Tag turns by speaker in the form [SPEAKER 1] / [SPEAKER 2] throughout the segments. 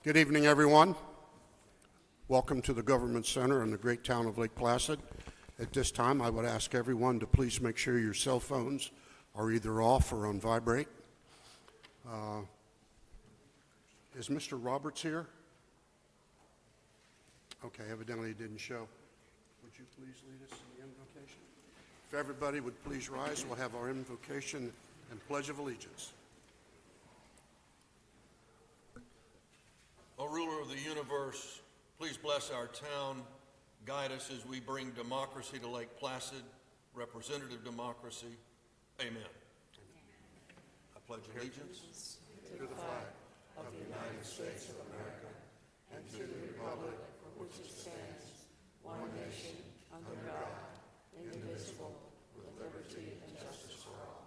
[SPEAKER 1] Good evening, everyone. Welcome to the Government Center in the great town of Lake Placid. At this time, I would ask everyone to please make sure your cell phones are either off or on vibrate. Is Mr. Roberts here? Okay, evidently he didn't show. Would you please lead us in the invocation? If everybody would please rise, we'll have our invocation and Pledge of Allegiance.
[SPEAKER 2] O ruler of the universe, please bless our town, guide us as we bring democracy to Lake Placid, representative democracy. Amen. I pledge allegiance
[SPEAKER 1] To the flag of the United States of America and to the republic for which it stands, one nation, under God, indivisible, with liberty and justice for all.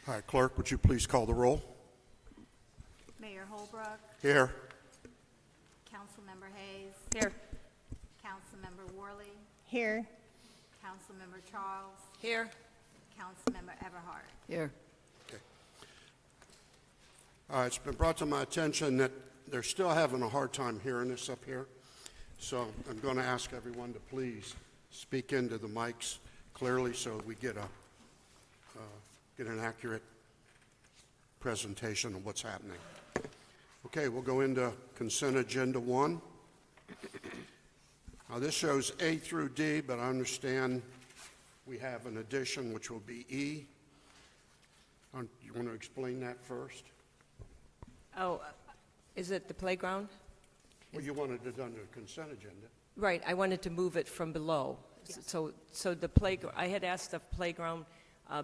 [SPEAKER 1] All right, clerk, would you please call the roll?
[SPEAKER 3] Mayor Holbrook,
[SPEAKER 1] Here.
[SPEAKER 3] Councilmember Hayes,
[SPEAKER 4] Here.
[SPEAKER 3] Councilmember Worley,
[SPEAKER 4] Here.
[SPEAKER 3] Councilmember Charles,
[SPEAKER 4] Here.
[SPEAKER 3] Councilmember Eberhardt.
[SPEAKER 4] Here.
[SPEAKER 1] It's been brought to my attention that they're still having a hard time hearing us up here. So I'm going to ask everyone to please speak into the mics clearly so we get an accurate presentation of what's happening. Okay, we'll go into consent agenda 1. Now this shows A through D, but I understand we have an addition which will be E. You want to explain that first?
[SPEAKER 4] Oh, is it the playground?
[SPEAKER 1] Well, you wanted it under consent agenda.
[SPEAKER 4] Right, I wanted to move it from below. So the playground, I had asked the playground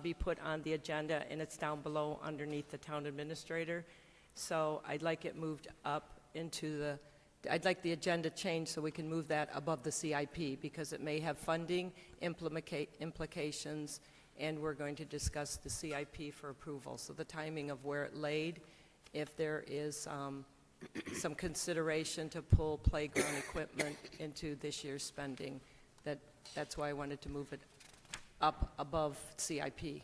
[SPEAKER 4] be put on the agenda, and it's down below underneath the town administrator. So I'd like it moved up into I'd like the agenda changed so we can move that above the CIP, because it may have funding implications, and we're going to discuss the CIP for approval. So the timing of where it laid, if there is some consideration to pull playground equipment into this year's spending, that's why I wanted to move it up above CIP.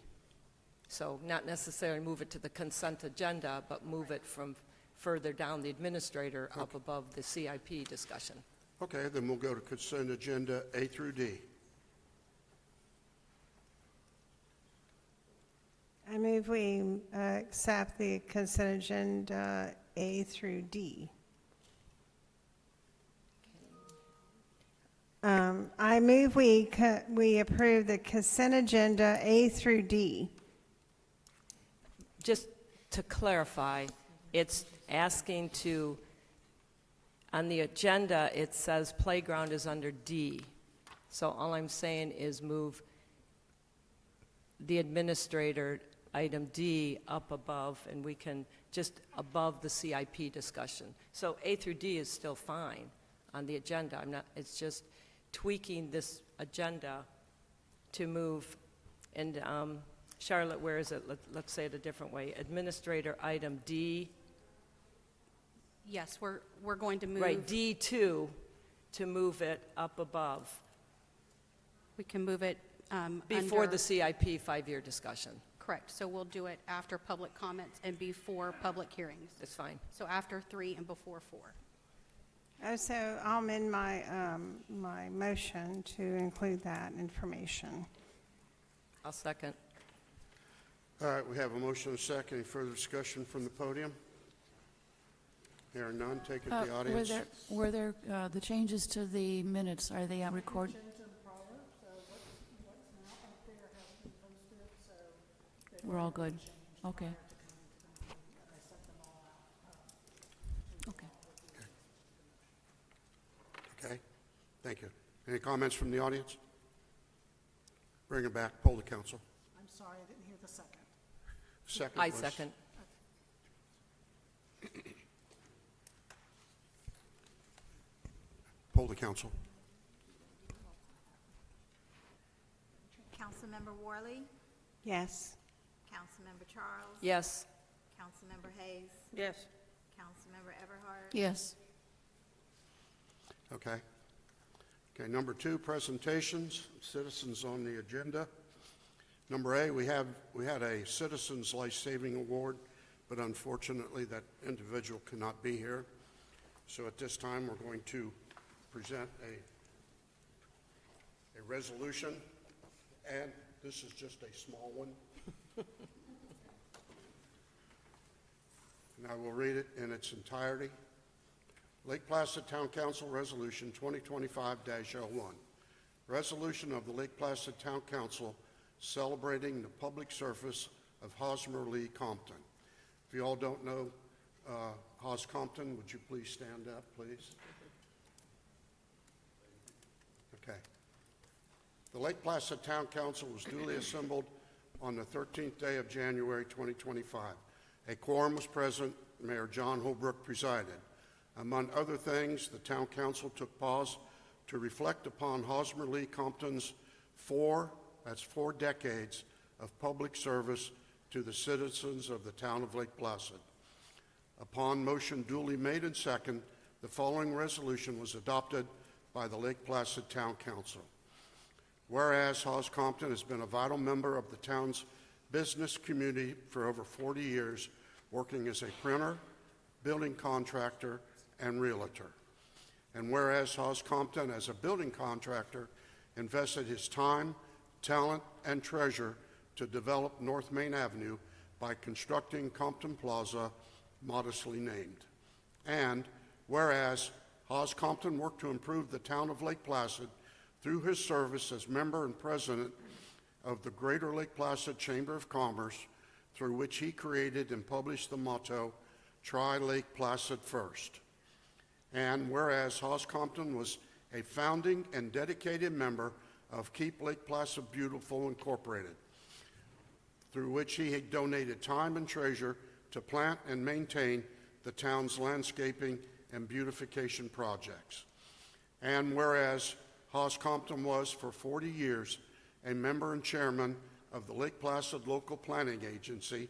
[SPEAKER 4] So not necessarily move it to the consent agenda, but move it from further down the administrator up above the CIP discussion.
[SPEAKER 1] Okay, then we'll go to consent agenda A through D.
[SPEAKER 5] I move we accept the consent agenda A through D. I move we approve the consent agenda A through D.
[SPEAKER 4] Just to clarify, it's asking to, on the agenda, it says playground is under D. So all I'm saying is move the administrator item D up above, and we can just above the CIP discussion. So A through D is still fine on the agenda. It's just tweaking this agenda to move, and Charlotte, where is it? Let's say it a different way. Administrator item D.
[SPEAKER 3] Yes, we're going to move.
[SPEAKER 4] Right, D2 to move it up above
[SPEAKER 3] We can move it
[SPEAKER 4] before
[SPEAKER 3] under,
[SPEAKER 4] the CIP 5-year discussion.
[SPEAKER 3] correct. So we'll do it after public comments and before public hearings.
[SPEAKER 4] That's fine.
[SPEAKER 3] So after 3 and before 4.
[SPEAKER 5] So I'll amend my my motion to include that information.
[SPEAKER 4] I'll second.
[SPEAKER 1] All right, we have a motion and a second. Any further discussion from the podium? Hearing none, take it to the audience.
[SPEAKER 6] Were there the changes to the minutes, are they on record? We're all good. Okay. Okay.
[SPEAKER 1] Okay, thank you. Any comments from the audience? Bring it back, poll the council.
[SPEAKER 7] I'm sorry, I didn't hear the second.
[SPEAKER 1] Second
[SPEAKER 4] I
[SPEAKER 1] was-
[SPEAKER 4] second.
[SPEAKER 1] Poll the council.
[SPEAKER 3] Councilmember Worley,
[SPEAKER 5] Yes.
[SPEAKER 3] Councilmember Charles,
[SPEAKER 4] Yes.
[SPEAKER 3] Councilmember Hayes,
[SPEAKER 4] Yes.
[SPEAKER 3] Councilmember Eberhardt,
[SPEAKER 6] Yes.
[SPEAKER 1] Okay. Okay, number 2, presentations, citizens on the agenda. Number A, we had a Citizens Life Saving Award, but unfortunately that individual cannot be here. So at this time, we're going to present a resolution, and this is just a small one. And I will read it in its entirety. Lake Placid Town Council Resolution 2025-01. Resolution of the Lake Placid Town Council celebrating the public service of Hosmer-Lee Compton. If you all don't know Hos Compton, would you please stand up, please? Okay. The Lake Placid Town Council was duly assembled on the 13th day of January 2025. A quorum was present. Mayor John Holbrook presided. Among other things, the Town Council took pause to reflect upon Hosmer-Lee Compton's four decades of public service to the citizens of the town of Lake Placid. Upon motion duly made and second, the following resolution was adopted by the Lake Placid Town Council. Whereas Hos Compton has been a vital member of the town's business community for over 40 years, working as a printer, building contractor, and realtor. And whereas Hos Compton, as a building contractor, invested his time, talent, and treasure to develop North Main Avenue by constructing Compton Plaza, modestly named. And whereas Hos Compton worked to improve the town of Lake Placid through his service as member and president of the Greater Lake Placid Chamber of Commerce, through which he created and published the motto, Try Lake Placid First. And whereas Hos Compton was a founding and dedicated member of Keep Lake Placid Beautiful Incorporated, through which he had donated time and treasure to plant and maintain the town's landscaping and beautification projects. And whereas Hos Compton was for 40 years a member and chairman of the Lake Placid Local Planning Agency,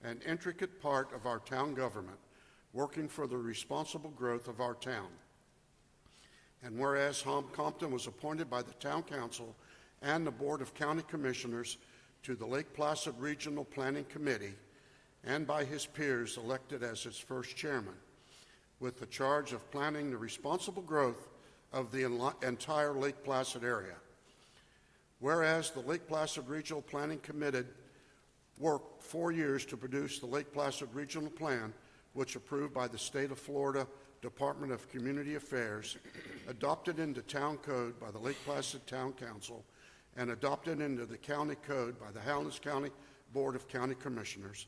[SPEAKER 1] an intricate part of our town government, working for the responsible growth of our town. And whereas Hos Compton was appointed by the Town Council and the Board of County Commissioners to the Lake Placid Regional Planning Committee, and by his peers elected as its first chairman, with the charge of planning the responsible growth of the entire Lake Placid area. Whereas the Lake Placid Regional Planning Committee worked 4 years to produce the Lake Placid Regional Plan, which approved by the State of Florida Department of Community Affairs, adopted into Town Code by the Lake Placid Town Council, and adopted into the County Code by the Howland County Board of County Commissioners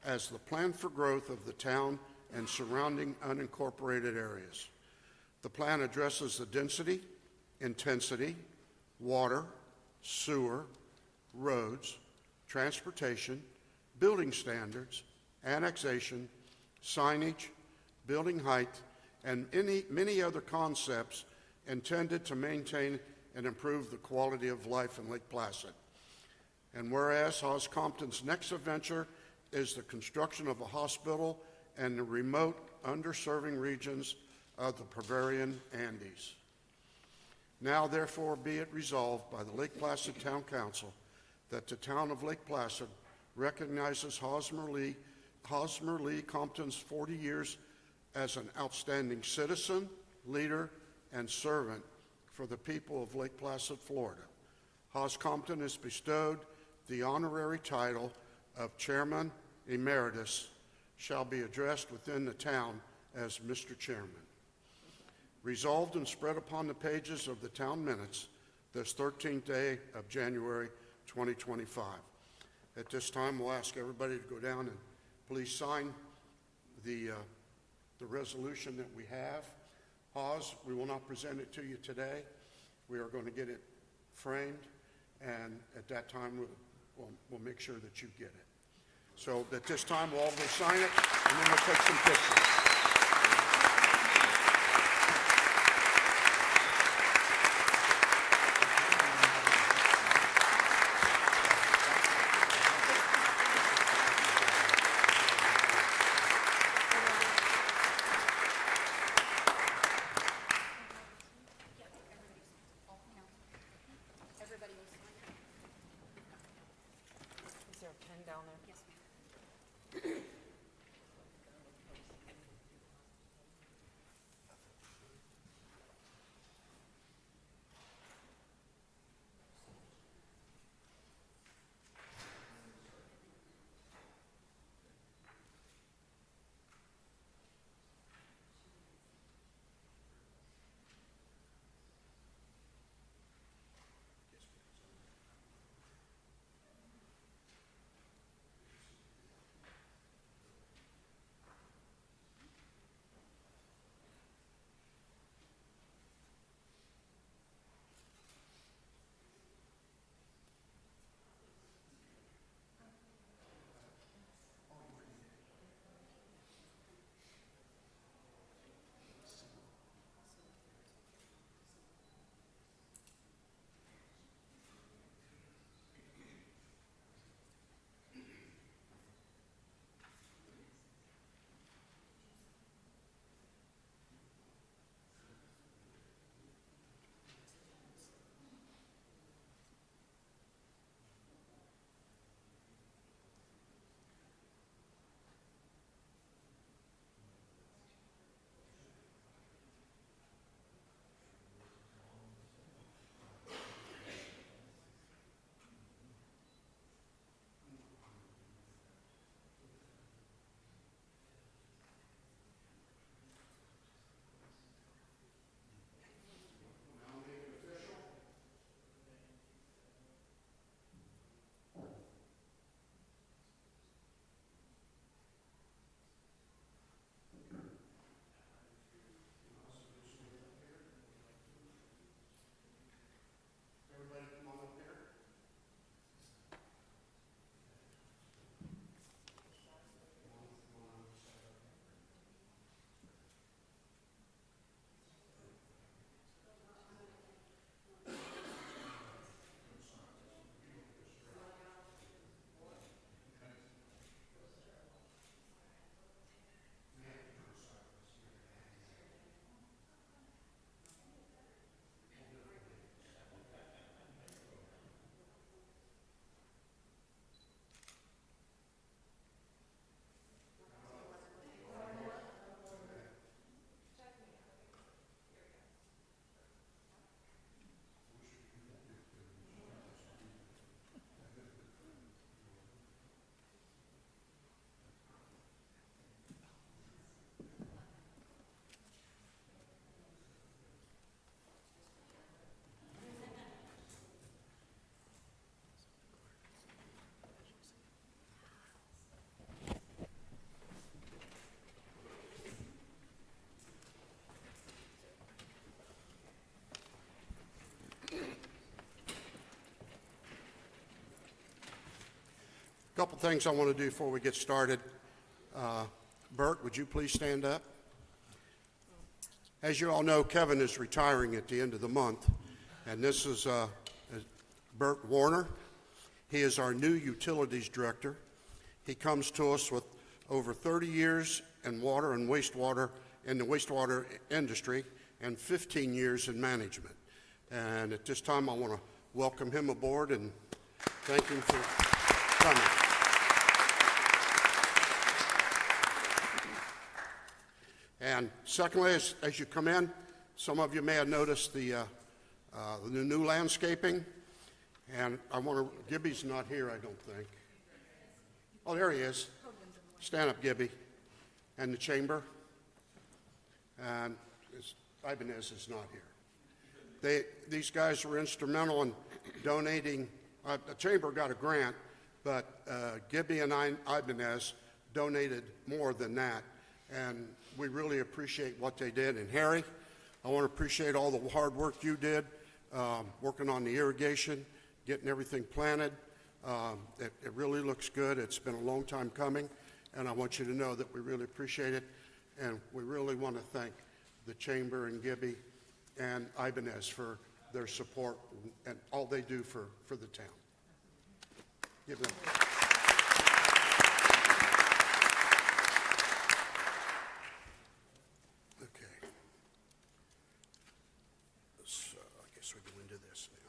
[SPEAKER 1] as the plan for growth of the town and surrounding unincorporated areas. The plan addresses the density, intensity, water, sewer, roads, transportation, building standards, annexation, signage, building height, and many other concepts intended to maintain and improve the quality of life in Lake Placid. And whereas Hos Compton's next venture is the construction of a hospital in the remote, underserving regions of the Bavarian Andes. Now, therefore, be it resolved by the Lake Placid Town Council that the town of Lake Placid recognizes Hosmer-Lee Compton's 40 years as an outstanding citizen, leader, and servant for the people of Lake Placid, Florida. Hos Compton is bestowed the honorary title of Chairman Emeritus, shall be addressed within the town as Mr. Chairman. Resolved and spread upon the pages of the town minutes this 13th day of January 2025. At this time, we'll ask everybody to go down and please sign the resolution that we have. Hos, we will not present it to you today. We are going to get it framed, and at that time, we'll make sure that you get it. So at this time, we'll all go sign it, and then we'll take some pictures.
[SPEAKER 4] pen down there?
[SPEAKER 3] Yes, ma'am.
[SPEAKER 1] Couple things I want to do before we get started. Bert, would you please stand up? As you all know, Kevin is retiring at the end of the month, and this is Bert Warner. He is our new utilities director. He comes to us with over 30 years in water and wastewater in the wastewater industry and 15 years in management. And at this time, I want to welcome him aboard and thank him for coming. And secondly, as you come in, some of you may have noticed the new landscaping. And I want to, Gibby's not here, I don't think. Oh, there he is. Stand up, Gibby. And the chamber. And Ibanez is not here. These guys were instrumental in donating. The chamber got a grant, but Gibby and Ibanez donated more than that. And we really appreciate what they did. And Harry, I want to appreciate all the hard work you did, working on the irrigation, getting everything planted. It really looks good. It's been a long time coming, and I want you to know that we really appreciate it. And we really want to thank the Chamber and Gibby and Ibanez for their support and all they do for the town. Give them. Okay. So I guess we go into this now.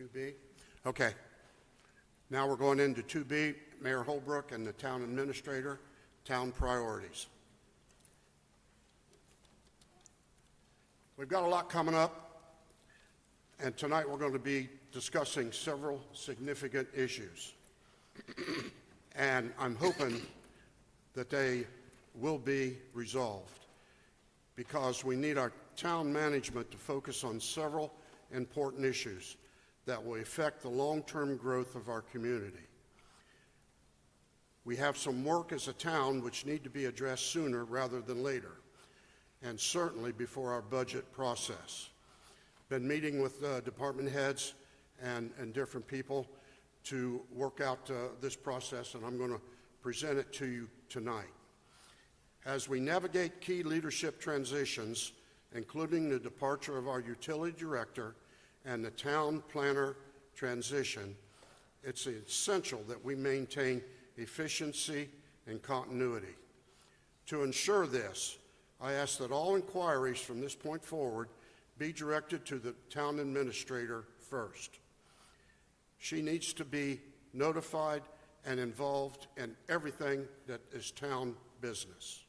[SPEAKER 1] 2B? Okay. Now we're going into 2B, Mayor Holbrook and the town administrator, town priorities. We've got a lot coming up, and tonight we're going to be discussing several significant issues. And I'm hoping that they will be resolved, because we need our town management to focus on several important issues that will affect the long-term growth of our community. We have some work as a town which need to be addressed sooner rather than later, and certainly before our budget process. Been meeting with department heads and different people to work out this process, and I'm going to present it to you tonight. As we navigate key leadership transitions, including the departure of our utility director and the town planner transition, it's essential that we maintain efficiency and continuity. To ensure this, I ask that all inquiries from this point forward be directed to the town administrator first. She needs to be notified and involved in everything that is town business.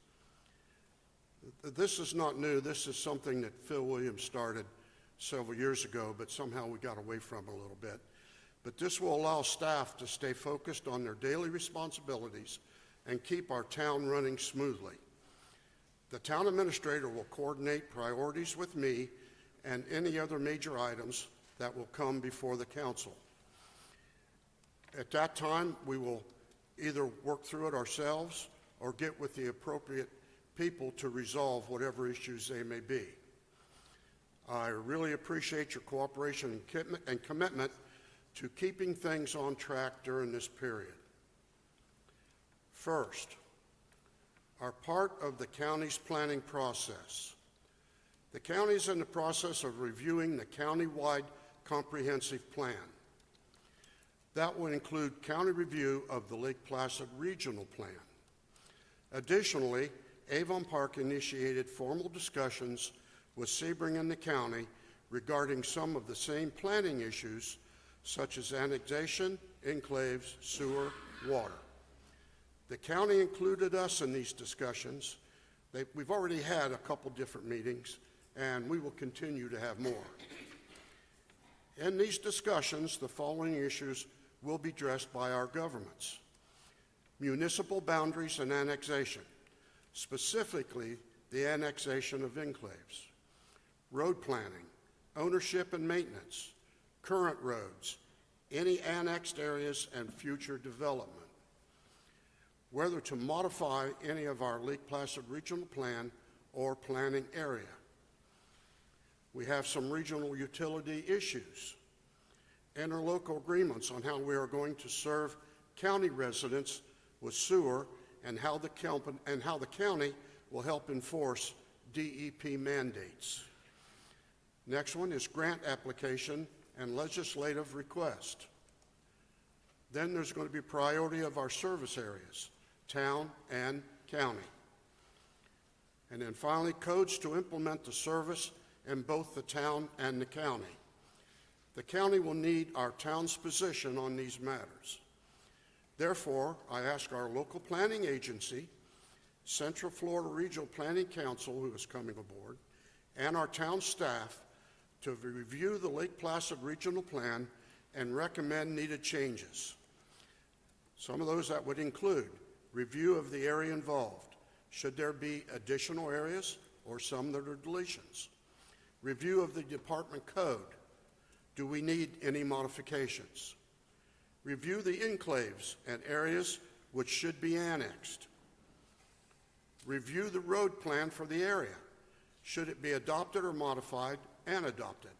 [SPEAKER 1] This is not new. This is something that Phil Williams started several years ago, but somehow we got away from it a little bit. But this will allow staff to stay focused on their daily responsibilities and keep our town running smoothly. The town administrator will coordinate priorities with me and any other major items that will come before the council. At that time, we will either work through it ourselves or get with the appropriate people to resolve whatever issues they may be. I really appreciate your cooperation and commitment to keeping things on track during this period. First, are part of the county's planning process. The county is in the process of reviewing the county-wide comprehensive plan. That will include county review of the Lake Placid Regional Plan. Additionally, Avon Park initiated formal discussions with Sebring and the county regarding some of the same planning issues, such as annexation, enclaves, sewer, water. The county included us in these discussions. We've already had a couple different meetings, and we will continue to have more. In these discussions, the following issues will be addressed by our governments: municipal boundaries and annexation, specifically the annexation of enclaves, road planning, ownership and maintenance, current roads, any annexed areas and future development, whether to modify any of our Lake Placid Regional Plan or planning area. We have some regional utility issues, interlocal agreements on how we are going to serve county residents with sewer, and how the county will help enforce DEP mandates. Next one is grant application and legislative request. Then there's going to be priority of our service areas, town and county. And then finally, codes to implement the service in both the town and the county. The county will need our town's position on these matters. Therefore, I ask our local planning agency, Central Florida Regional Planning Council, who is coming aboard, and our town staff to review the Lake Placid Regional Plan and recommend needed changes. Some of those that would include review of the area involved. Should there be additional areas or some that are deletions? Review of the department code. Do we need any modifications? Review the enclaves and areas which should be annexed. Review the road plan for the area. Should it be adopted or modified and adopted?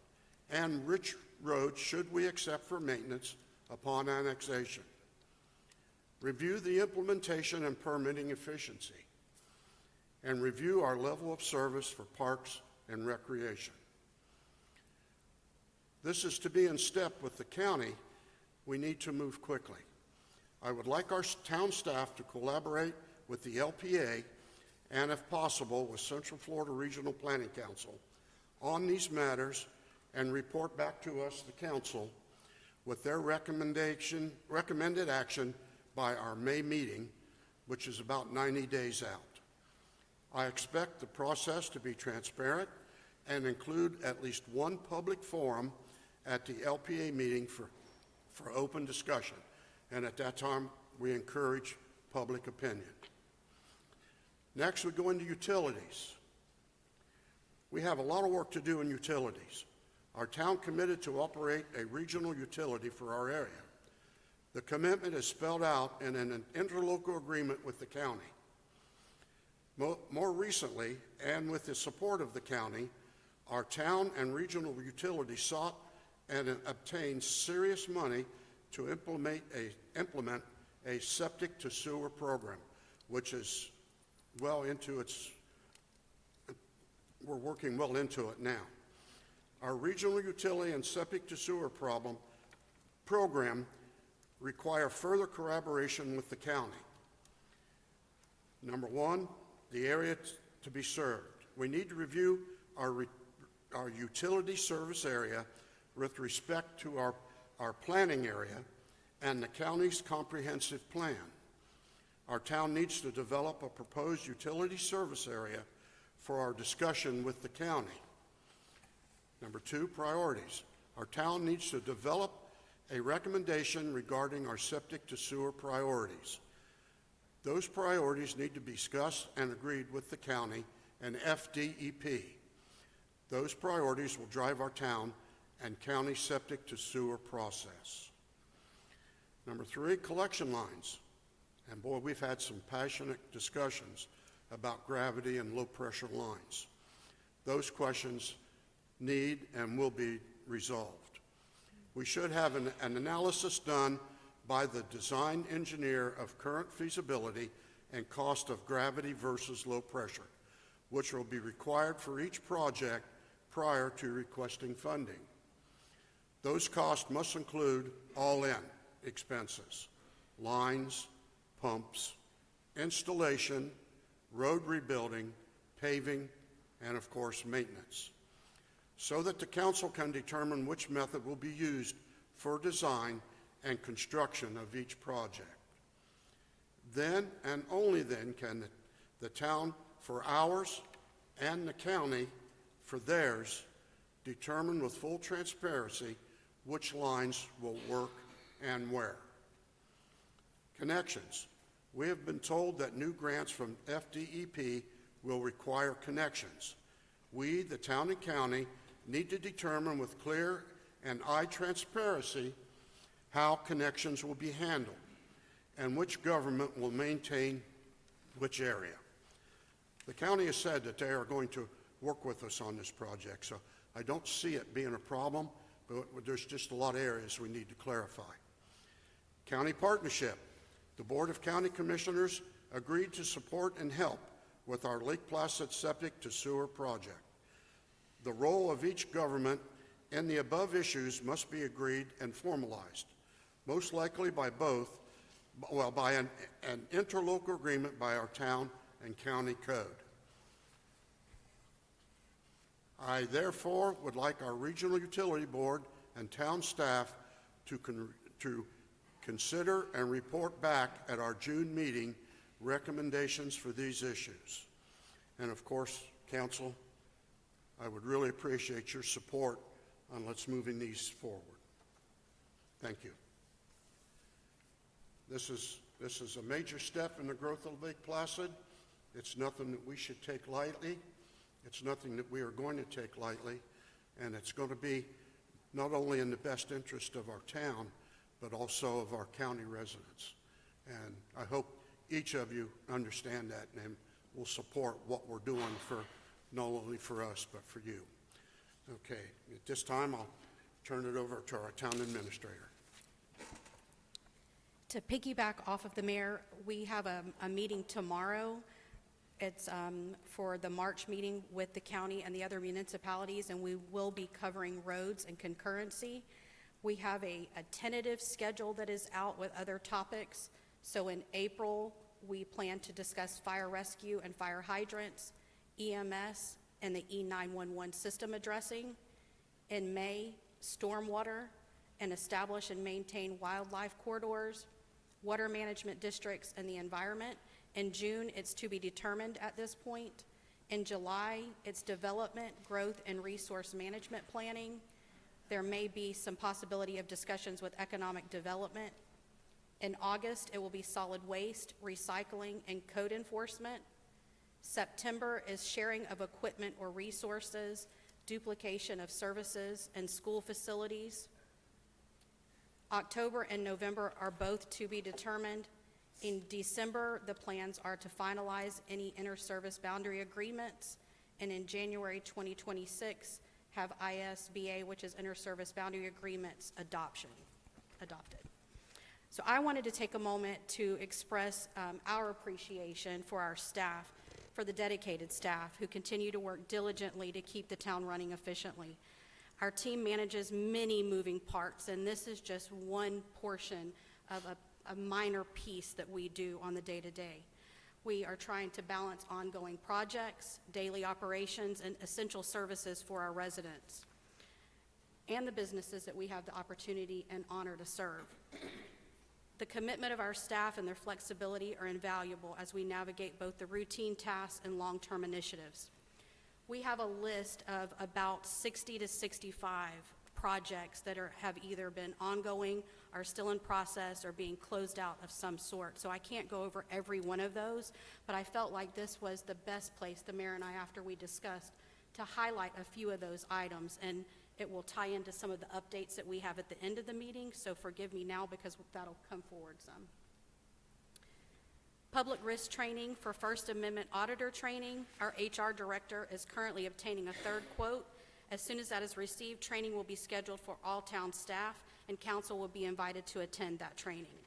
[SPEAKER 1] And which roads should we accept for maintenance upon annexation? Review the implementation and permitting efficiency. And review our level of service for parks and recreation. This is to be in step with the county. We need to move quickly. I would like our town staff to collaborate with the LPA and, if possible, with Central Florida Regional Planning Council on these matters and report back to us, the council, with their recommended action by our May meeting, which is about 90 days out. I expect the process to be transparent and include at least one public forum at the LPA meeting for open discussion. And at that time, we encourage public opinion. Next, we go into utilities. We have a lot of work to do in utilities. Our town committed to operate a regional utility for our area. The commitment is spelled out in an interlocal agreement with the county. More recently, and with the support of the county, our town and regional utility sought and obtained serious money to implement a septic to sewer program, which is well into its, we're working well into it now. Our regional utility and septic to sewer program require further collaboration with the county. Number one, the area to be served. We need to review our utility service area with respect to our planning area and the county's comprehensive plan. Our town needs to develop a proposed utility service area for our discussion with the county. Number two, priorities. Our town needs to develop a recommendation regarding our septic to sewer priorities. Those priorities need to be discussed and agreed with the county and FDEP. Those priorities will drive our town and county septic to sewer process. Number three, collection lines. And boy, we've had some passionate discussions about gravity and low pressure lines. Those questions need and will be resolved. We should have an analysis done by the design engineer of current feasibility and cost of gravity versus low pressure, which will be required for each project prior to requesting funding. Those costs must include all-in expenses, lines, pumps, installation, road rebuilding, paving, and of course maintenance, so that the council can determine which method will be used for design and construction of each project. Then and only then can the town for ours and the county for theirs determine with full transparency which lines will work and where. Connections. We have been told that new grants from FDEP will require connections. We, the town and county, need to determine with clear and eye transparency how connections will be handled and which government will maintain which area. The county has said that they are going to work with us on this project, so I don't see it being a problem, but there's just a lot of areas we need to clarify. County partnership. The Board of County Commissioners agreed to support and help with our Lake Placid septic to sewer project. The role of each government in the above issues must be agreed and formalized, most likely by both, well, by an interlocal agreement by our town and county code. I therefore would like our regional utility board and town staff to consider and report back at our June meeting recommendations for these issues. And of course, council, I would really appreciate your support on let's moving these forward. Thank you. This is a major step in the growth of Lake Placid. It's nothing that we should take lightly. It's nothing that we are going to take lightly, and it's going to be not only in the best interest of our town, but also of our county residents. And I hope each of you understand that and will support what we're doing for not only for us, but for you. Okay, at this time, I'll turn it over to our town administrator.
[SPEAKER 3] To piggyback off of the mayor, we have a meeting tomorrow. It's for the March meeting with the county and the other municipalities, and we will be covering roads and concurrency. We have a tentative schedule that is out with other topics. So in April, we plan to discuss fire rescue and fire hydrants, EMS, and the E911 system addressing. In May, stormwater, and establish and maintain wildlife corridors, water management districts, and the environment. In June, it's to be determined at this point. In July, it's development, growth, and resource management planning. There may be some possibility of discussions with economic development. In August, it will be solid waste, recycling, and code enforcement. September is sharing of equipment or resources, duplication of services, and school facilities. October and November are both to be determined. In December, the plans are to finalize any inter-service boundary agreements, and in January 2026, have ISBA, which is inter-service boundary agreements, adopted. So I wanted to take a moment to express our appreciation for our staff, for the dedicated staff who continue to work diligently to keep the town running efficiently. Our team manages many moving parts, and this is just one portion of a minor piece that we do on the day-to-day. We are trying to balance ongoing projects, daily operations, and essential services for our residents and the businesses that we have the opportunity and honor to serve. The commitment of our staff and their flexibility are invaluable as we navigate both the routine tasks and long-term initiatives. We have a list of about 60 to 65 projects that have either been ongoing, are still in process, or being closed out of some sort. So I can't go over every one of those, but I felt like this was the best place, the mayor and I, after we discussed, to highlight a few of those items. And it will tie into some of the updates that we have at the end of the meeting, so forgive me now because that'll come forward some. Public risk training for First Amendment auditor training. Our HR director is currently obtaining a third quote. As soon as that is received, training will be scheduled for all town staff, and council will be invited to attend that training.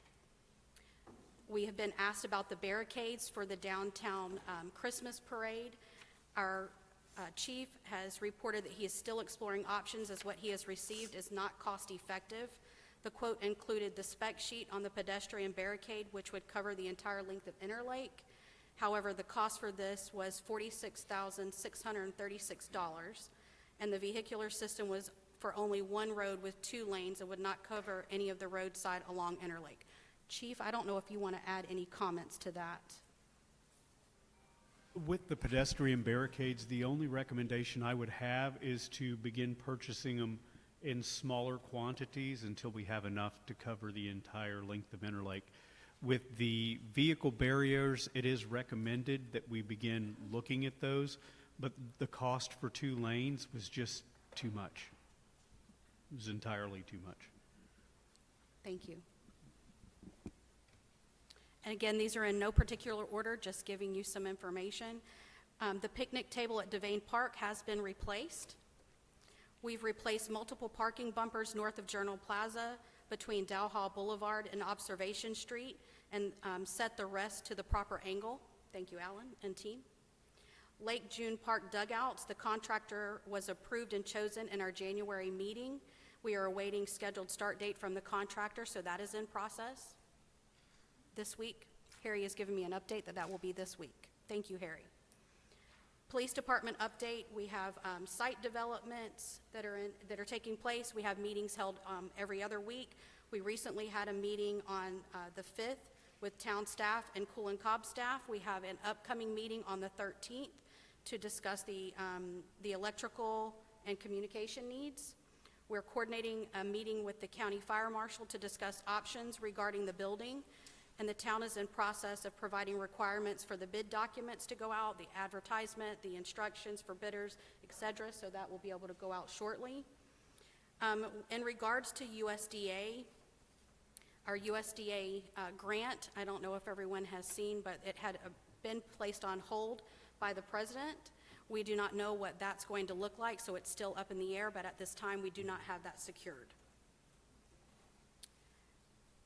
[SPEAKER 3] We have been asked about the barricades for the downtown Christmas parade. Our chief has reported that he is still exploring options as what he has received is not cost effective. The quote included the spec sheet on the pedestrian barricade, which would cover the entire length of Interlake. However, the cost for this was $46,636, and the vehicular system was for only one road with 2 lanes and would not cover any of the roadside along Interlake. Chief, I don't know if you want to add any comments to that.
[SPEAKER 8] With the pedestrian barricades, the only recommendation I would have is to begin purchasing them in smaller quantities until we have enough to cover the entire length of Interlake. With the vehicle barriers, it is recommended that we begin looking at those, but the cost for 2 lanes was just too much. It was entirely too much.
[SPEAKER 3] Thank you. And again, these are in no particular order, just giving you some information. The picnic table at Devane Park has been replaced. We've replaced multiple parking bumpers north of Journal Plaza between Dow Hall Boulevard and Observation Street, and set the rest to the proper angle. Thank you, Alan and team. Lake June Park dugouts, the contractor was approved and chosen in our January meeting. We are awaiting scheduled start date from the contractor, so that is in process this week. Harry has given me an update that will be this week. Thank you, Harry. Police Department update, we have site developments that are taking place. We have meetings held every other week. We recently had a meeting on the 5th with town staff and Cool and Cobb staff. We have an upcoming meeting on the 13th to discuss the electrical and communication needs. We're coordinating a meeting with the county fire marshal to discuss options regarding the building. And the town is in process of providing requirements for the bid documents to go out, the advertisement, the instructions for bidders, et cetera, so that will be able to go out shortly. In regards to USDA, our USDA grant, I don't know if everyone has seen, but it had been placed on hold by the president. We do not know what that's going to look like, so it's still up in the air, but at this time we do not have that secured.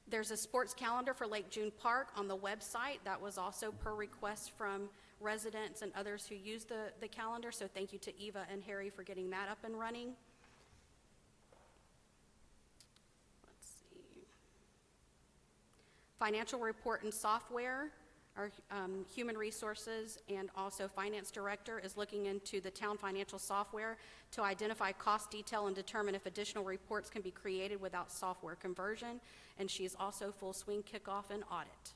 [SPEAKER 3] There's a sports calendar for Lake June Park on the website. That was also per request from residents and others who use the calendar, so thank you to Eva and Harry for getting that up and running. Let's see. Financial report and software. Our Human Resources and also Finance Director is looking into the town financial software to identify cost detail and determine if additional reports can be created without software conversion, and she is also full swing kickoff and audit.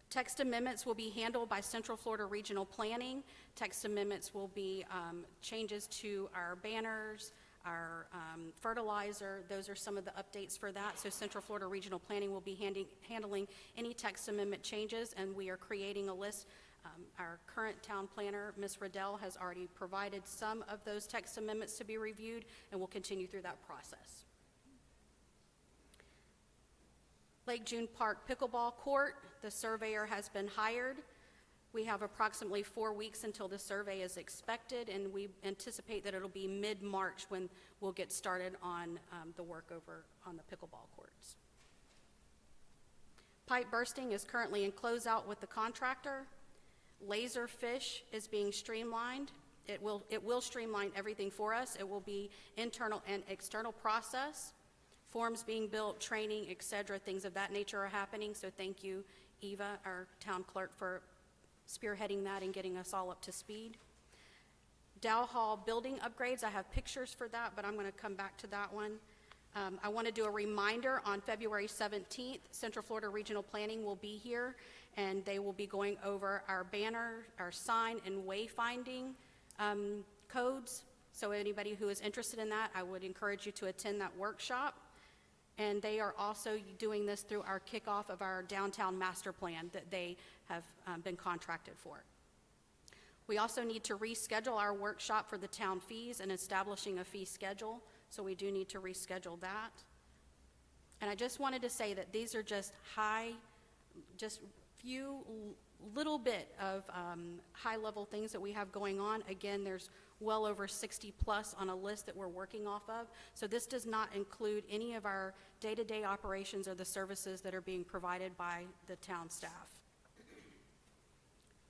[SPEAKER 3] Text amendments will be handled by Central Florida Regional Planning. Text amendments will be changes to our banners, our fertilizer. Those are some of the updates for that. So Central Florida Regional Planning will be handling any text amendment changes, and we are creating a list. Our current town planner, Ms. Riddell, has already provided some of those text amendments to be reviewed, and we'll continue through that process. Lake June Park Pickleball Court, the surveyor has been hired. We have approximately 4 weeks until the survey is expected, and we anticipate that it'll be mid-March when we'll get started on the work over on the pickleball courts. Pipe bursting is currently in closeout with the contractor. Laser fish is being streamlined. It will streamline everything for us. It will be internal and external process. Forms being built, training, et cetera, things of that nature are happening. So thank you, Eva, our town clerk, for spearheading that and getting us all up to speed. Dow Hall building upgrades, I have pictures for that, but I'm going to come back to that one. I want to do a reminder on February 17th, Central Florida Regional Planning will be here, and they will be going over our banner, our sign, and wayfinding codes. So anybody who is interested in that, I would encourage you to attend that workshop. And they are also doing this through our kickoff of our downtown master plan that they have been contracted for. We also need to reschedule our workshop for the town fees and establishing a fee schedule, so we do need to reschedule that. And I just wanted to say that these are just few little bit of high-level things that we have going on. Again, there's well over 60 plus on a list that we're working off of. So this does not include any of our day-to-day operations or the services that are being provided by the town staff.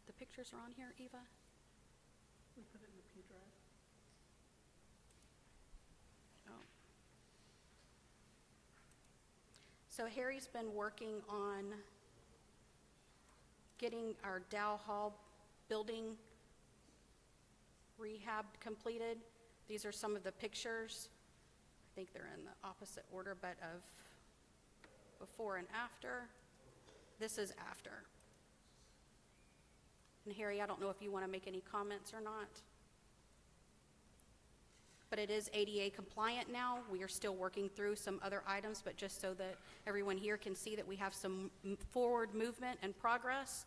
[SPEAKER 3] The pictures are on here, Eva?
[SPEAKER 7] We put it in the P drive.
[SPEAKER 3] Oh. So Harry's been working on getting our Dow Hall building rehabbed completed. These are some of the pictures. I think they're in the opposite order, but of before and after. This is after. And Harry, I don't know if you want to make any comments or not. But it is ADA compliant now. We are still working through some other items, but just so that everyone here can see that we have some forward movement and progress,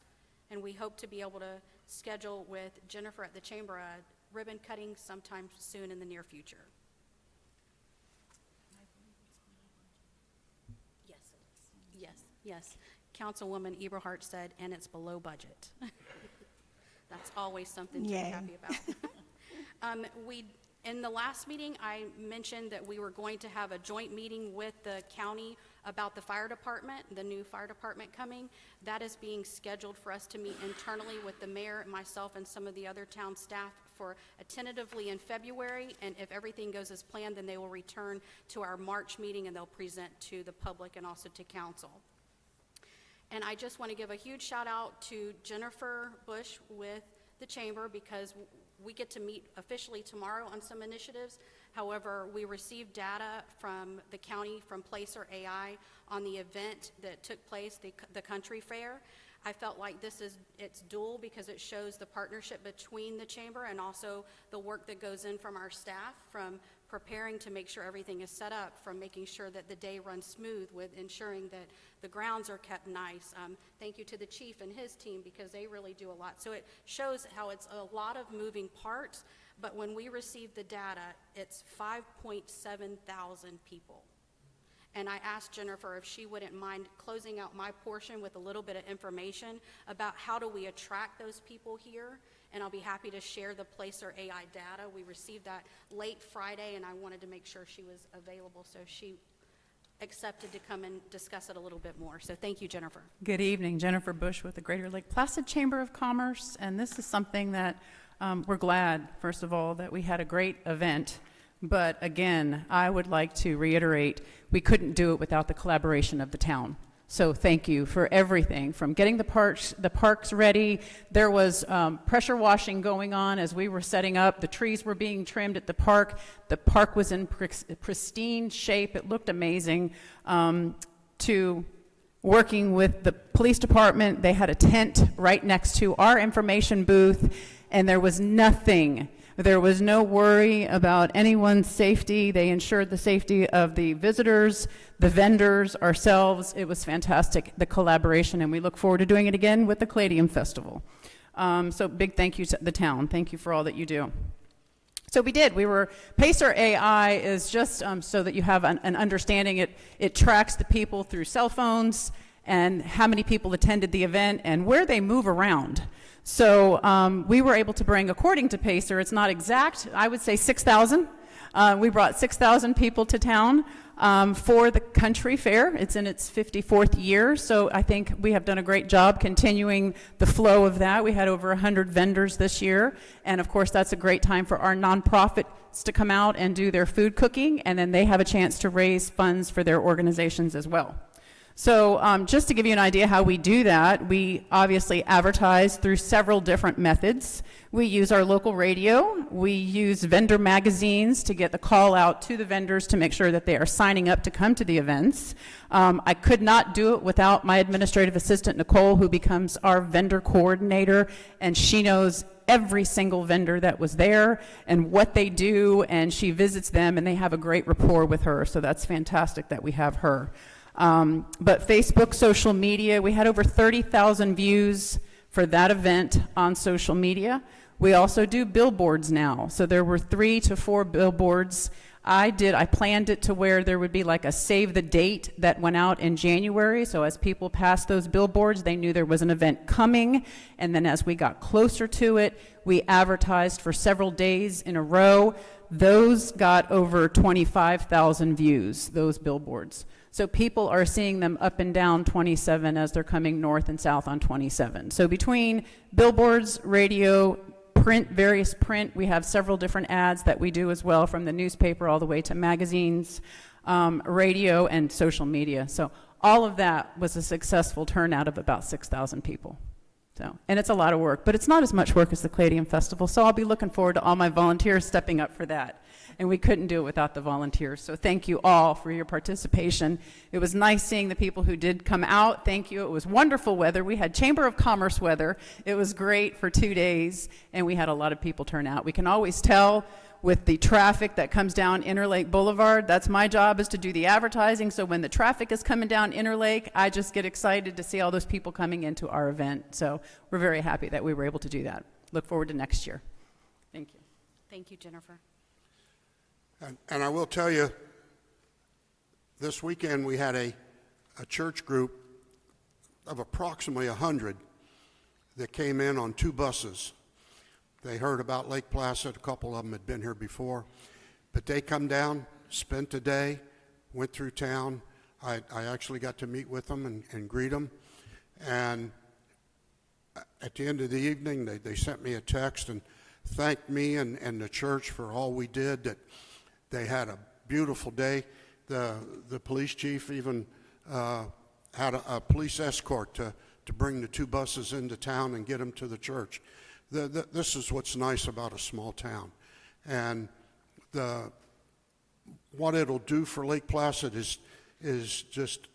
[SPEAKER 3] and we hope to be able to schedule with Jennifer at the Chamber a ribbon cutting sometime soon in the near future. Yes, it is. Yes. Councilwoman Eberhardt said, and it's below budget. That's always something to be happy about. In the last meeting, I mentioned that we were going to have a joint meeting with the county about the fire department, the new fire department coming. That is being scheduled for us to meet internally with the mayor, myself, and some of the other town staff for tentatively in February. And if everything goes as planned, then they will return to our March meeting and they'll present to the public and also to council. And I just want to give a huge shout out to Jennifer Bush with the Chamber, because we get to meet officially tomorrow on some initiatives. However, we received data from the county, from Placer AI, on the event that took place, the country fair. I felt like it's dual because it shows the partnership between the Chamber and also the work that goes in from our staff, from preparing to make sure everything is set up, from making sure that the day runs smooth, with ensuring that the grounds are kept nice. Thank you to the chief and his team, because they really do a lot. So it shows how it's a lot of moving parts, but when we received the data, it's 5.7 thousand people. And I asked Jennifer if she wouldn't mind closing out my portion with a little bit of information about how do we attract those people here, and I'll be happy to share the Placer AI data. We received that late Friday, and I wanted to make sure she was available, so she accepted to come and discuss it a little bit more. So thank you, Jennifer.
[SPEAKER 9] Good evening. Jennifer Bush with the Greater Lake Placid Chamber of Commerce, and this is something that we're glad, first of all, that we had a great event. But again, I would like to reiterate, we couldn't do it without the collaboration of the town. So thank you for everything, from getting the parks ready. There was pressure washing going on as we were setting up. The trees were being trimmed at the park. The park was in pristine shape. It looked amazing. To working with the police department, they had a tent right next to our information booth, and there was nothing. There was no worry about anyone's safety. They ensured the safety of the visitors, the vendors, ourselves. It was fantastic, the collaboration, and we look forward to doing it again with the Caladium Festival. So big thank you to the town. Thank you for all that you do. So we did. Pacer AI is just so that you have an understanding. It tracks the people through cell phones and how many people attended the event and where they move around. So we were able to bring, according to Pacer, it's not exact, I would say 6,000. We brought 6,000 people to town for the country fair. It's in its 54th year, so I think we have done a great job continuing the flow of that. We had over 100 vendors this year, and of course that's a great time for our nonprofits to come out and do their food cooking, and then they have a chance to raise funds for their organizations as well. So just to give you an idea how we do that, we obviously advertise through several different methods. We use our local radio. We use vendor magazines to get the call out to the vendors to make sure that they are signing up to come to the events. I could not do it without my administrative assistant, Nicole, who becomes our vendor coordinator, and she knows every single vendor that was there and what they do, and she visits them, and they have a great rapport with her, so that's fantastic that we have her. But Facebook, social media, we had over 30,000 views for that event on social media. We also do billboards now. So there were 3 to 4 billboards. I planned it to where there would be like a save the date that went out in January. So as people passed those billboards, they knew there was an event coming. And then as we got closer to it, we advertised for several days in a row. Those got over 25,000 views, those billboards. So people are seeing them up and down 27 as they're coming north and south on 27. So between billboards, radio, print, various print, we have several different ads that we do as well, from the newspaper all the way to magazines, radio, and social media. So all of that was a successful turnout of about 6,000 people. So, and it's a lot of work, but it's not as much work as the Caladium Festival, so I'll be looking forward to all my volunteers stepping up for that. And we couldn't do it without the volunteers, so thank you all for your participation. It was nice seeing the people who did come out. Thank you. It was wonderful weather. We had Chamber of Commerce weather. It was great for 2 days, and we had a lot of people turn out. We can always tell with the traffic that comes down Interlake Boulevard. That's my job, is to do the advertising, so when the traffic is coming down Interlake, I just get excited to see all those people coming into our event. So we're very happy that we were able to do that. Look forward to next year. Thank you.
[SPEAKER 3] Thank you, Jennifer.
[SPEAKER 1] And I will tell you, this weekend we had a church group of approximately 100 that came in on 2 buses. They heard about Lake Placid. A couple of them had been here before. But they come down, spent the day, went through town. I actually got to meet with them and greet them. And at the end of the evening, they sent me a text and thanked me and the church for all we did, that they had a beautiful day. The police chief even had a police escort to bring the 2 buses into town and get them to the church. This is what's nice about a small town. And what it'll do for Lake Placid is just,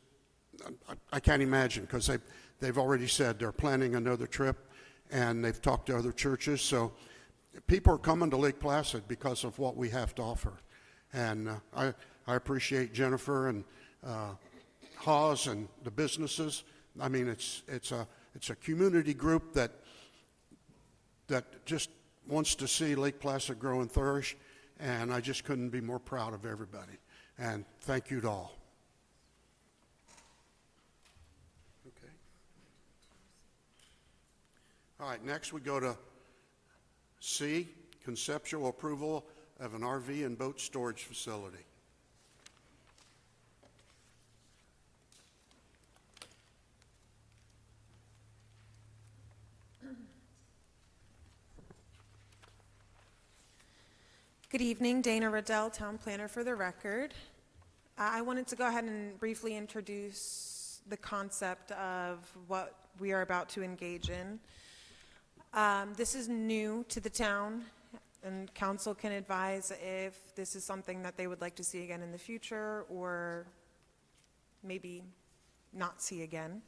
[SPEAKER 1] I can't imagine, because they've already said they're planning another trip, and they've talked to other churches. So people are coming to Lake Placid because of what we have to offer. And I appreciate Jennifer and Hawes and the businesses. I mean, it's a community group that just wants to see Lake Placid grow and flourish, and I just couldn't be more proud of everybody. And thank you to all. Okay. All right, next we go to C, conceptual approval of an RV and boat storage facility.
[SPEAKER 10] Good evening, Dana Riddell, Town Planner for the record. I wanted to go ahead and briefly introduce the concept of what we are about to engage in. This is new to the town, and council can advise if this is something that they would like to see again in the future, or maybe not see again.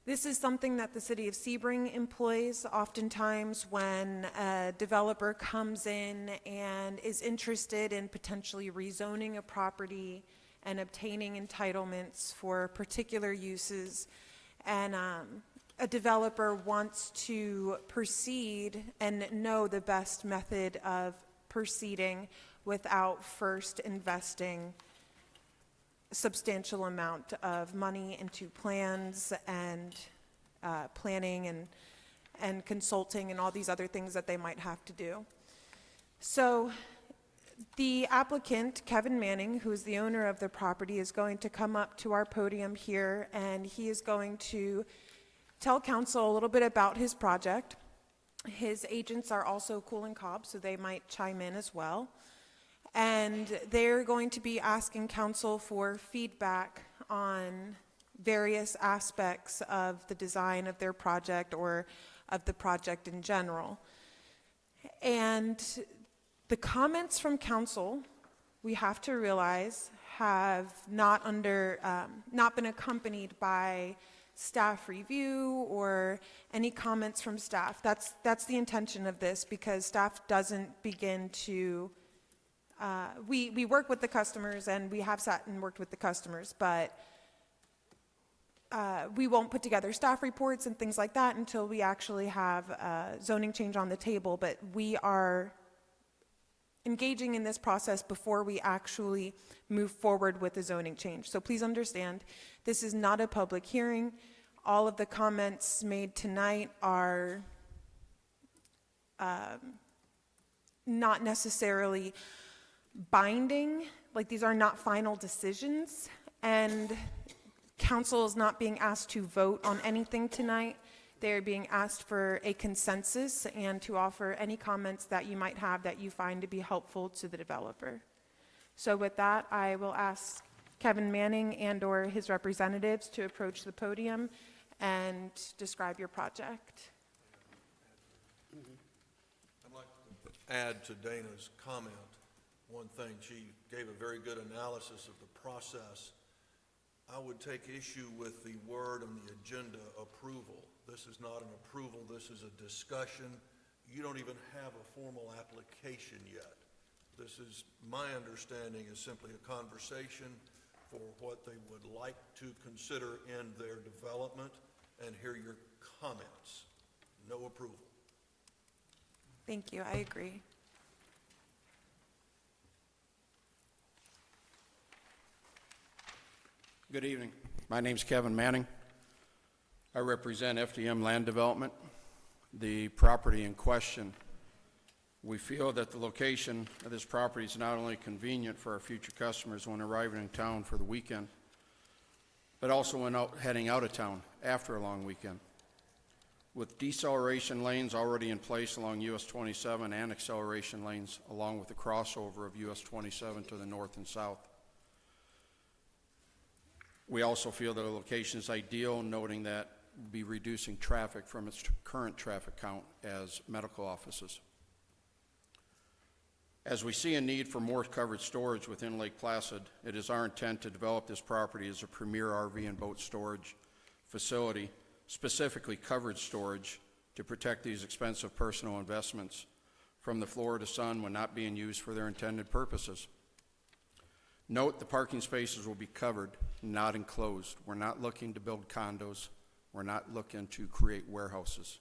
[SPEAKER 10] This is something that the city of Sebring employs oftentimes when a developer comes in and is interested in potentially rezoning a property and obtaining entitlements for particular uses. And a developer wants to proceed and know the best method of proceeding without first investing substantial amount of money into plans and planning and consulting and all these other things that they might have to do. So the applicant, Kevin Manning, who is the owner of the property, is going to come up to our podium here, and he is going to tell council a little bit about his project. His agents are also Cool and Cobb, so they might chime in as well. And they're going to be asking council for feedback on various aspects of the design of their project or of the project in general. And the comments from council, we have to realize, have not been accompanied by staff review or any comments from staff. That's the intention of this, because staff doesn't begin to we work with the customers, and we have sat and worked with the customers, but we won't put together staff reports and things like that until we actually have a zoning change on the table. But we are engaging in this process before we actually move forward with the zoning change. So please understand, this is not a public hearing. All of the comments made tonight are not necessarily binding, like these are not final decisions, and council is not being asked to vote on anything tonight. They're being asked for a consensus and to offer any comments that you might have that you find to be helpful to the developer. So with that, I will ask Kevin Manning and or his representatives to approach the podium and describe your project.
[SPEAKER 2] I'd like to add to Dana's comment one thing. She gave a very good analysis of the process. I would take issue with the word on the agenda, approval. This is not an approval, this is a discussion. You don't even have a formal application yet. This is, my understanding, is simply a conversation for what they would like to consider in their development and hear your comments. No approval.
[SPEAKER 10] Thank you, I agree.
[SPEAKER 11] Good evening. My name's Kevin Manning. I represent FDM Land Development. The property in question, we feel that the location of this property is not only convenient for our future customers when arriving in town for the weekend, but also when heading out of town after a long weekend. With deceleration lanes already in place along US 27 and acceleration lanes along with the crossover of US 27 to the north and south. We also feel that the location is ideal, noting that we'll be reducing traffic from its current traffic count as medical offices. As we see a need for more covered storage within Lake Placid, it is our intent to develop this property as a premier RV and boat storage facility, specifically covered storage, to protect these expensive personal investments from the Florida sun when not being used for their intended purposes. Note the parking spaces will be covered, not enclosed. We're not looking to build condos. We're not looking to create warehouses.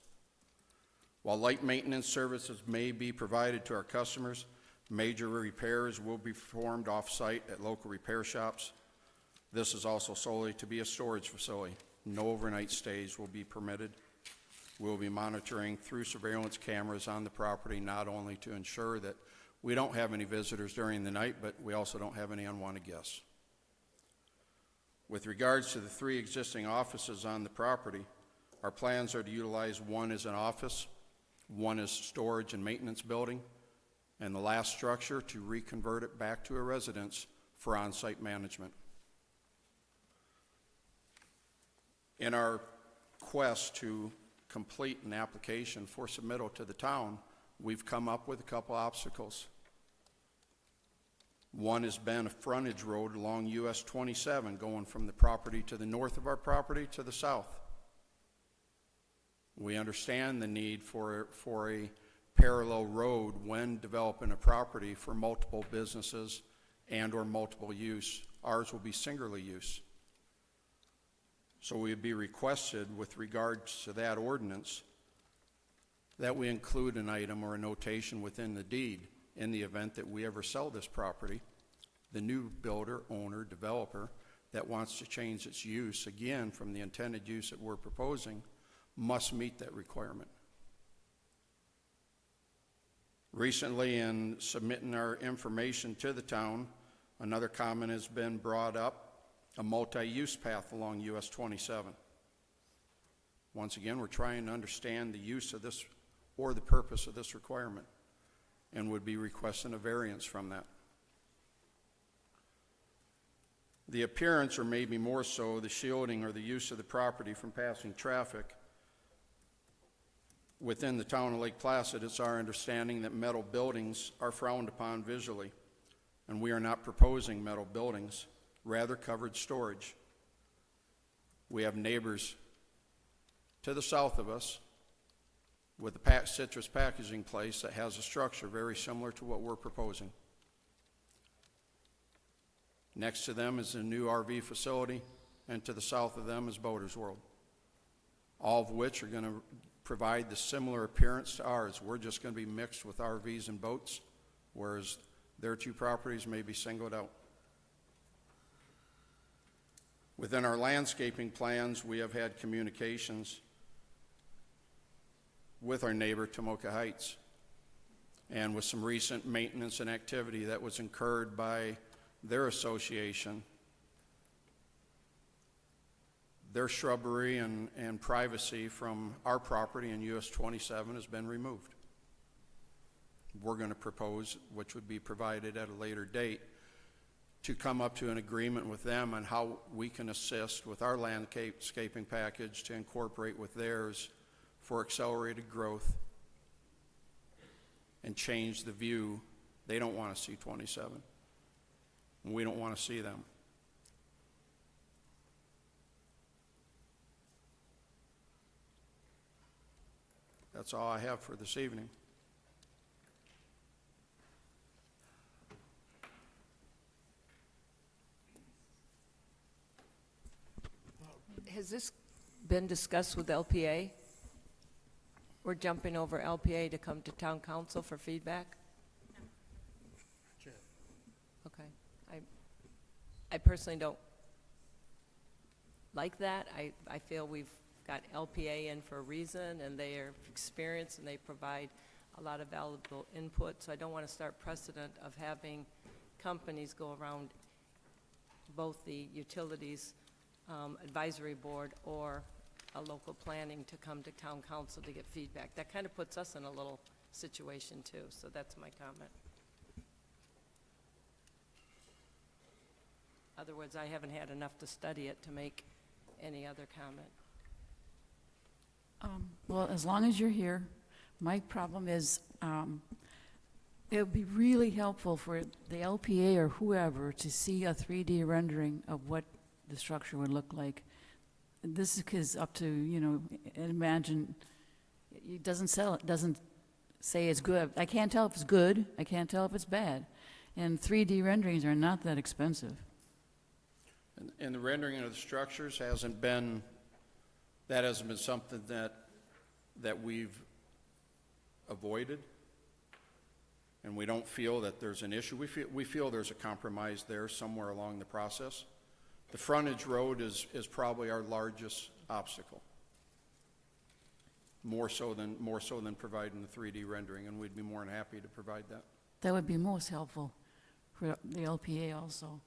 [SPEAKER 11] While light maintenance services may be provided to our customers, major repairs will be performed off-site at local repair shops. This is also solely to be a storage facility. No overnight stays will be permitted. We'll be monitoring through surveillance cameras on the property, not only to ensure that we don't have any visitors during the night, but we also don't have any unwanted guests. With regards to the 3 existing offices on the property, our plans are to utilize one as an office, one as storage and maintenance building, and the last structure to reconvert it back to a residence for on-site management. In our quest to complete an application for submittal to the town, we've come up with a couple obstacles. One has been a frontage road along US 27 going from the property to the north of our property to the south. We understand the need for a parallel road when developing a property for multiple businesses and or multiple use. Ours will be singular use. So we would be requested with regards to that ordinance that we include an item or a notation within the deed in the event that we ever sell this property. The new builder, owner, developer that wants to change its use again from the intended use that we're proposing must meet that requirement. Recently, in submitting our information to the town, another comment has been brought up, a multi-use path along US 27. Once again, we're trying to understand the use of this or the purpose of this requirement and would be requesting a variance from that. The appearance, or maybe more so, the shielding or the use of the property from passing traffic within the town of Lake Placid, it's our understanding that metal buildings are frowned upon visually, and we are not proposing metal buildings, rather covered storage. We have neighbors to the south of us with a citrus packaging place that has a structure very similar to what we're proposing. Next to them is a new RV facility, and to the south of them is Boaters World, all of which are going to provide the similar appearance to ours. We're just going to be mixed with RVs and boats, whereas their two properties may be singled out. Within our landscaping plans, we have had communications with our neighbor, Tomoka Heights, and with some recent maintenance and activity that was incurred by their association, their shrubbery and privacy from our property in US 27 has been removed. We're going to propose, which would be provided at a later date, to come up to an agreement with them on how we can assist with our landscaping package to incorporate with theirs for accelerated growth and change the view. They don't want to see 27, and we don't want to see them. That's all I have for this evening.
[SPEAKER 4] Has this been discussed with LPA? We're jumping over LPA to come to town council for feedback? Okay. I personally don't like that. I feel we've got LPA in for a reason, and they are experienced and they provide a lot of valuable input. So I don't want to start precedent of having companies go around both the utilities advisory board or a local planning to come to town council to get feedback. That kind of puts us in a little situation too, so that's my comment. In other words, I haven't had enough to study it to make any other comment.
[SPEAKER 6] Well, as long as you're here, my problem is, it would be really helpful for the LPA or whoever to see a 3D rendering of what the structure would look like. This is up to, you know, imagine, it doesn't sell, it doesn't say it's good. I can't tell if it's good, I can't tell if it's bad. And 3D renderings are not that expensive.
[SPEAKER 11] And the rendering of the structures hasn't been something that we've avoided, and we don't feel that there's an issue. We feel there's a compromise there somewhere along the process. The frontage road is probably our largest obstacle, more so than providing the 3D rendering, and we'd be more than happy to provide that.
[SPEAKER 6] That would be most helpful for the LPA also,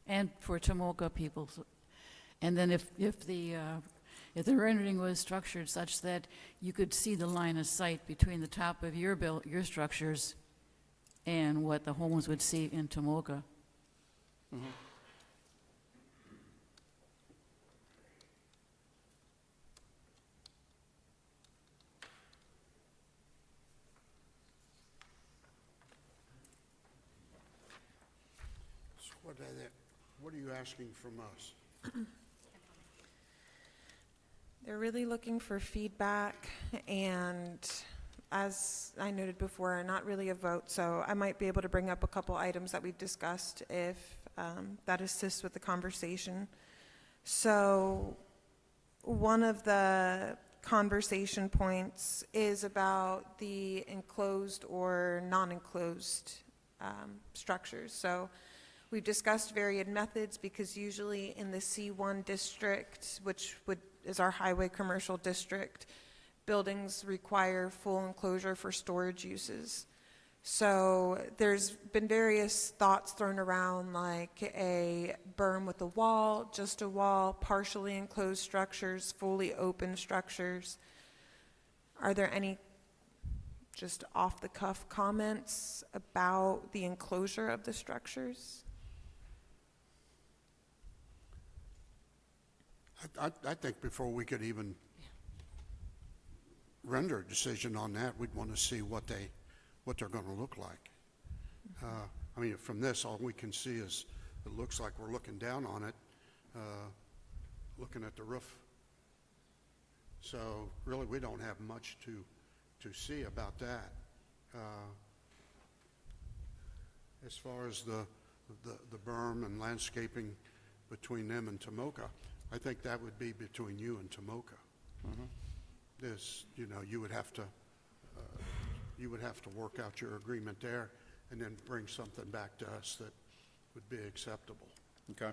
[SPEAKER 6] and for Tomoka people. And then if the rendering was structured such that you could see the line of sight between the top of your structures and what the homes would see in Tomoka.
[SPEAKER 11] Mm-hmm.
[SPEAKER 1] What are you asking from us?
[SPEAKER 10] They're really looking for feedback, and as I noted before, not really a vote, so I might be able to bring up a couple items that we've discussed if that assists with the conversation. So one of the conversation points is about the enclosed or non-enclosed structures. So we've discussed varied methods because usually in the C1 district, which is our highway commercial district, buildings require full enclosure for storage uses. So there's been various thoughts thrown around, like a berm with a wall, just a wall, partially enclosed structures, fully open structures. Are there any just off-the-cuff comments about the enclosure of the structures?
[SPEAKER 1] I think before we could even render a decision on that, we'd want to see what they're going to look like. I mean, from this, all we can see is it looks like we're looking down on it, looking at the roof. So really, we don't have much to see about that. As far as the berm and landscaping between them and Tomoka, I think that would be between you and Tomoka. This, you would have to work out your agreement there, and then bring something back to us that would be acceptable.
[SPEAKER 11] Okay.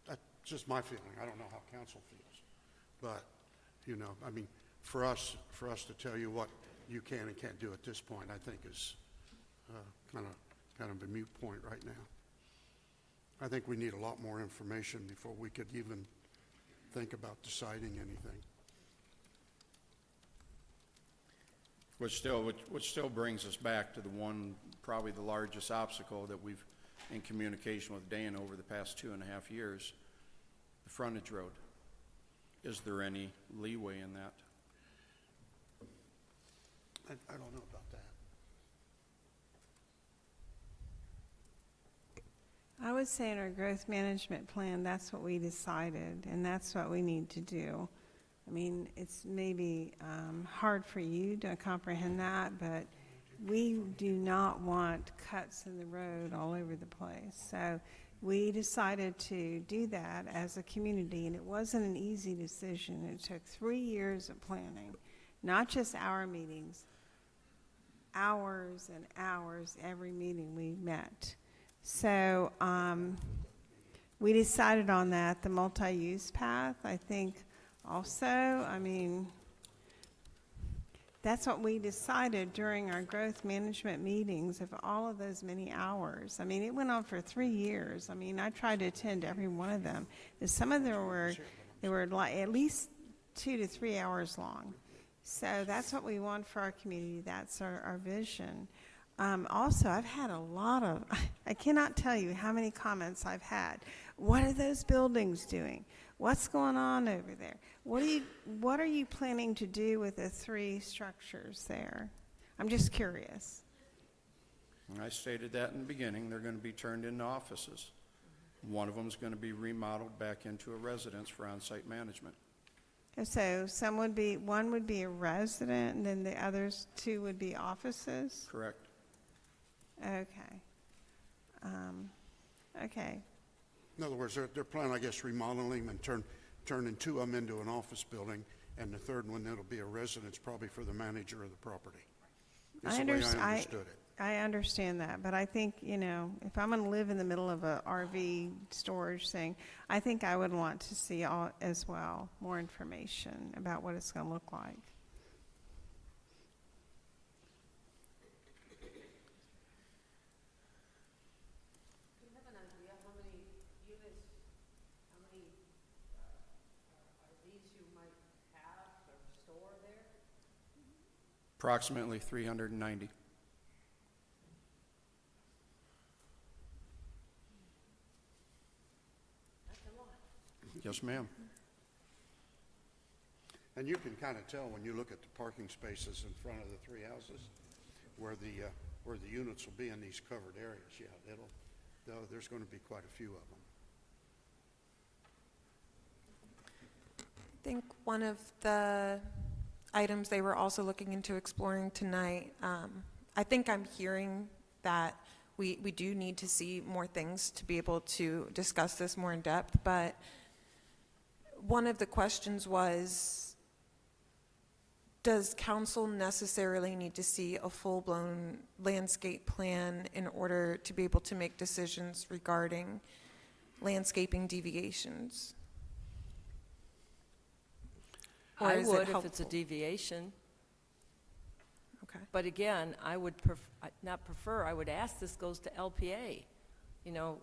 [SPEAKER 1] That's just my feeling. I don't know how council feels, but I mean, for us to tell you what you can and can't do at this point, I think is kind of a moot point right now. I think we need a lot more information before we could even think about deciding anything.
[SPEAKER 11] Which still brings us back to the one, probably the largest obstacle that we've in communication with Dan over the past 2.5 years, the frontage road. Is there any leeway in that?
[SPEAKER 1] I don't know about that.
[SPEAKER 5] I would say in our growth management plan, that's what we decided, and that's what we need to do. I mean, it's maybe hard for you to comprehend that, but we do not want cuts in the road all over the place. So we decided to do that as a community, and it wasn't an easy decision. It took 3 years of planning, not just our meetings, hours and hours every meeting we met. So we decided on that, the multi-use path, I think. Also, I mean, that's what we decided during our growth management meetings of all of those many hours. I mean, it went on for 3 years. I mean, I tried to attend every one of them. And some of them were like at least 2 to 3 hours long. So that's what we want for our community. That's our vision. Also, I've had a lot of, I cannot tell you how many comments I've had. What are those buildings doing? What's going on over there? What are you planning to do with the 3 structures there? I'm just curious.
[SPEAKER 11] And I stated that in the beginning. They're going to be turned into offices. One of them is going to be remodeled back into a residence for on-site management.
[SPEAKER 5] So one would be a resident, and then the others 2 would be offices?
[SPEAKER 11] Correct.
[SPEAKER 5] Okay. Okay.
[SPEAKER 1] In other words, they're planning, I guess, remodeling them and turning 2 of them into an office building, and the third one, it'll be a residence probably for the manager of the property. That's the way I understood it.
[SPEAKER 5] I understand that, but I think, if I'm going to live in the middle of a RV storage thing, I think I would want to see as well more information about what it's going to look like.
[SPEAKER 11] Approximately 390. Yes, ma'am.
[SPEAKER 1] And you can kind of tell when you look at the parking spaces in front of the 3 houses where the units will be in these covered areas. Yeah, though there's going to be quite a few of them.
[SPEAKER 10] I think one of the items they were also looking into exploring tonight, I think I'm hearing that we do need to see more things to be able to discuss this more in depth, but one of the questions was, does council necessarily need to see a full-blown landscape plan in order to be able to make decisions regarding landscaping deviations? Or
[SPEAKER 4] I
[SPEAKER 10] is it
[SPEAKER 4] would if it's a
[SPEAKER 10] helpful?
[SPEAKER 4] deviation.
[SPEAKER 10] Okay.
[SPEAKER 4] But again, I would not prefer, I would ask this goes to LPA. You know,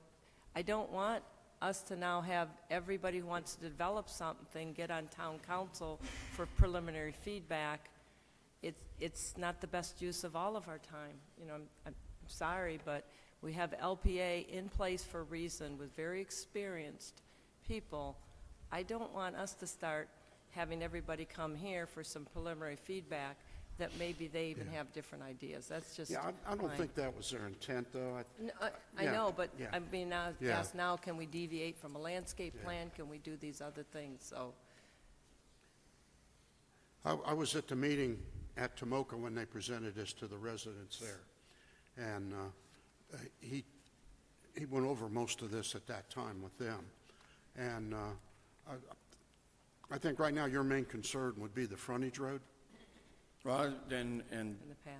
[SPEAKER 4] I don't want us to now have everybody who wants to develop something get on town council for preliminary feedback. It's not the best use of all of our time. You know, I'm sorry, but we have LPA in place for a reason with very experienced people. I don't want us to start having everybody come here for some preliminary feedback that maybe they even have different ideas. That's just
[SPEAKER 1] Yeah, I don't
[SPEAKER 4] my-
[SPEAKER 1] think that was their intent, though.
[SPEAKER 4] No, I
[SPEAKER 1] Yeah,
[SPEAKER 4] know, but
[SPEAKER 1] yeah.
[SPEAKER 4] I mean, now,
[SPEAKER 1] Yeah.
[SPEAKER 4] ask now, can we deviate from a landscape
[SPEAKER 1] Yeah.
[SPEAKER 4] plan? Can we do these other things? So,
[SPEAKER 1] I was at the meeting at Tomoka when they presented this to the residents there, and he went over most of this at that time with them. And I think right now your main concern would be the frontage road.
[SPEAKER 11] Well, and
[SPEAKER 4] in the path.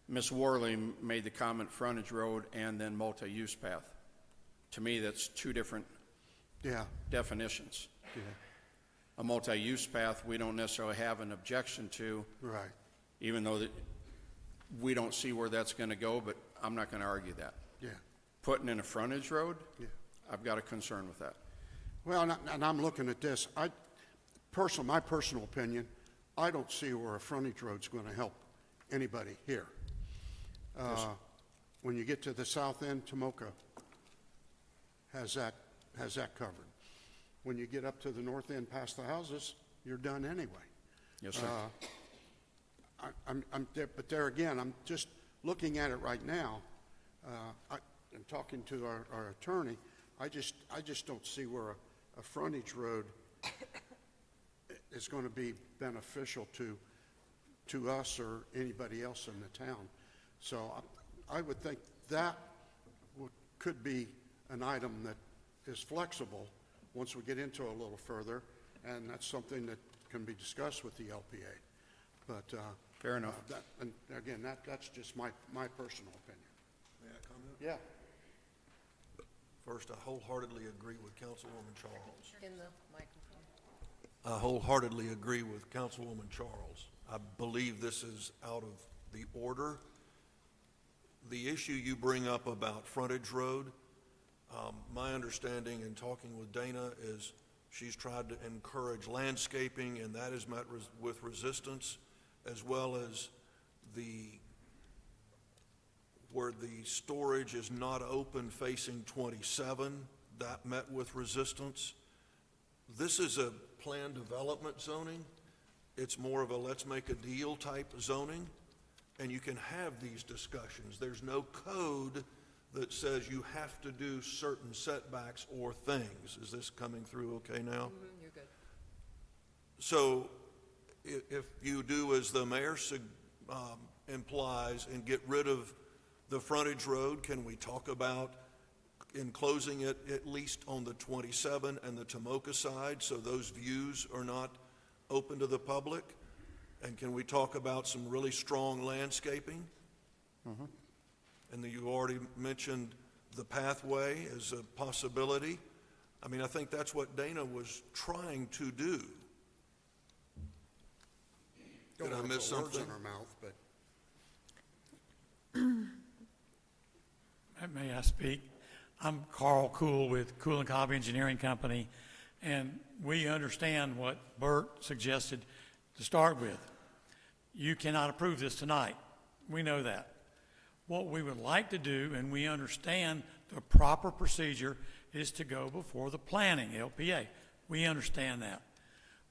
[SPEAKER 11] Ms. Worley made the comment frontage road and then multi-use path. To me, that's two different
[SPEAKER 1] Yeah,
[SPEAKER 11] definitions.
[SPEAKER 1] yeah,
[SPEAKER 11] A multi-use path, we don't necessarily have an objection to,
[SPEAKER 1] right.
[SPEAKER 11] even though that we don't see where that's going to go, but I'm not going to argue that.
[SPEAKER 1] Yeah,
[SPEAKER 11] Putting in a frontage road,
[SPEAKER 1] yeah.
[SPEAKER 11] I've got a concern with that.
[SPEAKER 1] Well, and I'm looking at this. My personal opinion, I don't see where a frontage road's going to help anybody here. When you get to the south end, Tomoka has that covered. When you get up to the north end past the houses, you're done anyway.
[SPEAKER 11] Yes, sir.
[SPEAKER 1] I'm there, but there again, I'm just looking at it right now. And talking to our attorney, I just don't see where a frontage road is going to be beneficial to us or anybody else in the town. So I would think that could be an item that is flexible once we get into it a little further, and that's something that can be discussed with the LPA. But
[SPEAKER 11] Fair enough.
[SPEAKER 1] and again, that's just my personal opinion.
[SPEAKER 2] May I comment?
[SPEAKER 1] Yeah.
[SPEAKER 2] First, I wholeheartedly agree with Councilwoman Charles.
[SPEAKER 4] In the microphone.
[SPEAKER 2] I wholeheartedly agree with Councilwoman Charles. I believe this is out of the order. The issue you bring up about frontage road, my understanding in talking with Dana is she's tried to encourage landscaping, and that is met with resistance, as well as where the storage is not open facing 27, that met with resistance. This is a planned development zoning. It's more of a let's make a deal type zoning, and you can have these discussions. There's no code that says you have to do certain setbacks or things. Is this coming through okay now?
[SPEAKER 4] You're good.
[SPEAKER 2] So if you do as the mayor implies and get rid of the frontage road, can we talk about enclosing it at least on the 27 and the Tomoka side so those views are not open to the public? And can we talk about some really strong landscaping? And then you already mentioned the pathway as a possibility. I mean, I think that's what Dana was trying to do. Did I miss
[SPEAKER 1] Don't wanna put words
[SPEAKER 2] something?
[SPEAKER 1] in our mouth, but
[SPEAKER 12] May I speak? I'm Carl Cool with Cool and Cobby Engineering Company, and we understand what Bert suggested to start with. You cannot approve this tonight. We know that. What we would like to do, and we understand the proper procedure, is to go before the planning, LPA. We understand that.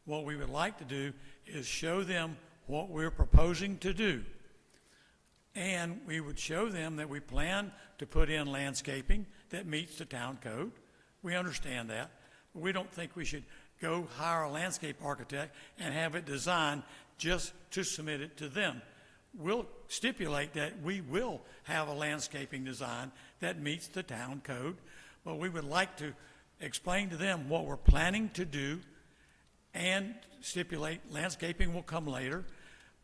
[SPEAKER 12] What we would like to do is show them what we're proposing to do. And we would show them that we plan to put in landscaping that meets the town code. We understand that. But we don't think we should go hire a landscape architect and have it designed just to submit it to them. We'll stipulate that we will have a landscaping design that meets the town code, but we would like to explain to them what we're planning to do and stipulate landscaping will come later,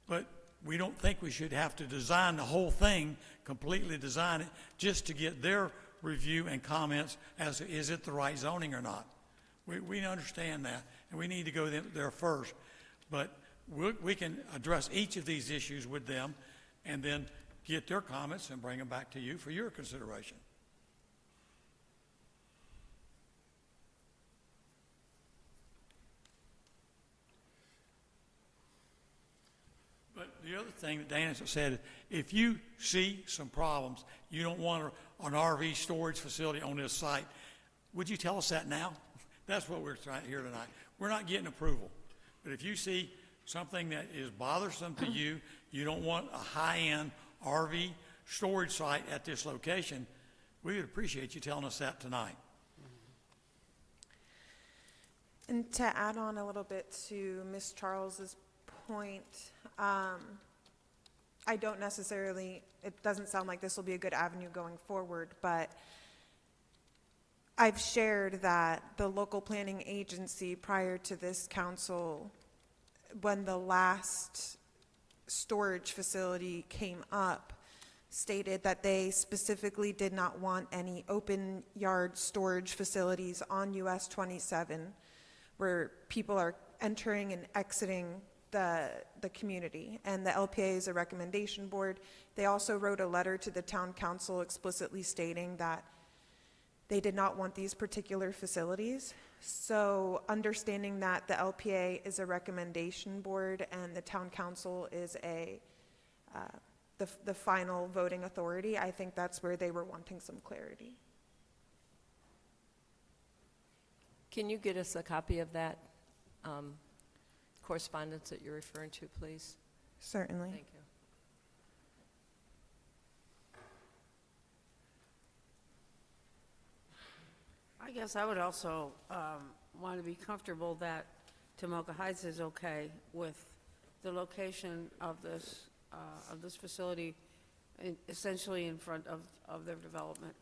[SPEAKER 12] but we don't think we should have to design the whole thing, completely design it, just to get their review and comments as to is it the right zoning or not. We understand that, and we need to go there first. But we can address each of these issues with them and then get their comments and bring them back to you for your consideration. But the other thing that Dana said, if you see some problems, you don't want an RV storage facility on this site, would you tell us that now? That's what we're trying to hear tonight. We're not getting approval. But if you see something that is bothersome to you, you don't want a high-end RV storage site at this location, we would appreciate you telling us that tonight.
[SPEAKER 10] And to add on a little bit to Ms. Charles's point, I don't necessarily, it doesn't sound like this will be a good avenue going forward, but I've shared that the local planning agency prior to this council, when the last storage facility came up, stated that they specifically did not want any open yard storage facilities on US 27 where people are entering and exiting the community. And the LPA is a recommendation board. They also wrote a letter to the town council explicitly stating that they did not want these particular facilities. So understanding that the LPA is a recommendation board and the town council is the final voting authority, I think that's where they were wanting some clarity.
[SPEAKER 4] Can you get us a copy of that correspondence that you're referring to, please?
[SPEAKER 10] Certainly.
[SPEAKER 4] Thank you.
[SPEAKER 13] I guess I would also want to be comfortable that Tomoka Heights is okay with the location of this facility, essentially in front of their development,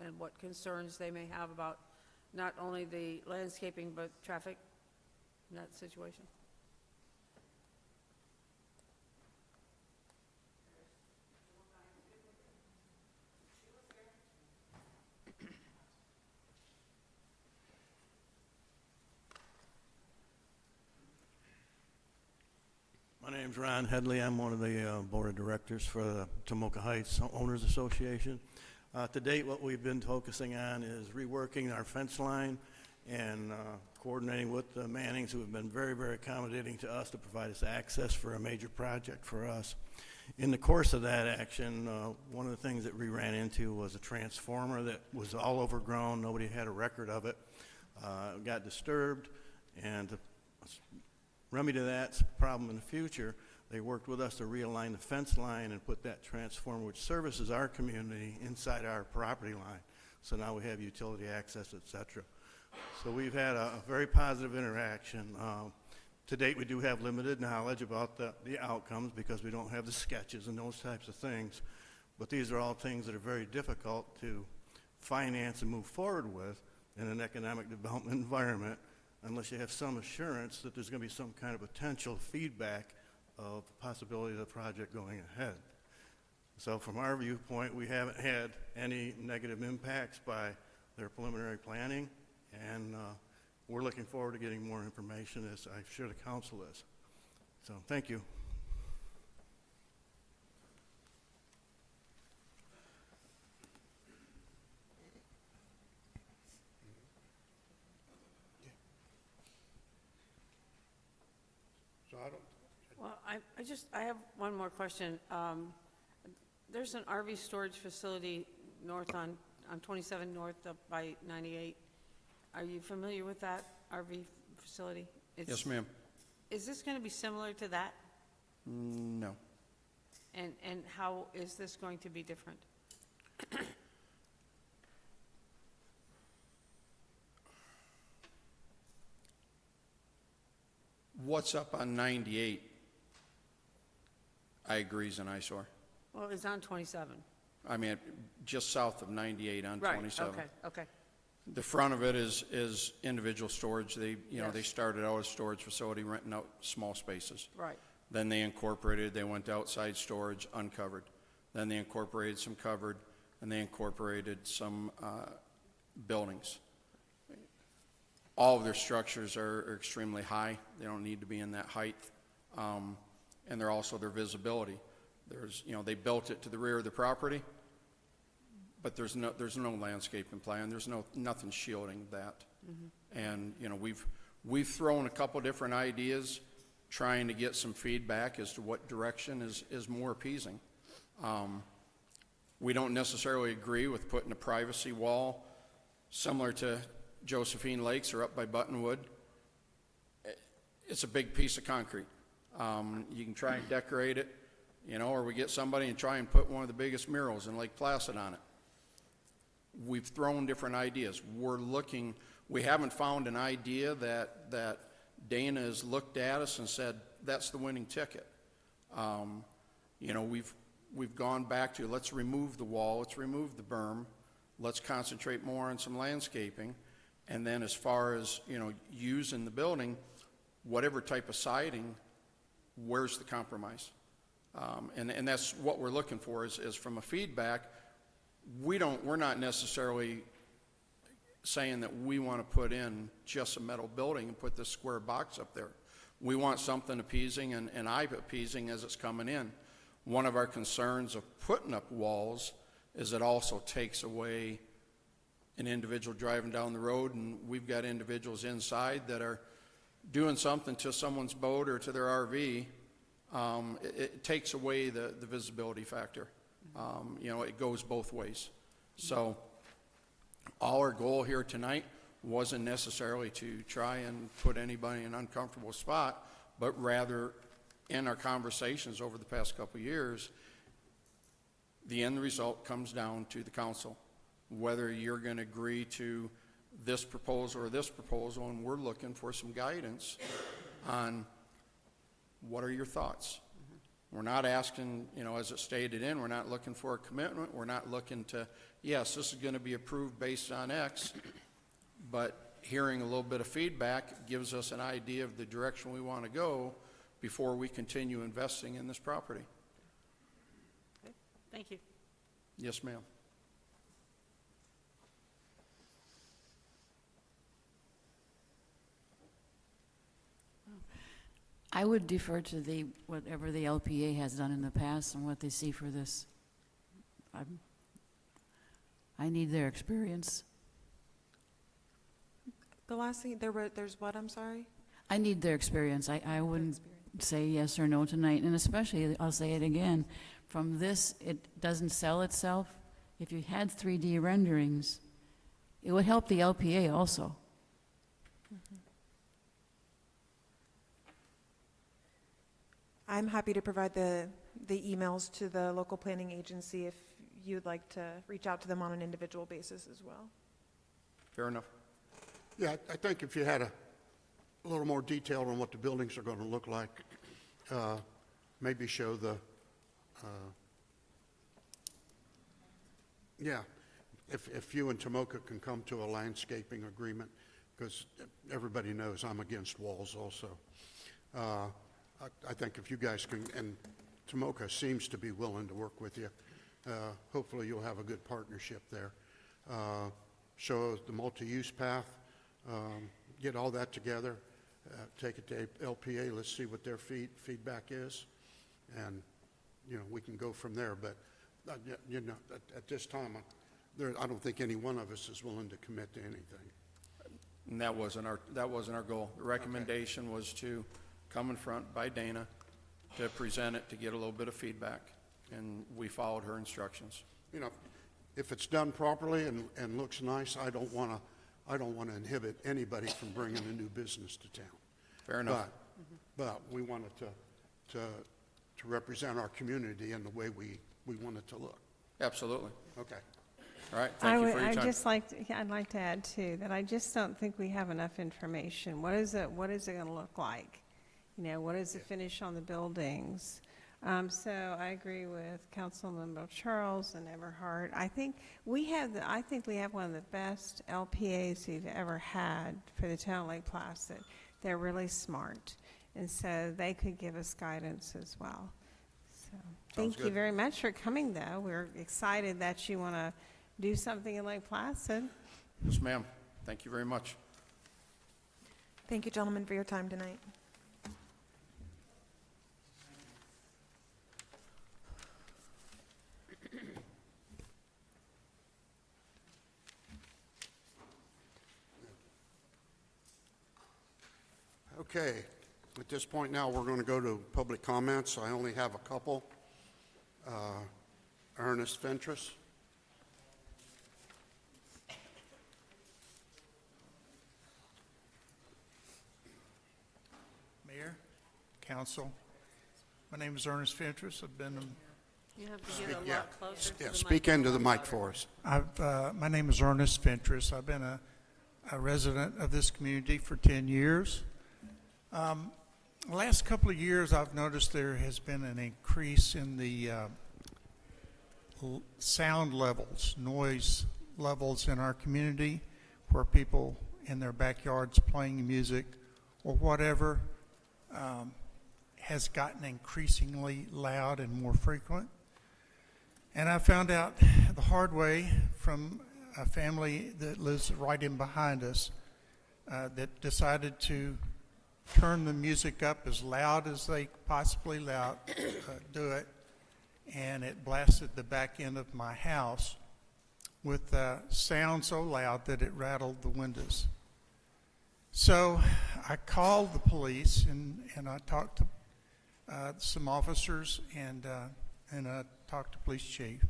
[SPEAKER 13] and what concerns they may have about not only the landscaping but traffic in that situation.
[SPEAKER 14] My name's Ron Headley. I'm one of the board of directors for the Tomoka Heights Owners Association. To date, what we've been focusing on is reworking our fence line and coordinating with the Mannings, who have been very, very accommodating to us to provide us access for a major project for us. In the course of that action, one of the things that we ran into was a transformer that was all overgrown. Nobody had a record of it. It got disturbed, and to remedy that problem in the future, they worked with us to realign the fence line and put that transformer, which services our community, inside our property line. So now we have utility access, et cetera. So we've had a very positive interaction. To date, we do have limited knowledge about the outcomes because we don't have the sketches and those types of things. But these are all things that are very difficult to finance and move forward with in an economic development environment unless you have some assurance that there's going to be some kind of potential feedback of the possibility of the project going ahead. So from our viewpoint, we haven't had any negative impacts by their preliminary planning, and we're looking forward to getting more information, as I'm sure the council is. So thank you.
[SPEAKER 1] So I don't,
[SPEAKER 13] Well, I have one more question. There's an RV storage facility north on 27 north up by 98. Are you familiar with that RV facility?
[SPEAKER 11] Yes, ma'am.
[SPEAKER 13] Is this going to be similar to that?
[SPEAKER 11] No.
[SPEAKER 13] And how is this going to be different?
[SPEAKER 11] What's up on 98, I agree, is an eyesore.
[SPEAKER 13] Well, it's on 27.
[SPEAKER 11] I mean, just south of 98 on 27.
[SPEAKER 13] Right, okay.
[SPEAKER 11] The front of it is individual storage. They, you know, they
[SPEAKER 13] Yes.
[SPEAKER 11] started out as a storage facility, renting out small spaces.
[SPEAKER 13] Right.
[SPEAKER 11] Then they incorporated, they went to outside storage, uncovered. Then they incorporated some covered, and they incorporated some buildings. All of their structures are extremely high. They don't need to be in that height. And they're also their visibility. There's, you know, they built it to the rear of the property, but there's no landscaping plan. There's nothing shielding that. And, you know, we've thrown a couple different ideas trying to get some feedback as to what direction is more appeasing. We don't necessarily agree with putting a privacy wall similar to Josephine Lakes or up by Buttonwood. It's a big piece of concrete. You can try and decorate it, you know, or we get somebody and try and put one of the biggest murals in Lake Placid on it. We've thrown different ideas. We haven't found an idea that Dana has looked at us and said, that's the winning ticket. You know, we've gone back to, let's remove the wall, let's remove the berm, let's concentrate more on some landscaping. And then as far as, you know, using the building, whatever type of siding, where's the compromise? And that's what we're looking for is from a feedback. We're not necessarily saying that we want to put in just a metal building and put this square box up there. We want something appeasing and eye-appeasing as it's coming in. One of our concerns of putting up walls is it also takes away an individual driving down the road, and we've got individuals inside that are doing something to someone's boat or to their RV. It takes away the visibility factor. You know, it goes both ways. So our goal here tonight wasn't necessarily to try and put anybody in an uncomfortable spot, but rather in our conversations over the past couple of years, the end result comes down to the council, whether you're going to agree to this proposal or this proposal, and we're looking for some guidance on what are your thoughts. We're not asking, you know, as it stated in, we're not looking for a commitment. We're not looking to, yes, this is going to be approved based on X, but hearing a little bit of feedback gives us an idea of the direction we want to go before we continue investing in this property.
[SPEAKER 13] Okay. Thank you.
[SPEAKER 11] Yes, ma'am.
[SPEAKER 6] I would defer to whatever the LPA has done in the past and what they see for this. I need their experience.
[SPEAKER 10] The last thing, there's what, I'm sorry?
[SPEAKER 6] I need their experience. I wouldn't say yes or no tonight, and especially, I'll say it again, from this, it doesn't sell itself. If you had 3D renderings, it would help the LPA also.
[SPEAKER 10] I'm happy to provide the emails to the local planning agency if you'd like to reach out to them on an individual basis as well.
[SPEAKER 11] Fair enough.
[SPEAKER 1] Yeah, I think if you had a little more detail on what the buildings are going to look like, maybe show the, yeah, if you and Tomoka can come to a landscaping agreement, because everybody knows I'm against walls also. I think if you guys can, and Tomoka seems to be willing to work with you, hopefully you'll have a good partnership there. Show the multi-use path, get all that together, take it to LPA, let's see what their feedback is, and, you know, we can go from there. But, you know, at this time, I don't think any one of us is willing to commit to anything.
[SPEAKER 11] And that wasn't our goal. The recommendation was to come in front by Dana to present it, to get a little bit of feedback, and we followed her instructions.
[SPEAKER 1] You know, if it's done properly and looks nice, I don't want to inhibit anybody from bringing a new business to town.
[SPEAKER 11] Fair enough.
[SPEAKER 1] But we wanted to to represent our community in the way we want it to look.
[SPEAKER 11] Absolutely.
[SPEAKER 1] Okay.
[SPEAKER 11] All right, thank you for your
[SPEAKER 5] I'd
[SPEAKER 11] time.
[SPEAKER 5] just like to, yeah, I'd like to add too, that I just don't think we have enough information. What is it gonna look like? You know, what is the finish on the buildings? So I agree with Councilmember Charles and Eberhardt. I think we have one of the best LPAs we've ever had for the town of Lake Placid. They're really smart, and so they could give us guidance as well. So, thank you
[SPEAKER 1] good.
[SPEAKER 5] very much for coming, though. We're excited that you want to do something in Lake Placid.
[SPEAKER 11] Yes, ma'am. Thank you very much.
[SPEAKER 10] Thank you, gentlemen, for your time tonight.
[SPEAKER 1] Okay, at this point now, we're going to go to public comments. I only have a couple. Ernest Fentress.
[SPEAKER 15] Mayor, Council, my name is Ernest Fentress. I've been,
[SPEAKER 13] You have to get a
[SPEAKER 1] Yeah,
[SPEAKER 13] lot closer to the
[SPEAKER 1] speak into the mic
[SPEAKER 13] microphone.
[SPEAKER 1] for us.
[SPEAKER 15] my name is Ernest Fentress. I've been a resident of this community for 10 years. The last couple of years, I've noticed there has been an increase in the sound levels, noise levels in our community, where people in their backyards playing music or whatever has gotten increasingly loud and more frequent. And I found out the hard way from a family that lives right in behind us that decided to turn the music up as loud as they possibly do it, and it blasted the back end of my house with sound so loud that it rattled the windows. So I called the police and I talked to some officers and I talked to police chief.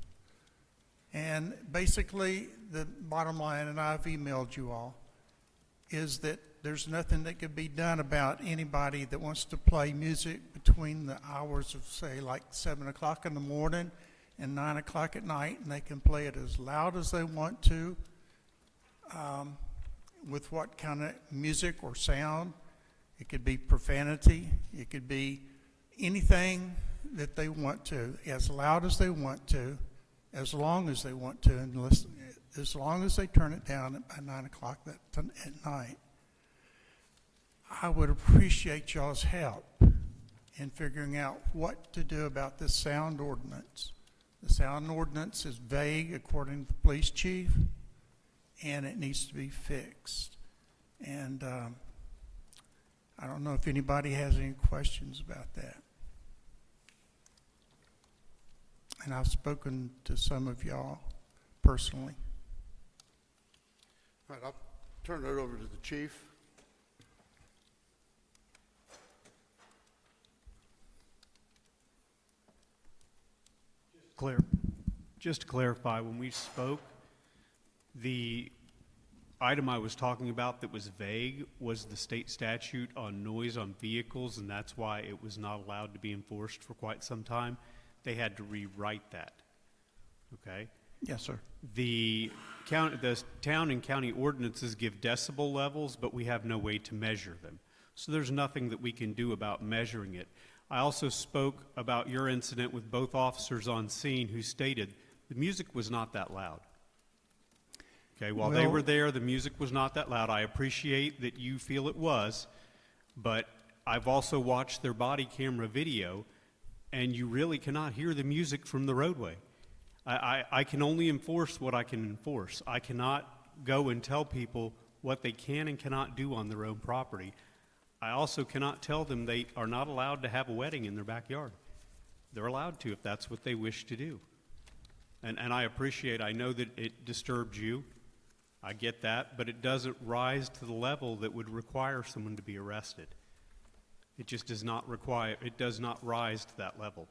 [SPEAKER 15] And basically the bottom line, and I've emailed you all, is that there's nothing that could be done about anybody that wants to play music between the hours of, say, like 7 o'clock in the morning and 9 o'clock at night, and they can play it as loud as they want to, with what kind of music or sound. It could be profanity. It could be anything that they want to, as loud as they want to, as long as they want to, and listen, as long as they turn it down at 9 o'clock at night. I would appreciate y'all's help in figuring out what to do about this sound ordinance. The sound ordinance is vague, according to the police chief, and it needs to be fixed. And I don't know if anybody has any questions about that. And I've spoken to some of y'all personally.
[SPEAKER 1] All right, I'll turn it over to the chief.
[SPEAKER 8] Just to clarify, when we spoke, the item I was talking about that was vague was the state statute on noise on vehicles, and that's why it was not allowed to be enforced for quite some time. They had to rewrite that, okay?
[SPEAKER 15] Yes, sir.
[SPEAKER 8] The town and county ordinances give decibel levels, but we have no way to measure them. So there's nothing that we can do about measuring it. I also spoke about your incident with both officers on scene who stated the music was not that loud. Okay, while they
[SPEAKER 15] Well-
[SPEAKER 8] were there, the music was not that loud. I appreciate that you feel it was, but I've also watched their body camera video, and you really cannot hear the music from the roadway. I can only enforce what I can enforce. I cannot go and tell people what they can and cannot do on their own property. I also cannot tell them they are not allowed to have a wedding in their backyard. They're allowed to if that's what they wish to do. And I appreciate, I know that it disturbed you. I get that, but it doesn't rise to the level that would require someone to be arrested. It just does not require, it does not rise to that level.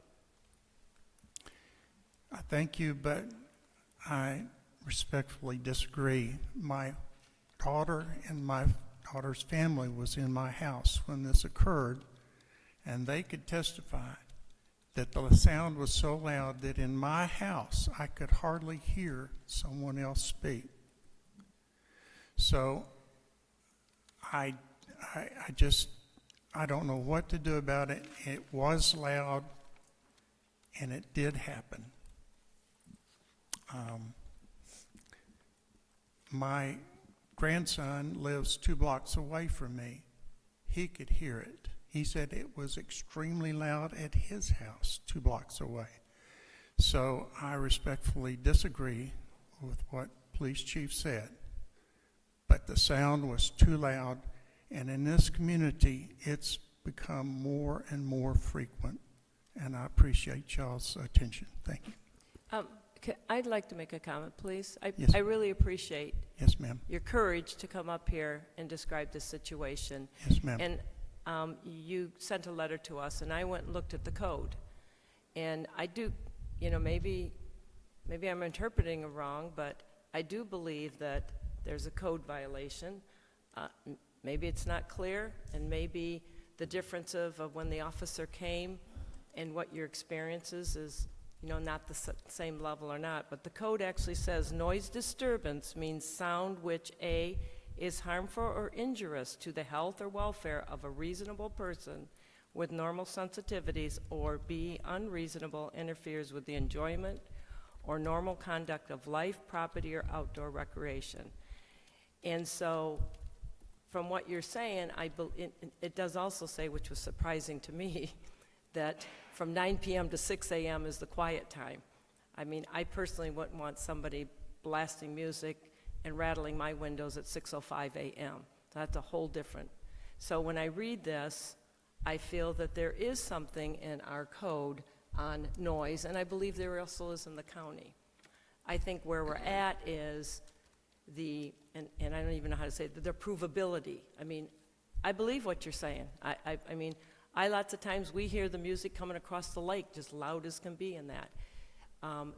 [SPEAKER 15] I thank you, but I respectfully disagree. My daughter and my daughter's family was in my house when this occurred, and they could testify that the sound was so loud that in my house I could hardly hear someone else speak. So I don't know what to do about it. It was loud, and it did happen. My grandson lives 2 blocks away from me. He could hear it. He said it was extremely loud at his house 2 blocks away. So I respectfully disagree with what Police Chief said. But the sound was too loud, and in this community, it's become more and more frequent. And I appreciate y'all's attention. Thank you.
[SPEAKER 4] I'd like to make a comment, please.
[SPEAKER 15] Yes.
[SPEAKER 4] I really appreciate
[SPEAKER 15] Yes, ma'am.
[SPEAKER 4] your courage to come up here and describe the situation.
[SPEAKER 15] Yes, ma'am.
[SPEAKER 4] And you sent a letter to us, and I went and looked at the code. And I do, maybe I'm interpreting it wrong, but I do believe that there's a code violation. Maybe it's not clear, and maybe the difference of when the officer came and what your experiences is, not the same level or not. But the code actually says noise disturbance means sound which A, is harmful or injurious to the health or welfare of a reasonable person with normal sensitivities, or B, unreasonable, interferes with the enjoyment or normal conduct of life, property, or outdoor recreation. And so, from what you're saying, it does also say, which was surprising to me, that from 9 p.m. to 6 a.m. is the quiet time. I mean, I personally wouldn't want somebody blasting music and rattling my windows at 6:05 a.m. That's a whole different. So when I read this, I feel that there is something in our code on noise, and I believe there also is in the county. I think where we're at is and I don't even know how to say it, the provability. I mean, I believe what you're saying. I mean, lots of times we hear the music coming across the lake just loud as can be in that.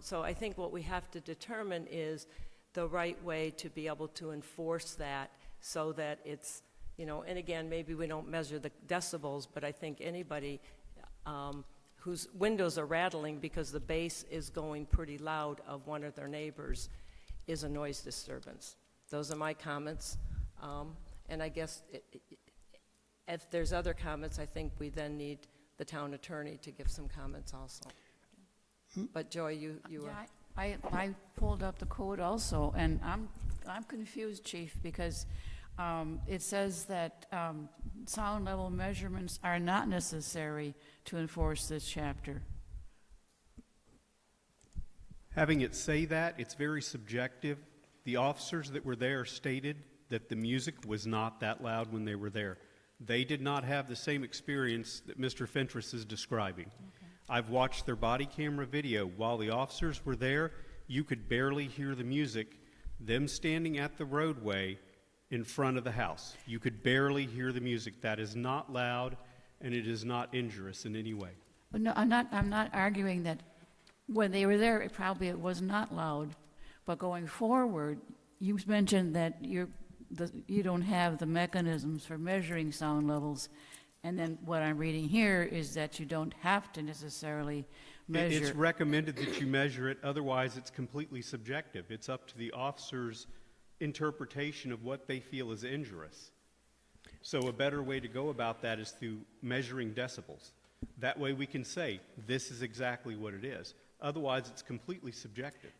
[SPEAKER 4] So I think what we have to determine is the right way to be able to enforce that so that it's, and again, maybe we don't measure the decibels, but I think anybody whose windows are rattling because the bass is going pretty loud of one of their neighbors is a noise disturbance. Those are my comments. And I guess if there's other comments, I think we then need the town attorney to give some comments also. But Joy, you were...
[SPEAKER 6] Yeah, I pulled up the code also, and I'm confused, Chief, because it says that sound level measurements are not necessary to enforce this chapter.
[SPEAKER 8] Having it say that, it's very subjective. The officers that were there stated that the music was not that loud when they were there. They did not have the same experience that Mr. Fentress is describing. Okay. I've watched their body camera video. While the officers were there, you could barely hear the music, them standing at the roadway in front of the house. You could barely hear the music. That is not loud, and it is not injurious in any way.
[SPEAKER 6] Well, no, I'm not arguing that when they were there, it was not loud. But going forward, you mentioned that you don't have the mechanisms for measuring sound levels. And then what I'm reading here is that you don't have to necessarily measure.
[SPEAKER 8] It's recommended that you measure it, otherwise it's completely subjective. It's up to the officer's interpretation of what they feel is injurious. So a better way to go about that is through measuring decibels. That way we can say, this is exactly what it is. Otherwise, it's completely subjective.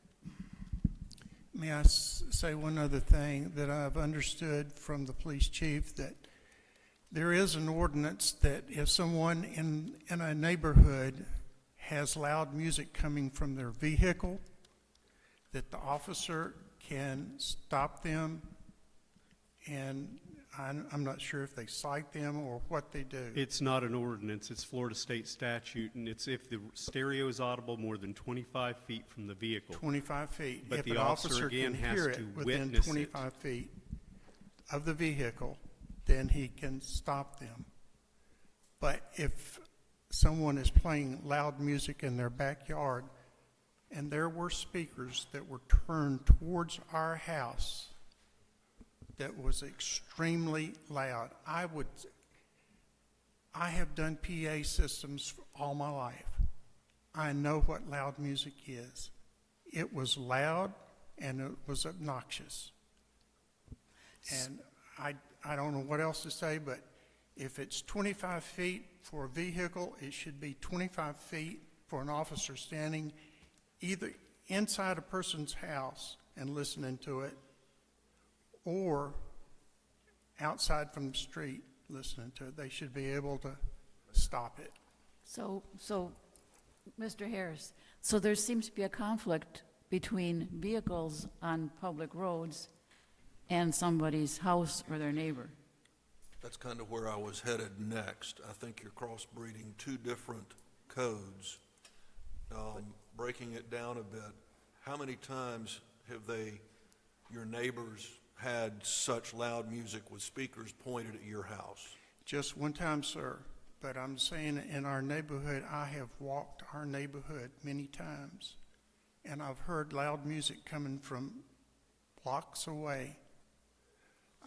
[SPEAKER 15] May I say one other thing that I've understood from the police chief, that there is an ordinance that if someone in a neighborhood has loud music coming from their vehicle, that the officer can stop them, and I'm not sure if they cite them or what they do.
[SPEAKER 8] It's not an ordinance, it's Florida state statute, and it's if the stereo is audible more than 25 feet from the vehicle.
[SPEAKER 15] 25 feet.
[SPEAKER 8] But
[SPEAKER 15] if
[SPEAKER 8] the
[SPEAKER 15] an
[SPEAKER 8] officer again
[SPEAKER 15] can
[SPEAKER 8] has
[SPEAKER 15] hear
[SPEAKER 8] to
[SPEAKER 15] it within
[SPEAKER 8] witness
[SPEAKER 15] 25 feet of the vehicle, then he can stop them. But if someone is playing loud music in their backyard, and there were speakers that were turned towards our house that was extremely loud, I have done PA systems all my life. I know what loud music is. It was loud and it was obnoxious. And I don't know what else to say, but if it's 25 feet for a vehicle, it should be 25 feet for an officer standing either inside a person's house and listening to it, or outside from the street listening to it. They should be able to stop it.
[SPEAKER 6] So, Mr. Harris, so there seems to be a conflict between vehicles on public roads and somebody's house or their neighbor.
[SPEAKER 2] That's kind of where I was headed next. I think you're crossbreeding two different codes. Breaking it down a bit, how many times have your neighbors had such loud music with speakers pointed at your house?
[SPEAKER 15] Just one time, sir. But I'm saying in our neighborhood, I have walked our neighborhood many times, and I've heard loud music coming from blocks away.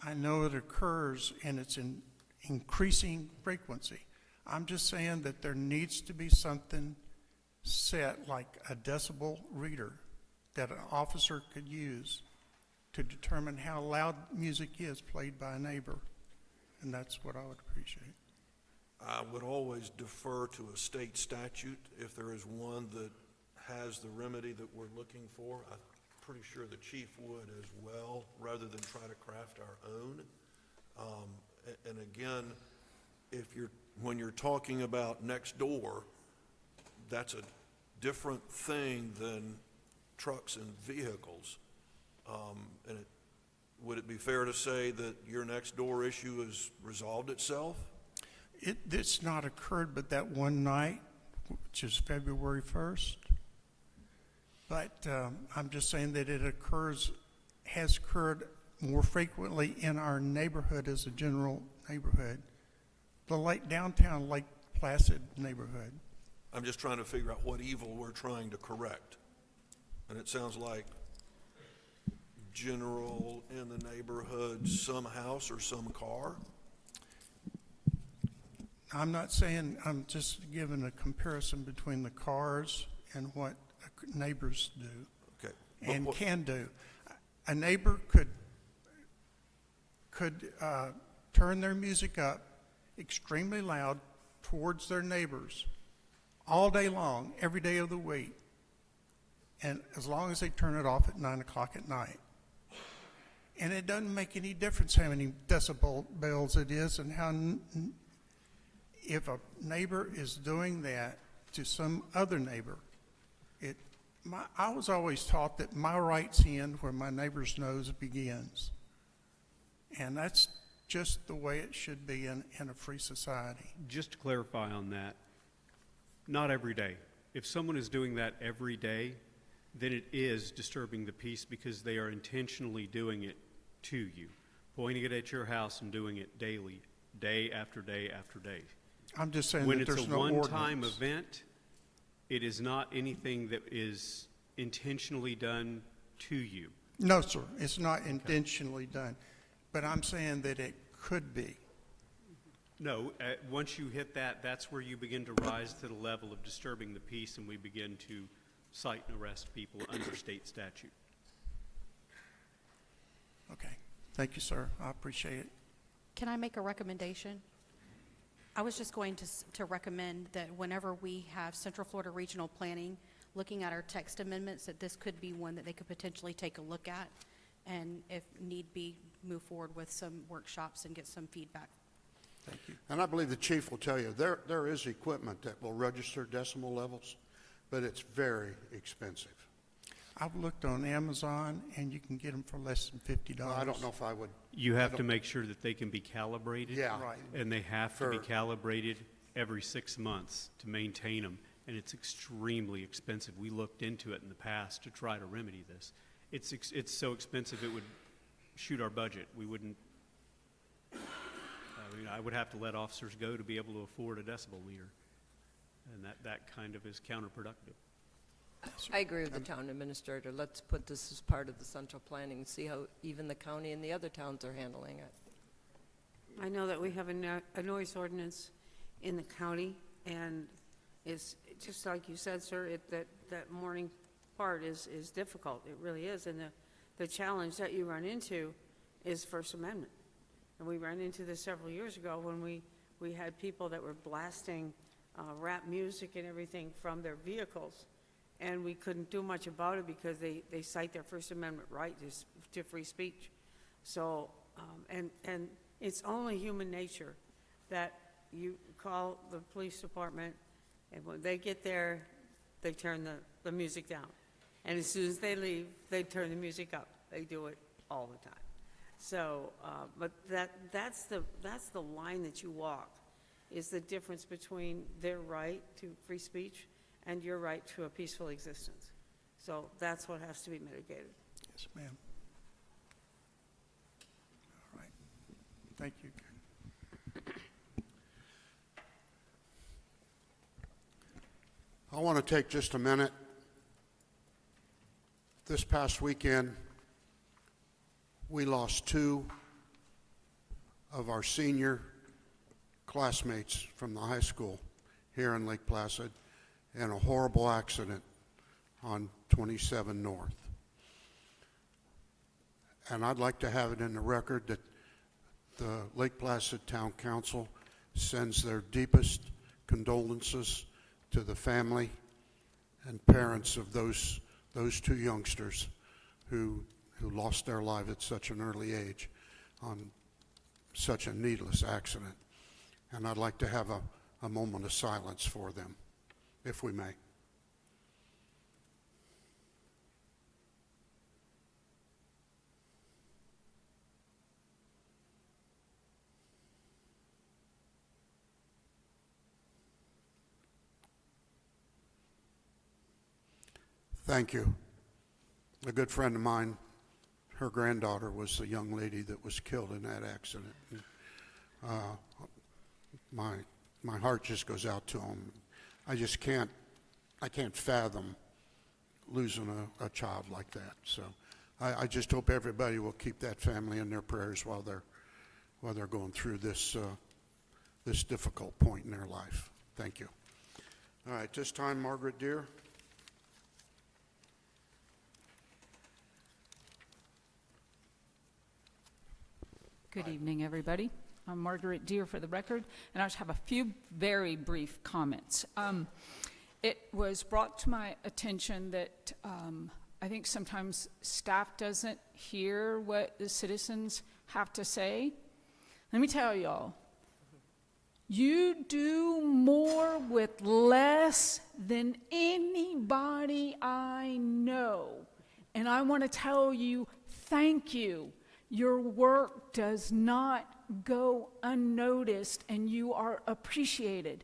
[SPEAKER 15] I know it occurs, and it's in increasing frequency. I'm just saying that there needs to be something set, like a decibel reader, that an officer could use to determine how loud music is played by a neighbor, and that's what I would appreciate.
[SPEAKER 2] I would always defer to a state statute if there is one that has the remedy that we're looking for. I'm pretty sure the chief would as well, rather than try to craft our own. And again, when you're talking about next door, that's a different thing than trucks and vehicles. Would it be fair to say that your next door issue has resolved itself?
[SPEAKER 15] It's not occurred but that one night, which is February 1st. But I'm just saying that it has occurred more frequently in our neighborhood as a general neighborhood, the downtown Lake Placid neighborhood.
[SPEAKER 2] I'm just trying to figure out what evil we're trying to correct. And it sounds like general in the neighborhood, some house or some car.
[SPEAKER 15] I'm not saying, I'm just giving a comparison between the cars and what neighbors do.
[SPEAKER 2] Okay.
[SPEAKER 15] And can do. A neighbor could turn their music up extremely loud towards their neighbors all day long, every day of the week, and as long as they turn it off at 9 o'clock at night. And it doesn't make any difference how many decibels it is, and how if a neighbor is doing that to some other neighbor, I was always taught that my rights end where my neighbor's nose begins. And that's just the way it should be in a free society.
[SPEAKER 8] Just to clarify on that, not every day. If someone is doing that every day, then it is disturbing the peace because they are intentionally doing it to you, pointing it at your house and doing it daily, day after day after day.
[SPEAKER 15] I'm just saying
[SPEAKER 8] When
[SPEAKER 15] that
[SPEAKER 8] it's
[SPEAKER 15] there's
[SPEAKER 8] a
[SPEAKER 15] no
[SPEAKER 8] one-time
[SPEAKER 15] ordinance.
[SPEAKER 8] event, it is not anything that is intentionally done to you.
[SPEAKER 15] No, sir, it's not intentionally done. But I'm saying that it could be.
[SPEAKER 8] No, once you hit that, that's where you begin to rise to the level of disturbing the peace, and we begin to cite and arrest people under state statute.
[SPEAKER 15] Okay. Thank you, sir. I appreciate it.
[SPEAKER 3] Can I make a recommendation? I was just going to recommend that whenever we have Central Florida Regional Planning looking at our text amendments, that this could be one that they could potentially take a look at, and if need be, move forward with some workshops and get some feedback.
[SPEAKER 15] Thank you.
[SPEAKER 1] And I believe the chief will tell you, there is equipment that will register decimal levels, but it's very expensive.
[SPEAKER 15] I've looked on Amazon, and you can get them for less than $50.
[SPEAKER 1] Well, I don't know if I would.
[SPEAKER 8] You have to make sure that they can be calibrated.
[SPEAKER 1] Yeah.
[SPEAKER 15] Right.
[SPEAKER 8] And they have to be
[SPEAKER 1] For-
[SPEAKER 8] calibrated every 6 months to maintain them, and it's extremely expensive. We looked into it in the past to try to remedy this. It's so expensive it would shoot our budget. We wouldn't. I would have to let officers go to be able to afford a decibel meter, and that kind of is counterproductive.
[SPEAKER 4] I agree with the town administrator. Let's put this as part of the central planning and see how even the county and the other towns are handling it.
[SPEAKER 13] I know that we have a noise ordinance in the county, and It's just like you said, sir, that morning part is difficult. It really is. And the challenge that you run into is First Amendment. And we ran into this several years ago when we had people that were blasting rap music and everything from their vehicles. And we couldn't do much about it because they cite their First Amendment right to free speech. So, and it's only human nature that you call the police department, and when they get there, they turn the music down. And as soon as they leave, they turn the music up. They do it all the time. So, but that's the line that you walk, is the difference between their right to free speech and your right to a peaceful existence. So that's what has to be mitigated.
[SPEAKER 15] Yes, ma'am. All right. Thank you.
[SPEAKER 1] I want to take just a minute. This past weekend, we lost 2 of our senior classmates from the high school here in Lake Placid in a horrible accident on 27 North. And I'd like to have it in the record that the Lake Placid Town Council sends their deepest condolences to the family and parents of those 2 youngsters who lost their life at such an early age on such a needless accident. And I'd like to have a moment of silence for them, if we may. Thank you. A good friend of mine, her granddaughter was the young lady that was killed in that accident. My heart just goes out to them. I can't fathom losing a child like that. So I just hope everybody will keep that family in their prayers while they're going through this difficult point in their life. Thank you. All right, this time, Margaret Deere.
[SPEAKER 9] Good evening, everybody. I'm Margaret Deere for the record, and I just have a few very brief comments. It was brought to my attention that I think sometimes staff doesn't hear what the citizens have to say. Let me tell y'all, you do more with less than anybody I know. And I want to tell you, thank you. Your work does not go unnoticed, and you are appreciated.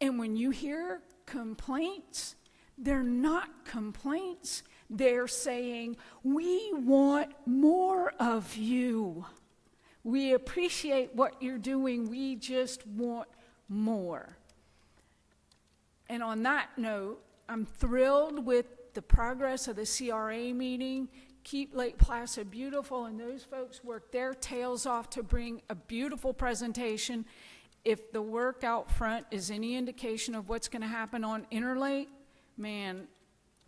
[SPEAKER 9] And when you hear complaints, they're not complaints. They're saying, we want more of you. We appreciate what you're doing. We just want more. And on that note, I'm thrilled with the progress of the CRA meeting. Keep Lake Placid beautiful, and those folks work their tails off to bring a beautiful presentation. If the work out front is any indication of what's going to happen on Interlake, man,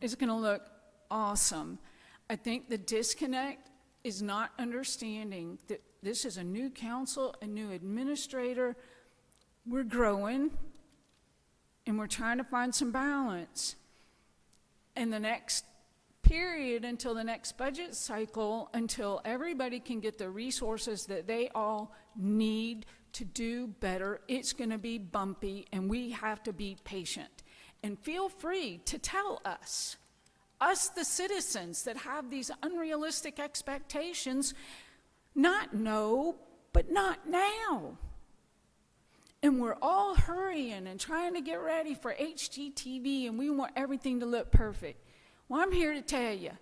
[SPEAKER 9] it's going to look awesome. I think the disconnect is not understanding that this is a new council, a new administrator. We're growing, and we're trying to find some balance. And the next period, until the next budget cycle, until everybody can get the resources that they all need to do better, it's going to be bumpy, and we have to be patient. And feel free to tell us the citizens that have these unrealistic expectations, not no, but not now. And we're all hurrying and trying to get ready for HGTV, and we want everything to look perfect. Well, I'm here to tell you,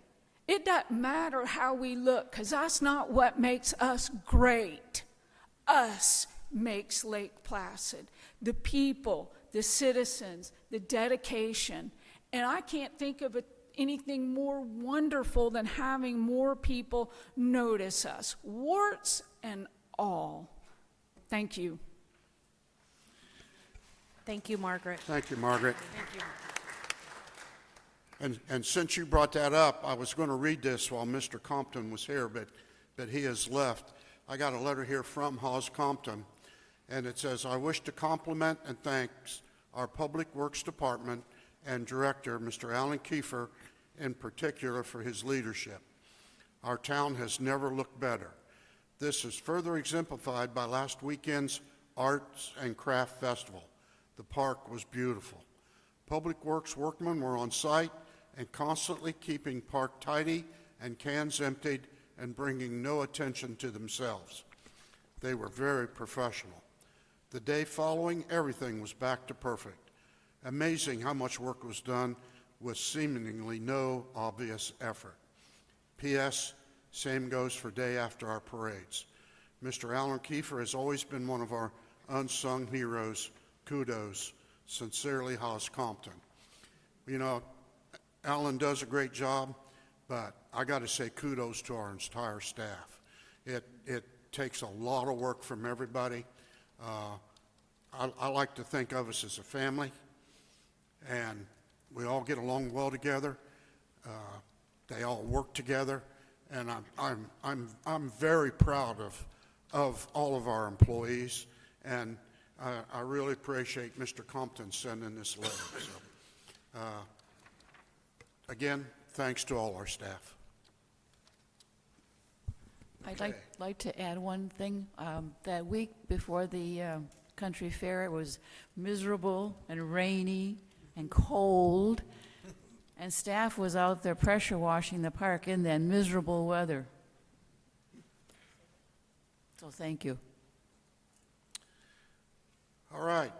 [SPEAKER 9] it doesn't matter how we look, because that's not what makes us great. Us makes Lake Placid. The people, the citizens, the dedication. And I can't think of anything more wonderful than having more people notice us, warts and all. Thank you.
[SPEAKER 3] Thank you, Margaret.
[SPEAKER 1] Thank you, Margaret.
[SPEAKER 13] Thank you.
[SPEAKER 1] And since you brought that up, I was going to read this while Mr. Compton was here, but he has left. I got a letter here from Haas Compton, and it says, I wish to compliment and thank our Public Works Department and Director, Mr. Alan Kiefer, in particular for his leadership. Our town has never looked better. This is further exemplified by last weekend's Arts and Craft Festival. The park was beautiful. Public Works workmen were on site and constantly keeping park tidy and cans emptied and bringing no attention to themselves. They were very professional. The day following, everything was back to perfect. Amazing how much work was done with seemingly no obvious effort. P.S. Same goes for day after our parades. Mr. Alan Kiefer has always been one of our unsung heroes. Kudos. Sincerely, Haas Compton. You know, Alan does a great job, but I got to say kudos to our entire staff. It takes a lot of work from everybody. I like to think of us as a family, and we all get along well together. They all work together, and I'm very proud of all of our employees, and I really appreciate Mr. Compton sending this letter. So, again, thanks to all our staff.
[SPEAKER 6] I'd
[SPEAKER 1] Okay.
[SPEAKER 6] like to add one thing. That week before the country fair, it was miserable and rainy and cold, and staff was out there pressure washing the park in that miserable weather. So thank you.
[SPEAKER 1] All right.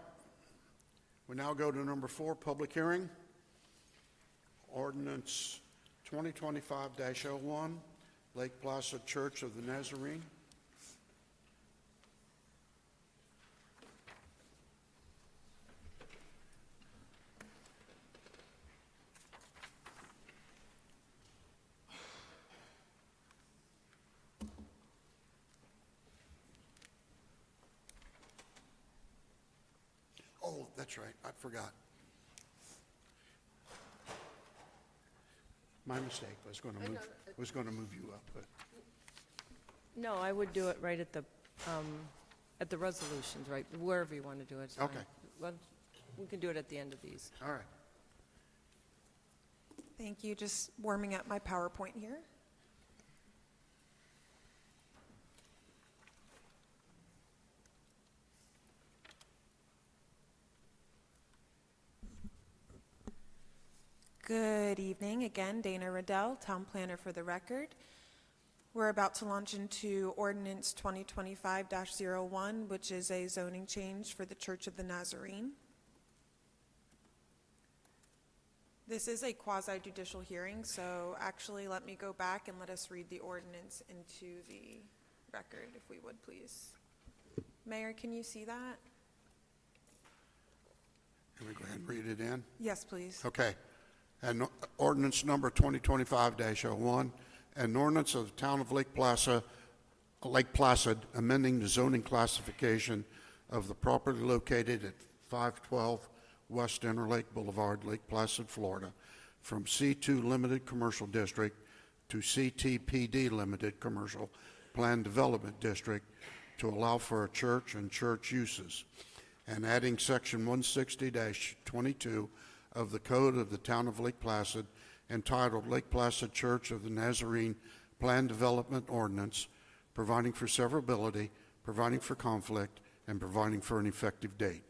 [SPEAKER 1] We now go to number 4, public hearing. Ordinance 2025-01, Lake Placid Church of the Nazarene. Oh, that's right, I forgot. My mistake, I was going to move you up, but
[SPEAKER 4] No, I would do it right at the resolutions, right, wherever you want to do it. It's fine.
[SPEAKER 1] Okay.
[SPEAKER 4] Well, we can do it at the end of these.
[SPEAKER 1] all right.
[SPEAKER 10] Thank you. Just warming up my PowerPoint here. Good evening. Again, Dana Riddell, Town Planner for the record. We're about to launch into Ordinance 2025-01, which is a zoning change for the Church of the Nazarene. This is a quasi-judicial hearing, so actually let me go back and let us read the ordinance into the record, if we would, please. Mayor, can you see that?
[SPEAKER 1] Can we go ahead and read it in?
[SPEAKER 10] Yes, please.
[SPEAKER 1] Okay. And ordinance number 2025-01, an ordinance of the town of Lake Placid, amending the zoning classification of the property located at 512 West Interlake Boulevard, Lake Placid, Florida, from C2 Limited Commercial District to CTPD Limited Commercial Planned Development District to allow for a church and church uses, and adding section 160-22 of the Code of the Town of Lake Placid entitled Lake Placid Church of the Nazarene Planned Development Ordinance, providing for severability, providing for conflict, and providing for an effective date.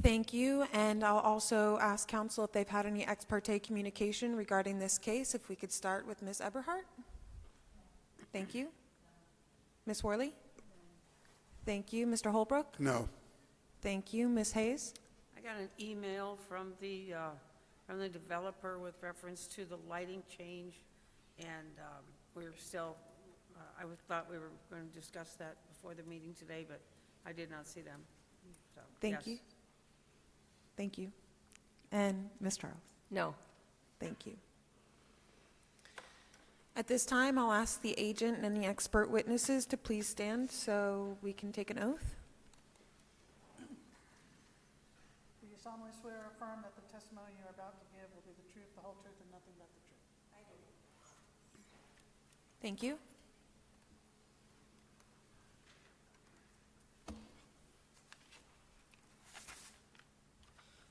[SPEAKER 10] Thank you, and I'll also ask council if they've had any ex parte communication regarding this case. If we could start with Ms. Eberhardt. Thank you. Ms. Worley? Thank you. Mr. Holbrook?
[SPEAKER 1] No.
[SPEAKER 10] Thank you. Ms. Hayes?
[SPEAKER 13] I got an email from the developer with reference to the lighting change, and we're still, I thought we were going to discuss that before the meeting today, but I did not see them. So,
[SPEAKER 10] Thank
[SPEAKER 13] yes.
[SPEAKER 10] you. Thank you. And Ms. Charles?
[SPEAKER 4] No.
[SPEAKER 10] Thank you. At this time, I'll ask the agent and any expert witnesses to please stand so we can take an oath.
[SPEAKER 7] you solemnly swear or affirm that the testimony you are about to give will be the truth, the whole truth, and nothing but the truth?
[SPEAKER 10] Thank you.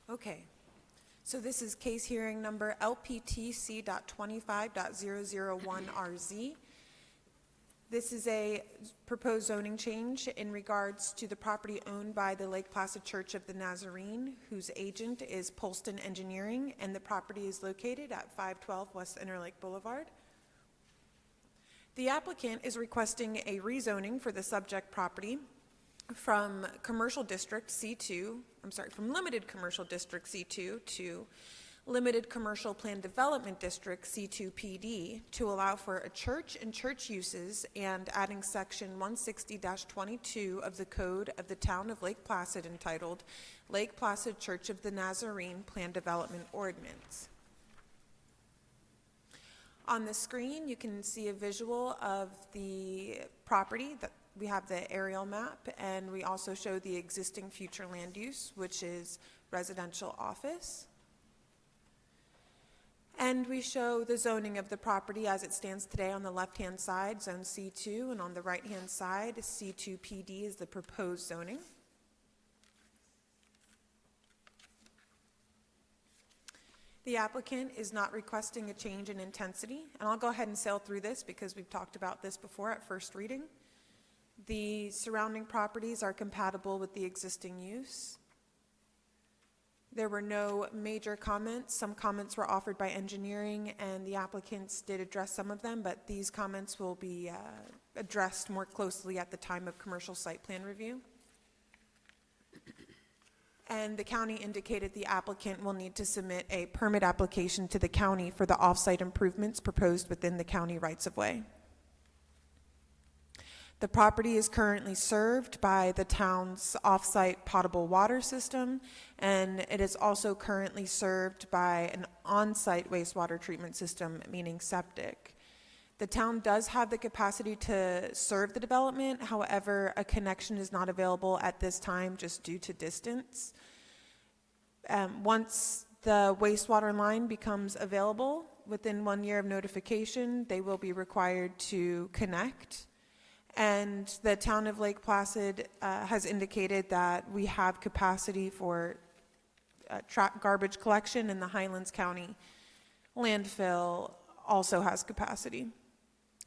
[SPEAKER 10] Okay, so this is case hearing number LPTC.25.001RZ. This is a proposed zoning change in regards to the property owned by the Lake Placid Church of the Nazarene, whose agent is Polston Engineering, and the property is located at 512 West Interlake Boulevard. The applicant is requesting a rezoning for the subject property from Commercial District C2, from Limited Commercial District C2 to Limited Commercial Plan Development District C2 PD to allow for a church and church uses, and adding section 160-22 of the Code of the Town of Lake Placid entitled Lake Placid Church of the Nazarene Plan Development Ordinance. On the screen, you can see a visual of the property. That we have the aerial map, and we also show the existing future land use, which is residential office. And we show the zoning of the property as it stands today on the left-hand side, Zone C2, and on the right-hand side, C2 PD is the proposed zoning. The applicant is not requesting a change in intensity, and I'll go ahead and sail through this because we've talked about this before at first reading. The surrounding properties are compatible with the existing use. There were no major comments. Some comments were offered by engineering, and the applicants did address some of them, but these comments will be addressed more closely at the time of commercial site plan review. And the county indicated the applicant will need to submit a permit application to the county for the off-site improvements proposed within the county rights-of-way. The property is currently served by the town's off-site potable water system, and it is also currently served by an on-site wastewater treatment system, meaning septic. The town does have the capacity to serve the development. However, a connection is not available at this time just due to distance. Once the wastewater line becomes available, within 1 year of notification, they will be required to connect. And the town of Lake Placid has indicated that we have capacity for garbage collection, and the Highlands County landfill also has capacity.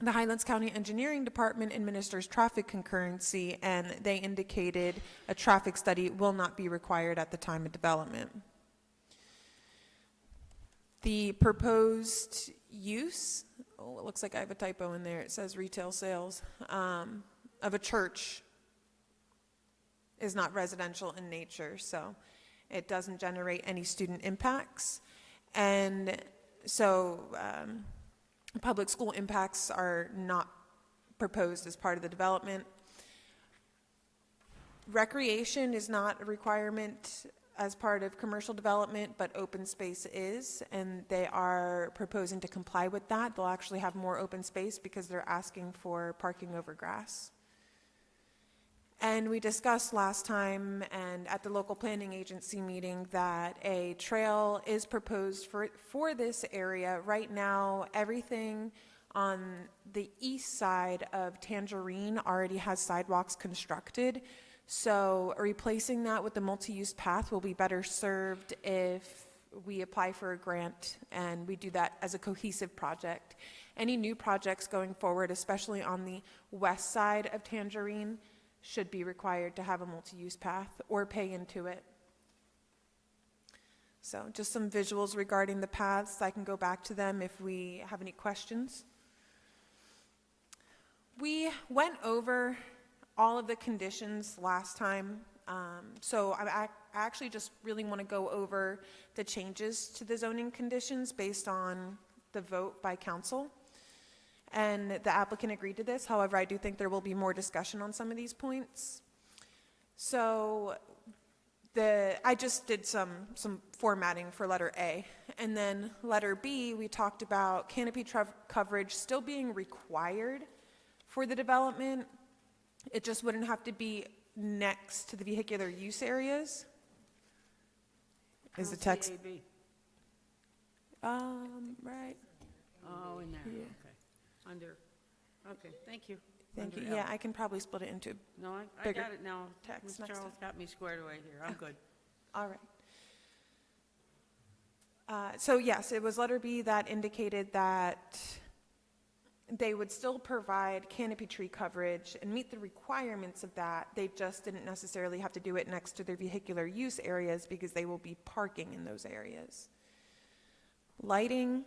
[SPEAKER 10] The Highlands County Engineering Department administers traffic concurrency, and they indicated a traffic study will not be required at the time of development. The proposed use, it looks like I have a typo in there. It says retail sales of a church is not residential in nature, so it doesn't generate any student impacts. And so public school impacts are not proposed as part of the development. Recreation is not a requirement as part of commercial development, but open space is, and they are proposing to comply with that. They'll actually have more open space because they're asking for parking over grass. And we discussed last time and at the local planning agency meeting that a trail is proposed for this area. Right now, everything on the east side of Tangerine already has sidewalks constructed. So replacing that with the multi-use path will be better served if we apply for a grant and we do that as a cohesive project. Any new projects going forward, especially on the west side of Tangerine, should be required to have a multi-use path or pay into it. So just some visuals regarding the paths. I can go back to them if we have any questions. We went over all of the conditions last time, so I actually just really want to go over the changes to the zoning conditions based on the vote by council. And the applicant agreed to this. However, I do think there will be more discussion on some of these points. So I just did some formatting for letter A. And then letter B, we talked about canopy coverage still being required for the development. It just wouldn't have to be next to the vehicular use areas. is the
[SPEAKER 13] I don't
[SPEAKER 10] text.
[SPEAKER 13] see AB.
[SPEAKER 10] Right,
[SPEAKER 13] Oh, in there,
[SPEAKER 10] Yeah.
[SPEAKER 13] okay. Under, okay, thank you.
[SPEAKER 10] thank you.
[SPEAKER 13] Under
[SPEAKER 10] Yeah,
[SPEAKER 13] L.
[SPEAKER 10] I can probably split it into,
[SPEAKER 13] No, I
[SPEAKER 10] bigger
[SPEAKER 13] got it now.
[SPEAKER 10] text
[SPEAKER 13] Ms.
[SPEAKER 10] next to
[SPEAKER 13] Charles got me squared away here. I'm good.
[SPEAKER 10] all right. So yes, it was letter B that indicated that they would still provide canopy tree coverage and meet the requirements of that. They just didn't necessarily have to do it next to their vehicular use areas because they will be parking in those areas. Lighting,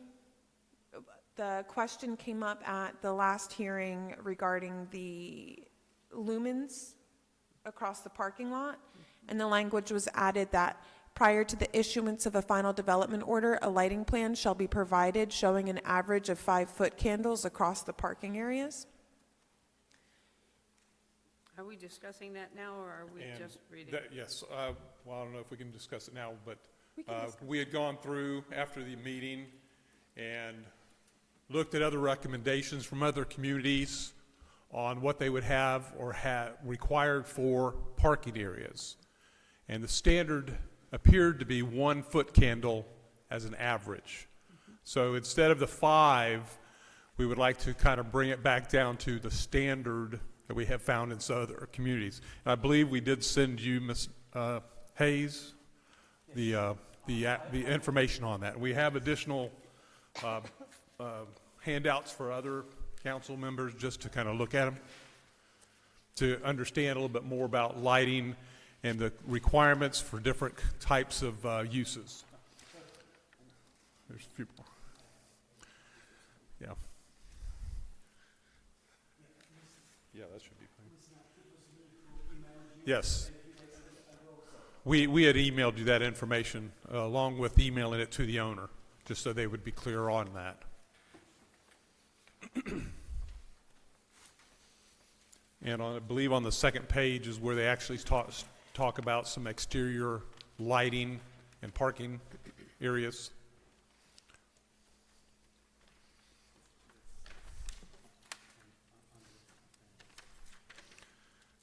[SPEAKER 10] the question came up at the last hearing regarding the lumens across the parking lot, and the language was added that prior to the issuance of a final development order, a lighting plan shall be provided showing an average of 5-foot candles across the parking areas.
[SPEAKER 13] Are we discussing that now, or are we
[SPEAKER 16] And
[SPEAKER 13] just reading?
[SPEAKER 16] Yes, well, I don't know if we can discuss it now, but
[SPEAKER 10] We can discuss
[SPEAKER 16] we had gone through after the meeting and looked at other recommendations from other communities on what they would have or have required for parking areas. And the standard appeared to be 1-foot candle as an average. So instead of the 5, we would like to kind of bring it back down to the standard that we have found in some other communities. And I believe we did send you, Ms. Hayes, the information on that. We have additional handouts for other council members just to kind of look at them, to understand a little bit more about lighting and the requirements for different types of uses. There's a few more. Yeah. Yeah, that should be fine. Yes. We had emailed you that information along with emailing it to the owner, just so they would be clear on that. And I believe on the second page is where they actually talk about some exterior lighting and parking areas.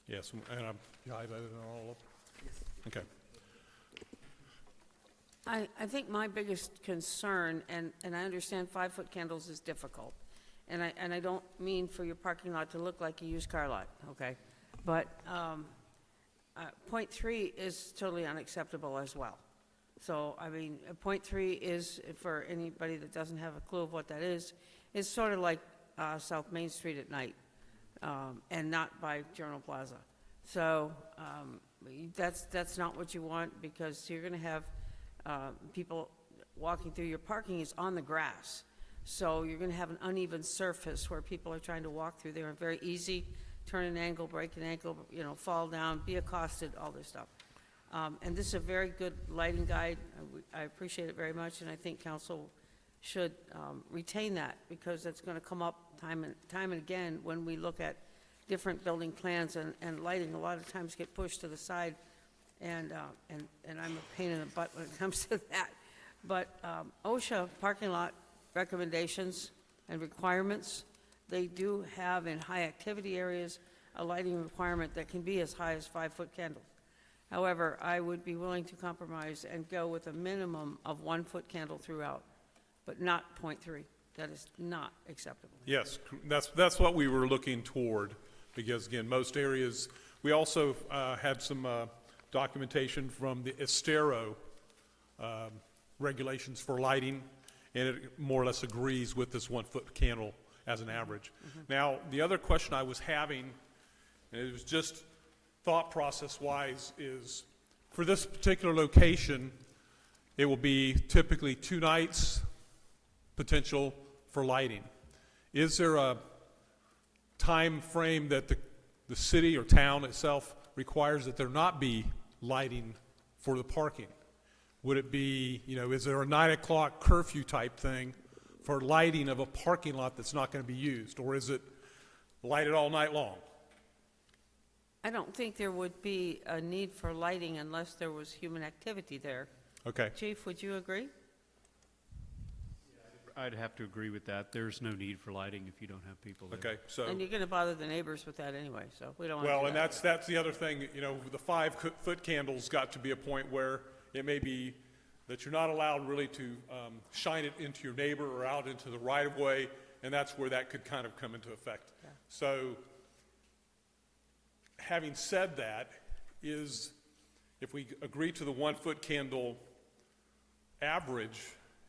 [SPEAKER 16] Yes, and you highlighted it all up? Okay.
[SPEAKER 13] I think my biggest concern, and I understand 5-foot candles is difficult, and I don't mean for your parking lot to look like a used car lot, okay? But point 3 is totally unacceptable as well. So, I mean, point 3 is, for anybody that doesn't have a clue of what that is sort of like South Main Street at night, and not by Journal Plaza. So that's not what you want, because you're going to have people walking through. Your parking is on the grass, so you're going to have an uneven surface where people are trying to walk through there. Very easy, turn an ankle, break an ankle, fall down, be accosted, all this stuff. And this is a very good lighting guide. I appreciate it very much, and I think council should retain that, because that's going to come up time and again when we look at different building plans, and lighting a lot of times get pushed to the side, and I'm a pain in the butt when it comes to that. But OSHA parking lot recommendations and requirements, they do have in high activity areas a lighting requirement that can be as high as 5-foot candles. However, I would be willing to compromise and go with a minimum of 1-foot candle throughout, but not .3. That is not acceptable.
[SPEAKER 16] Yes, that's what we were looking toward, because again, most areas, we also had some documentation from the Estero regulations for lighting, and it more or less agrees with this 1-foot candle as an average. Now, the other question I was having, and it was just thought process wise, is for this particular location, it will be typically 2 nights potential for lighting. Is there a time frame that the city or town itself requires that there not be lighting for the parking? Would it be, is there a 9 o'clock curfew type thing for lighting of a parking lot that's not going to be used? Or is it lighted all night long?
[SPEAKER 13] I don't think there would be a need for lighting unless there was human activity there.
[SPEAKER 16] Okay.
[SPEAKER 13] Chief, would you agree?
[SPEAKER 8] I'd have to agree with that. There's no need for lighting if you don't have people there.
[SPEAKER 16] Okay, so.
[SPEAKER 13] And you're going to bother the neighbors with that anyway, so we don't want to do
[SPEAKER 16] Well,
[SPEAKER 13] that.
[SPEAKER 16] and that's the other thing, the 5-foot candles got to be a point where it may be that you're not allowed really to shine it into your neighbor or out into the right-of-way, and that's where that could kind of come into effect. So, having said that, is if we agree to the 1-foot candle average,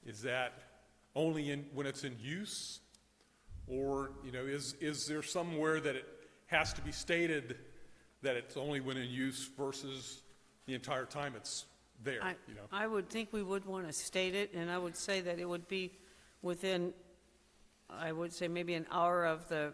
[SPEAKER 16] is that only when it's in use? Or, is there somewhere that it has to be stated that it's only when in use versus the entire time it's there,
[SPEAKER 13] I would think we would want to state it, and I would say that it would be within, I would say maybe an hour of the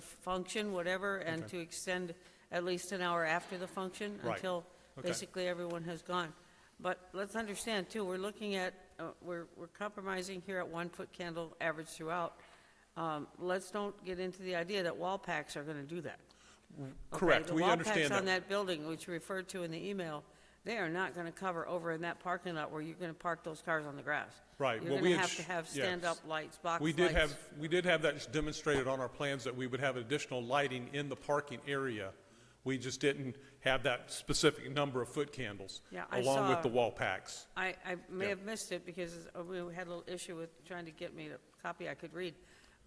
[SPEAKER 13] function, whatever, and to extend at least an hour after the function
[SPEAKER 16] Right.
[SPEAKER 13] until
[SPEAKER 16] Okay.
[SPEAKER 13] basically everyone has gone. But let's understand too, we're looking at, we're compromising here at 1-foot candle average throughout. Let's don't get into the idea that wall packs are going to do that.
[SPEAKER 16] Correct, we
[SPEAKER 13] The wall
[SPEAKER 16] understand
[SPEAKER 13] packs
[SPEAKER 16] that.
[SPEAKER 13] on that building, which you referred to in the email, they are not going to cover over in that parking lot where you're going to park those cars on the grass.
[SPEAKER 16] Right.
[SPEAKER 13] You're
[SPEAKER 16] Well,
[SPEAKER 13] going
[SPEAKER 16] we
[SPEAKER 13] to
[SPEAKER 16] had
[SPEAKER 13] have to
[SPEAKER 16] sh-
[SPEAKER 13] have
[SPEAKER 16] yes.
[SPEAKER 13] stand-up lights, box
[SPEAKER 16] We
[SPEAKER 13] lights.
[SPEAKER 16] did have that demonstrated on our plans, that we would have additional lighting in the parking area. We just didn't have that specific number of foot candles,
[SPEAKER 13] Yeah, I
[SPEAKER 16] along with
[SPEAKER 13] saw-
[SPEAKER 16] the wall packs.
[SPEAKER 13] I may
[SPEAKER 16] Yeah.
[SPEAKER 13] have missed it because we had a little issue with trying to get me a copy I could read.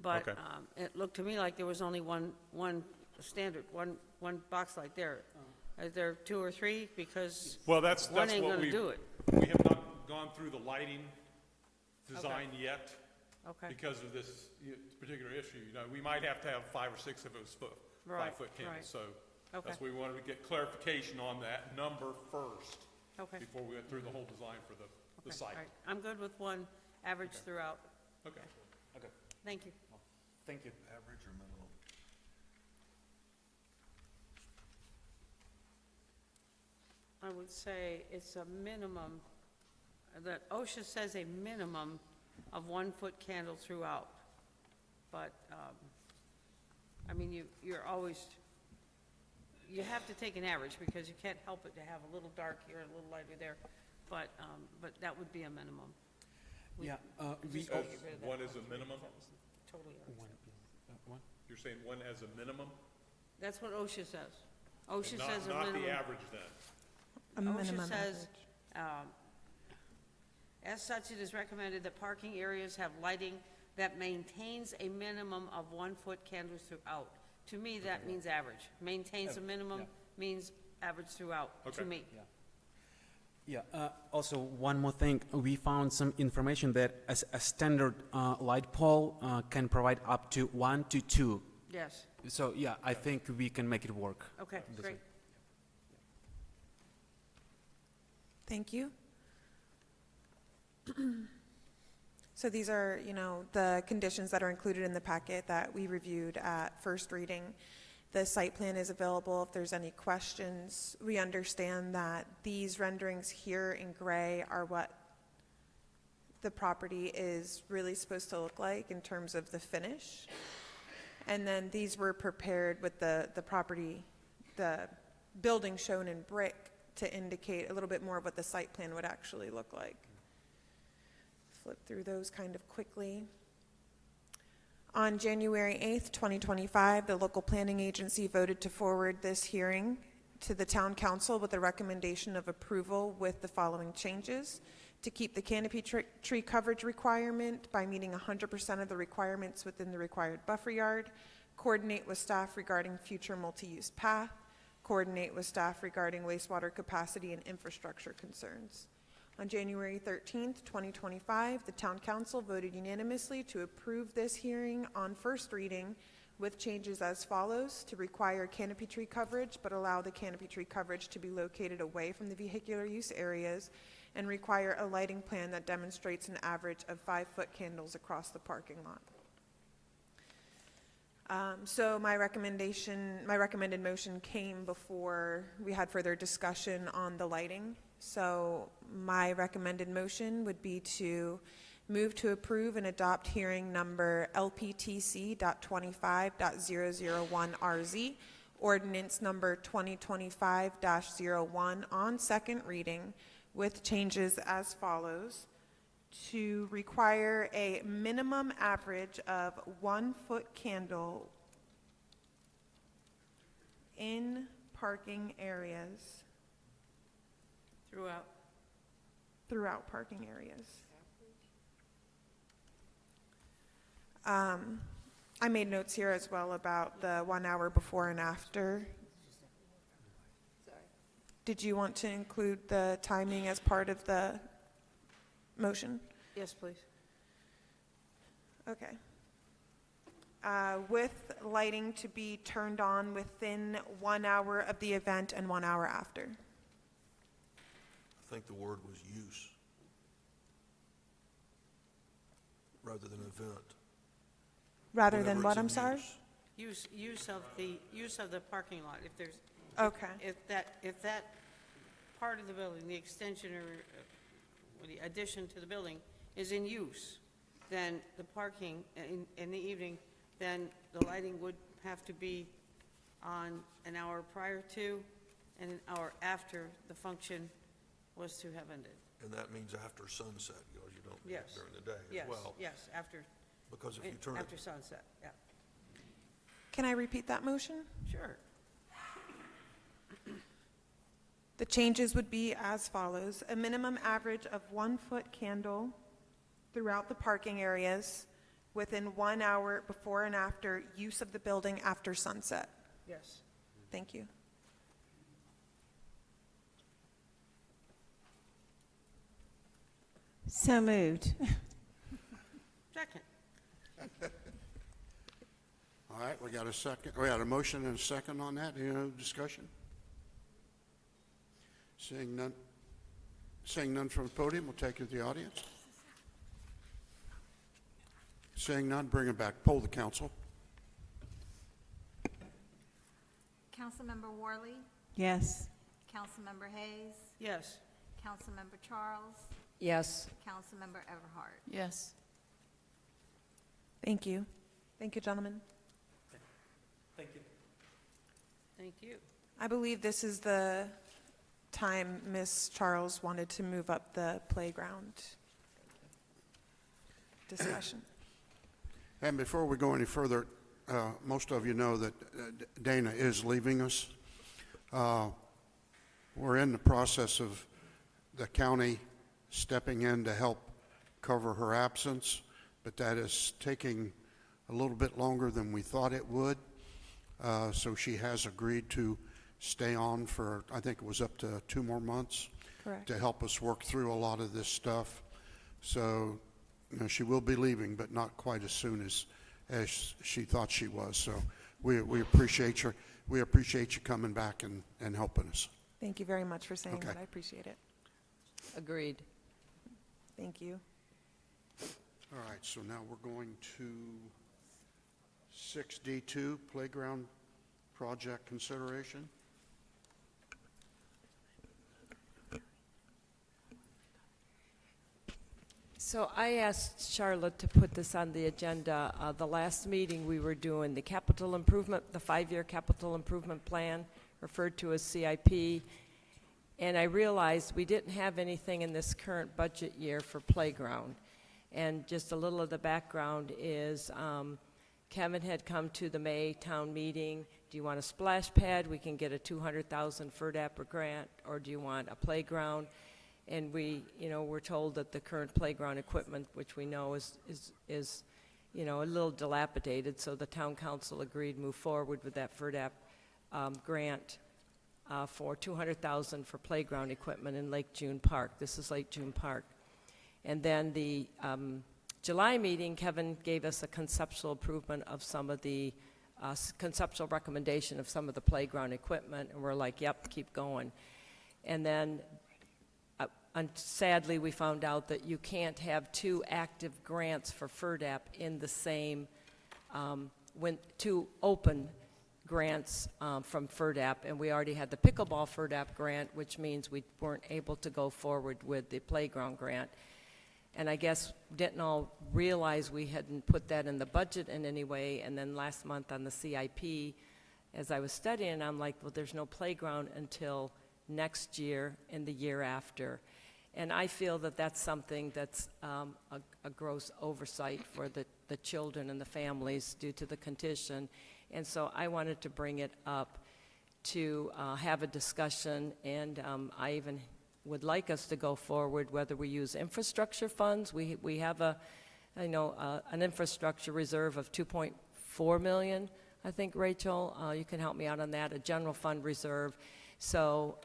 [SPEAKER 13] But
[SPEAKER 16] Okay.
[SPEAKER 13] it looked to me like there was only one standard, one box light there. Is there 2 or 3? Because
[SPEAKER 16] Well, that's
[SPEAKER 13] one ain't
[SPEAKER 16] what
[SPEAKER 13] going to
[SPEAKER 16] we,
[SPEAKER 13] do it.
[SPEAKER 16] we have not gone through the lighting design yet
[SPEAKER 13] Okay,
[SPEAKER 16] because of this particular issue. We might have to have 5 or 6 of those
[SPEAKER 13] Right,
[SPEAKER 16] 5-foot candles.
[SPEAKER 13] right.
[SPEAKER 16] So
[SPEAKER 13] Okay.
[SPEAKER 16] that's why we wanted to get clarification on that number first
[SPEAKER 13] okay.
[SPEAKER 16] before we went through the whole design for the
[SPEAKER 13] Okay,
[SPEAKER 16] site.
[SPEAKER 13] all right. I'm good with one average throughout.
[SPEAKER 16] Okay. Okay.
[SPEAKER 13] Thank you.
[SPEAKER 17] Thank you.
[SPEAKER 2] Average or minimum?
[SPEAKER 13] I would say it's a minimum, that OSHA says a minimum of 1-foot candle throughout. But, I mean, you're always, you have to take an average because you can't help it to have a little dark here, a little lighter there. But that would be a minimum. We-
[SPEAKER 17] Yeah, we,
[SPEAKER 13] just gotta get rid of that.
[SPEAKER 16] One is a minimum?
[SPEAKER 13] That was totally unacceptable.
[SPEAKER 16] You're saying one as a minimum?
[SPEAKER 13] That's what OSHA says. OSHA says a
[SPEAKER 16] Not
[SPEAKER 13] minimum.
[SPEAKER 16] the average then?
[SPEAKER 10] A minimum
[SPEAKER 13] OSHA says,
[SPEAKER 10] average.
[SPEAKER 13] as such, it is recommended that parking areas have lighting that maintains a minimum of 1-foot candles throughout. To me, that means average. Maintains a minimum means average throughout, to
[SPEAKER 16] Okay.
[SPEAKER 13] me.
[SPEAKER 17] yeah, also, one more thing. We found some information that a standard light pole can provide up to 1 to 2.
[SPEAKER 13] Yes,
[SPEAKER 17] So, yeah, I think we can make it work.
[SPEAKER 13] okay, great.
[SPEAKER 10] Thank you. So these are, the conditions that are included in the packet that we reviewed at first reading. The site plan is available if there's any questions. We understand that these renderings here in gray are what the property is really supposed to look like in terms of the finish. And then these were prepared with the property, the building shown in brick to indicate a little bit more of what the site plan would actually look like. Flip through those kind of quickly. On January 8th, 2025, the local planning agency voted to forward this hearing to the town council with a recommendation of approval with the following changes: to keep the canopy tree coverage requirement by meeting 100% of the requirements within the required buffer yard, coordinate with staff regarding future multi-use path, coordinate with staff regarding wastewater capacity and infrastructure concerns. On January 13th, 2025, the town council voted unanimously to approve this hearing on first reading with changes as follows: to require canopy tree coverage, but allow the canopy tree coverage to be located away from the vehicular use areas, and require a lighting plan that demonstrates an average of 5-foot candles across the parking lot. So my recommended motion came before we had further discussion on the lighting. So my recommended motion would be to move to approve and adopt hearing number LPTC.25.001RZ, ordinance number 2025-01 on second reading with changes as follows: to require a minimum average of 1-foot candle in parking areas.
[SPEAKER 13] Throughout.
[SPEAKER 10] throughout parking areas. I made notes here as well about the 1 hour before and after. Did you want to include the timing as part of the motion?
[SPEAKER 13] Yes, please.
[SPEAKER 10] Okay. With lighting to be turned on within 1 hour of the event and 1 hour after.
[SPEAKER 2] I think the word was use rather than event.
[SPEAKER 10] Rather
[SPEAKER 2] Whenever
[SPEAKER 10] than what,
[SPEAKER 2] it's in
[SPEAKER 10] I'm sorry?
[SPEAKER 2] use.
[SPEAKER 13] Use of the parking lot, if there's,
[SPEAKER 10] Okay.
[SPEAKER 13] if that part of the building, the extension or the addition to the building is in use, then the parking in the evening, then the lighting would have to be on an hour prior to and an hour after the function was to have ended.
[SPEAKER 2] And that means after sunset, because you don't need it
[SPEAKER 13] Yes.
[SPEAKER 2] during the day
[SPEAKER 13] Yes,
[SPEAKER 2] as well.
[SPEAKER 13] yes, after,
[SPEAKER 2] Because if you turn it,
[SPEAKER 13] after sunset, yeah.
[SPEAKER 10] Can I repeat that motion?
[SPEAKER 13] Sure.
[SPEAKER 10] The changes would be as follows. A minimum average of 1 foot candle throughout the parking areas within 1 hour before and after use of the building after sunset.
[SPEAKER 13] Yes.
[SPEAKER 10] Thank you.
[SPEAKER 5] So moved.
[SPEAKER 13] Second.
[SPEAKER 1] All right, we got a second, we got a motion and a second on that. Any other discussion? Seeing none from the podium, we'll take it to the audience. Seeing none, bring it back. Poll the council.
[SPEAKER 18] Councilmember Worley,
[SPEAKER 5] Yes.
[SPEAKER 18] Councilmember Hayes,
[SPEAKER 13] Yes.
[SPEAKER 18] Councilmember Charles,
[SPEAKER 4] Yes.
[SPEAKER 18] Councilmember Eberhardt.
[SPEAKER 6] Yes.
[SPEAKER 10] Thank you. Thank you, gentlemen.
[SPEAKER 13] Thank you.
[SPEAKER 10] I believe this is the time Ms. Charles wanted to move up the playground discussion.
[SPEAKER 1] And before we go any further, most of you know that Dana is leaving us. We're in the process of the county stepping in to help cover her absence, but that is taking a little bit longer than we thought it would. So she has agreed to stay on for, I think it was up to 2 more months.
[SPEAKER 10] Correct.
[SPEAKER 1] To help us work through a lot of this stuff. So, you know, she will be leaving, but not quite as soon as she thought she was. So we appreciate her. We appreciate you coming back and helping us.
[SPEAKER 10] Thank you very much for saying
[SPEAKER 1] Okay.
[SPEAKER 10] that. I appreciate it.
[SPEAKER 4] Agreed.
[SPEAKER 10] Thank you.
[SPEAKER 1] All right, so now we're going to 6D2, playground project consideration.
[SPEAKER 4] So I asked Charlotte to put this on the agenda. The last meeting, we were doing the capital improvement, the 5-year capital improvement plan, referred to as CIP. And I realized we didn't have anything in this current budget year for playground. And just a little of the background is Kevin had come to the May town meeting. Do you want a splash pad? We can get a $200,000 FERDAP grant, or do you want a playground? And we, we're told that the current playground equipment, which we know is a little dilapidated, so the town council agreed to move forward with that FERDAP grant for $200,000 for playground equipment in Lake June Park. This is Lake June Park. And then the July meeting, Kevin gave us a conceptual improvement of some of the conceptual recommendation of some of the playground equipment, and we're like, yep, keep going. And then sadly, we found out that you can't have 2 active grants for FERDAP in the same, 2 open grants from FERDAP, and we already had the pickleball FERDAP grant, which means we weren't able to go forward with the playground grant. And I guess didn't all realize we hadn't put that in the budget in any way, and then last month on the CIP, as I was studying, I'm like, well, there's no playground until next year and the year after. And I feel that that's something that's a gross oversight for the children and the families due to the condition. And so I wanted to bring it up to have a discussion, and I even would like us to go forward, whether we use infrastructure funds. We have an infrastructure reserve of 2.4 million, I think, Rachel. You can help me out on that, a general fund reserve. So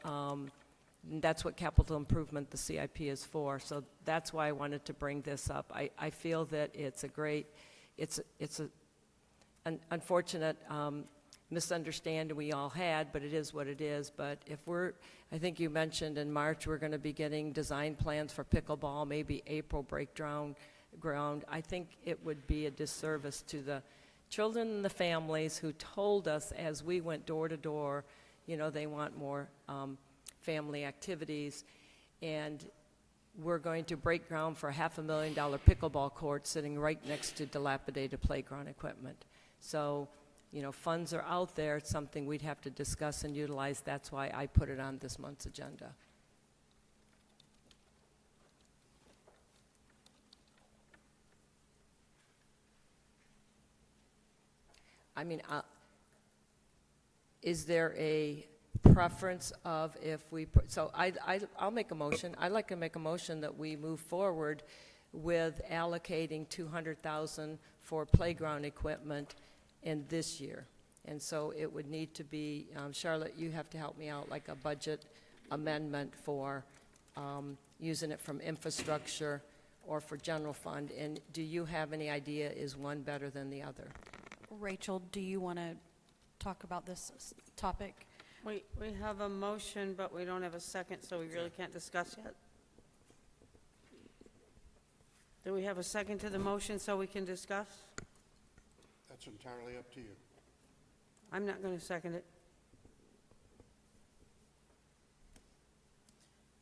[SPEAKER 4] that's what capital improvement, the CIP, is for. So that's why I wanted to bring this up. I feel that it's a great, it's an unfortunate misunderstanding we all had, but it is what it is. But if I think you mentioned in March we're going to be getting design plans for pickleball, maybe April ground. I think it would be a disservice to the children and the families who told us as we went door to door, they want more family activities, and we're going to break ground for a $500,000 pickleball court sitting right next to dilapidated playground equipment. So, funds are out there. It's something we'd have to discuss and utilize. That's why I put it on this month's agenda. I mean, is there a preference of if we, so I'll make a motion. I'd like to make a motion that we move forward with allocating $200,000 for playground equipment in this year. And so it would need to be, Charlotte, you have to help me out, like a budget amendment for using it from infrastructure or for general fund. And do you have any idea, is one better than the other?
[SPEAKER 3] Rachel, do you want to talk about this topic?
[SPEAKER 13] We have a motion, but we don't have a second, so we really can't discuss yet. Do we have a second to the motion so we can discuss?
[SPEAKER 1] That's entirely up to you.
[SPEAKER 13] I'm not going to second it.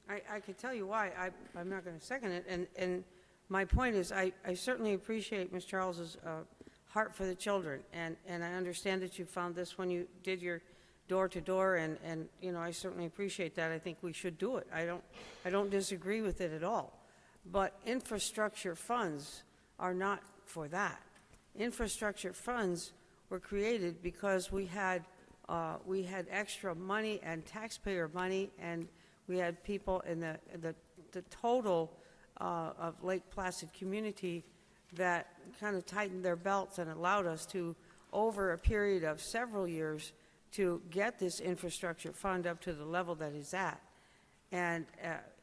[SPEAKER 13] I could tell you why I'm not going to second it, and my point is I certainly appreciate Ms. Charles's heart for the children, and I understand that you found this when you did your door-to-door, and I certainly appreciate that. I think we should do it. I don't disagree with it at all. But infrastructure funds are not for that. Infrastructure funds were created because we had extra money and taxpayer money, and we had people in the total of Lake Placid community that kind of tightened their belts and allowed us to, over a period of several years, to get this infrastructure fund up to the level that it's at. And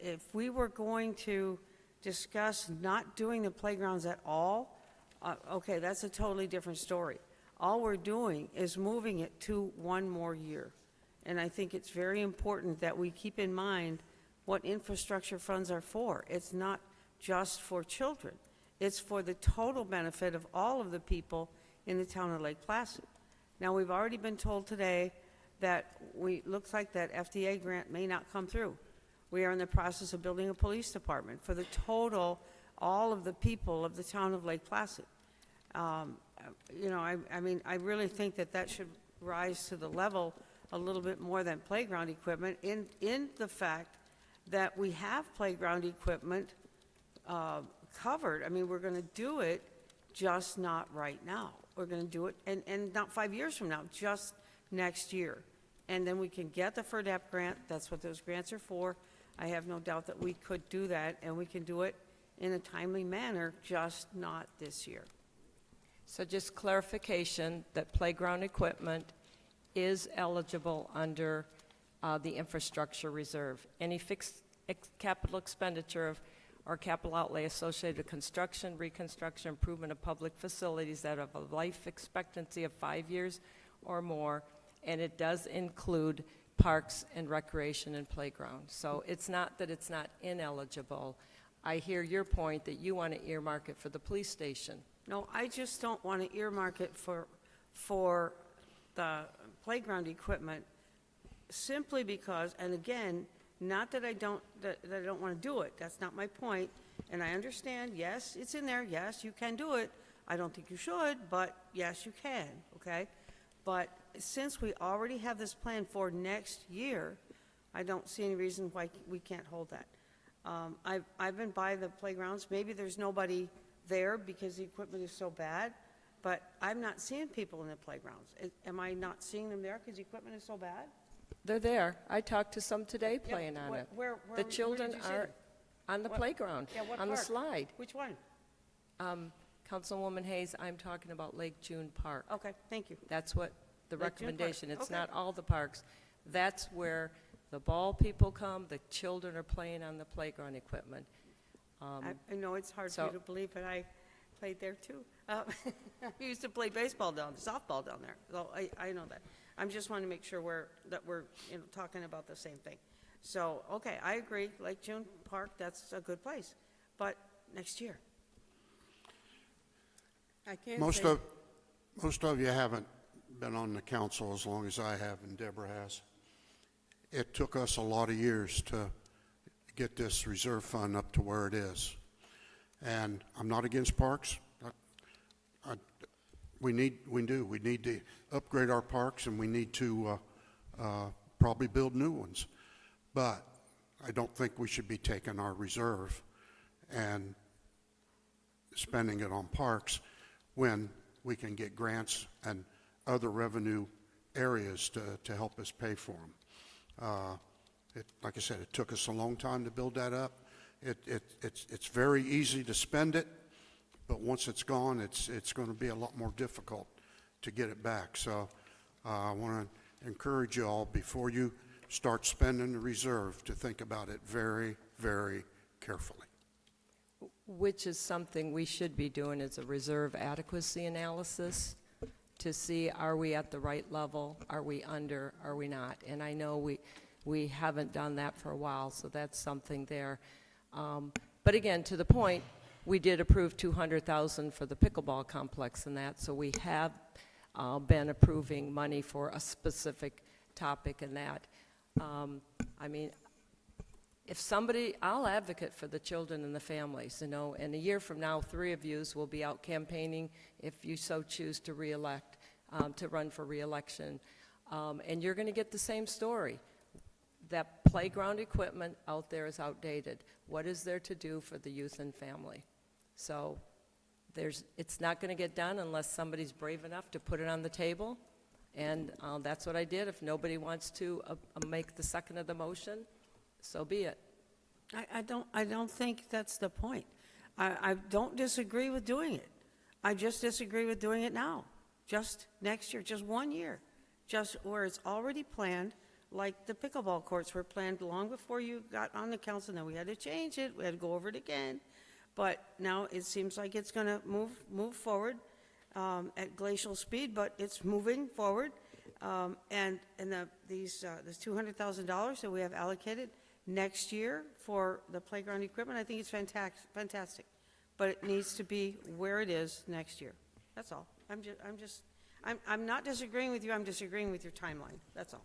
[SPEAKER 13] if we were going to discuss not doing the playgrounds at all, okay, that's a totally different story. All we're doing is moving it to one more year. And I think it's very important that we keep in mind what infrastructure funds are for. It's not just for children. It's for the total benefit of all of the people in the town of Lake Placid. Now, we've already been told today that looks like that FDA grant may not come through. We are in the process of building a police department for the total, all of the people of the town of Lake Placid. I really think that should rise to the level a little bit more than playground equipment in the fact that we have playground equipment covered. I mean, we're going to do it, just not right now. We're going to do it, and not 5 years from now, just next year. And then we can get the FERDAP grant. That's what those grants are for. I have no doubt that we could do that, and we can do it in a timely manner, just not this year.
[SPEAKER 4] So just clarification that playground equipment is eligible under the infrastructure reserve. Any fixed capital expenditure or capital outlay associated with construction, reconstruction, improvement of public facilities that have a life expectancy of 5 years or more, and it does include parks and recreation and playgrounds. So it's not that it's not ineligible. I hear your point that you want to earmark it for the police station.
[SPEAKER 13] No, I just don't want to earmark it for the playground equipment simply because, and again, not that I don't want to do it. That's not my point. And I understand, yes, it's in there. Yes, you can do it. I don't think you should, but yes, you can, okay? But since we already have this plan for next year, I don't see any reason why we can't hold that. I've been by the playgrounds. Maybe there's nobody there because the equipment is so bad, but I'm not seeing people in the playgrounds. Am I not seeing them there because the equipment is so bad?
[SPEAKER 4] They're there. I talked to some today playing on it. The children are on the playground, on the slide.
[SPEAKER 13] Which one?
[SPEAKER 4] Councilwoman Hayes, I'm talking about Lake June Park.
[SPEAKER 13] Okay, thank you.
[SPEAKER 4] That's what the
[SPEAKER 13] Lake June Park.
[SPEAKER 4] recommendation. It's
[SPEAKER 13] Okay.
[SPEAKER 4] not all the parks. That's where the ball people come, the children are playing on the playground equipment.
[SPEAKER 13] I know it's hard for
[SPEAKER 4] so-
[SPEAKER 13] you to believe, but I played there too. I used to play softball down there, so I know that. I'm just wanting to make sure we're talking about the same thing. So, okay, I agree, Lake June Park, that's a good place, but next year. I can't
[SPEAKER 1] Most
[SPEAKER 13] say-
[SPEAKER 1] of you haven't been on the council as long as I have and Debra has. It took us a lot of years to get this reserve fund up to where it is. And I'm not against parks. We need to upgrade our parks, and we need to probably build new ones. But I don't think we should be taking our reserve and spending it on parks when we can get grants and other revenue areas to help us pay for them. Like I said, it took us a long time to build that up. It's very easy to spend it, but once it's gone, it's going to be a lot more difficult to get it back. So I want to encourage you all, before you start spending the reserve, to think about it very, very carefully.
[SPEAKER 4] Which is something we should be doing, is a reserve adequacy analysis to see, are we at the right level? Are we under? Are we not? And I know we haven't done that for a while, so that's something there. But again, to the point, we did approve $200,000 for the pickleball complex and that, so we have been approving money for a specific topic in that. I mean, if somebody, I'll advocate for the children and the families, you know, and a year from now, 3 of yous will be out campaigning if you so choose to reelect, to run for reelection. And you're going to get the same story. That playground equipment out there is outdated. What is there to do for the youth and family? So it's not going to get done unless somebody's brave enough to put it on the table. And that's what I did. If nobody wants to make the second of the motion, so be it.
[SPEAKER 13] I don't think that's the point. I don't disagree with doing it. I just disagree with doing it now, just next year, just 1 year, just where it's already planned, like the pickleball courts were planned long before you got on the council, and then we had to change it, we had to go over it again. But now it seems like it's going to move forward at glacial speed, but it's moving forward. And this $200,000 that we have allocated next year for the playground equipment, I think it's fantastic. But it needs to be where it is next year. That's all. I'm not disagreeing with you, I'm disagreeing with your timeline. That's all.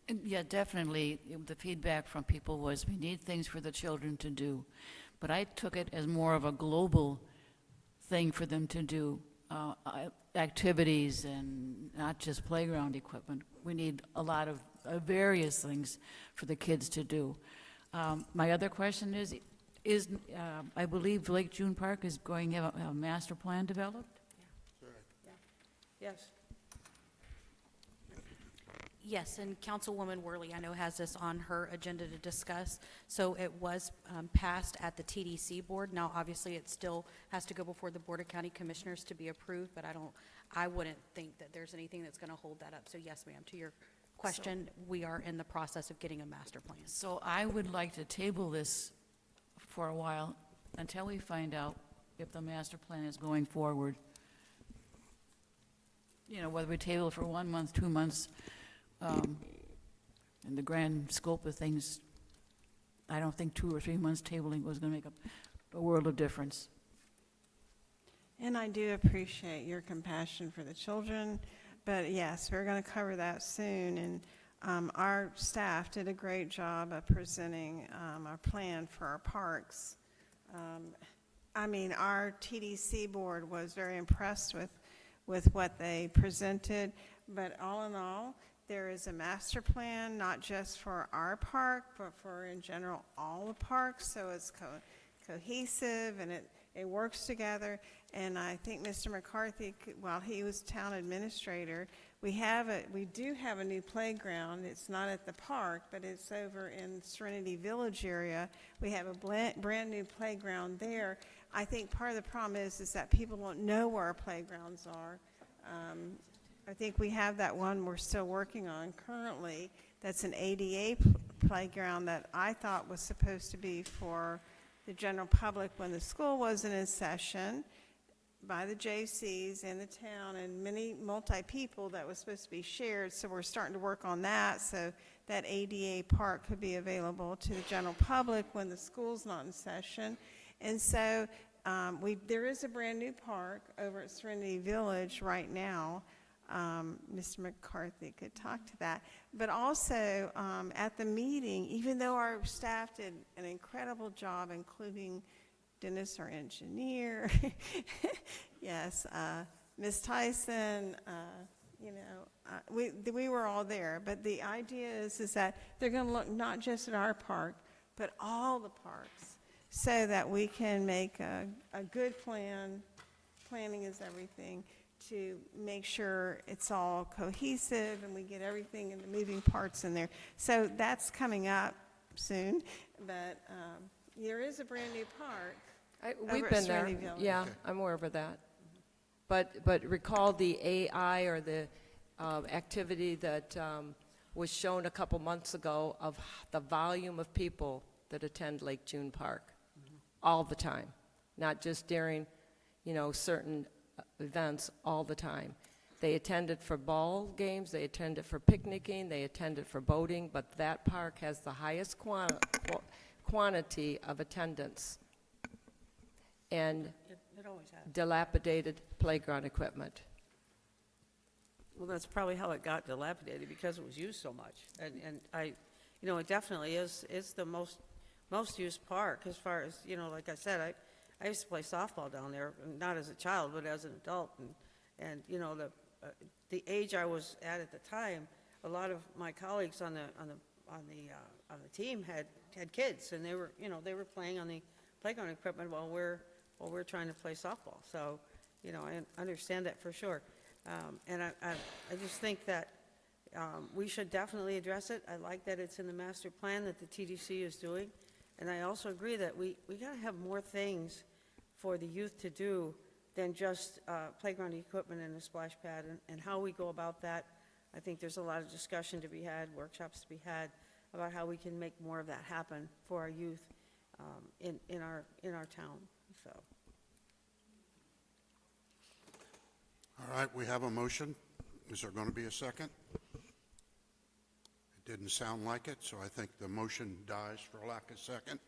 [SPEAKER 6] And yeah, definitely, the feedback from people was, we need things for the children to do. But I took it as more of a global thing for them to do, activities and not just playground equipment. We need a lot of various things for the kids to do. My other question is I believe Lake June Park is going to have a master plan developed?
[SPEAKER 13] Yes.
[SPEAKER 3] Yes, and Councilwoman Worley, I know, has this on her agenda to discuss. So it was passed at the TDC board. Now, obviously, it still has to go before the Board of County Commissioners to be approved, but I wouldn't think that there's anything that's going to hold that up. So yes, ma'am, to your question, we are in the process of getting a master plan.
[SPEAKER 6] So I would like to table this for a while until we find out if the master plan is going forward. You know, whether we table it for 1 month, 2 months, in the grand scope of things, I don't think 2 or 3 months tabling was going to make a world of difference.
[SPEAKER 5] And I do appreciate your compassion for the children, but yes, we're going to cover that soon. And our staff did a great job of presenting our plan for our parks. I mean, our TDC board was very impressed with what they presented, but all in all, there is a master plan, not just for our park, but for, in general, all the parks, so it's cohesive and it works together. And I think Mr. McCarthy, while he was town administrator, we do have a new playground. It's not at the park, but it's over in Serenity Village area. We have a brand new playground there. I think part of the problem is that people don't know where our playgrounds are. I think we have that one we're still working on currently. That's an ADA playground that I thought was supposed to be for the general public when the school wasn't in session, by the J.C.'s and the town and many multi-people that was supposed to be shared. So we're starting to work on that so that ADA park could be available to the general public when the school's not in session. And so there is a brand new park over at Serenity Village right now. Mr. McCarthy could talk to that. But also at the meeting, even though our staff did an incredible job, including Dennis, our engineer, yes, Ms. Tyson, we were all there. But the idea is that they're going to look not just at our park, but all the parks, so that we can make a good plan. Planning is everything, to make sure it's all cohesive and we get everything in the moving parts in there. So that's coming up soon. But there is a brand new park.
[SPEAKER 4] We've
[SPEAKER 5] over
[SPEAKER 4] been
[SPEAKER 5] at
[SPEAKER 4] there.
[SPEAKER 5] Serenity Village.
[SPEAKER 4] Yeah, I'm aware of that. But recall the AI or the activity that was shown a couple months ago of the volume of people that attend Lake June Park all the time, not just during, certain events, all the time. They attended for ball games, they attended for picnicking, they attended for boating, but that park has the highest quantity of attendance and
[SPEAKER 13] It always has.
[SPEAKER 4] dilapidated playground equipment.
[SPEAKER 13] Well, that's probably how it got dilapidated, because it was used so much. And it definitely is the most used park as far as, like I said, I used to play softball down there, not as a child, but as an adult. And the age I was at the time, a lot of my colleagues on the team had kids, and they were playing on the playground equipment while we're trying to play softball. So, I understand that for sure. And I just think that we should definitely address it. I like that it's in the master plan that the TDC is doing. And I also agree that we got to have more things for the youth to do than just playground equipment and a splash pad. And how we go about that, I think there's a lot of discussion to be had, workshops to be had about how we can make more of that happen for our youth in our town. So.
[SPEAKER 1] All right, we have a motion. Is there going to be a second? It didn't sound like it, so I think the motion dies for lack of second.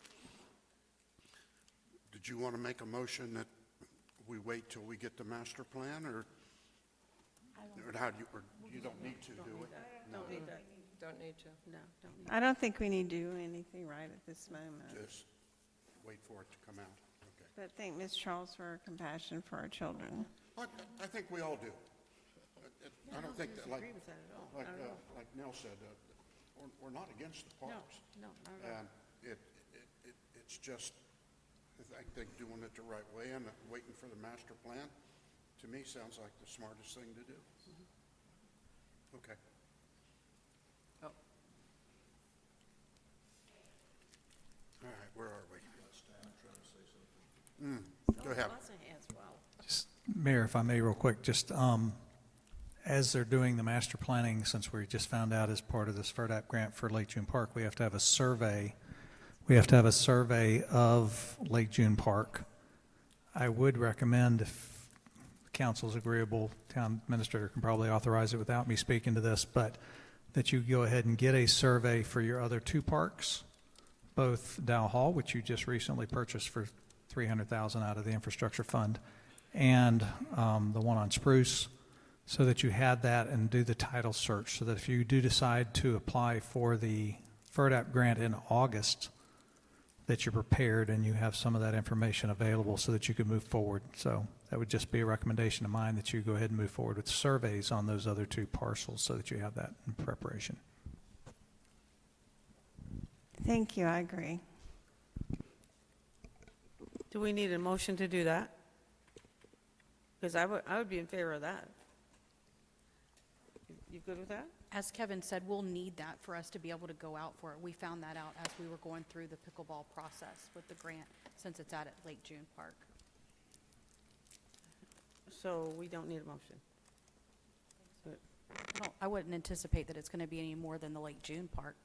[SPEAKER 1] Did you want to make a motion that we wait till we get the master plan, or you don't need to, do we?
[SPEAKER 13] Don't need that.
[SPEAKER 4] Don't need to.
[SPEAKER 13] No, don't need
[SPEAKER 5] I don't think we need to do anything right at this moment.
[SPEAKER 1] Just wait for it to come out. Okay.
[SPEAKER 5] But thank Ms. Charles for her compassion for our children.
[SPEAKER 1] I think we all do. I don't think that,
[SPEAKER 13] agree with that at all. Not at all.
[SPEAKER 1] like Nell said, we're not against the parks.
[SPEAKER 13] No, not at all.
[SPEAKER 1] And it's just, I think doing it the right way and waiting for the master plan, to me, sounds like the smartest thing to do. Okay.
[SPEAKER 4] Oh.
[SPEAKER 1] All right, where are we? Go ahead.
[SPEAKER 13] Lots of hands, wow.
[SPEAKER 19] Just, Mayor, if I may, real quick, just as they're doing the master planning, since we just found out as part of this FERDAP grant for Lake June Park, we have to have a survey. We have to have a survey of Lake June Park. I would recommend, if the council's agreeable, town administrator can probably authorize it without me speaking to this, but that you go ahead and get a survey for your other two parks, both Dow Hall, which you just recently purchased for $300,000 out of the infrastructure fund, and the one on Spruce, so that you had that and do the title search, so that if you do decide to apply for the FERDAP grant in August, that you're prepared and you have some of that information available so that you can move forward. So that would just be a recommendation of mine, that you go ahead and move forward with surveys on those other two parcels so that you have that in preparation.
[SPEAKER 5] Thank you, I agree.
[SPEAKER 13] Do we need a motion to do that? Because I would be in favor of that. You good with that?
[SPEAKER 3] As Kevin said, we'll need that for us to be able to go out for it. We found that out as we were going through the pickleball process with the grant, since it's at Lake June Park.
[SPEAKER 13] So we don't need a motion.
[SPEAKER 3] I wouldn't anticipate that it's going to be any more than the Lake June Park.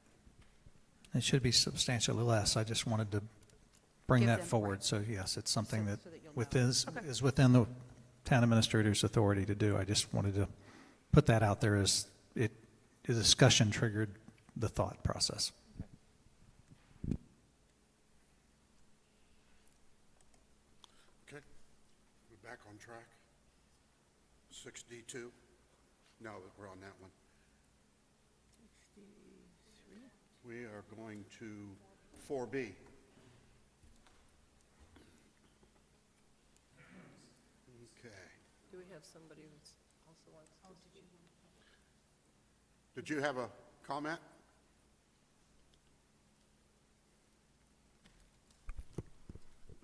[SPEAKER 19] It should be substantially less. I just wanted to bring
[SPEAKER 3] Give
[SPEAKER 19] that
[SPEAKER 3] them-
[SPEAKER 19] forward.
[SPEAKER 3] right.
[SPEAKER 19] So yes, it's something that
[SPEAKER 3] So that you'll know.
[SPEAKER 19] is within the town administrator's authority to do. I just wanted to put that out there as the discussion triggered the thought process.
[SPEAKER 1] Okay, we're back on track. 6D2? No, we're on that one. We are going to 4B. Okay.
[SPEAKER 4] Do we have somebody who's also wants to?
[SPEAKER 1] Did you have a comment?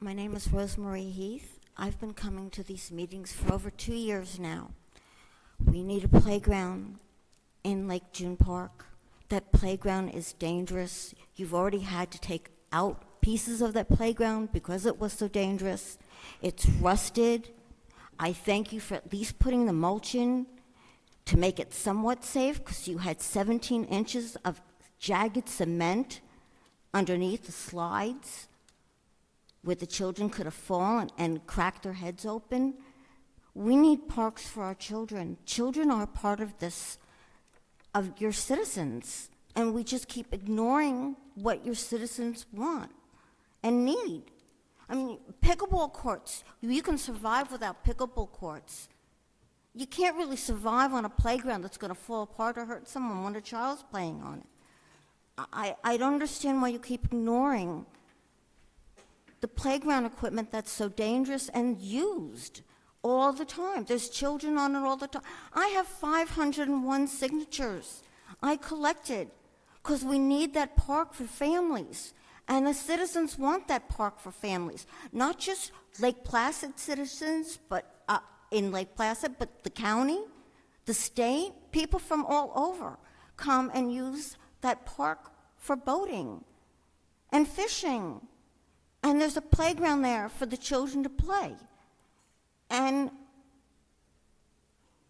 [SPEAKER 20] My name is Rosemary Heath. I've been coming to these meetings for over 2 years now. We need a playground in Lake June Park. That playground is dangerous. You've already had to take out pieces of that playground because it was so dangerous. It's rusted. I thank you for at least putting the mulch in to make it somewhat safe, because you had 17 inches of jagged cement underneath the slides where the children could have fallen and cracked their heads open. We need parks for our children. Children are part of this, of your citizens, and we just keep ignoring what your citizens want and need. I mean, pickleball courts, you can survive without pickleball courts. You can't really survive on a playground that's going to fall apart or hurt someone when a child's playing on it. I don't understand why you keep ignoring the playground equipment that's so dangerous and used all the time. There's children on it all the time. I have 501 signatures I collected because we need that park for families. And the citizens want that park for families, not just Lake Placid citizens, but in Lake Placid, but the county, the state, people from all over come and use that park for boating and fishing. And there's a playground there for the children to play. And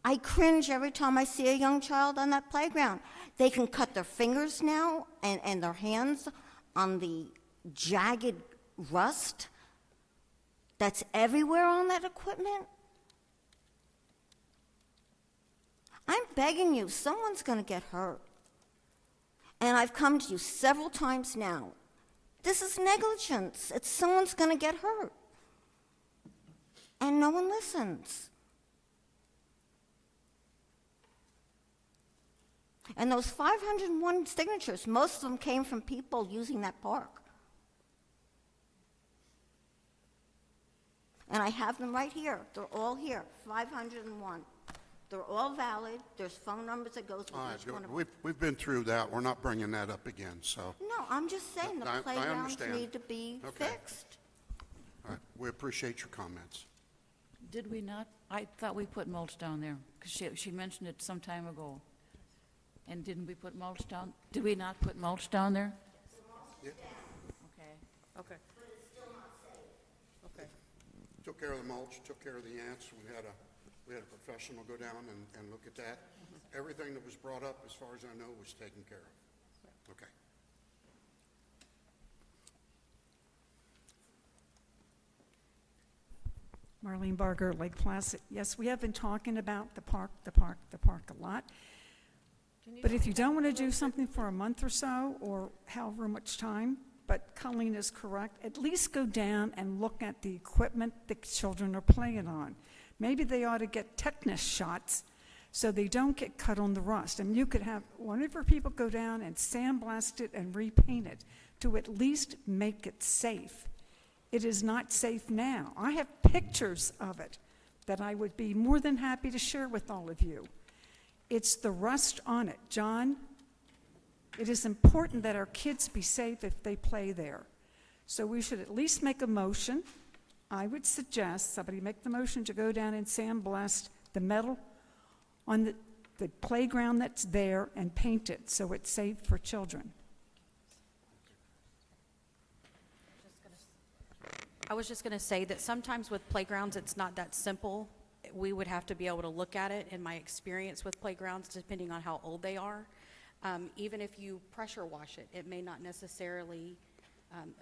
[SPEAKER 20] I cringe every time I see a young child on that playground. They can cut their fingers now and their hands on the jagged rust that's everywhere on that equipment. I'm begging you, someone's going to get hurt. And I've come to you several times now. This is negligence. Someone's going to get hurt. And no one listens. And those 501 signatures, most of them came from people using that park. And I have them right here. They're all here, 501. They're all valid. There's phone numbers that goes with
[SPEAKER 1] All
[SPEAKER 20] each one
[SPEAKER 1] right,
[SPEAKER 20] of them.
[SPEAKER 1] we've been through that. We're not bringing that up again, so.
[SPEAKER 20] No, I'm just saying the
[SPEAKER 1] I
[SPEAKER 20] playgrounds
[SPEAKER 1] understand.
[SPEAKER 20] need to be
[SPEAKER 1] Okay.
[SPEAKER 20] fixed.
[SPEAKER 1] All right, we appreciate your comments.
[SPEAKER 6] Did we not? I thought we put mulch down there, because she mentioned it some time ago. And didn't we put mulch down? Did we not put mulch down there?
[SPEAKER 1] Yeah.
[SPEAKER 6] Okay.
[SPEAKER 13] Okay. Okay.
[SPEAKER 1] Took care of the mulch, took care of the ants. We had a professional go down and look at that. Everything that was brought up, as far as I know, was taken care of. Okay.
[SPEAKER 7] Marlene Barger, Lake Placid. Yes, we have been talking about the park a lot. But if you don't want to do something for a month or so, or however much time, but Colleen is correct, at least go down and look at the equipment the children are playing on. Maybe they ought to get tetanus shots so they don't get cut on the rust. And you could have one of your people go down and sandblast it and repaint it to at least make it safe. It is not safe now. I have pictures of it that I would be more than happy to share with all of you. It's the rust on it. John, it is important that our kids be safe if they play there. So we should at least make a motion. I would suggest somebody make the motion to go down and sandblast the metal on the playground that's there and paint it so it's safe for children.
[SPEAKER 3] I was just going to say that sometimes with playgrounds, it's not that simple. We would have to be able to look at it. In my experience with playgrounds, depending on how old they are, even if you pressure wash it, it may not necessarily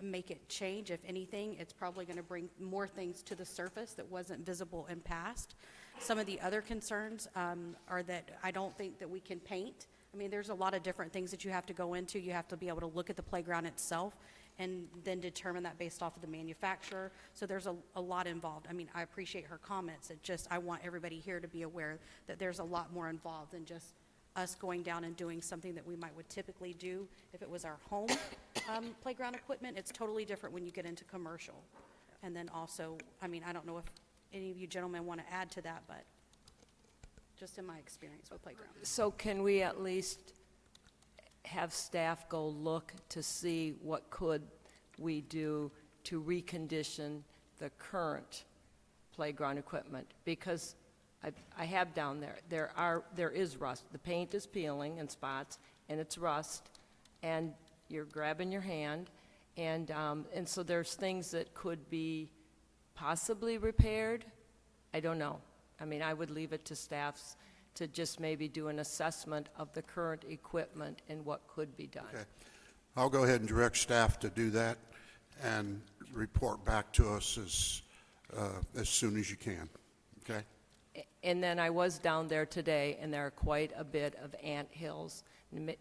[SPEAKER 3] make it change. If anything, it's probably going to bring more things to the surface that wasn't visible in past. Some of the other concerns are that I don't think that we can paint. I mean, there's a lot of different things that you have to go into. You have to be able to look at the playground itself and then determine that based off of the manufacturer. So there's a lot involved. I mean, I appreciate her comments. It just, I want everybody here to be aware that there's a lot more involved than just us going down and doing something that we would typically do if it was our home playground equipment. It's totally different when you get into commercial. And then also, I mean, I don't know if any of you gentlemen want to add to that, but just in my experience with playgrounds.
[SPEAKER 4] So can we at least have staff go look to see what could we do to recondition the current playground equipment? Because I have down there is rust. The paint is peeling in spots, and it's rust, and you're grabbing your hand, and so there's things that could be possibly repaired. I don't know. I mean, I would leave it to staffs to just maybe do an assessment of the current equipment and what could be done.
[SPEAKER 1] Okay. I'll go ahead and direct staff to do that and report back to us as soon as you can, okay?
[SPEAKER 4] And then I was down there today, and there are quite a bit of ant hills.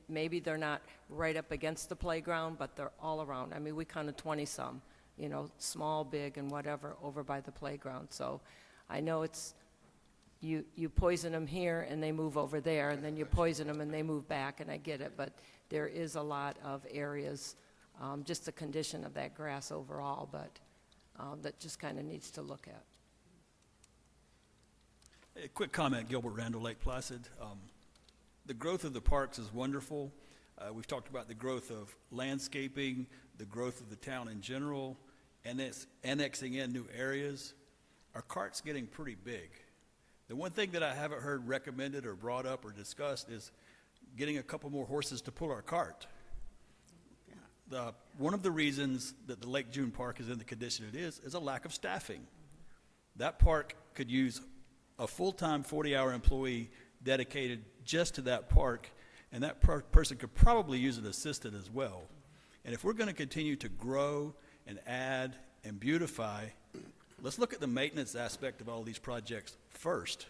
[SPEAKER 4] Maybe they're not right up against the playground, but they're all around. I mean, we counted 20-some, you know, small, big, and whatever, over by the playground. So I know it's, you poison them here, and they move over there, and then you poison them, and they move back, and I get it. But there is a lot of areas, just the condition of that grass overall, but that just kind of needs to look at.
[SPEAKER 19] A quick comment, Gilbert Randall, Lake Placid. The growth of the parks is wonderful. We've talked about the growth of landscaping, the growth of the town in general, and it's annexing in new areas. Our cart's getting pretty big. The one thing that I haven't heard recommended or brought up or discussed is getting a couple more horses to pull our cart. One of the reasons that the Lake June Park is in the condition it is a lack of staffing. That park could use a full-time 40-hour employee dedicated just to that park, and that person could probably use an assistant as well. And if we're going to continue to grow and add and beautify, let's look at the maintenance aspect of all these projects first.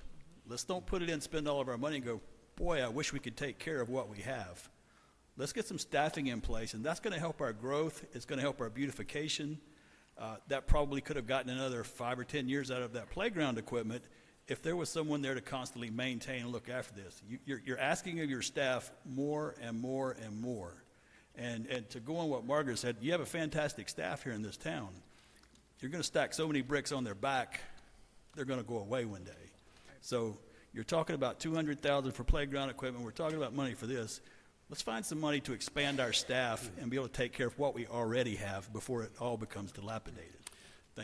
[SPEAKER 19] Let's don't put it in, spend all of our money and go, boy, I wish we could take care of what we have. Let's get some staffing in place, and that's going to help our growth. It's going to help our beautification. That probably could have gotten another 5 or 10 years out of that playground equipment if there was someone there to constantly maintain and look after this. You're asking of your staff more and more and more. And to go on what Margaret said, you have a fantastic staff here in this town. You're going to stack so many bricks on their back, they're going to go away one day. So you're talking about $200,000 for playground equipment. We're talking about money for this. Let's find some money to expand our staff and be able to take care of what we already have before it all becomes dilapidated.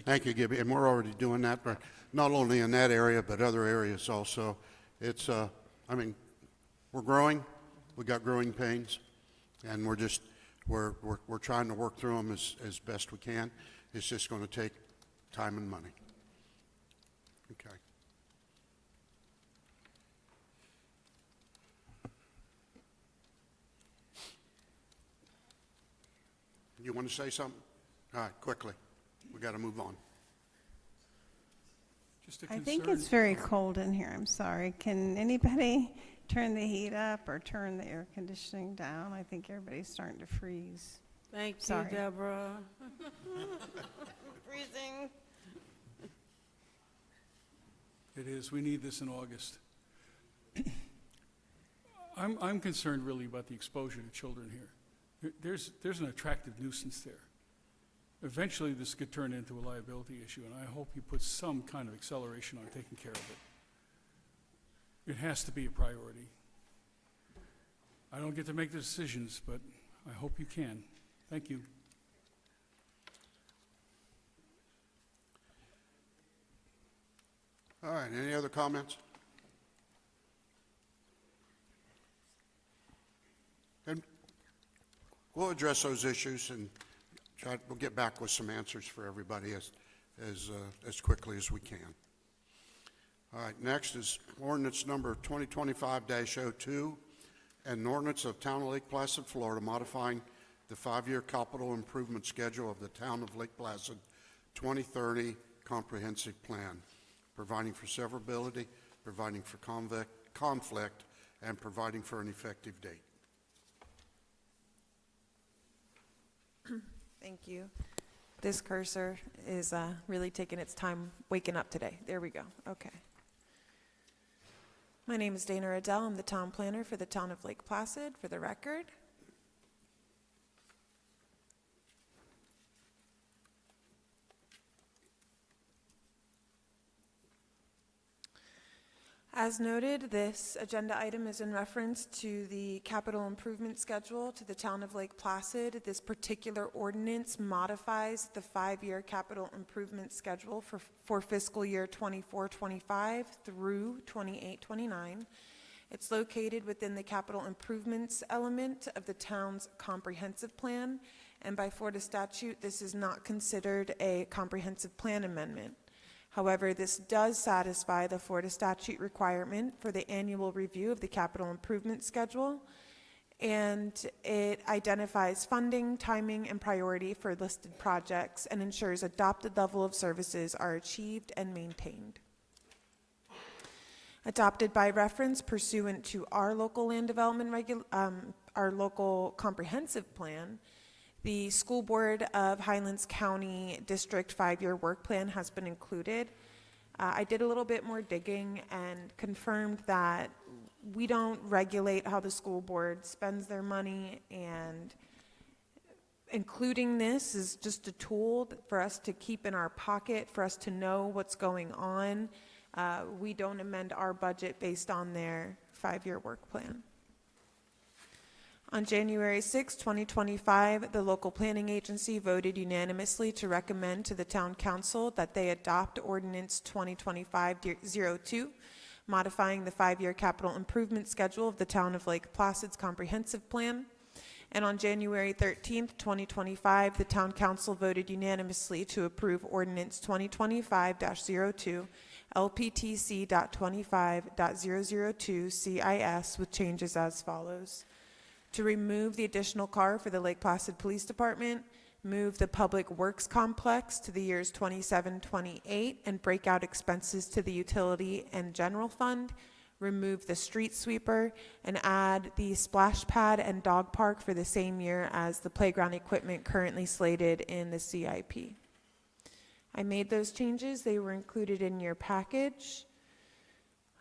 [SPEAKER 1] Thank you, Gibby. And we're already doing that, but not only in that area, but other areas also. It's, I mean, we're growing. We got growing pains, and we're trying to work through them as best we can. It's just going to take time and money. Okay. You want to say something? All right, quickly. We got to move on.
[SPEAKER 16] Just a
[SPEAKER 5] I
[SPEAKER 16] concern.
[SPEAKER 5] think it's very cold in here. I'm sorry. Can anybody turn the heat up or turn the air conditioning down? I think everybody's starting to freeze.
[SPEAKER 13] Thank you,
[SPEAKER 5] Sorry.
[SPEAKER 13] Deborah.
[SPEAKER 5] Freezing.
[SPEAKER 21] It is. We need this in August. I'm concerned really about the exposure to children here. There's an attractive nuisance there. Eventually, this could turn into a liability issue, and I hope you put some kind of acceleration on taking care of it. It has to be a priority. I don't get to make the decisions, but I hope you can. Thank you.
[SPEAKER 1] All right, any other comments? And we'll address those issues and we'll get back with some answers for everybody as quickly as we can. All right, next is ordinance number 2025-02, an ordinance of Town of Lake Placid, Florida, modifying the 5-year capital improvement schedule of the Town of Lake Placid 2030 Comprehensive Plan, providing for severability, providing for conflict, and providing for an effective date.
[SPEAKER 10] Thank you. This cursor is really taking its time waking up today. There we go. Okay. My name is Dana Adele. I'm the town planner for the Town of Lake Placid, for the record. As noted, this agenda item is in reference to the capital improvement schedule to the Town of Lake Placid. This particular ordinance modifies the 5-year capital improvement schedule for fiscal year 24-25 through 28-29. It's located within the capital improvements element of the town's comprehensive plan, and by Florida statute, this is not considered a comprehensive plan amendment. However, this does satisfy the Florida statute requirement for the annual review of the capital improvement schedule, and it identifies funding, timing, and priority for listed projects and ensures adopted level of services are achieved and maintained. Adopted by reference pursuant to our local land development our local comprehensive plan, the School Board of Highlands County District 5-year work plan has been included. I did a little bit more digging and confirmed that we don't regulate how the school board spends their money, and including this is just a tool for us to keep in our pocket, for us to know what's going on. We don't amend our budget based on their 5-year work plan. On January 6, 2025, the local planning agency voted unanimously to recommend to the town council that they adopt ordinance 2025-02, modifying the 5-year capital improvement schedule of the Town of Lake Placid's comprehensive plan. And on January 13, 2025, the town council voted unanimously to approve ordinance 2025-02, LPTC.25.002 CIS with changes as follows. To remove the additional car for the Lake Placid Police Department, move the Public Works Complex to the years 27-28 and break out expenses to the utility and general fund, remove the street sweeper, and add the splash pad and dog park for the same year as the playground equipment currently slated in the CIP. I made those changes. They were included in your package.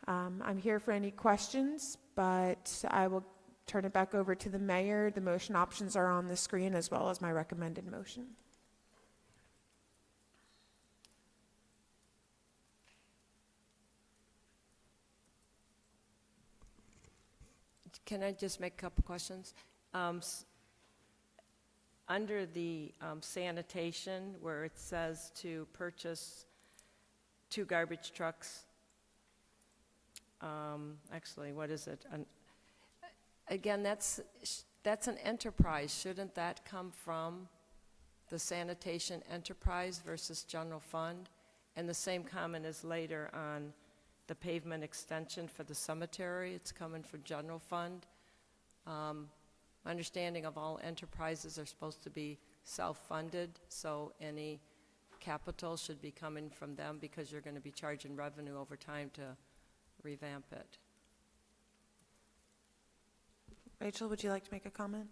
[SPEAKER 10] I'm here for any questions, but I will turn it back over to the mayor. The motion options are on the screen as well as my recommended motion.
[SPEAKER 4] Can I just make a couple questions? Under the sanitation, where it says to purchase 2 garbage trucks, actually, what is it? Again, that's an enterprise. Shouldn't that come from the sanitation enterprise versus general fund? And the same comment is later on the pavement extension for the cemetery. It's coming from general fund. My understanding of all enterprises are supposed to be self-funded, so any capital should be coming from them because you're going to be charging revenue over time to revamp it.
[SPEAKER 10] Rachel, would you like to make a comment?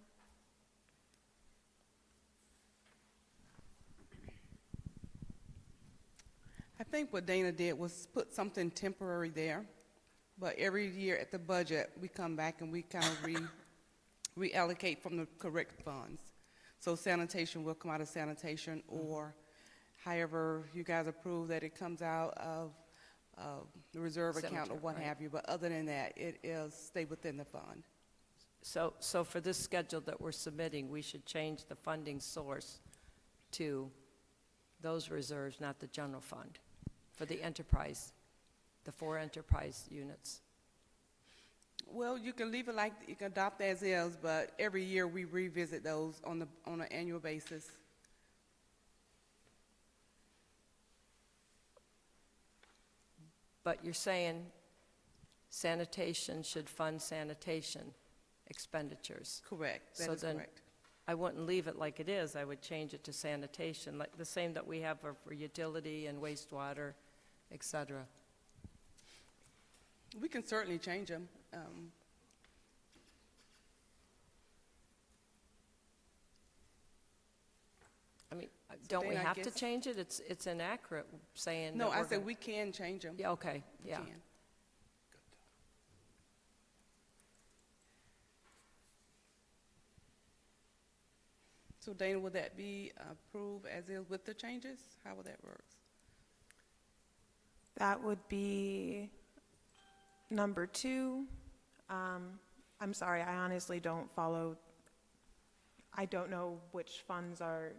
[SPEAKER 12] I think what Dana did was put something temporary there, but every year at the budget, we come back and we kind of reallocate from the correct funds. So sanitation will come out of sanitation, or however you guys approve that it comes out of the reserve account or what have you, but other than that, it is stay within the fund.
[SPEAKER 4] So for this schedule that we're submitting, we should change the funding source to those reserves, not the general fund, for the enterprise. the 4 enterprise units?
[SPEAKER 12] Well, you can leave it like, you can adopt as is, but every year we revisit those on an annual basis.
[SPEAKER 4] But you're saying sanitation should fund sanitation expenditures.
[SPEAKER 12] Correct, that
[SPEAKER 4] So
[SPEAKER 12] is
[SPEAKER 4] then
[SPEAKER 12] correct.
[SPEAKER 4] I wouldn't leave it like it is. I would change it to sanitation, like the same that we have for utility and wastewater, et cetera.
[SPEAKER 12] We can certainly change them.
[SPEAKER 4] I mean, don't we
[SPEAKER 12] then I
[SPEAKER 4] have to
[SPEAKER 12] guess-
[SPEAKER 4] change it? It's inaccurate saying
[SPEAKER 12] No,
[SPEAKER 4] that
[SPEAKER 12] I
[SPEAKER 4] we're
[SPEAKER 12] said
[SPEAKER 4] gonna-
[SPEAKER 12] we can change them.
[SPEAKER 4] Yeah, okay, yeah.
[SPEAKER 12] So Dana, would that be approved as is with the changes? How would that work?
[SPEAKER 10] That would be number 2. I'm sorry, I honestly don't follow, I don't know which funds are,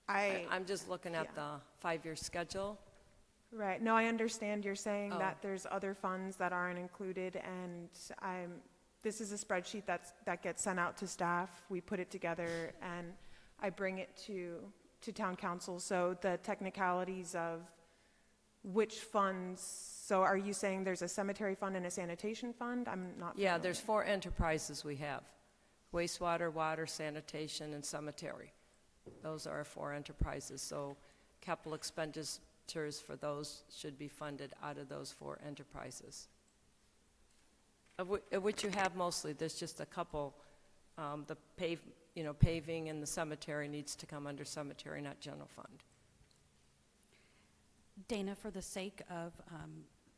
[SPEAKER 4] I'm just looking at
[SPEAKER 10] yeah.
[SPEAKER 4] the 5-year schedule.
[SPEAKER 10] Right, no, I understand you're saying
[SPEAKER 4] Oh.
[SPEAKER 10] that there's other funds that aren't included, and this is a spreadsheet that gets sent out to staff. We put it together, and I bring it to town council, so the technicalities of which funds, so are you saying there's a cemetery fund and a sanitation fund? I'm not
[SPEAKER 4] Yeah,
[SPEAKER 10] familiar.
[SPEAKER 4] there's 4 enterprises we have: wastewater, water, sanitation, and cemetery. Those are our 4 enterprises, so capital expenditures for those should be funded out of those 4 enterprises. Of which you have mostly, there's just a couple, the paving and the cemetery needs to come under cemetery, not general fund.
[SPEAKER 3] Dana, for the sake of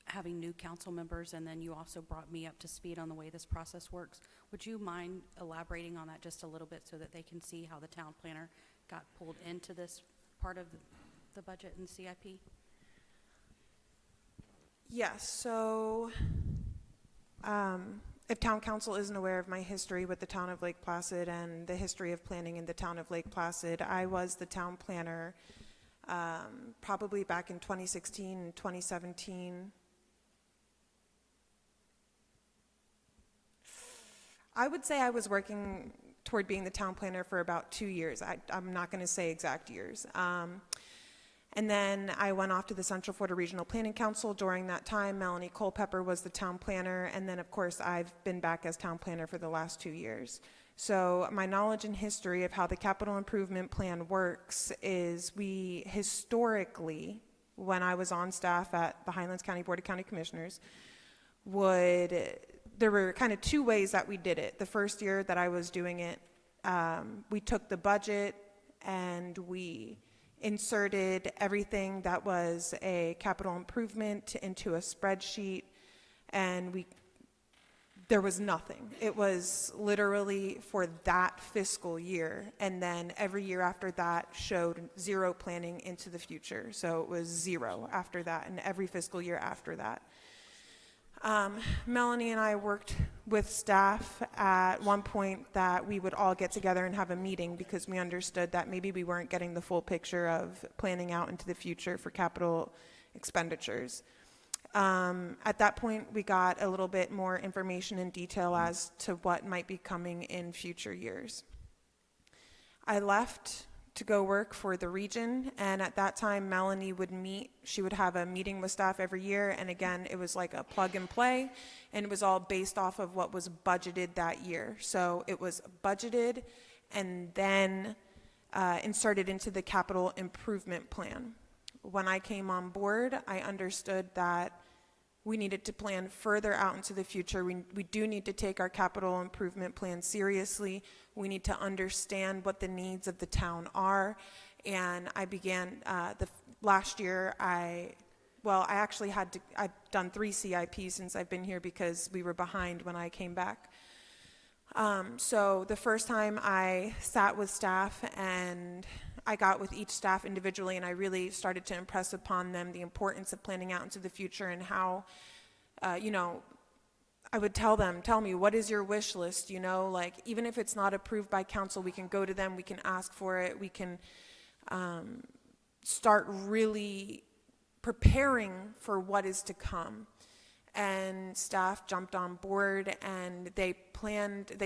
[SPEAKER 3] having new council members, and then you also brought me up to speed on the way this process works, would you mind elaborating on that just a little bit so that they can see how the town planner got pulled into this part of the budget and CIP?
[SPEAKER 10] Yes, so if town council isn't aware of my history with the town of Lake Placid and the history of planning in the town of Lake Placid, I was the town planner probably back in 2016 and 2017. I would say I was working toward being the town planner for about 2 years. I'm not going to say exact years. And then I went off to the Central Florida Regional Planning Council. During that time, Melanie Culpepper was the town planner, and then of course I've been back as town planner for the last 2 years. So my knowledge and history of how the capital improvement plan works is we historically, when I was on staff at the Highlands County Board of County Commissioners, there were kind of 2 ways that we did it. The first year that I was doing it, we took the budget and we inserted everything that was a capital improvement into a spreadsheet, and there was nothing. It was literally for that fiscal year, and then every year after that showed 0 planning into the future. So it was 0 after that, and every fiscal year after that. Melanie and I worked with staff at one point that we would all get together and have a meeting because we understood that maybe we weren't getting the full picture of planning out into the future for capital expenditures. At that point, we got a little bit more information and detail as to what might be coming in future years. I left to go work for the region, and at that time Melanie would meet. She would have a meeting with staff every year, and again it was like a plug and play, and it was all based off of what was budgeted that year. So it was budgeted and then inserted into the capital improvement plan. When I came on board, I understood that we needed to plan further out into the future. We do need to take our capital improvement plan seriously. We need to understand what the needs of the town are. And I began, last year, I've done 3 CIPs since I've been here because we were behind when I came back. So the first time I sat with staff and I got with each staff individually, and I really started to impress upon them the importance of planning out into the future and how, I would tell me, what is your wish list? Like, even if it's not approved by council, we can go to them, we can ask for it, we can start really preparing for what is to come. And staff jumped on board, and they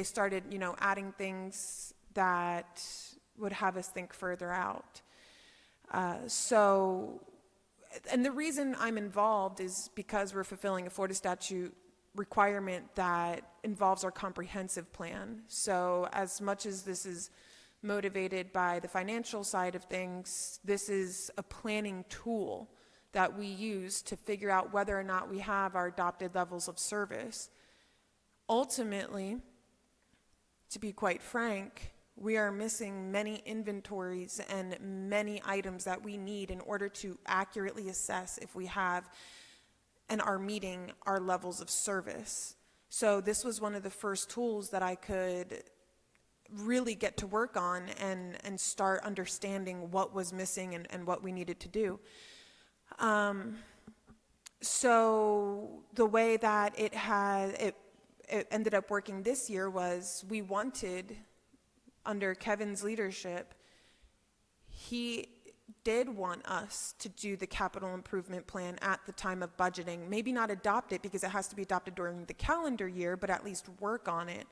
[SPEAKER 10] started, adding things that would have us think further out. And the reason I'm involved is because we're fulfilling a Florida statute requirement that involves our comprehensive plan. So as much as this is motivated by the financial side of things, this is a planning tool that we use to figure out whether or not we have our adopted levels of service. Ultimately, to be quite frank, we are missing many inventories and many items that we need in order to accurately assess if we have and are meeting our levels of service. So this was one of the first tools that I could really get to work on and start understanding what was missing and what we needed to do. So the way that it ended up working this year was we wanted, under Kevin's leadership, he did want us to do the capital improvement plan at the time of budgeting. Maybe not adopt it because it has to be adopted during the calendar year, but at least work on it.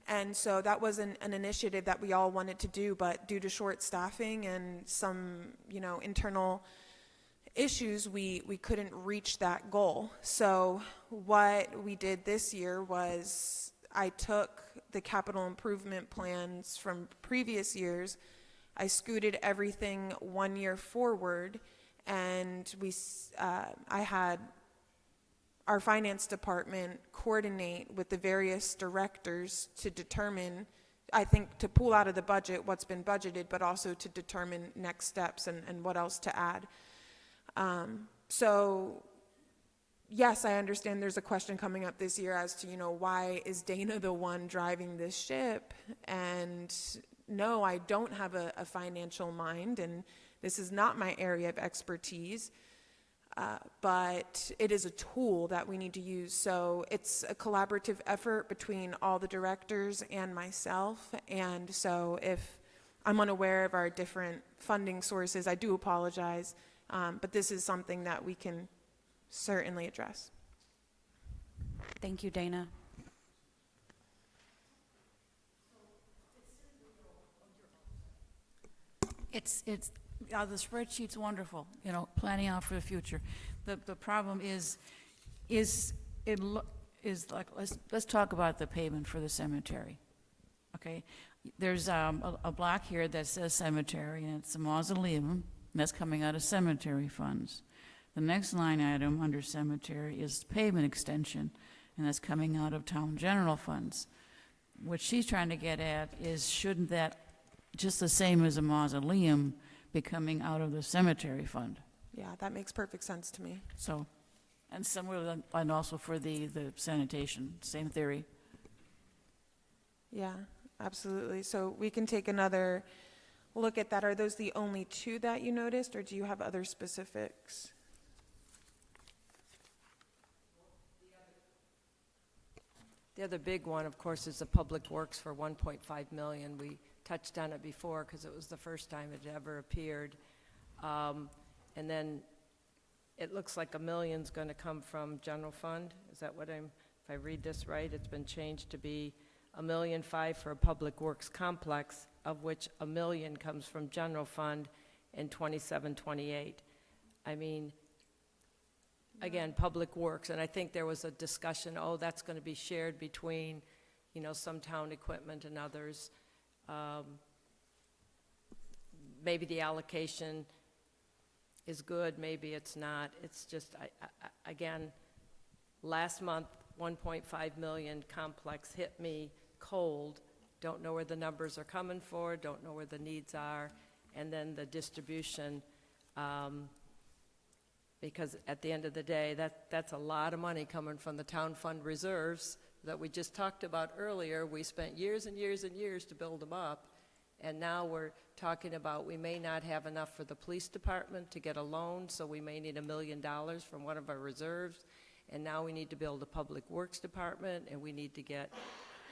[SPEAKER 10] And so that was an initiative that we all wanted to do, but due to short staffing and some, internal issues, we couldn't reach that goal. So what we did this year was I took the capital improvement plans from previous years, I scooted everything 1 year forward, and I had our finance department coordinate with the various directors to determine, I think, to pull out of the budget what's been budgeted, but also to determine next steps and what else to add. So yes, I understand there's a question coming up this year as to, why is Dana the one driving this ship? And no, I don't have a financial mind, and this is not my area of expertise, but it is a tool that we need to use. So it's a collaborative effort between all the directors and myself, and so if I'm unaware of our different funding sources, I do apologize, but this is something that we can certainly address.
[SPEAKER 3] Thank you, Dana.
[SPEAKER 6] It's the spreadsheet's wonderful, planning out for the future. The problem is like, let's talk about the payment for the cemetery, okay? There's a block here that says cemetery, and it's a mausoleum, and that's coming out of cemetery funds. The next line item under cemetery is pavement extension, and that's coming out of town general funds. What she's trying to get at is, shouldn't that, just the same as a mausoleum, be coming out of the cemetery fund?
[SPEAKER 10] Yeah, that makes perfect sense to me.
[SPEAKER 6] So, and similar, and also for the sanitation, same theory.
[SPEAKER 10] Yeah, absolutely. So we can take another look at that. Are those the only two that you noticed, or do you have other specifics?
[SPEAKER 4] The other big one, of course, is the Public Works for $1.5 million. We touched on it before because it was the first time it ever appeared. And then it looks like $1 million's going to come from general fund. Is that what if I read this right, it's been changed to be $1.5 million for a Public Works complex, of which $1 million comes from general fund in 27-28. I mean, again, Public Works, and I think there was a discussion, that's going to be shared between, some town equipment and others. Maybe the allocation is good, maybe it's not. It's just, again, last month, 1.5 million complex hit me cold. Don't know where the numbers are coming for, don't know where the needs are, and then the distribution, because at the end of the day, that's a lot of money coming from the town fund reserves that we just talked about earlier. We spent years and years and years to build them up, and now we're talking about we may not have enough for the police department to get a loan, so we may need $1 million from one of our reserves, and now we need to build a Public Works department, and we need to get,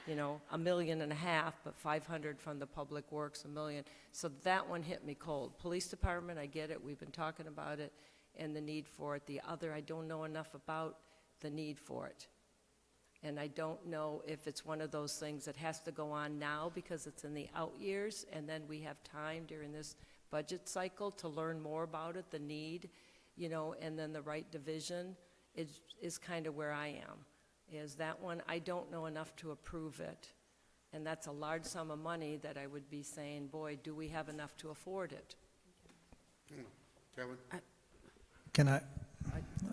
[SPEAKER 4] $1.5 million, but 500 from the Public Works, $1 million. So that one hit me cold. Police department, I get it, we've been talking about it, and the need for it. The other, I don't know enough about the need for it. And I don't know if it's one of those things that has to go on now because it's in the out years, and then we have time during this budget cycle to learn more about it, the need, you know, and then the right division is kind of where I am. Is that one, I don't know enough to approve it. And that's a large sum of money that I would be saying, boy, do we have enough to afford it?
[SPEAKER 1] Kevin?
[SPEAKER 19] Can I,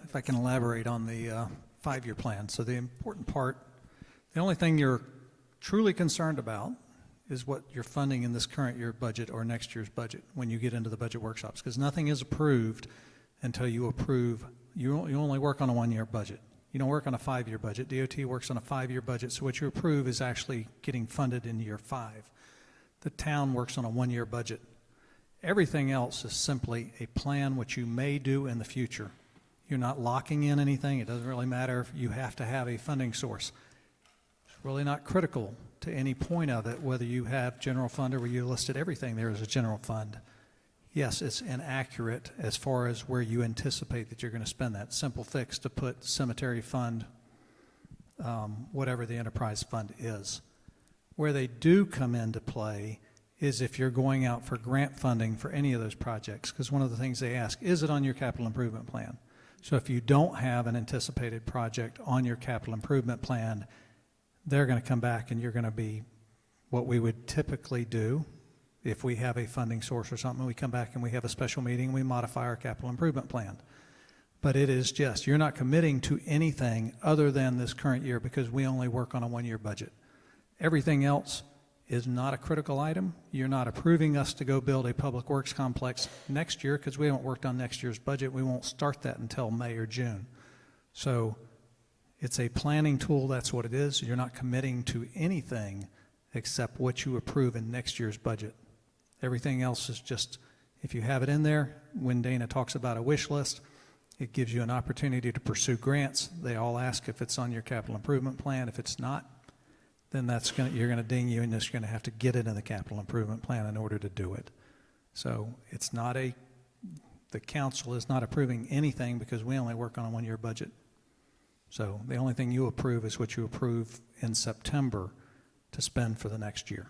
[SPEAKER 19] if I can elaborate on the 5-year plan. So the important part, the only thing you're truly concerned about is what you're funding in this current year budget or next year's budget when you get into the budget workshops, because nothing is approved until you approve. You only work on a 1-year budget. You don't work on a 5-year budget. DOT works on a 5-year budget, so what you approve is actually getting funded in year 5. The town works on a 1-year budget. Everything else is simply a plan which you may do in the future. You're not locking in anything. It doesn't really matter if you have to have a funding source. It's really not critical to any point of it, whether you have general fund or where you listed everything there as a general fund. Yes, it's inaccurate as far as where you anticipate that you're going to spend that. Simple fix to put cemetery fund, whatever the enterprise fund is. Where they do come into play is if you're going out for grant funding for any of those projects, because one of the things they ask, is it on your capital improvement plan? So if you don't have an anticipated project on your capital improvement plan, they're going to come back and you're going to be what we would typically do. If we have a funding source or something, we come back and we have a special meeting, we modify our capital improvement plan. But it is just, you're not committing to anything other than this current year because we only work on a 1-year budget. Everything else is not a critical item. You're not approving us to go build a public works complex next year because we haven't worked on next year's budget. We won't start that until May or June. So it's a planning tool, that's what it is. You're not committing to anything except what you approve in next year's budget. Everything else is just, if you have it in there, when Dana talks about a wish list, it gives you an opportunity to pursue grants. They all ask if it's on your capital improvement plan. If it's not, then you're going to ding you and you're going to have to get it in the capital improvement plan in order to do it. So it's not the council is not approving anything because we only work on a 1-year budget. So the only thing you approve is what you approve in September to spend for the next year.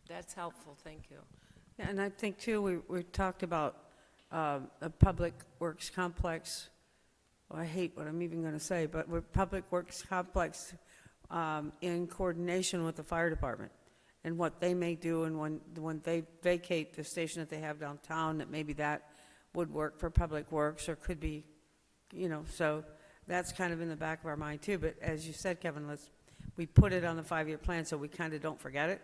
[SPEAKER 4] That's helpful, thank you.
[SPEAKER 13] Yeah, and I think, too, we talked about a public works complex. Well, I hate what I'm even going to say, but we're public works complex in coordination with the fire department and what they may do, and when they vacate the station that they have downtown, that maybe that would work for public works or could be, you know, so that's kind of in the back of our mind, too. But as you said, Kevin, we put it on the 5-year plan so we kind of don't forget it.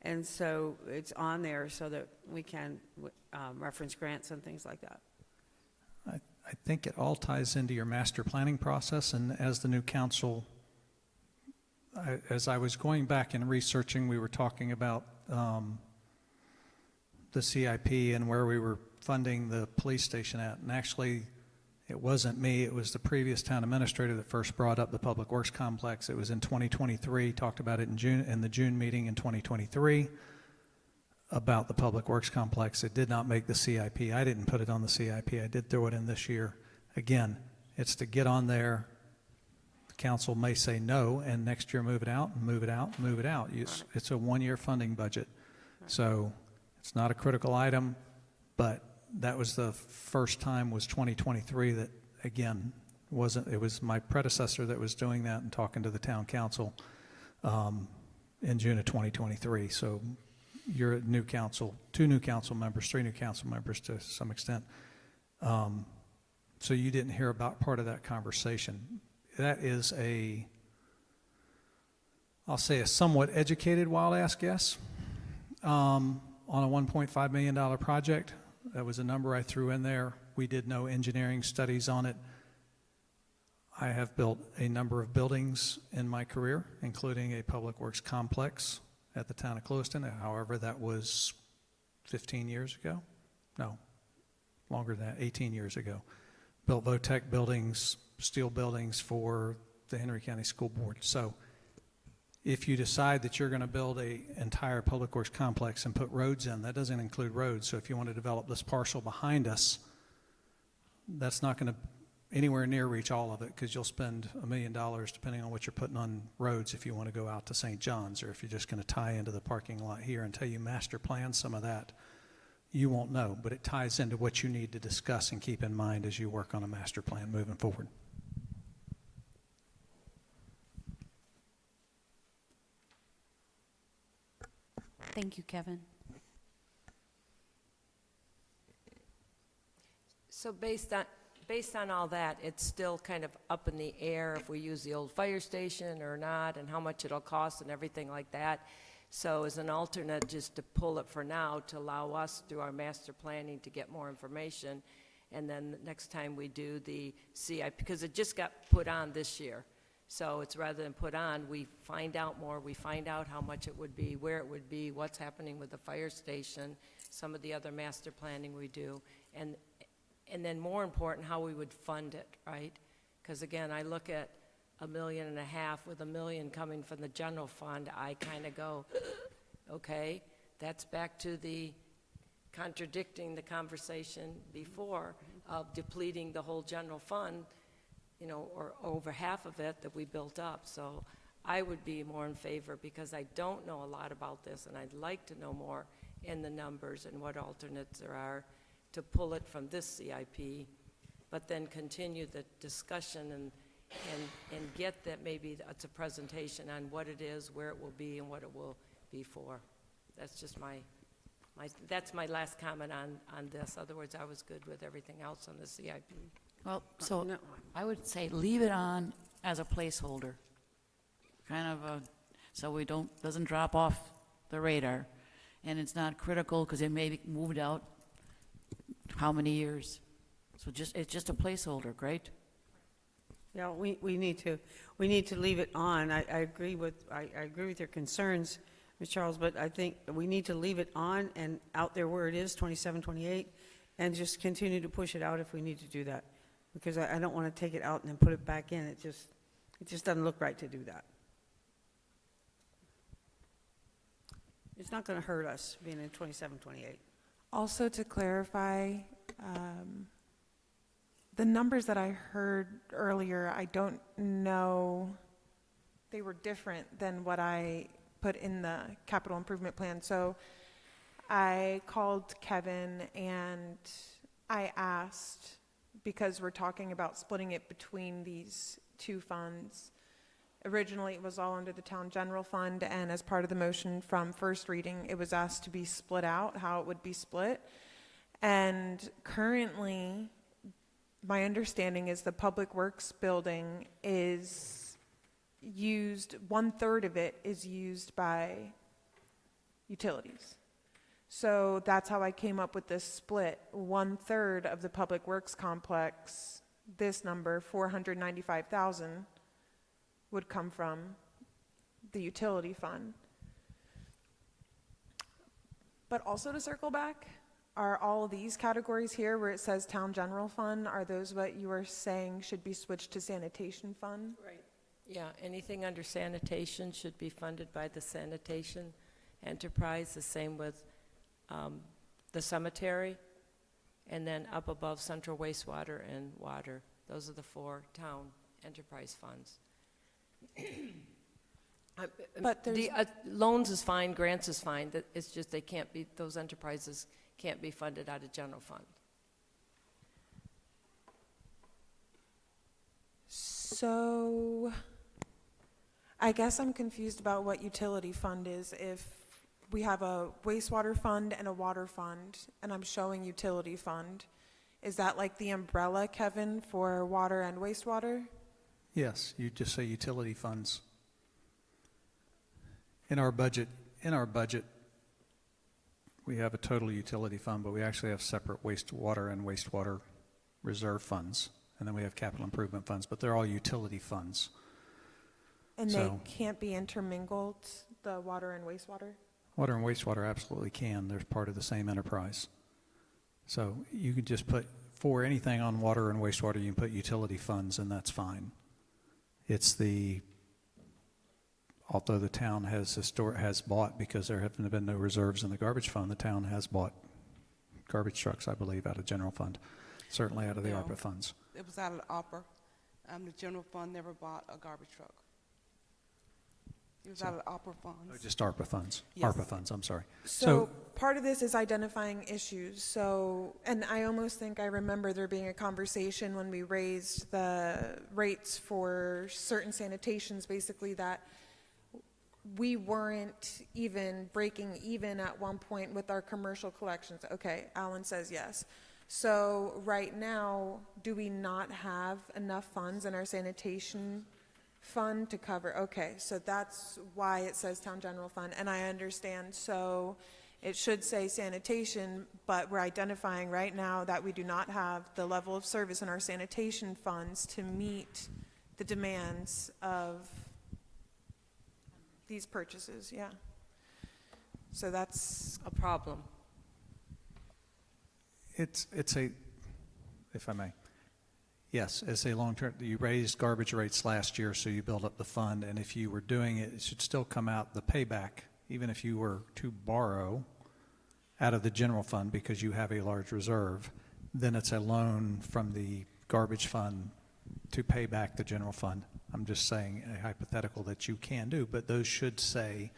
[SPEAKER 13] And so it's on there so that we can reference grants and things like that.
[SPEAKER 19] I think it all ties into your master planning process, and as the new council, as I was going back and researching, we were talking about the CIP and where we were funding the police station at, and actually it wasn't me, it was the previous town administrator that first brought up the public works complex. It was in 2023, talked about it in the June meeting in 2023 about the public works complex. It did not make the CIP. I didn't put it on the CIP. I did throw it in this year. Again, it's to get on there. The council may say no, and next year move it out, and move it out, and move it out. It's a 1-year funding budget. So it's not a critical item, but that was the first time was 2023 that, again, it was my predecessor that was doing that and talking to the town council in June of 2023. So you're a new council, 2 new council members, 3 new council members to some extent. So you didn't hear about part of that conversation. That is I'll say a somewhat educated wild ass guess on a $1.5 million project. That was a number I threw in there. We did no engineering studies on it. I have built a number of buildings in my career, including a public works complex at the town of Clewiston. However, that was 15 years ago. No, longer than that, 18 years ago. Built VOTEC buildings, steel buildings for the Henry County School Board. So if you decide that you're going to build an entire public works complex and put roads in, that doesn't include roads. So if you want to develop this parcel behind us, that's not going to anywhere near reach all of it, because you'll spend $1 million depending on what you're putting on roads if you want to go out to St. John's, or if you're just going to tie into the parking lot here. Until you master plan some of that, you won't know, but it ties into what you need to discuss and keep in mind as you work on a master plan moving forward.
[SPEAKER 3] Thank you, Kevin.
[SPEAKER 4] So based on all that, it's still kind of up in the air if we use the old fire station or not, and how much it'll cost and everything like that. So as an alternate, just to pull it for now, to allow us through our master planning to get more information, and then the next time we do the CIP, because it just got put on this year. So it's rather than put on, we find out more, we find out how much it would be, where it would be, what's happening with the fire station, some of the other master planning we do, and then more important, how we would fund it, right? Because again, I look at $1.5 million with $1 million coming from the general fund, I kind of go, okay, that's back to the contradicting the conversation before of depleting the whole general fund, you know, or over half of it that we built up. So I would be more in favor, because I don't know a lot about this, and I'd like to know more in the numbers and what alternates there are to pull it from this CIP, but then continue the discussion and get that maybe it's a presentation on what it is, where it will be, and what it will be for. That's just that's my last comment on this. Otherwise, I was good with everything else on the CIP.
[SPEAKER 6] Well, so I would say leave it on as a placeholder, kind of so we doesn't drop off the radar, and it's not critical because it may be moved out how many years. So it's just a placeholder, right?
[SPEAKER 13] Yeah, we need to leave it on. I agree with your concerns, Ms. Charles, but I think we need to leave it on and out there where it is, 27, 28, and just continue to push it out if we need to do that. Because I don't want to take it out and then put it back in. It just doesn't look right to do that. It's not going to hurt us being in 27, 28.
[SPEAKER 10] Also, to clarify, the numbers that I heard earlier, I don't know, they were different than what I put in the capital improvement plan. So I called Kevin and I asked, because we're talking about splitting it between these two funds. Originally, it was all under the town general fund, and as part of the motion from first reading, it was asked to be split out, how it would be split. And currently, my understanding is the Public Works building is used, 1/3 of it is used by utilities. So that's how I came up with this split. 1/3 of the Public Works complex, this number, 495,000, would come from the utility fund. But also to circle back, are all of these categories here where it says town general fund, are those what you are saying should be switched to sanitation fund?
[SPEAKER 4] Right. Yeah, anything under sanitation should be funded by the sanitation enterprise, the same with the cemetery, and then up above central wastewater and water. Those are the 4 town enterprise funds.
[SPEAKER 10] But
[SPEAKER 4] the loans is fine, grants is fine. It's just they can't be, those enterprises can't be funded out of general fund.
[SPEAKER 10] So I guess I'm confused about what utility fund is. If we have a wastewater fund and a water fund, and I'm showing utility fund, is that like the umbrella, Kevin, for water and wastewater?
[SPEAKER 19] Yes, you just say utility funds. In our budget, we have a total utility fund, but we actually have separate wastewater and wastewater reserve funds. And then we have capital improvement funds, but they're all utility funds.
[SPEAKER 10] And
[SPEAKER 19] So-
[SPEAKER 10] they can't be intermingled, the water and wastewater?
[SPEAKER 19] Water and wastewater absolutely can. They're part of the same enterprise. So you could just put, for anything on water and wastewater, you can put utility funds, and that's fine. Although the town has bought, because there have been no reserves in the garbage fund, the town has bought garbage trucks, I believe, out of general fund. certainly out of the
[SPEAKER 12] No.
[SPEAKER 19] ARPA funds.
[SPEAKER 12] It was out of the ARPA. The general fund never bought a garbage truck. It was out of the ARPA funds.
[SPEAKER 19] Just ARPA funds.
[SPEAKER 12] Yes.
[SPEAKER 19] ARPA funds, I'm sorry.
[SPEAKER 10] So part of this is identifying issues. So, and I almost think I remember there being a conversation when we raised the rates for certain sanitations, basically that we weren't even breaking even at one point with our commercial collections. Okay, Alan says yes. So right now, do we not have enough funds in our sanitation fund to cover? Okay, so that's why it says town general fund, and I understand. So it should say sanitation, but we're identifying right now that we do not have the level of service in our sanitation funds to meet the demands of these purchases, yeah. So that's
[SPEAKER 4] A problem.
[SPEAKER 19] It's a, if I may, yes, it's a long-term, you raised garbage rates last year, so you build up the fund, and if you were doing it, it should still come out the payback, even if you were to borrow out of the general fund because you have a large reserve, then it's a loan from the garbage fund to pay back the general fund. I'm just saying a hypothetical that you can do, but those should say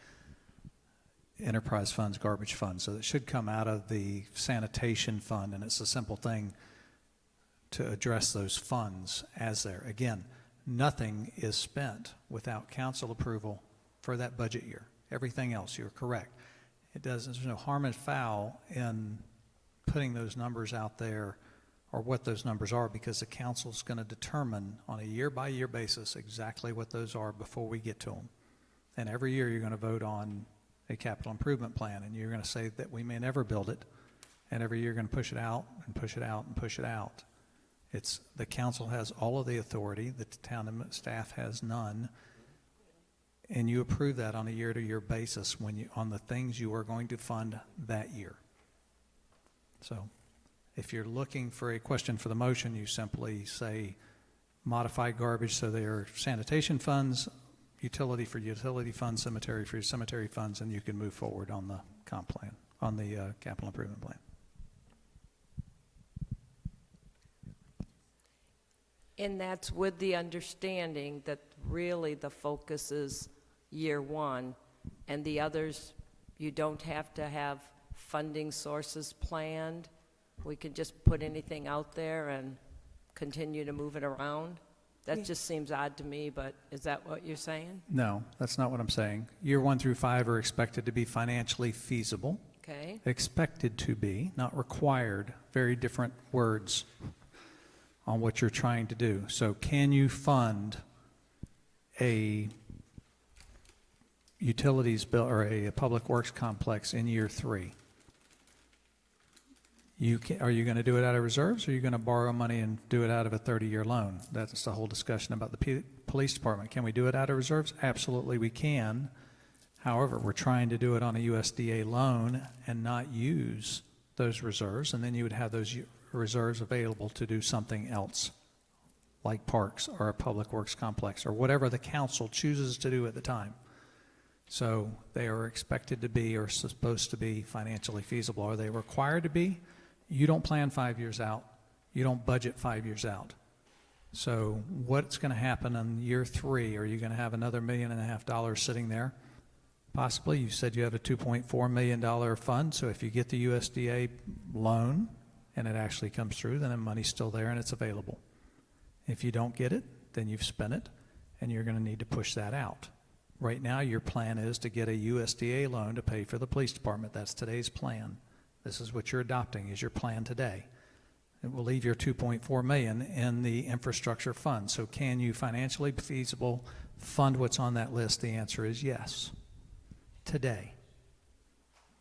[SPEAKER 19] enterprise funds, garbage funds. So it should come out of the sanitation fund, and it's a simple thing to address those funds as there. Again, nothing is spent without council approval for that budget year. Everything else, you're correct. There's no harm and foul in putting those numbers out there or what those numbers are, because the council's going to determine on a year-by-year basis exactly what those are before we get to them. And every year you're going to vote on a capital improvement plan, and you're going to say that we may never build it, and every year you're going to push it out and push it out and push it out. It's, the council has all of the authority, the town staff has none, and you approve that on a year-to-year basis when you, on the things you are going to fund that year. So if you're looking for a question for the motion, you simply say modify garbage so they are sanitation funds, utility for utility funds, cemetery for cemetery funds, and you can move forward on the comp plan, on the capital improvement plan.
[SPEAKER 4] And that's with the understanding that really the focus is year one, and the others, you don't have to have funding sources planned. We can just put anything out there and continue to move it around. That just seems odd to me, but is that what you're saying?
[SPEAKER 19] No, that's not what I'm saying. Year 1 through 5 are expected to be financially feasible.
[SPEAKER 4] Okay.
[SPEAKER 19] Expected to be, not required. Very different words on what you're trying to do. So can you fund a utilities bill or a public works complex in year 3? Are you going to do it out of reserves, or are you going to borrow money and do it out of a 30-year loan? That's the whole discussion about the police department. Can we do it out of reserves? Absolutely we can. However, we're trying to do it on a USDA loan and not use those reserves, and then you would have those reserves available to do something else, like parks or a public works complex or whatever the council chooses to do at the time. So they are expected to be or supposed to be financially feasible. Are they required to be? You don't plan 5 years out. You don't budget 5 years out. So what's going to happen in year 3? Are you going to have another $1.5 million sitting there? Possibly. You said you have a $2.4 million fund, so if you get the USDA loan and it actually comes through, then the money's still there and it's available. If you don't get it, then you've spent it and you're going to need to push that out. Right now, your plan is to get a USDA loan to pay for the police department. That's today's plan. This is what you're adopting is your plan today. It will leave your $2.4 million in the infrastructure fund. So can you financially feasible fund what's on that list? The answer is yes. Today.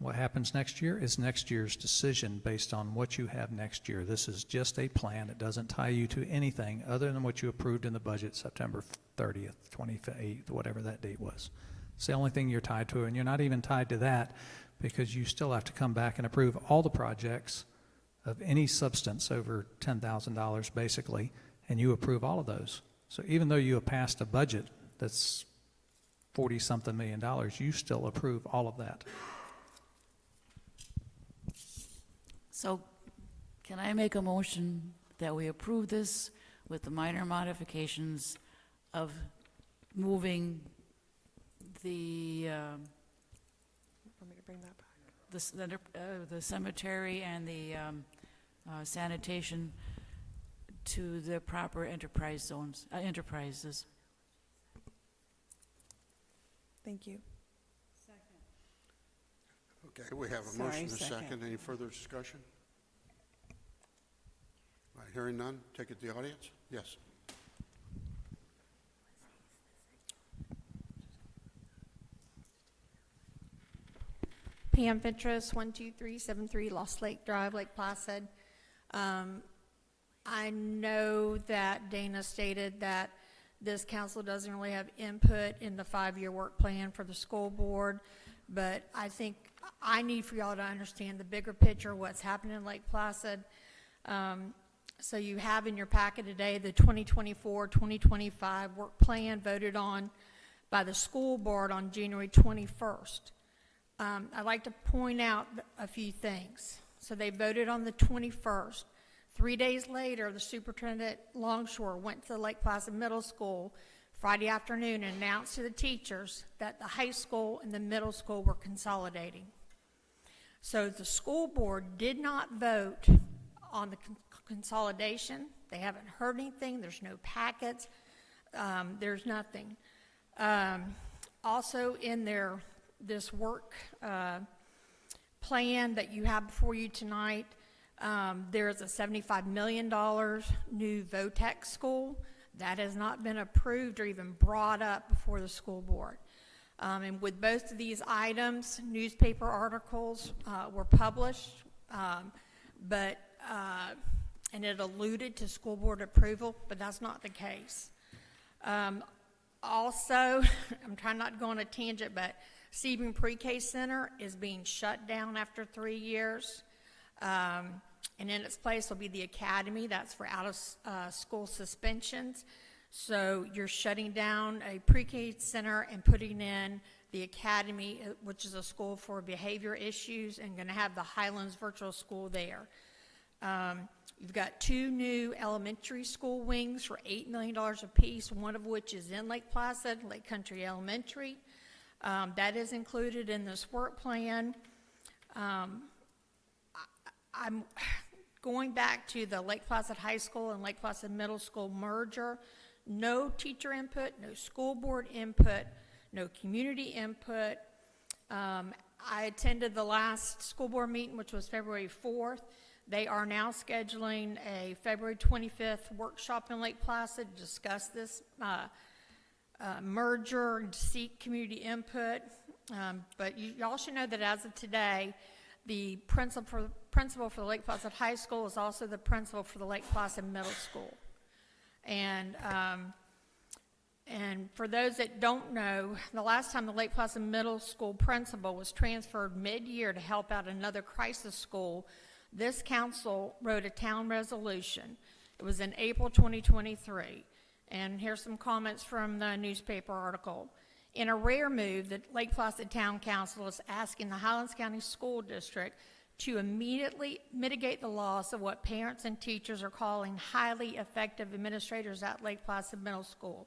[SPEAKER 19] What happens next year is next year's decision based on what you have next year. This is just a plan. It doesn't tie you to anything other than what you approved in the budget September 30th, 28th, whatever that date was. It's the only thing you're tied to, and you're not even tied to that because you still have to come back and approve all the projects of any substance over $10,000 basically, and you approve all of those. So even though you have passed a budget that's $40-something million, you still approve all of that.
[SPEAKER 6] So can I make a motion that we approve this with the minor modifications of moving the,
[SPEAKER 10] Want me to bring that back?
[SPEAKER 6] the cemetery and the sanitation to the proper enterprise zones, enterprises.
[SPEAKER 10] Thank you.
[SPEAKER 1] Okay, we have a
[SPEAKER 5] Sorry,
[SPEAKER 1] motion and a
[SPEAKER 5] second.
[SPEAKER 1] second. Any further discussion? All right, hearing none, take it to the audience. Yes.
[SPEAKER 14] Pam Fentress, 12373 Lost Lake Drive, Lake Placid. I know that Dana stated that this council doesn't really have input in the 5-year work plan for the school board, but I think I need for y'all to understand the bigger picture of what's happening in Lake Placid. So you have in your packet today the 2024-2025 work plan voted on by the school board on January 21st. I'd like to point out a few things. So they voted on the 21st. 3 days later, the superintendent Longshore went to the Lake Placid Middle School Friday afternoon and announced to the teachers that the high school and the middle school were consolidating. So the school board did not vote on the consolidation. They haven't heard anything. There's no packets. There's nothing. Also in this work plan that you have before you tonight, there is a $75 million new VOTEC school. That has not been approved or even brought up before the school board. And with both of these items, newspaper articles were published, and it alluded to school board approval, but that's not the case. Also, I'm trying not to go on a tangent, but Sebring Pre-K Center is being shut down after 3 years. And in its place will be the academy. That's for out-of-school suspensions. So you're shutting down a pre-K center and putting in the academy, which is a school for behavior issues, and going to have the Highlands Virtual School there. You've got 2 new elementary school wings for $8 million apiece, one of which is in Lake Placid, Lake Country Elementary. That is included in this work plan. I'm going back to the Lake Placid High School and Lake Placid Middle School merger. No teacher input, no school board input, no community input. I attended the last school board meeting, which was February 4th. They are now scheduling a February 25th workshop in Lake Placid to discuss this merger and seek community input. But y'all should know that as of today, the principal for the Lake Placid High School is also the principal for the Lake Placid Middle School. And for those that don't know, the last time the Lake Placid Middle School principal was transferred mid-year to help out another crisis school, this council wrote a town resolution. It was in April 2023. And here's some comments from the newspaper article. In a rare move, the Lake Placid Town Council is asking the Highlands County School District to immediately mitigate the loss of what parents and teachers are calling highly effective administrators at Lake Placid Middle School.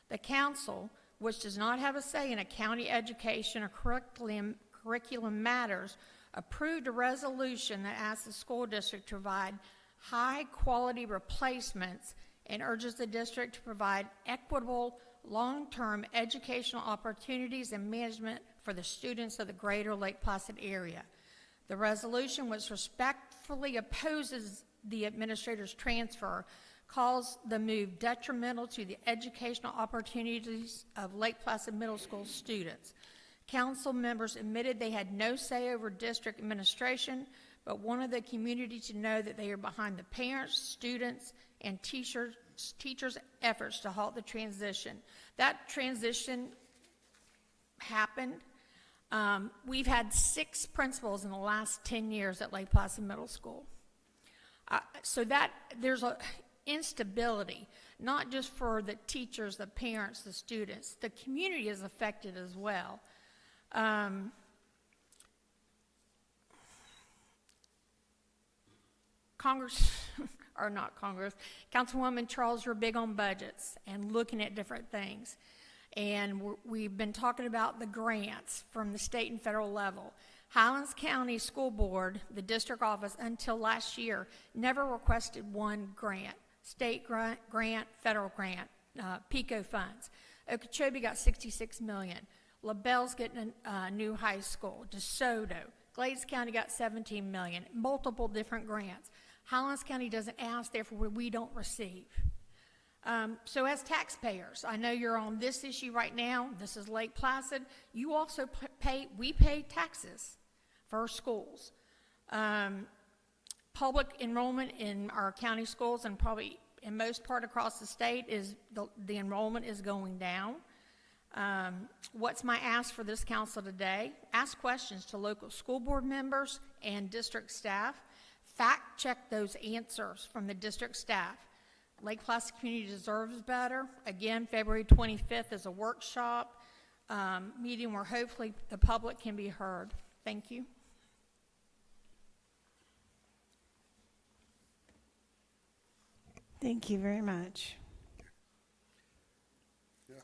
[SPEAKER 14] The council, which does not have a say in a county education or curriculum matters, approved a resolution that asks the school district to provide high-quality replacements and urges the district to provide equitable, long-term educational opportunities and management for the students of the greater Lake Placid area. The resolution, which respectfully opposes the administrator's transfer, calls the move detrimental to the educational opportunities of Lake Placid Middle School students. Council members admitted they had no say over district administration, but wanted the community to know that they are behind the parents, students, and teachers' efforts to halt the transition. That transition happened. We've had 6 principals in the last 10 years at Lake Placid Middle School. So that there's a instability, not just for the teachers, the parents, the students. The community is affected as well. or not Congress, Councilwoman Charles, you're big on budgets and looking at different things. And we've been talking about the grants from the state and federal level. Highlands County School Board, the district office, until last year, never requested one grant. State grant, federal grant, PICO funds. Okeechobee got $66 million. LaBelle's getting a new high school. DeSoto. Glades County got $17 million. Multiple different grants. Highlands County doesn't ask, therefore we don't receive. So as taxpayers, I know you're on this issue right now. This is Lake Placid. You also we pay taxes for our schools. Public enrollment in our county schools, and probably in most part across the state, is the enrollment is going down. What's my ask for this council today? Ask questions to local school board members and district staff. Fact check those answers from the district staff. Lake Placid community deserves better. Again, February 25th is a workshop meeting where hopefully the public can be heard. Thank you.
[SPEAKER 5] Thank you very much.
[SPEAKER 1] Yeah,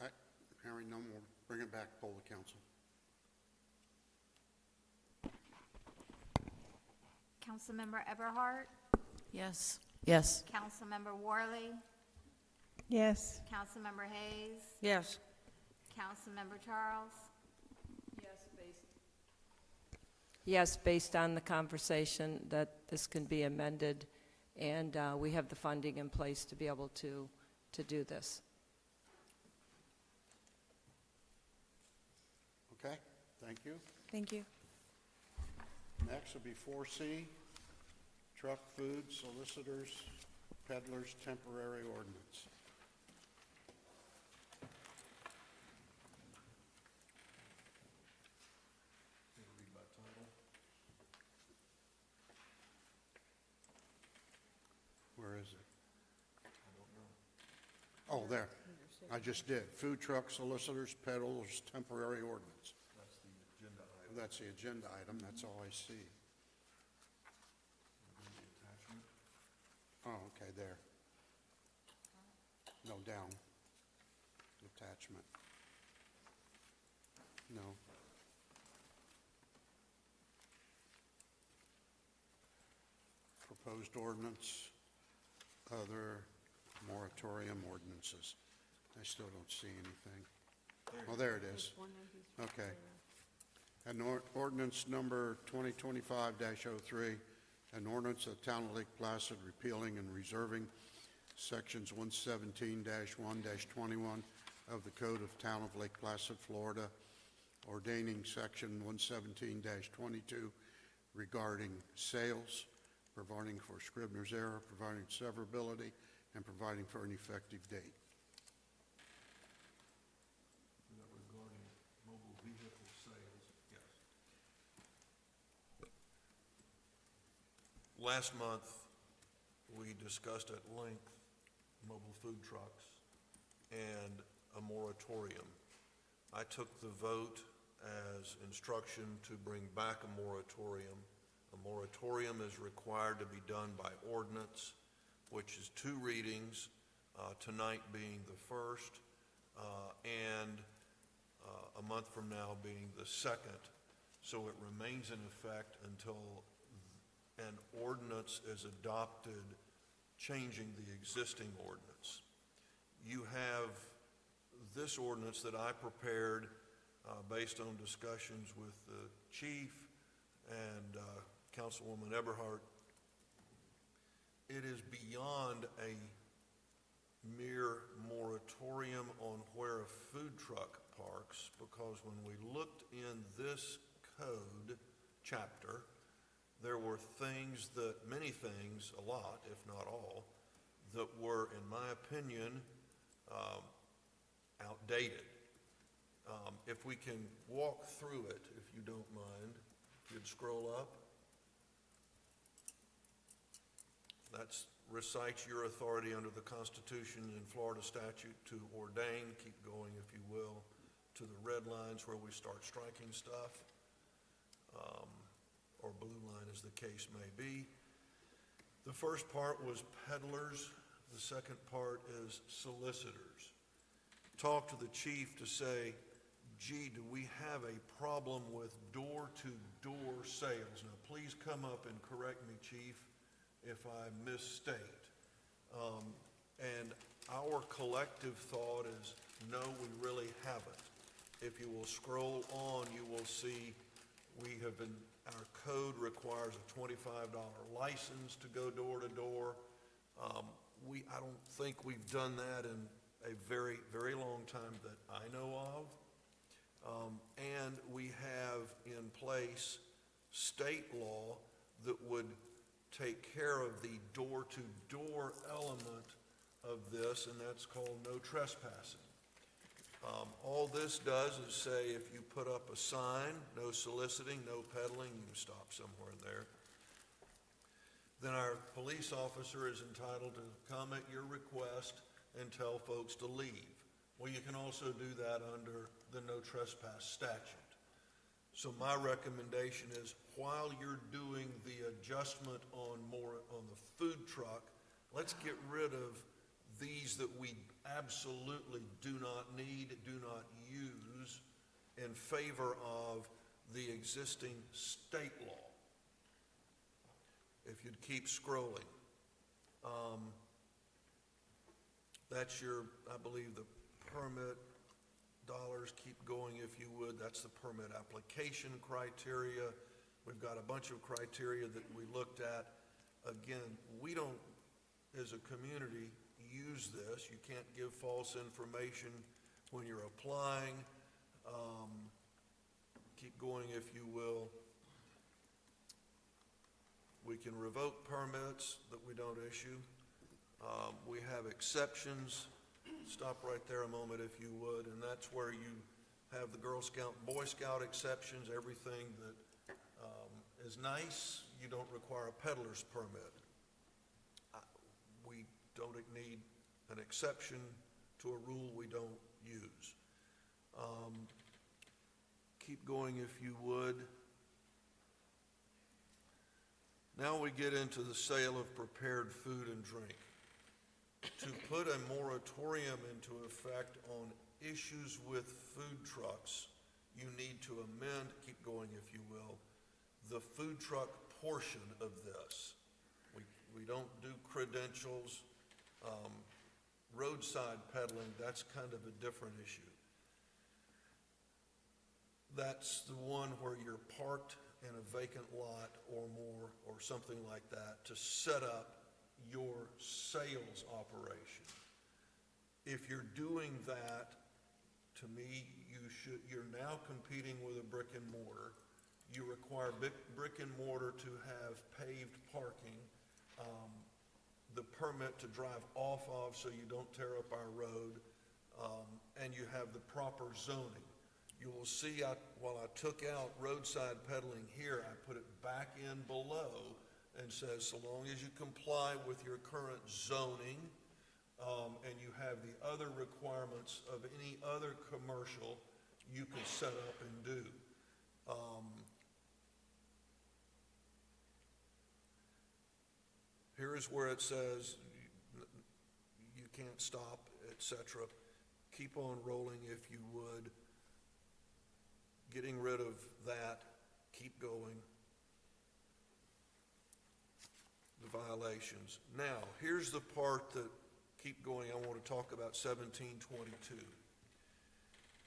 [SPEAKER 1] hearing no more, bring it back, poll the council.
[SPEAKER 18] Councilmember Eberhardt,
[SPEAKER 6] Yes. Yes.
[SPEAKER 18] Councilmember Worley,
[SPEAKER 5] Yes.
[SPEAKER 18] Councilmember Hayes,
[SPEAKER 13] Yes.
[SPEAKER 18] Councilmember Charles,
[SPEAKER 4] Yes, based on the conversation that this can be amended, and we have the funding in place to be able to do this.
[SPEAKER 1] Okay, thank you.
[SPEAKER 10] Thank you.
[SPEAKER 1] Next will be 4C, truck, food, solicitors, peddlers, temporary ordinance.
[SPEAKER 2] Read by title.
[SPEAKER 1] Where is it? Oh, there. I just did. Food truck, solicitors, peddlers, temporary ordinance.
[SPEAKER 2] That's the agenda item.
[SPEAKER 1] That's the agenda item. That's all I see.
[SPEAKER 2] The attachment.
[SPEAKER 1] Oh, okay, there. No, down. Attachment. No. Proposed ordinance, other moratorium ordinances. I still don't see anything. Oh, there it is. Okay. An ordinance number 2025-03, an ordinance of the Town of Lake Placid repealing and reserving sections 117-1-21 of the Code of Town of Lake Placid, Florida, ordaining section 117-22 regarding sales, providing for Scribner's error, providing severability, and providing for an effective date.
[SPEAKER 2] Is that regarding mobile vehicle sales? Yes. Last month, we discussed at length mobile food trucks and a moratorium. I took the vote as instruction to bring back a moratorium. A moratorium is required to be done by ordinance, which is 2 readings, tonight being the first, and a month from now being the second. So it remains in effect until an ordinance is adopted changing the existing ordinance. You have this ordinance that I prepared based on discussions with the chief and Councilwoman Eberhardt. It is beyond a mere moratorium on where a food truck parks, because when we looked in this code chapter, there were things that, many things, a lot, if not all, that were, in my opinion, outdated. If we can walk through it, if you don't mind, if you'd scroll up. That recites your authority under the Constitution and Florida statute to ordain, keep going if you will, to the red lines where we start striking stuff, or blue line as the case may be. The first part was peddlers. The second part is solicitors. Talk to the chief to say, gee, do we have a problem with door-to-door sales? Now, please come up and correct me, chief, if I misstate. And our collective thought is, no, we really haven't. If you will scroll on, you will see our code requires a $25 license to go door to door. I don't think we've done that in a very, very long time that I know of. And we have in place state law that would take care of the door-to-door element of this, and that's called no trespassing. All this does is say if you put up a sign, no soliciting, no peddling, you can stop somewhere in there, then our police officer is entitled to come at your request and tell folks to leave. Well, you can also do that under the no trespass statute. So my recommendation is, while you're doing the adjustment on the food truck, let's get rid of these that we absolutely do not need, do not use, in favor of the existing state law. If you'd keep scrolling. That's your, I believe, the permit dollars. Keep going if you would. That's the permit application criteria. We've got a bunch of criteria that we looked at. Again, we don't, as a community, use this. You can't give false information when you're applying. Keep going if you will. We can revoke permits that we don't issue. We have exceptions. Stop right there a moment if you would, and that's where you have the Girl Scout, Boy Scout exceptions, everything that is nice. You don't require a peddler's permit. We don't need an exception to a rule we don't use. Keep going if you would. Now we get into the sale of prepared food and drink. To put a moratorium into effect on issues with food trucks, you need to amend, keep going if you will, the food truck portion of this. We don't do credentials. Roadside peddling, that's kind of a different issue. That's the one where you're parked in a vacant lot or more or something like that to set up your sales operation. If you're doing that, to me, you're now competing with a brick and mortar. You require brick and mortar to have paved parking, the permit to drive off of so you don't tear up our road, and you have the proper zoning. You will see while I took out roadside peddling here, I put it back in below and says, so long as you comply with your current zoning, and you have the other requirements of any other commercial, you can set up and do. Here is where it says you can't stop, etc. Keep on rolling if you would. Getting rid of that, keep going. The violations. Now, here's the part that, keep going, I want to talk about 1722.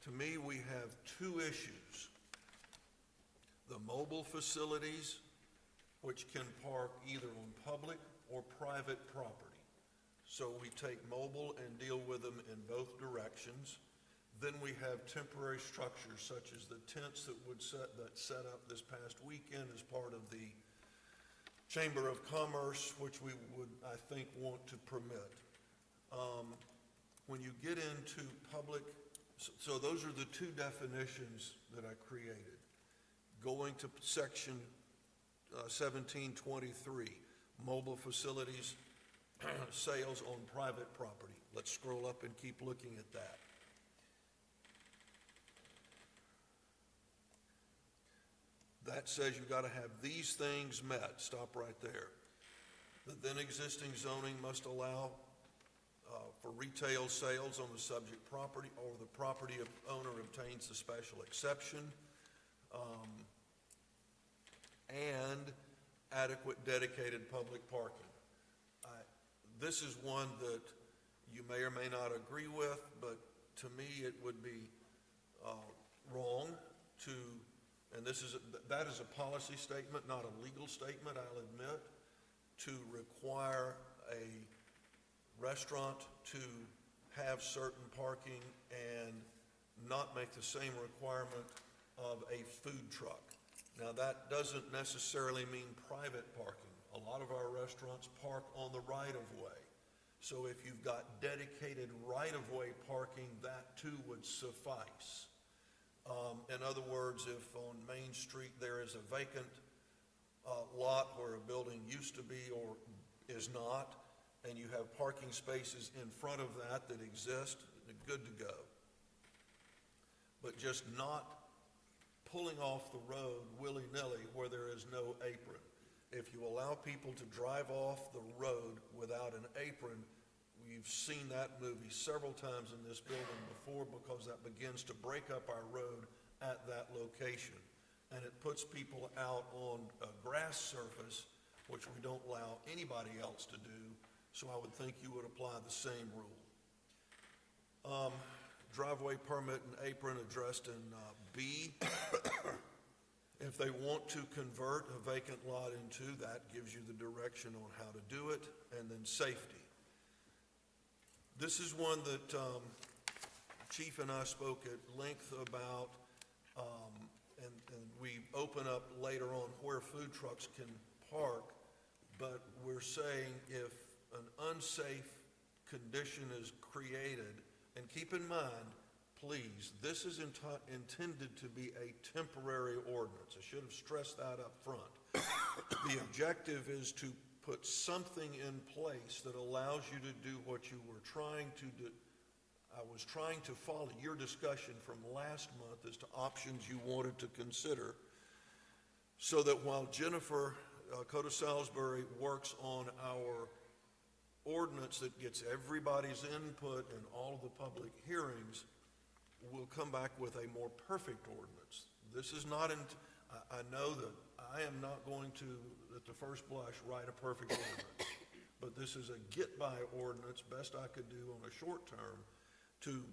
[SPEAKER 2] To me, we have two issues. The mobile facilities, which can park either on public or private property. So we take mobile and deal with them in both directions. Then we have temporary structures such as the tents that set up this past weekend as part of the Chamber of Commerce, which we would, I think, want to permit. When you get into public, so those are the two definitions that I created. Going to section 1723, mobile facilities, sales on private property. Let's scroll up and keep looking at that. That says you've got to have these things met. Stop right there. The then existing zoning must allow for retail sales on the subject property, or the property owner obtains the special exception, and adequate dedicated public parking. This is one that you may or may not agree with, but to me it would be wrong to, and that is a policy statement, not a legal statement, I'll admit, to require a restaurant to have certain parking and not make the same requirement of a food truck. Now, that doesn't necessarily mean private parking. A lot of our restaurants park on the right-of-way. So if you've got dedicated right-of-way parking, that too would suffice. In other words, if on Main Street there is a vacant lot where a building used to be or is not, and you have parking spaces in front of that exist, good to go. But just not pulling off the road willy-nilly where there is no apron. If you allow people to drive off the road without an apron, we've seen that movie several times in this building before, because that begins to break up our road at that location. And it puts people out on a grass surface, which we don't allow anybody else to do. So I would think you would apply the same rule. Driveway permit and apron addressed in B. If they want to convert a vacant lot into, that gives you the direction on how to do it. And then safety. This is one that Chief and I spoke at length about, and we open up later on where food trucks can park, but we're saying if an unsafe condition is created, and keep in mind, please, this is intended to be a temporary ordinance. I should have stressed that up front. The objective is to put something in place that allows you to do what you were trying to do. I was trying to follow your discussion from last month as to options you wanted to consider, so that while Jennifer Cota Salisbury works on our ordinance that gets everybody's input and all of the public hearings, we'll come back with a more perfect ordinance. This is not, I know that I am not going to, at the first blush, write a perfect ordinance, but this is a get-by ordinance, best I could do on a short term, to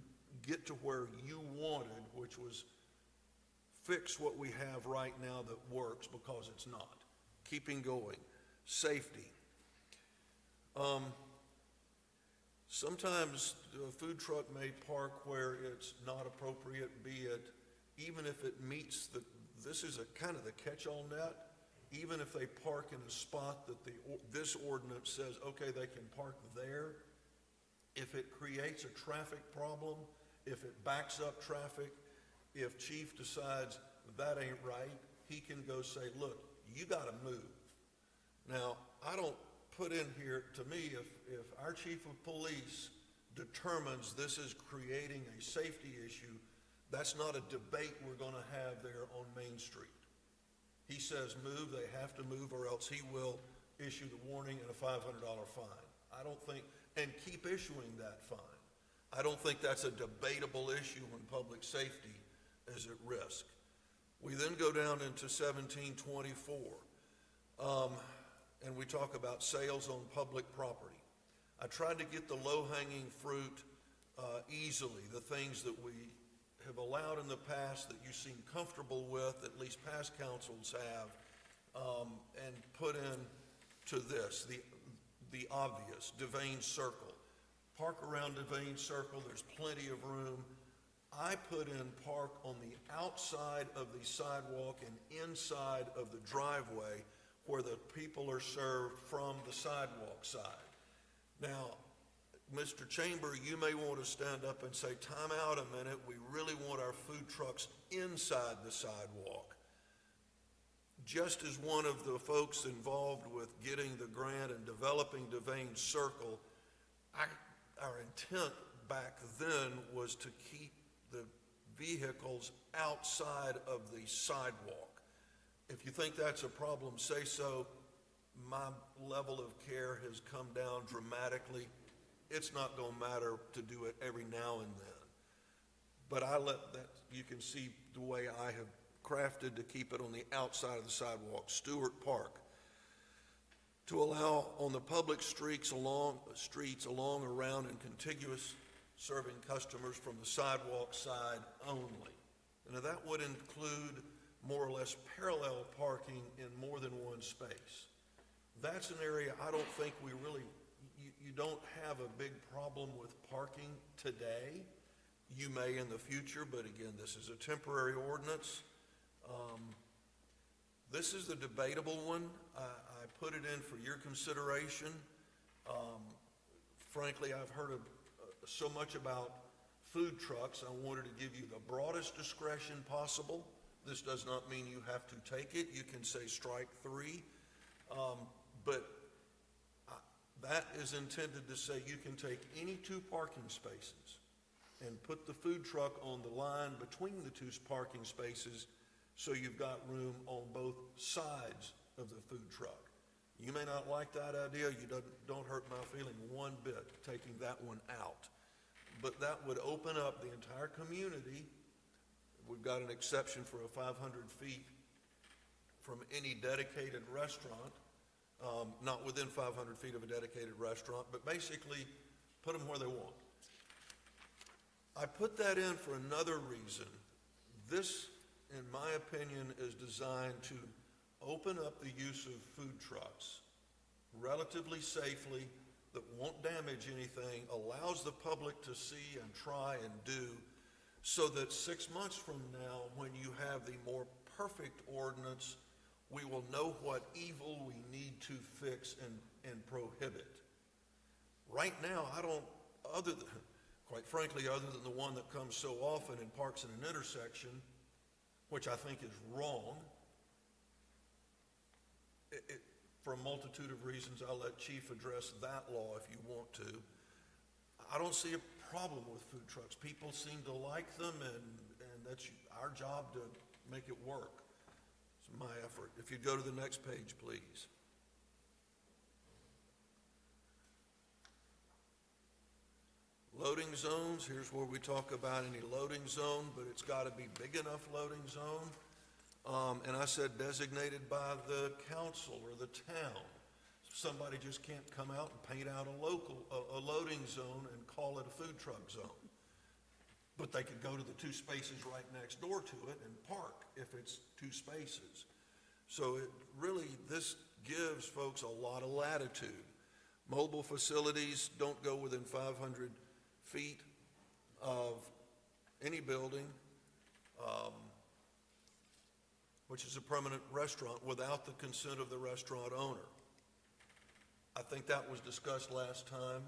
[SPEAKER 2] get to where you wanted, which was fix what we have right now that works, because it's not. Keeping going. Safety. Sometimes a food truck may park where it's not appropriate, be it, even if it meets this is a kind of the catch-all net, even if they park in a spot that this ordinance says, okay, they can park there, if it creates a traffic problem, if it backs up traffic, if Chief decides that ain't right, he can go say, look, you got to move. Now, I don't put in here, to me, if our Chief of Police determines this is creating a safety issue, that's not a debate we're going to have there on Main Street. He says move, they have to move, or else he will issue the warning and a $500 fine. I don't think, and keep issuing that fine. I don't think that's a debatable issue when public safety is at risk. We then go down into 1724, and we talk about sales on public property. I tried to get the low-hanging fruit easily, the things that we have allowed in the past that you seem comfortable with, at least past councils have, and put in to this, the obvious, Devane Circle. Park around Devane Circle, there's plenty of room. I put in park on the outside of the sidewalk and inside of the driveway where the people are served from the sidewalk side. Now, Mr. Chamber, you may want to stand up and say, time out a minute, we really want our food trucks inside the sidewalk. Just as one of the folks involved with getting the grant and developing Devane Circle, our intent back then was to keep the vehicles outside of the sidewalk. If you think that's a problem, say so. my level of care has come down dramatically. It's not going to matter to do it every now and then. But you can see the way I have crafted to keep it on the outside of the sidewalk. Stewart Park, to allow on the public streets along, around, and contiguous, serving customers from the sidewalk side only. Now that would include more or less parallel parking in more than one space. That's an area I don't think we really, you don't have a big problem with parking today. You may in the future, but again, this is a temporary ordinance. This is the debatable one. I put it in for your consideration. Frankly, I've heard so much about food trucks. I wanted to give you the broadest discretion possible. This does not mean you have to take it. You can say strike 3. But that is intended to say you can take any 2 parking spaces and put the food truck on the line between the 2 parking spaces so you've got room on both sides of the food truck. You may not like that idea. You don't hurt my feeling one bit taking that one out. But that would open up the entire community. We've got an exception for a 500 feet from any dedicated restaurant, not within 500 feet of a dedicated restaurant, but basically put them where they want. I put that in for another reason. This, in my opinion, is designed to open up the use of food trucks relatively safely, that won't damage anything, allows the public to see and try and do, so that 6 months from now, when you have the more perfect ordinance, we will know what evil we need to fix and prohibit. Right now, I don't, quite frankly, other than the one that comes so often and parks in an intersection, which I think is wrong, for a multitude of reasons, I'll let Chief address that law if you want to. I don't see a problem with food trucks. People seem to like them, and that's our job to make it work. It's my effort. If you go to the next page, please. Loading zones, here's where we talk about any loading zone, but it's got to be big enough loading zone. And I said designated by the council or the town. Somebody just can't come out and paint out a loading zone and call it a food truck zone. But they could go to the 2 spaces right next door to it and park if it's 2 spaces. So it really, this gives folks a lot of latitude. Mobile facilities don't go within 500 feet of any building, which is a permanent restaurant, without the consent of the restaurant owner. I think that was discussed last time.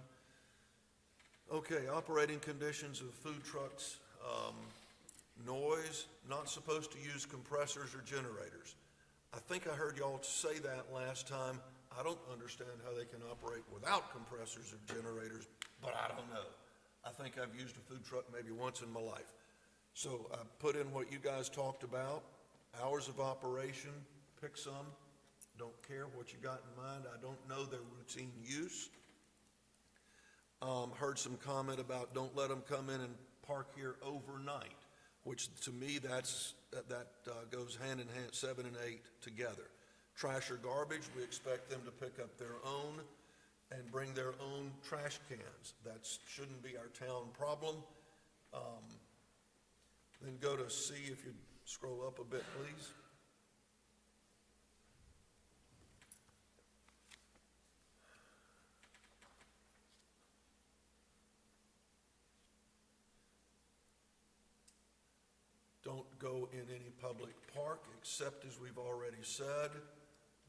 [SPEAKER 2] Okay, operating conditions of food trucks. Noise, not supposed to use compressors or generators. I think I heard y'all say that last time. I don't understand how they can operate without compressors or generators, but I don't know. I think I've used a food truck maybe once in my life. So I put in what you guys talked about. Hours of operation, pick some. Don't care what you got in mind. I don't know their routine use. Heard some comment about don't let them come in and park here overnight, which to me that goes hand in hand, 7 and 8 together. Trash or garbage, we expect them to pick up their own and bring their own trash cans. That shouldn't be our town problem. Then go to C, if you scroll up a bit, please. Don't go in any public park except, as we've already said,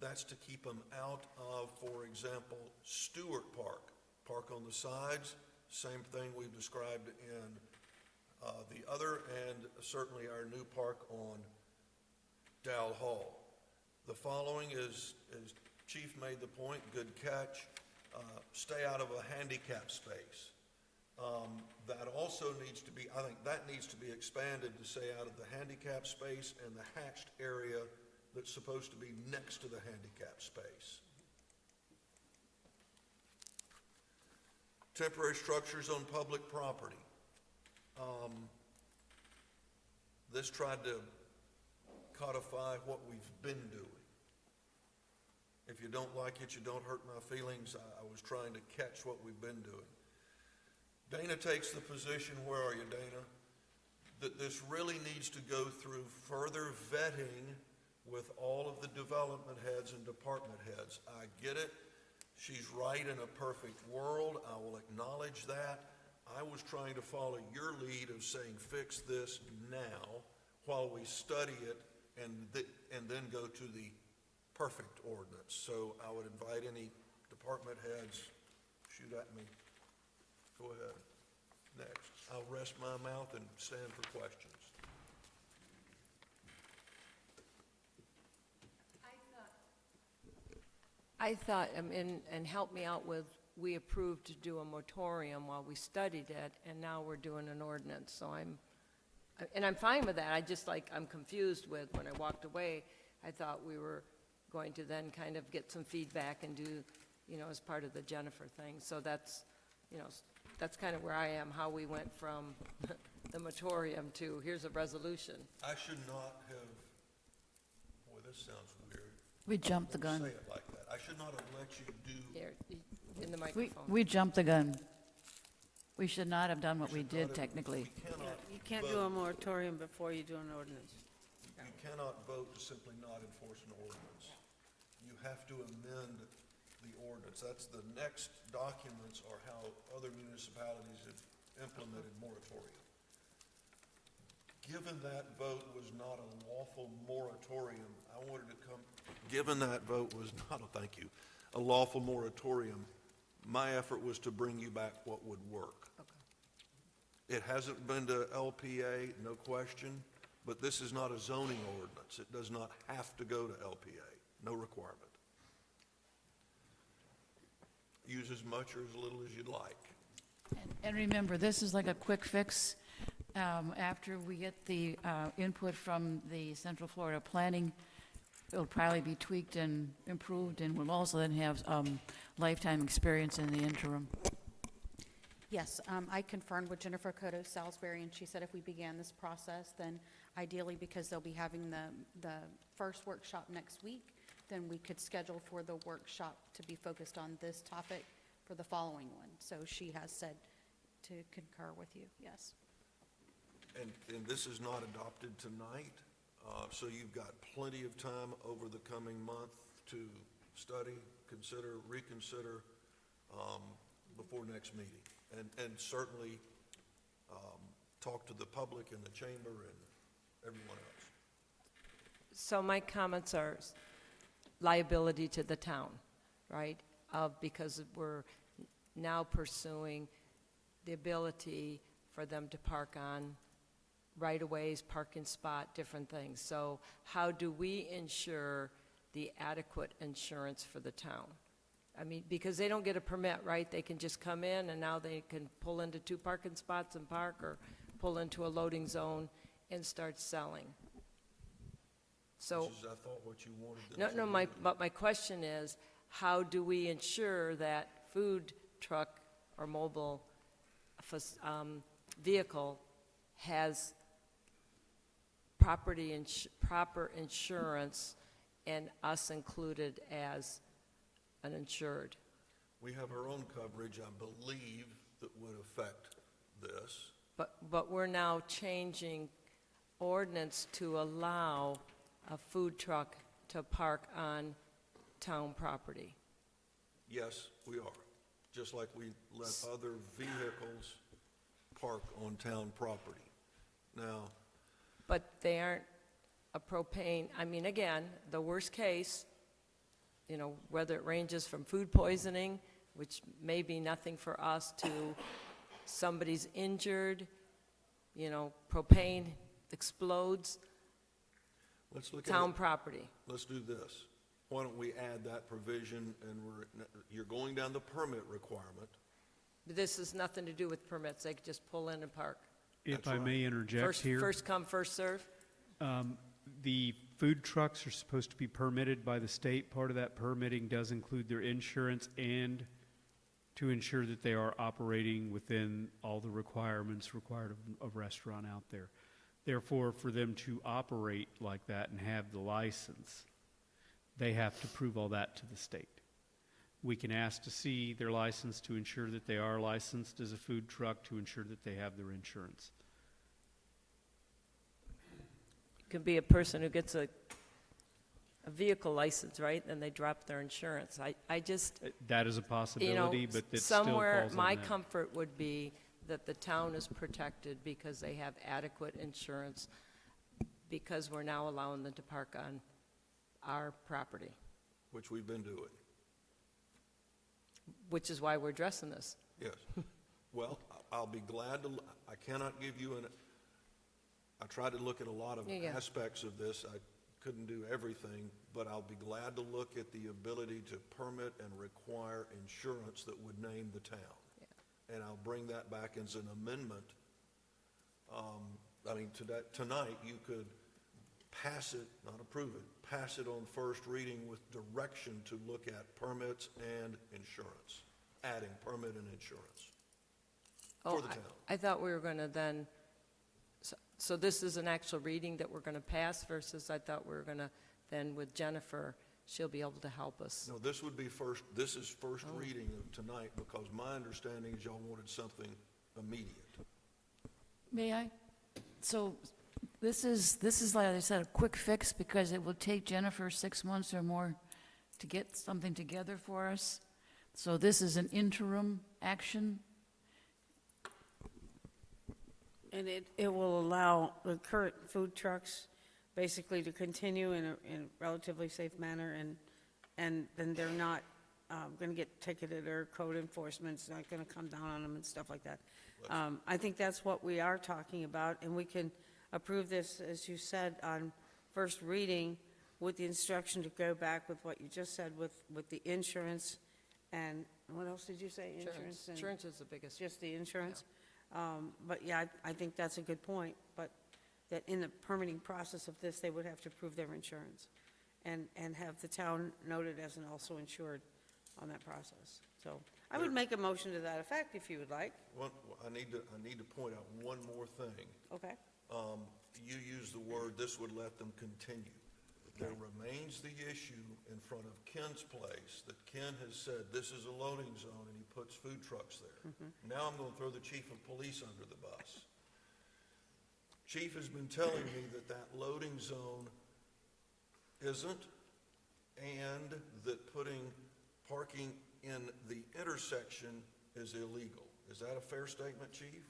[SPEAKER 2] that's to keep them out of, for example, Stewart Park. Park on the sides, same thing we've described in the other, and certainly our new park on Dow Hall. The following is, as Chief made the point, good catch, stay out of a handicap space. That also needs to be, I think that needs to be expanded to stay out of the handicap space and the hatched area that's supposed to be next to the handicap space. temporary structures on public property. This tried to codify what we've been doing. If you don't like it, you don't hurt my feelings. I was trying to catch what we've been doing. Dana takes the position, where are you, Dana? That this really needs to go through further vetting with all of the development heads and department heads. I get it. She's right. In a perfect world, I will acknowledge that. I was trying to follow your lead of saying fix this now while we study it and then go to the perfect ordinance. So I would invite any department heads, shoot at me. Go ahead. Next. I'll rest my mouth and stand for questions.
[SPEAKER 4] I thought, and help me out with, we approved to do a moratorium while we studied it, and now we're doing an ordinance, so I'm fine with that. I'm confused with, when I walked away, I thought we were going to then kind of get some feedback and do, as part of the Jennifer thing. So that's kind of where I am, how we went from the moratorium to, here's a resolution.
[SPEAKER 2] I should not have, boy, this sounds weird.
[SPEAKER 6] We jumped the
[SPEAKER 2] Don't
[SPEAKER 6] gun.
[SPEAKER 2] say it like that. I should not have let you do.
[SPEAKER 4] Here, in the microphone.
[SPEAKER 6] We jumped the gun. We should not have done what we did technically.
[SPEAKER 2] We cannot
[SPEAKER 13] You can't do a moratorium before you do an ordinance.
[SPEAKER 2] You cannot vote to simply not enforce an ordinance. You have to amend the ordinance. That's the next documents are how other municipalities have implemented moratorium. Given that vote was not a lawful moratorium, I wanted to come, given that vote was not, thank you, a lawful moratorium, my effort was to bring you back what would work. It hasn't been to LPA, no question, but this is not a zoning ordinance. It does not have to go to LPA, no requirement. Use as much or as little as you'd like.
[SPEAKER 6] And remember, this is like a quick fix. After we get the input from the Central Florida Planning, it'll probably be tweaked and improved, and we'll also then have lifetime experience in the interim.
[SPEAKER 3] Yes, I confirmed with Jennifer Cotto Salisbury, and she said if we began this process, then ideally, because they'll be having the first workshop next week, then we could schedule for the workshop to be focused on this topic for the following one. So she has said to concur with you, yes.
[SPEAKER 2] And this is not adopted tonight, so you've got plenty of time over the coming month to study, consider, reconsider before next meeting. And certainly talk to the public and the chamber and everyone else.
[SPEAKER 4] So my comments are liability to the town, right? Because we're now pursuing the ability for them to park on right-of-ways, parking spot, different things. So how do we ensure the adequate insurance for the town? I mean, because they don't get a permit, right? They can just come in and now they can pull into 2 parking spots and park, or pull into a loading zone and start selling. So,
[SPEAKER 2] Which is, I thought, what you wanted them to do.
[SPEAKER 4] but my question is, how do we ensure that food truck or mobile vehicle has proper insurance, and us included as an insured?
[SPEAKER 2] We have our own coverage, I believe, that would affect this.
[SPEAKER 4] But we're now changing ordinance to allow a food truck to park on town property.
[SPEAKER 2] Yes, we are. Just like we let other vehicles park on town property. Now,
[SPEAKER 4] But they aren't a propane, I mean, again, the worst case, whether it ranges from food poisoning, which may be nothing for us, to somebody's injured, propane explodes,
[SPEAKER 2] let's look at
[SPEAKER 4] town
[SPEAKER 2] it.
[SPEAKER 4] property.
[SPEAKER 2] Let's do this. Why don't we add that provision, and you're going down the permit requirement.
[SPEAKER 4] This has nothing to do with permits, they could just pull in and park.
[SPEAKER 8] If
[SPEAKER 2] That's
[SPEAKER 8] I
[SPEAKER 2] right.
[SPEAKER 8] may interject here.
[SPEAKER 4] First come, first serve?
[SPEAKER 8] The food trucks are supposed to be permitted by the state. Part of that permitting does include their insurance and to ensure that they are operating within all the requirements required of a restaurant out there. Therefore, for them to operate like that and have the license, they have to prove all that to the state. We can ask to see their license to ensure that they are licensed as a food truck, to ensure that they have their insurance.
[SPEAKER 4] It could be a person who gets a vehicle license, right, and they drop their insurance. I just,
[SPEAKER 8] That is a
[SPEAKER 4] you know,
[SPEAKER 8] possibility, but it still
[SPEAKER 4] somewhere,
[SPEAKER 8] falls on
[SPEAKER 4] my
[SPEAKER 8] them.
[SPEAKER 4] comfort would be that the town is protected because they have adequate insurance, because we're now allowing them to park on our property,
[SPEAKER 2] Which we've been doing.
[SPEAKER 4] which is why we're addressing this.
[SPEAKER 2] Yes. Well, I'll be glad to, I cannot give you I tried to look at a lot of
[SPEAKER 4] Yeah.
[SPEAKER 2] aspects of this. I couldn't do everything, but I'll be glad to look at the ability to permit and require insurance that would name the town. And I'll bring that back as an amendment. I mean, tonight, you could pass it, not approve it, pass it on first reading with direction to look at permits and insurance, adding permit and insurance for the town.
[SPEAKER 4] I thought we were going to then, so this is an actual reading that we're going to pass versus I thought we were going to, then with Jennifer, she'll be able to help us.
[SPEAKER 2] No, this would be this is first reading of tonight, because my understanding is y'all wanted something immediate.
[SPEAKER 6] May I? So this is, like I said, a quick fix because it will take Jennifer 6 months or more to get something together for us. So this is an interim action.
[SPEAKER 13] And it will allow the current food trucks basically to continue in a relatively safe manner, and then they're not going to get ticketed, or code enforcement's not going to come down on them and stuff like that. I think that's what we are talking about, and we can approve this, as you said, on first reading with the instruction to go back with what you just said with the insurance, and what else did you say? Insurance. And
[SPEAKER 4] Insurance is the biggest.
[SPEAKER 13] just the insurance. But yeah, I think that's a good point, but that in the permitting process of this, they would have to prove their insurance and have the town noted as an also insured on that process. So I would make a motion to that effect if you would like.
[SPEAKER 2] I need to point out one more thing.
[SPEAKER 13] Okay?
[SPEAKER 2] You used the word, this would let them continue. There remains the issue in front of Ken's place, that Ken has said this is a loading zone and he puts food trucks there. Now I'm going to throw the chief of police under the bus. Chief has been telling me that loading zone isn't, and that putting parking in the intersection is illegal. Is that a fair statement, Chief?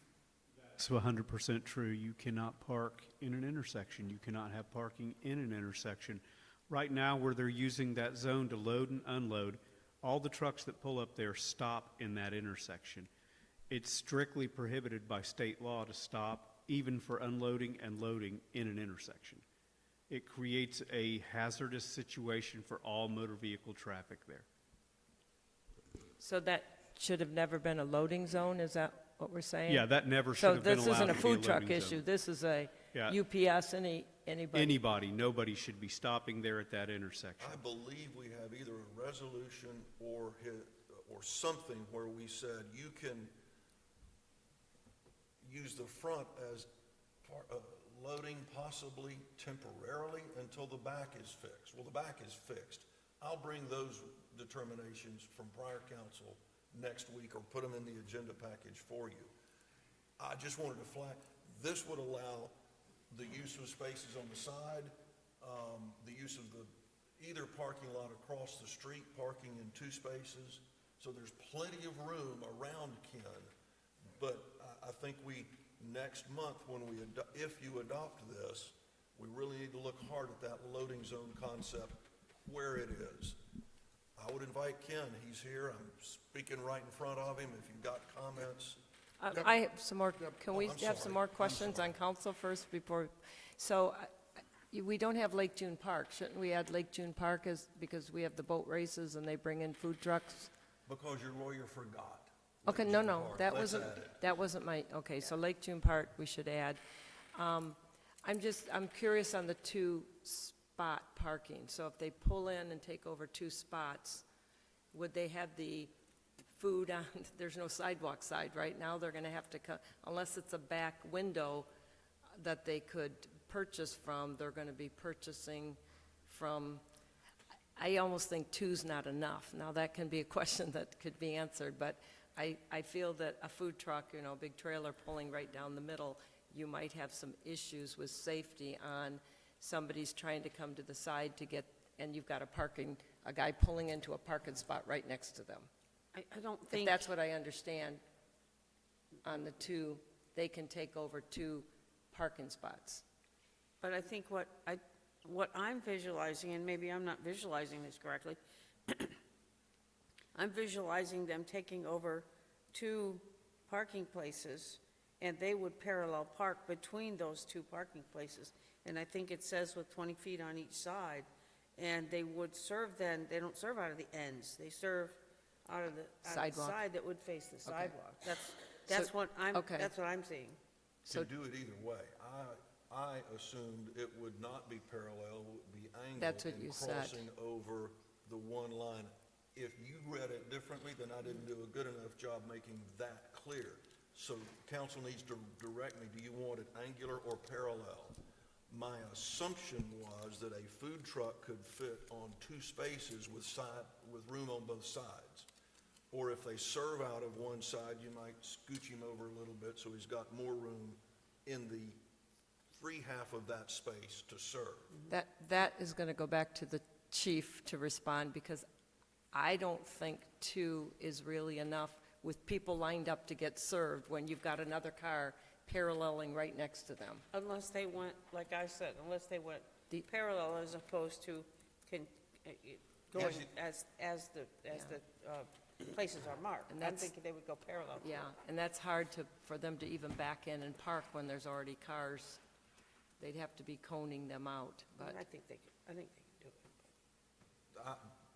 [SPEAKER 8] It's 100% true. You cannot park in an intersection. You cannot have parking in an intersection. Right now, where they're using that zone to load and unload, all the trucks that pull up there stop in that intersection. It's strictly prohibited by state law to stop, even for unloading and loading in an intersection. It creates a hazardous situation for all motor vehicle traffic there.
[SPEAKER 4] So that should have never been a loading zone, is that what we're saying?
[SPEAKER 8] Yeah, that never should
[SPEAKER 4] So
[SPEAKER 8] have been
[SPEAKER 4] this
[SPEAKER 8] allowed
[SPEAKER 4] isn't a
[SPEAKER 8] to be
[SPEAKER 4] food truck
[SPEAKER 8] loading
[SPEAKER 4] issue,
[SPEAKER 8] zone.
[SPEAKER 4] this is a
[SPEAKER 8] Yeah.
[SPEAKER 4] UPS, anybody?
[SPEAKER 8] Anybody, nobody should be stopping there at that intersection.
[SPEAKER 2] I believe we have either a resolution or something where we said you can use the front as loading possibly temporarily until the back is fixed. Well, the back is fixed. I'll bring those determinations from prior council next week, or put them in the agenda package for you. I just wanted to flag, this would allow the use of spaces on the side, the use of either parking lot across the street, parking in 2 spaces. So there's plenty of room around Ken. But I think next month, if you adopt this, we really need to look hard at that loading zone concept, where it is. I would invite Ken, he's here, I'm speaking right in front of him, if you've got comments.
[SPEAKER 4] I have some more, can we
[SPEAKER 2] I'm
[SPEAKER 4] have some
[SPEAKER 2] sorry.
[SPEAKER 4] more
[SPEAKER 2] I'm
[SPEAKER 4] questions
[SPEAKER 2] sorry.
[SPEAKER 4] on council first before? So we don't have Lake June Park. Shouldn't we add Lake June Park because we have the boat races and they bring in food trucks?
[SPEAKER 2] Because your lawyer forgot.
[SPEAKER 4] Okay,
[SPEAKER 2] Lake
[SPEAKER 4] no,
[SPEAKER 2] June
[SPEAKER 4] no,
[SPEAKER 2] Park.
[SPEAKER 4] that
[SPEAKER 2] Let's
[SPEAKER 4] wasn't,
[SPEAKER 2] add it.
[SPEAKER 4] that wasn't my, okay, so Lake June Park we should add. I'm curious on the 2-spot parking. So if they pull in and take over 2 spots, would they have the food on, there's no sidewalk side. Right now, they're going to have to, unless it's a back window that they could purchase from, they're going to be purchasing from, I almost think two's not enough. Now, that can be a question that could be answered, but I feel that a food truck, you know, a big trailer pulling right down the middle, you might have some issues with safety on somebody's trying to come to the side to get, and you've got a guy pulling into a parking spot right next to them.
[SPEAKER 13] I don't
[SPEAKER 4] If
[SPEAKER 13] think,
[SPEAKER 4] that's what I understand, on the two, they can take over 2 parking spots.
[SPEAKER 13] but I think what I'm visualizing, and maybe I'm not visualizing this correctly, I'm visualizing them taking over 2 parking places, and they would parallel park between those 2 parking places. And I think it says with 20 feet on each side, and they would serve then, they don't serve out of the ends, they serve out of the
[SPEAKER 4] Sidewalk.
[SPEAKER 13] side that would face the sidewalk. That's what I'm seeing.
[SPEAKER 4] So-
[SPEAKER 2] Can do it either way. I assumed it would not be parallel, it would be angled.
[SPEAKER 4] That's what
[SPEAKER 2] and
[SPEAKER 4] you said.
[SPEAKER 2] crossing over the one line. If you read it differently, then I didn't do a good enough job making that clear. So council needs to direct me, do you want it angular or parallel? My assumption was that a food truck could fit on 2 spaces with room on both sides. Or if they serve out of one side, you might scooch him over a little bit so he's got more room in the free half of that space to serve.
[SPEAKER 4] That is going to go back to the chief to respond, because I don't think 2 is really enough with people lined up to get served when you've got another car paralleling right next to them.
[SPEAKER 13] Unless they went, like I said, unless they went
[SPEAKER 4] The-
[SPEAKER 13] parallel as opposed to going as the places are marked.
[SPEAKER 4] And
[SPEAKER 13] I'm
[SPEAKER 4] that's-
[SPEAKER 13] thinking they would go parallel.
[SPEAKER 4] Yeah, and that's hard for them to even back in and park when there's already cars. They'd have to be coning them out, but
[SPEAKER 13] I think they can do it.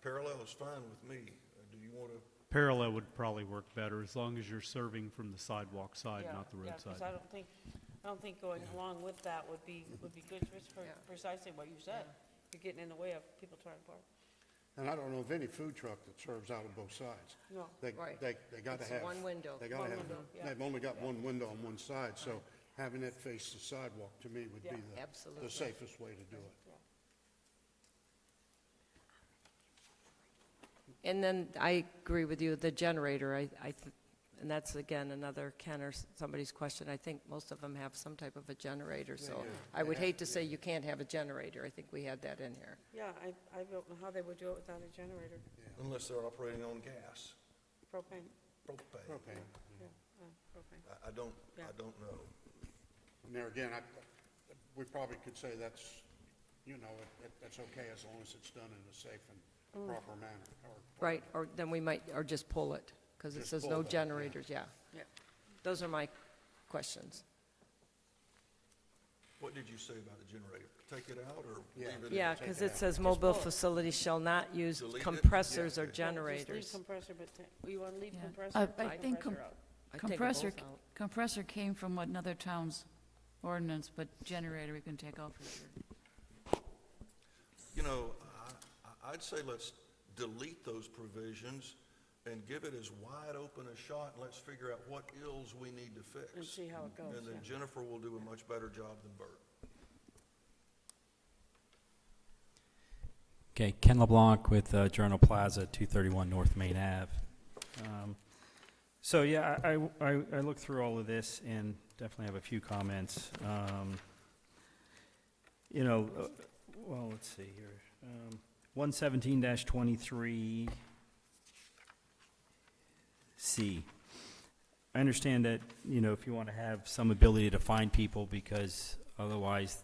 [SPEAKER 2] Parallel is fine with me. Do you want to?
[SPEAKER 8] Parallel would probably work better, as long as you're serving from the sidewalk side,
[SPEAKER 13] Yeah,
[SPEAKER 8] not the
[SPEAKER 13] yeah,
[SPEAKER 8] roadside.
[SPEAKER 13] 'cause I don't think going along with that would be good, just for
[SPEAKER 4] Yeah.
[SPEAKER 13] precisely what you said. You're getting in the way of people trying to park.
[SPEAKER 1] And I don't know of any food truck that serves out of both sides.
[SPEAKER 13] No.
[SPEAKER 1] They
[SPEAKER 4] Right.
[SPEAKER 1] got to
[SPEAKER 4] It's
[SPEAKER 1] have.
[SPEAKER 4] one window.
[SPEAKER 1] They got to
[SPEAKER 13] One
[SPEAKER 1] have,
[SPEAKER 13] window, yeah.
[SPEAKER 1] they've only got one window on one side, so having it face the sidewalk, to me, would be
[SPEAKER 13] Yeah.
[SPEAKER 4] Absolutely.
[SPEAKER 1] the safest way to do it.
[SPEAKER 4] And then I agree with you, the generator, and that's again another Ken or somebody's question. I think most of them have some type of a generator, so I would hate to say you can't have a generator. I think we had that in here.
[SPEAKER 13] Yeah, I don't know how they would do it without a generator.
[SPEAKER 2] Unless they're operating on gas,
[SPEAKER 13] Propane,
[SPEAKER 2] propane.
[SPEAKER 1] Propane.
[SPEAKER 13] yeah, propane.
[SPEAKER 2] I don't
[SPEAKER 13] Yeah.
[SPEAKER 2] know.
[SPEAKER 1] And there again, we probably could say that's, that's okay as long as it's done in a safe and proper manner.
[SPEAKER 4] Right, or then we might, or just pull it, because it
[SPEAKER 1] Just
[SPEAKER 4] says
[SPEAKER 1] pull
[SPEAKER 4] no
[SPEAKER 1] that, yeah.
[SPEAKER 4] generators, yeah.
[SPEAKER 13] Yeah.
[SPEAKER 4] Those are my questions.
[SPEAKER 2] What did you say about the generator? Take it out or
[SPEAKER 1] Yeah.
[SPEAKER 2] leave it?
[SPEAKER 4] Yeah,
[SPEAKER 1] take
[SPEAKER 4] because
[SPEAKER 1] it
[SPEAKER 4] it
[SPEAKER 1] out.
[SPEAKER 4] says
[SPEAKER 13] Just
[SPEAKER 4] mobile
[SPEAKER 13] pull it.
[SPEAKER 4] facilities shall not use
[SPEAKER 2] Delete it?
[SPEAKER 4] compressors or
[SPEAKER 1] Yeah.
[SPEAKER 13] Just
[SPEAKER 4] generators.
[SPEAKER 13] leave compressor, but you want to leave
[SPEAKER 6] Yeah.
[SPEAKER 13] compressor?
[SPEAKER 6] I
[SPEAKER 13] take
[SPEAKER 6] think
[SPEAKER 13] compressor out.
[SPEAKER 4] I take them
[SPEAKER 6] compressor,
[SPEAKER 4] both out.
[SPEAKER 6] compressor came from another town's ordinance, but generator we can take off for sure.
[SPEAKER 2] You know, I'd say let's delete those provisions and give it as wide open a shot, and let's figure out what ills we need to fix.
[SPEAKER 13] And see how it goes,
[SPEAKER 2] And then
[SPEAKER 13] yeah.
[SPEAKER 2] Jennifer will do a much better job than Bert.
[SPEAKER 11] Okay, Ken LeBlanc with Journal Plaza, 231 North Main Ave. So yeah, I looked through all of this and definitely have a few comments. Well, let's see here. 117-23C. I understand that, if you want to have some ability to find people, because otherwise,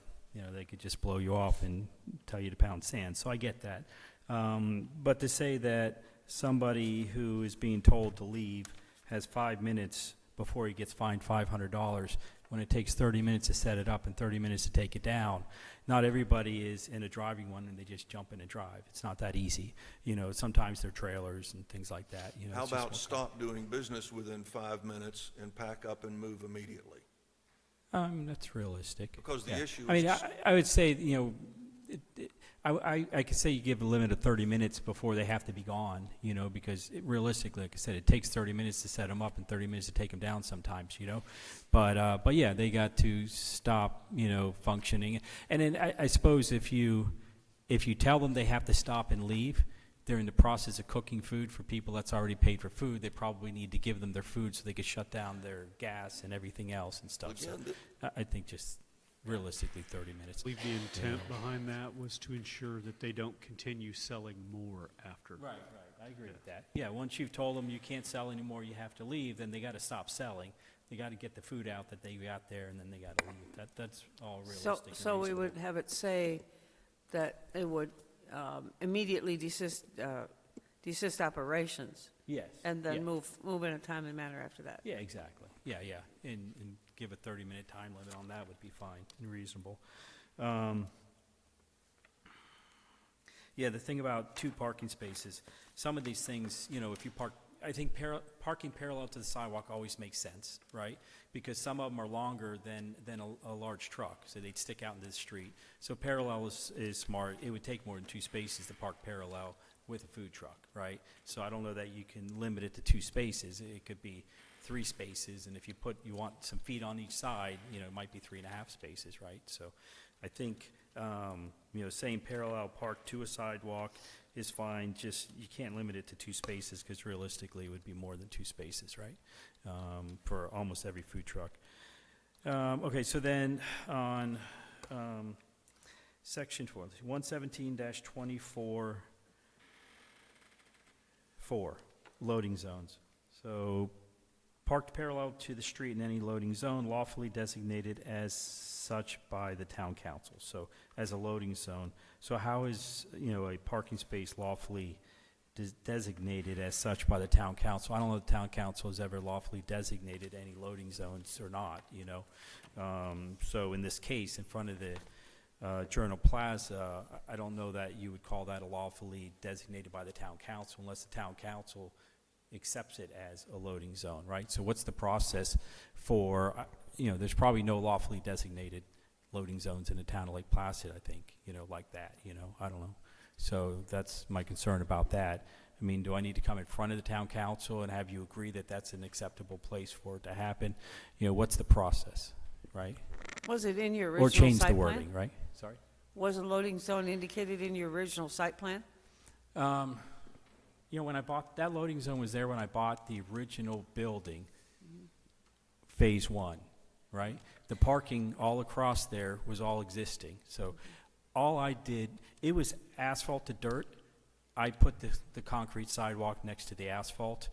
[SPEAKER 11] they could just blow you off and tell you to pound sand. So I get that. But to say that somebody who is being told to leave has 5 minutes before he gets fined $500, when it takes 30 minutes to set it up and 30 minutes to take it down, not everybody is in a driving one and they just jump in and drive. It's not that easy. Sometimes they're trailers and things like that.
[SPEAKER 2] How
[SPEAKER 11] it's just
[SPEAKER 2] about
[SPEAKER 11] one
[SPEAKER 2] stop doing business within 5 minutes and pack up and move immediately?
[SPEAKER 11] That's realistic.
[SPEAKER 2] Because the
[SPEAKER 11] Yeah.
[SPEAKER 2] issue
[SPEAKER 11] I mean,
[SPEAKER 2] is-
[SPEAKER 11] I would say, I could say you give a limit of 30 minutes before they have to be gone, because realistically, like I said, it takes 30 minutes to set them up and 30 minutes to take them down sometimes, But yeah, they got to stop, functioning. And then I suppose if you tell them they have to stop and leave, they're in the process of cooking food for people that's already paid for food. They probably need to give them their food so they can shut down their gas and everything else and stuff. So I think just realistically 30 minutes.
[SPEAKER 8] I believe the intent behind that was to ensure that they don't continue selling more after.
[SPEAKER 11] Right. I agree with that. Yeah, once you've told them you can't sell anymore, you have to leave, then they got to stop selling. They got to get the food out that they got there, and then they got to leave. That's all realistic.
[SPEAKER 13] So we would have it say that it would immediately desist operations.
[SPEAKER 11] Yes.
[SPEAKER 13] And then
[SPEAKER 11] yeah.
[SPEAKER 13] move in a timely manner after that.
[SPEAKER 11] Yeah, exactly. Yeah. And give a 30-minute time limit on that would be fine and reasonable. Yeah, the thing about 2 parking spaces, some of these things, if you park, I think parking parallel to the sidewalk always makes sense, right? Because some of them are longer than a large truck, so they'd stick out into the street. So parallel is smart. It would take more than 2 spaces to park parallel with a food truck, right? So I don't know that you can limit it to 2 spaces. It could be 3 spaces, and if you want some feet on each side, it might be 3.5 spaces, right? So I think, saying parallel park to a sidewalk is fine, just you can't limit it to 2 spaces because realistically it would be more than 2 spaces, right? For almost every food truck. Okay, so then on section 4, 117-24, 4, loading zones. So parked parallel to the street in any loading zone lawfully designated as such by the town council. So as a loading zone. So how is, a parking space lawfully designated as such by the town council? I don't know if the town council has ever lawfully designated any loading zones or not, So in this case, in front of the Journal Plaza, I don't know that you would call that a lawfully designated by the town council unless the town council accepts it as a loading zone, right? So what's the process for, there's probably no lawfully designated loading zones in the town of Lake Placid, I think, like that, I don't know. So that's my concern about that. I mean, do I need to come in front of the town council and have you agree that that's an acceptable place for it to happen? What's the process, right?
[SPEAKER 13] Was it in your original
[SPEAKER 11] Or change
[SPEAKER 13] site
[SPEAKER 11] the
[SPEAKER 13] plan?
[SPEAKER 11] wording, right? Sorry?
[SPEAKER 13] Was a loading zone indicated in your original site plan?
[SPEAKER 11] When I bought, that loading zone was there when I bought the original building, phase 1, right? The parking all across there was all existing. So all I did, it was asphalt to dirt. I put the concrete sidewalk next to the asphalt.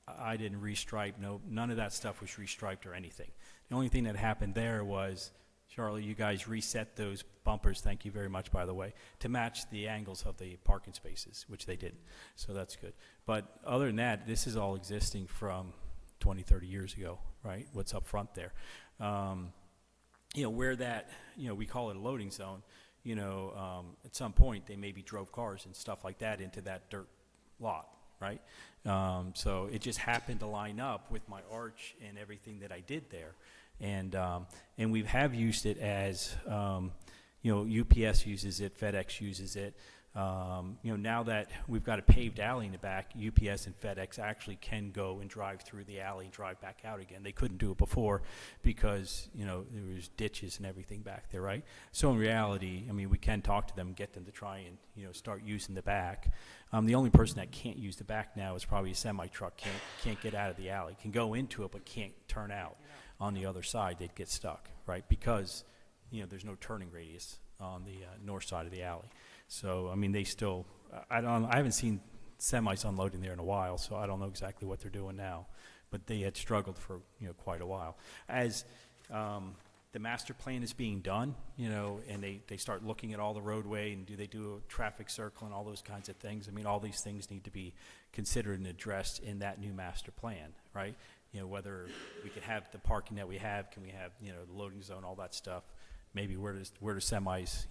[SPEAKER 11] I didn't restripe, none of that stuff was restriped or anything. The only thing that happened there was, Charlie, you guys reset those bumpers, thank you very much, by the way, to match the angles of the parking spaces, which they did. So that's good. But other than that, this is all existing from 20, 30 years ago, right? What's up front there. Where that, we call it a loading zone, at some point they maybe drove cars and stuff like that into that dirt lot, right? So it just happened to line up with my arch and everything that I did there. And we have used it as, UPS uses it, FedEx uses it. Now that we've got a paved alley in the back, UPS and FedEx actually can go and drive through the alley and drive back out again. They couldn't do it before because, there was ditches and everything back there, right? So in reality, we can talk to them and get them to try and, start using the back. The only person that can't use the back now is probably a semi-truck, can't get out of the alley, can go into it but can't turn out on the other side. They'd get stuck, right? Because, there's no turning radius on the north side of the alley. So, they still, I haven't seen semis unloading there in a while, so I don't know exactly what they're doing now. But they had struggled for, quite a while. As the master plan is being done, and they start looking at all the roadway and do they do a traffic circle and all those kinds of things. All these things need to be considered and addressed in that new master plan, right? Whether we could have the parking that we have, can we have, the loading zone, all that stuff. Maybe where do semis,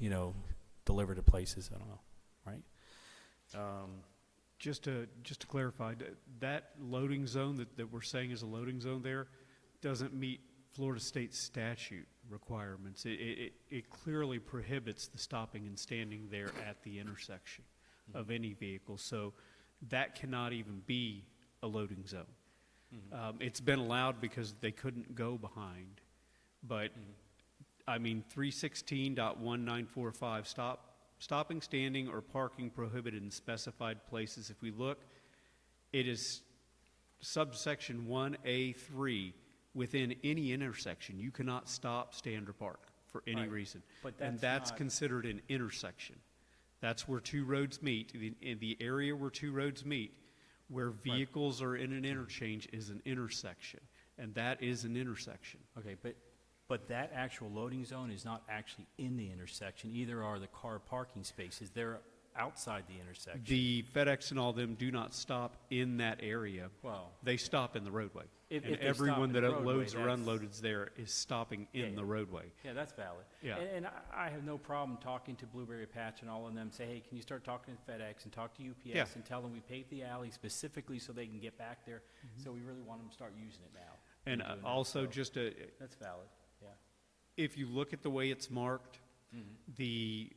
[SPEAKER 11] deliver to places, I don't know, right?
[SPEAKER 8] Just to clarify, that loading zone that we're saying is a loading zone there doesn't meet Florida state statute requirements. It clearly prohibits the stopping and standing there at the intersection of any vehicle, so that cannot even be a loading zone. It's been allowed because they couldn't go behind, but I mean 316.1945 stopping, standing, or parking prohibited in specified places. If we look, it is subsection 1A3. Within any intersection, you cannot stop, stand, or park for any reason.
[SPEAKER 11] But
[SPEAKER 8] And
[SPEAKER 11] that's
[SPEAKER 8] that's
[SPEAKER 11] not-
[SPEAKER 8] considered an intersection. That's where two roads meet. In the area where two roads meet, where vehicles are in an interchange, is an intersection. And that is an intersection.
[SPEAKER 11] Okay, but that actual loading zone is not actually in the intersection. Either are the car parking spaces. They're outside the intersection.
[SPEAKER 8] The FedEx and all them do not stop in that area.
[SPEAKER 11] Well,
[SPEAKER 8] They stop in the roadway.
[SPEAKER 11] If
[SPEAKER 8] And
[SPEAKER 11] they stop
[SPEAKER 8] everyone
[SPEAKER 11] in
[SPEAKER 8] that
[SPEAKER 11] the roadway,
[SPEAKER 8] loads or
[SPEAKER 11] that's-
[SPEAKER 8] unloads there is stopping in
[SPEAKER 11] Yeah,
[SPEAKER 8] the roadway.
[SPEAKER 11] yeah, that's valid.
[SPEAKER 8] Yeah.
[SPEAKER 11] And I have no problem talking to Blueberry Patch and all of them, say, hey, can you start talking to FedEx and talk to UPS
[SPEAKER 8] Yeah.
[SPEAKER 11] and tell them we paved the alley specifically so they can get back there. So we really want them to start using it now.
[SPEAKER 8] And
[SPEAKER 11] doing that,
[SPEAKER 8] also
[SPEAKER 11] so
[SPEAKER 8] just
[SPEAKER 11] That's valid, yeah.
[SPEAKER 8] if you look at the way it's marked, the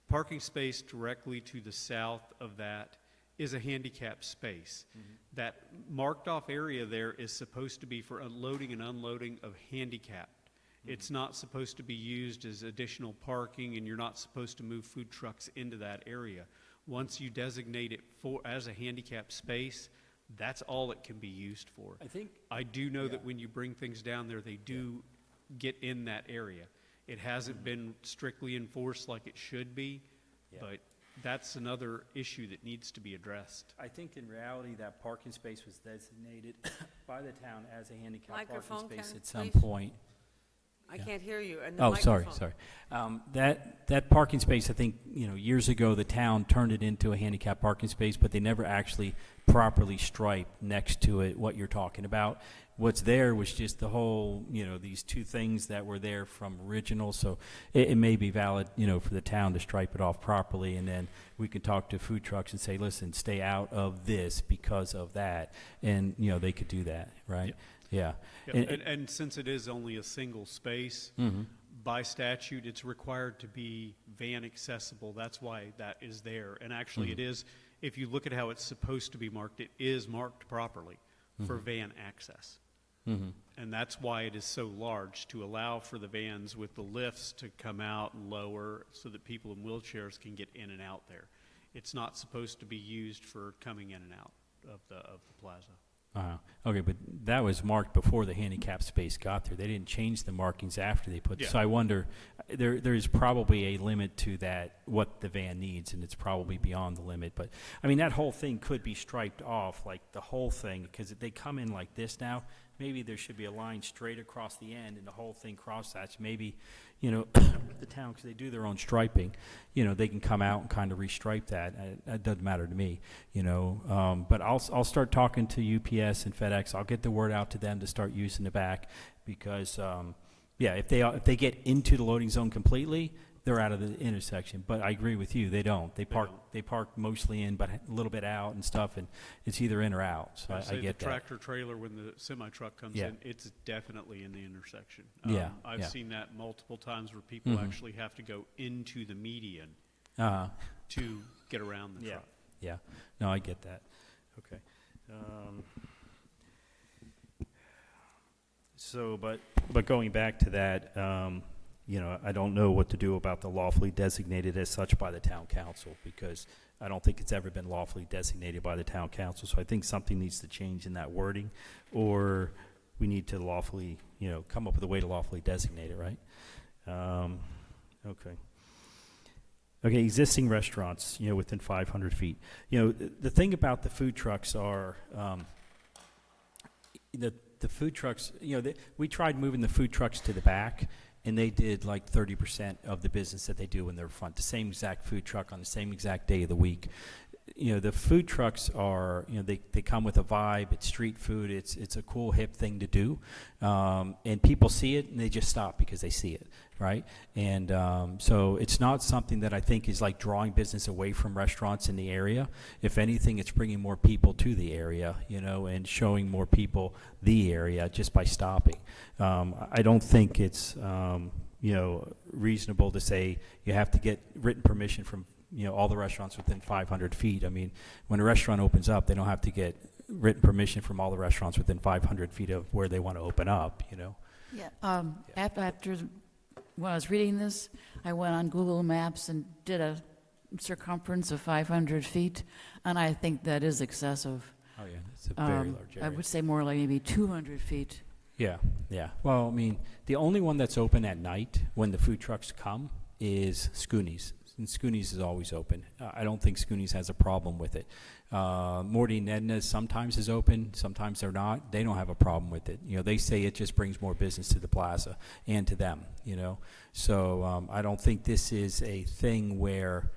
[SPEAKER 8] parking space directly to the south of that is a handicap space. That marked off area there is supposed to be for unloading and unloading of handicapped. It's not supposed to be used as additional parking, and you're not supposed to move food trucks into that area. Once you designate it as a handicap space, that's all it can be used for. I do know that when you bring things down there, they do get in that area. It hasn't been strictly enforced like it should be, but that's another issue that needs to be addressed.
[SPEAKER 11] I think in reality, that parking space was designated by the town as a handicap
[SPEAKER 13] Microphone,
[SPEAKER 11] parking space
[SPEAKER 13] Ken,
[SPEAKER 11] at some
[SPEAKER 13] please.
[SPEAKER 11] point.
[SPEAKER 13] I
[SPEAKER 11] Yeah.
[SPEAKER 13] can't hear you. And the
[SPEAKER 11] Oh, sorry,
[SPEAKER 13] microphone.
[SPEAKER 11] sorry. That parking space, I think, years ago, the town turned it into a handicap parking space, but they never actually properly striped next to it what you're talking about. What's there was just the whole, these two things that were there from original, so it may be valid, for the town to stripe it off properly, and then we can talk to food trucks and say, listen, stay out of this because of that, and, they could do that, right? Yeah.
[SPEAKER 8] And since it is only a single space, by statute, it's required to be van accessible. That's why that is there. And actually, it is, if you look at how it's supposed to be marked, it is marked properly for van access. And that's why it is so large, to allow for the vans with the lifts to come out and lower so that people in wheelchairs can get in and out there. It's not supposed to be used for coming in and out of the plaza.
[SPEAKER 11] Okay, but that was marked before the handicap space got there. They didn't change the markings after they put.
[SPEAKER 8] Yeah.
[SPEAKER 11] So I wonder, there's probably a limit to that, what the van needs, and it's probably beyond the limit. But I mean, that whole thing could be striped off, like the whole thing, because if they come in like this now, maybe there should be a line straight across the end and the whole thing cross-hatched. Maybe, the town, because they do their own striping, they can come out and kind of restripe that. That doesn't matter to me, But I'll start talking to UPS and FedEx. I'll get the word out to them to start using the back, because, if they get into the loading zone completely, they're out of the intersection. But I agree with you, they don't. They park mostly in, but a little bit out and stuff, and it's either in or out. So I
[SPEAKER 8] Say
[SPEAKER 11] get
[SPEAKER 8] the
[SPEAKER 11] that.
[SPEAKER 8] tractor trailer, when the semi-truck comes
[SPEAKER 11] Yeah.
[SPEAKER 8] in, it's definitely in the intersection.
[SPEAKER 11] Yeah,
[SPEAKER 8] I've
[SPEAKER 11] yeah.
[SPEAKER 8] seen that multiple times where people actually have to go into the median to get around the truck.
[SPEAKER 11] Yeah, no, I get that. Okay. But going back to that, I don't know what to do about the lawfully designated as such by the town council, because I don't think it's ever been lawfully designated by the town council. So I think something needs to change in that wording, or we need to lawfully, come up with a way to lawfully designate it, right? Okay. Okay, existing restaurants, within 500 feet. The thing about the food trucks are, the food trucks, we tried moving the food trucks to the back, and they did like 30% of the business that they do in their front, the same exact food truck on the same exact day of the week. the food trucks are, they come with a vibe. It's street food. It's a cool, hip thing to do. And people see it and they just stop because they see it, right? And so it's not something that I think is like drawing business away from restaurants in the area. If anything, it's bringing more people to the area, and showing more people the area just by stopping. I don't think it's, reasonable to say you have to get written permission from all the restaurants within 500 feet. I mean, when a restaurant opens up, they don't have to get written permission from all the restaurants within 500 feet of where they want to open up,
[SPEAKER 6] Yeah. After, when I was reading this, I went on Google Maps and did a circumference of 500 feet, and I think that is excessive.
[SPEAKER 11] Oh, yeah, it's a very large area.
[SPEAKER 6] I would say more like maybe 200 feet.
[SPEAKER 11] Yeah, yeah. Well, I mean, the only one that's open at night when the food trucks come is Scoonies. And Scoonies is always open. I don't think Scoonies has a problem with it. Morty and Edna's sometimes is open, sometimes they're not. They don't have a problem with it. They say it just brings more business to the plaza and to them, So I don't think this is a thing where,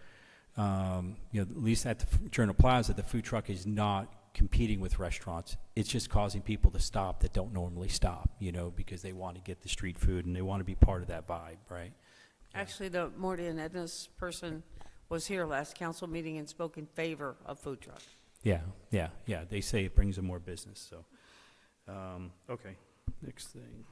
[SPEAKER 11] at least at the Journal Plaza, the food truck is not competing with restaurants. It's just causing people to stop that don't normally stop, because they want to get the street food and they want to be part of that vibe, right?
[SPEAKER 13] Actually, the Morty and Edna's person was here last council meeting and spoke in favor of food trucks.
[SPEAKER 11] Yeah. They say it brings them more business, so. Okay, next thing.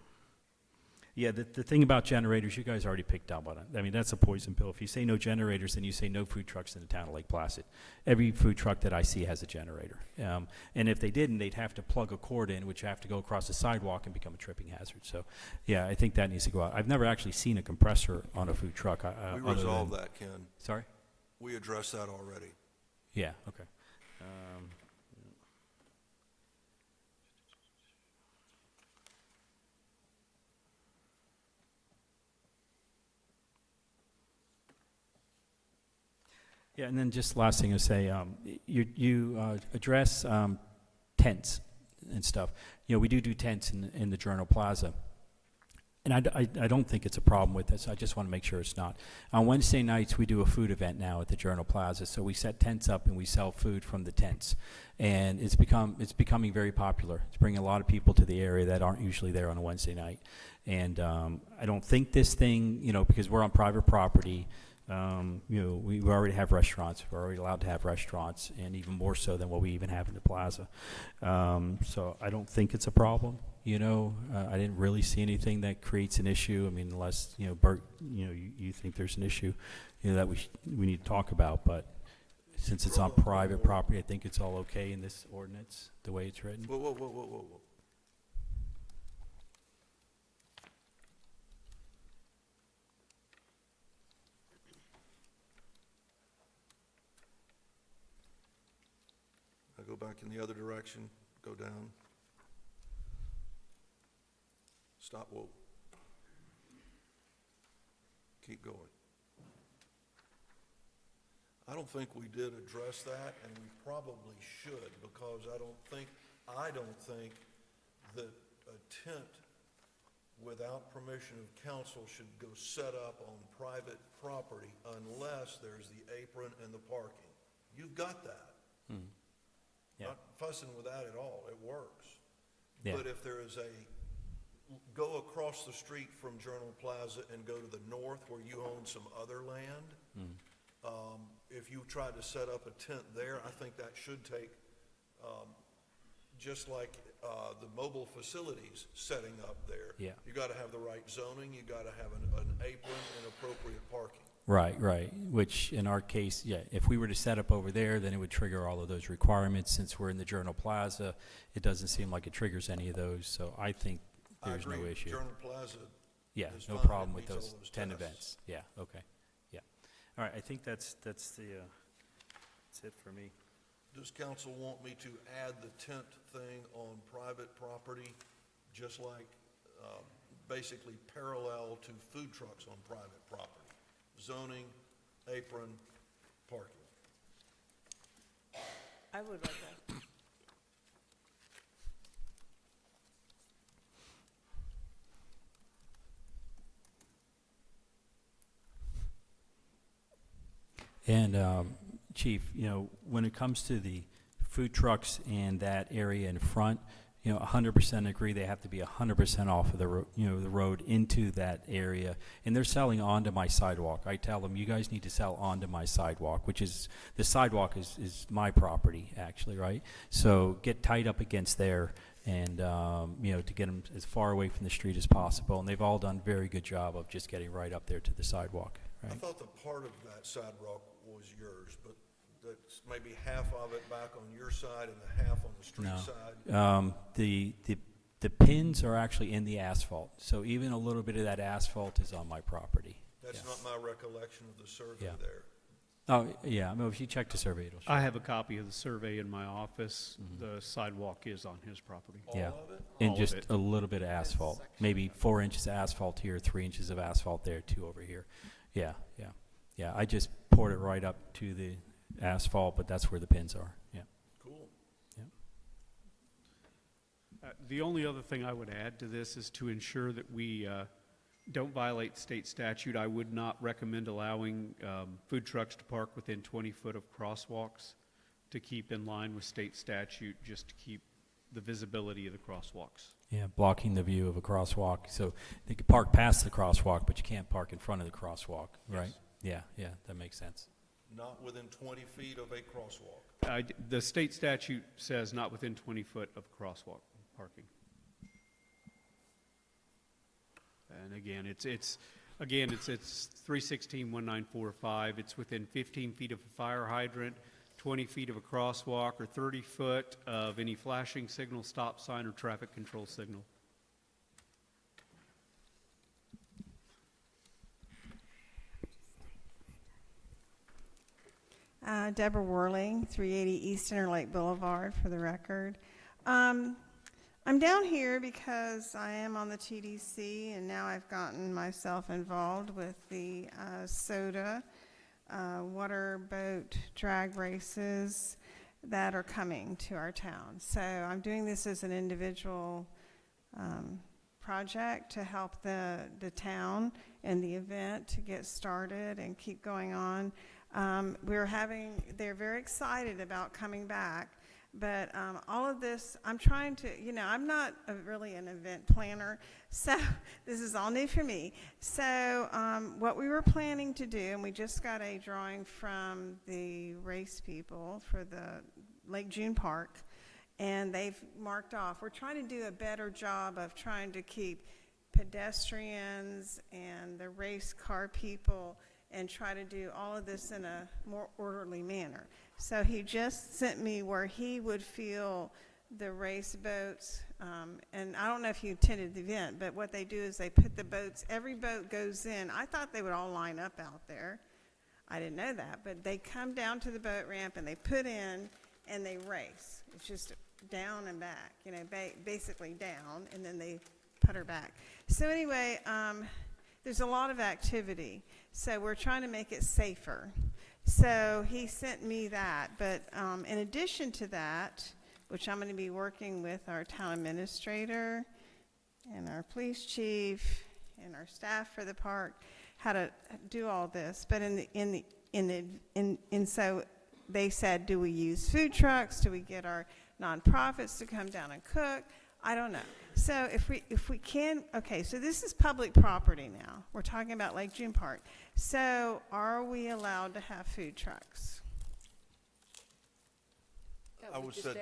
[SPEAKER 11] Yeah, the thing about generators, you guys already picked up on it. I mean, that's a poison pill. If you say no generators, then you say no food trucks in the town of Lake Placid. Every food truck that I see has a generator. And if they didn't, they'd have to plug a cord in, which have to go across the sidewalk and become a tripping hazard. So, yeah, I think that needs to go out. I've never actually seen a compressor on a food truck.
[SPEAKER 2] We resolved that, Ken.
[SPEAKER 11] Sorry?
[SPEAKER 2] We addressed that already.
[SPEAKER 11] Yeah, okay. Yeah, and then just last thing to say, you address tents and stuff. We do tents in the Journal Plaza. And I don't think it's a problem with this. I just want to make sure it's not. On Wednesday nights, we do a food event now at the Journal Plaza. So we set tents up and we sell food from the tents. And it's becoming very popular. It's bringing a lot of people to the area that aren't usually there on a Wednesday night. And I don't think this thing, because we're on private property, we already have restaurants. We're already allowed to have restaurants, and even more so than what we even have in the plaza. So I don't think it's a problem. I didn't really see anything that creates an issue. I mean, unless Bert, you think there's an issue, that we need to talk about. But since it's on private property, I think it's all okay in this ordinance the way it's written.
[SPEAKER 2] Whoa. Go back in the other direction, go down. Stop, whoa. Keep going. I don't think we did address that, and we probably should, because I don't think that a tent without permission of council should go set up on private property unless there's the apron and the parking. You've got that.
[SPEAKER 11] Mm-hmm. Yeah.
[SPEAKER 2] Not fussing with that at all. It works.
[SPEAKER 11] Yeah.
[SPEAKER 2] But if there is go across the street from Journal Plaza and go to the north where you own some other land, if you try to set up a tent there, I think that should take, just like the mobile facilities setting up there.
[SPEAKER 11] Yeah.
[SPEAKER 2] You got to have the right zoning. You got to have an apron and appropriate parking.
[SPEAKER 11] Right. Which in our case, yeah, if we were to set up over there, then it would trigger all of those requirements. Since we're in the Journal Plaza, it doesn't seem like it triggers any of those. So I think there's no issue.
[SPEAKER 2] Journal Plaza.
[SPEAKER 11] Yeah,
[SPEAKER 2] is
[SPEAKER 11] no
[SPEAKER 2] fine.
[SPEAKER 11] problem
[SPEAKER 2] It
[SPEAKER 11] with
[SPEAKER 2] meets all
[SPEAKER 11] those 10
[SPEAKER 2] tests.
[SPEAKER 11] events. Yeah, okay. Yeah. All right, I think that's it for me.
[SPEAKER 2] Does council want me to add the tent thing on private property, just like basically parallel to food trucks on private property? Zoning, apron, parking.
[SPEAKER 13] I would like that.
[SPEAKER 11] And Chief, you know, when it comes to the food trucks and that area in front, you know, 100% agree they have to be 100% off of the the road into that area, and they're selling onto my sidewalk. I tell them, you guys need to sell onto my sidewalk, which is, the sidewalk is my property, actually, right? So get tight up against there, and to get them as far away from the street as possible, and they've all done a very good job of just getting right up there to the sidewalk,
[SPEAKER 2] I
[SPEAKER 11] right?
[SPEAKER 2] thought the part of that sidewalk was yours, but that's maybe half of it back on your side and the half on the street side?
[SPEAKER 11] The pins are actually in the asphalt, so even a little bit of that asphalt is on my property.
[SPEAKER 2] That's not my recollection of the survey
[SPEAKER 11] Yeah.
[SPEAKER 2] there.
[SPEAKER 11] Oh, yeah, I mean, if you check the survey, it'll show.
[SPEAKER 8] I have a copy of the survey in my office. The sidewalk is on his property.
[SPEAKER 11] Yeah,
[SPEAKER 2] All of it?
[SPEAKER 11] and
[SPEAKER 8] All of
[SPEAKER 11] just
[SPEAKER 8] it.
[SPEAKER 11] a little bit of asphalt, maybe 4 inches of asphalt here, 3 inches of asphalt there, 2 over here. Yeah. I just poured it right up to the asphalt, but that's where the pins are, yeah.
[SPEAKER 2] Cool.
[SPEAKER 8] The only other thing I would add to this is to ensure that we don't violate state statute. I would not recommend allowing food trucks to park within 20 foot of crosswalks to keep in line with state statute, just to keep the visibility of the crosswalks.
[SPEAKER 11] Yeah, blocking the view of a crosswalk, so they could park past the crosswalk, but you can't park in front of the crosswalk, right? Yeah, that makes sense.
[SPEAKER 2] Not within 20 feet of a crosswalk.
[SPEAKER 8] The state statute says not within 20 foot of crosswalk parking. And again, it's 316-1945. It's within 15 feet of a fire hydrant, 20 feet of a crosswalk, or 30 foot of any flashing signal, stop sign, or traffic control signal.
[SPEAKER 5] Debra Worley, 380 East Interlake Boulevard, for the record. I'm down here because I am on the TDC, and now I've gotten myself involved with the soda water boat drag races that are coming to our town. So I'm doing this as an individual project to help the town and the event to get started and keep going on. They're very excited about coming back, but all of this, I'm trying to, I'm not really an event planner, so this is all new for me. So what we were planning to do, and we just got a drawing from the race people for the Lake June Park, and they've marked off. We're trying to do a better job of trying to keep pedestrians and the race car people and try to do all of this in a more orderly manner. So he just sent me where he would feel the race boats, and I don't know if you attended the event, but what they do is they put the boats, every boat goes in. I thought they would all line up out there. I didn't know that, but they come down to the boat ramp and they put in and they race. It's just down and back, basically down, and then they putter back. So anyway, there's a lot of activity, so we're trying to make it safer. So he sent me that, but in addition to that, which I'm going to be working with our town administrator and our police chief and our staff for the park, how to do all this. But so they said, do we use food trucks? Do we get our nonprofits to come down and cook? I don't know. So if we can, okay, so this is public property now. We're talking about Lake June Park. So are we allowed to have food trucks?
[SPEAKER 2] I would say,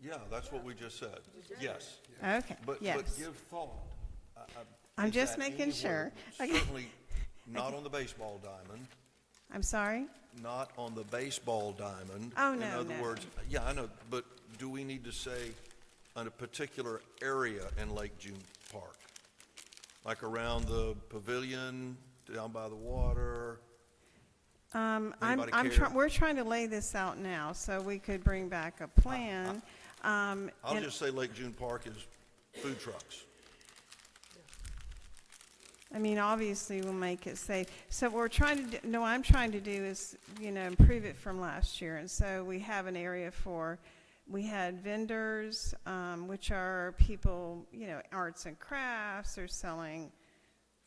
[SPEAKER 2] yeah, that's what we just said. Yes.
[SPEAKER 5] Okay,
[SPEAKER 2] But
[SPEAKER 5] yes.
[SPEAKER 2] give thought.
[SPEAKER 5] I'm
[SPEAKER 2] Is
[SPEAKER 5] just
[SPEAKER 2] that
[SPEAKER 5] making
[SPEAKER 2] anywhere?
[SPEAKER 5] sure. Okay.
[SPEAKER 2] Certainly not on the baseball diamond,
[SPEAKER 5] I'm sorry?
[SPEAKER 2] not on the baseball diamond.
[SPEAKER 5] Oh,
[SPEAKER 2] In
[SPEAKER 5] no,
[SPEAKER 2] other
[SPEAKER 5] no.
[SPEAKER 2] words, yeah, I know, but do we need to say on a particular area in Lake June Park? Like around the pavilion, down by the water? Anybody care?
[SPEAKER 5] We're trying to lay this out now so we could bring back a plan.
[SPEAKER 2] I'll
[SPEAKER 5] and-
[SPEAKER 2] just say Lake June Park is food trucks.
[SPEAKER 5] I mean, obviously, we'll make it safe. So what I'm trying to do is, improve it from last year. And so we have an area we had vendors, which are people, arts and crafts, or selling.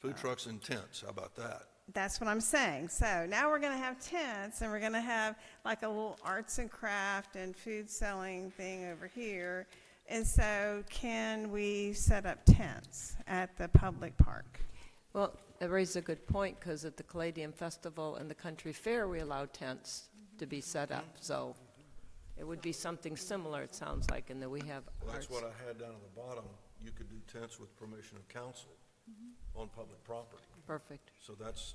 [SPEAKER 2] Food trucks and tents, how about that?
[SPEAKER 5] that's what I'm saying. So now we're going to have tents, and we're going to have like a little arts and craft and food selling thing over here. And so can we set up tents at the public park?
[SPEAKER 4] Well, it raises a good point, because at the Caladium Festival and the Country Fair, we allow tents to be set up, so it would be something similar, it sounds like, in that we have
[SPEAKER 2] Well,
[SPEAKER 4] arts.
[SPEAKER 2] that's what I had down at the bottom. You could do tents with permission of council on public property.
[SPEAKER 4] Perfect.
[SPEAKER 2] So that's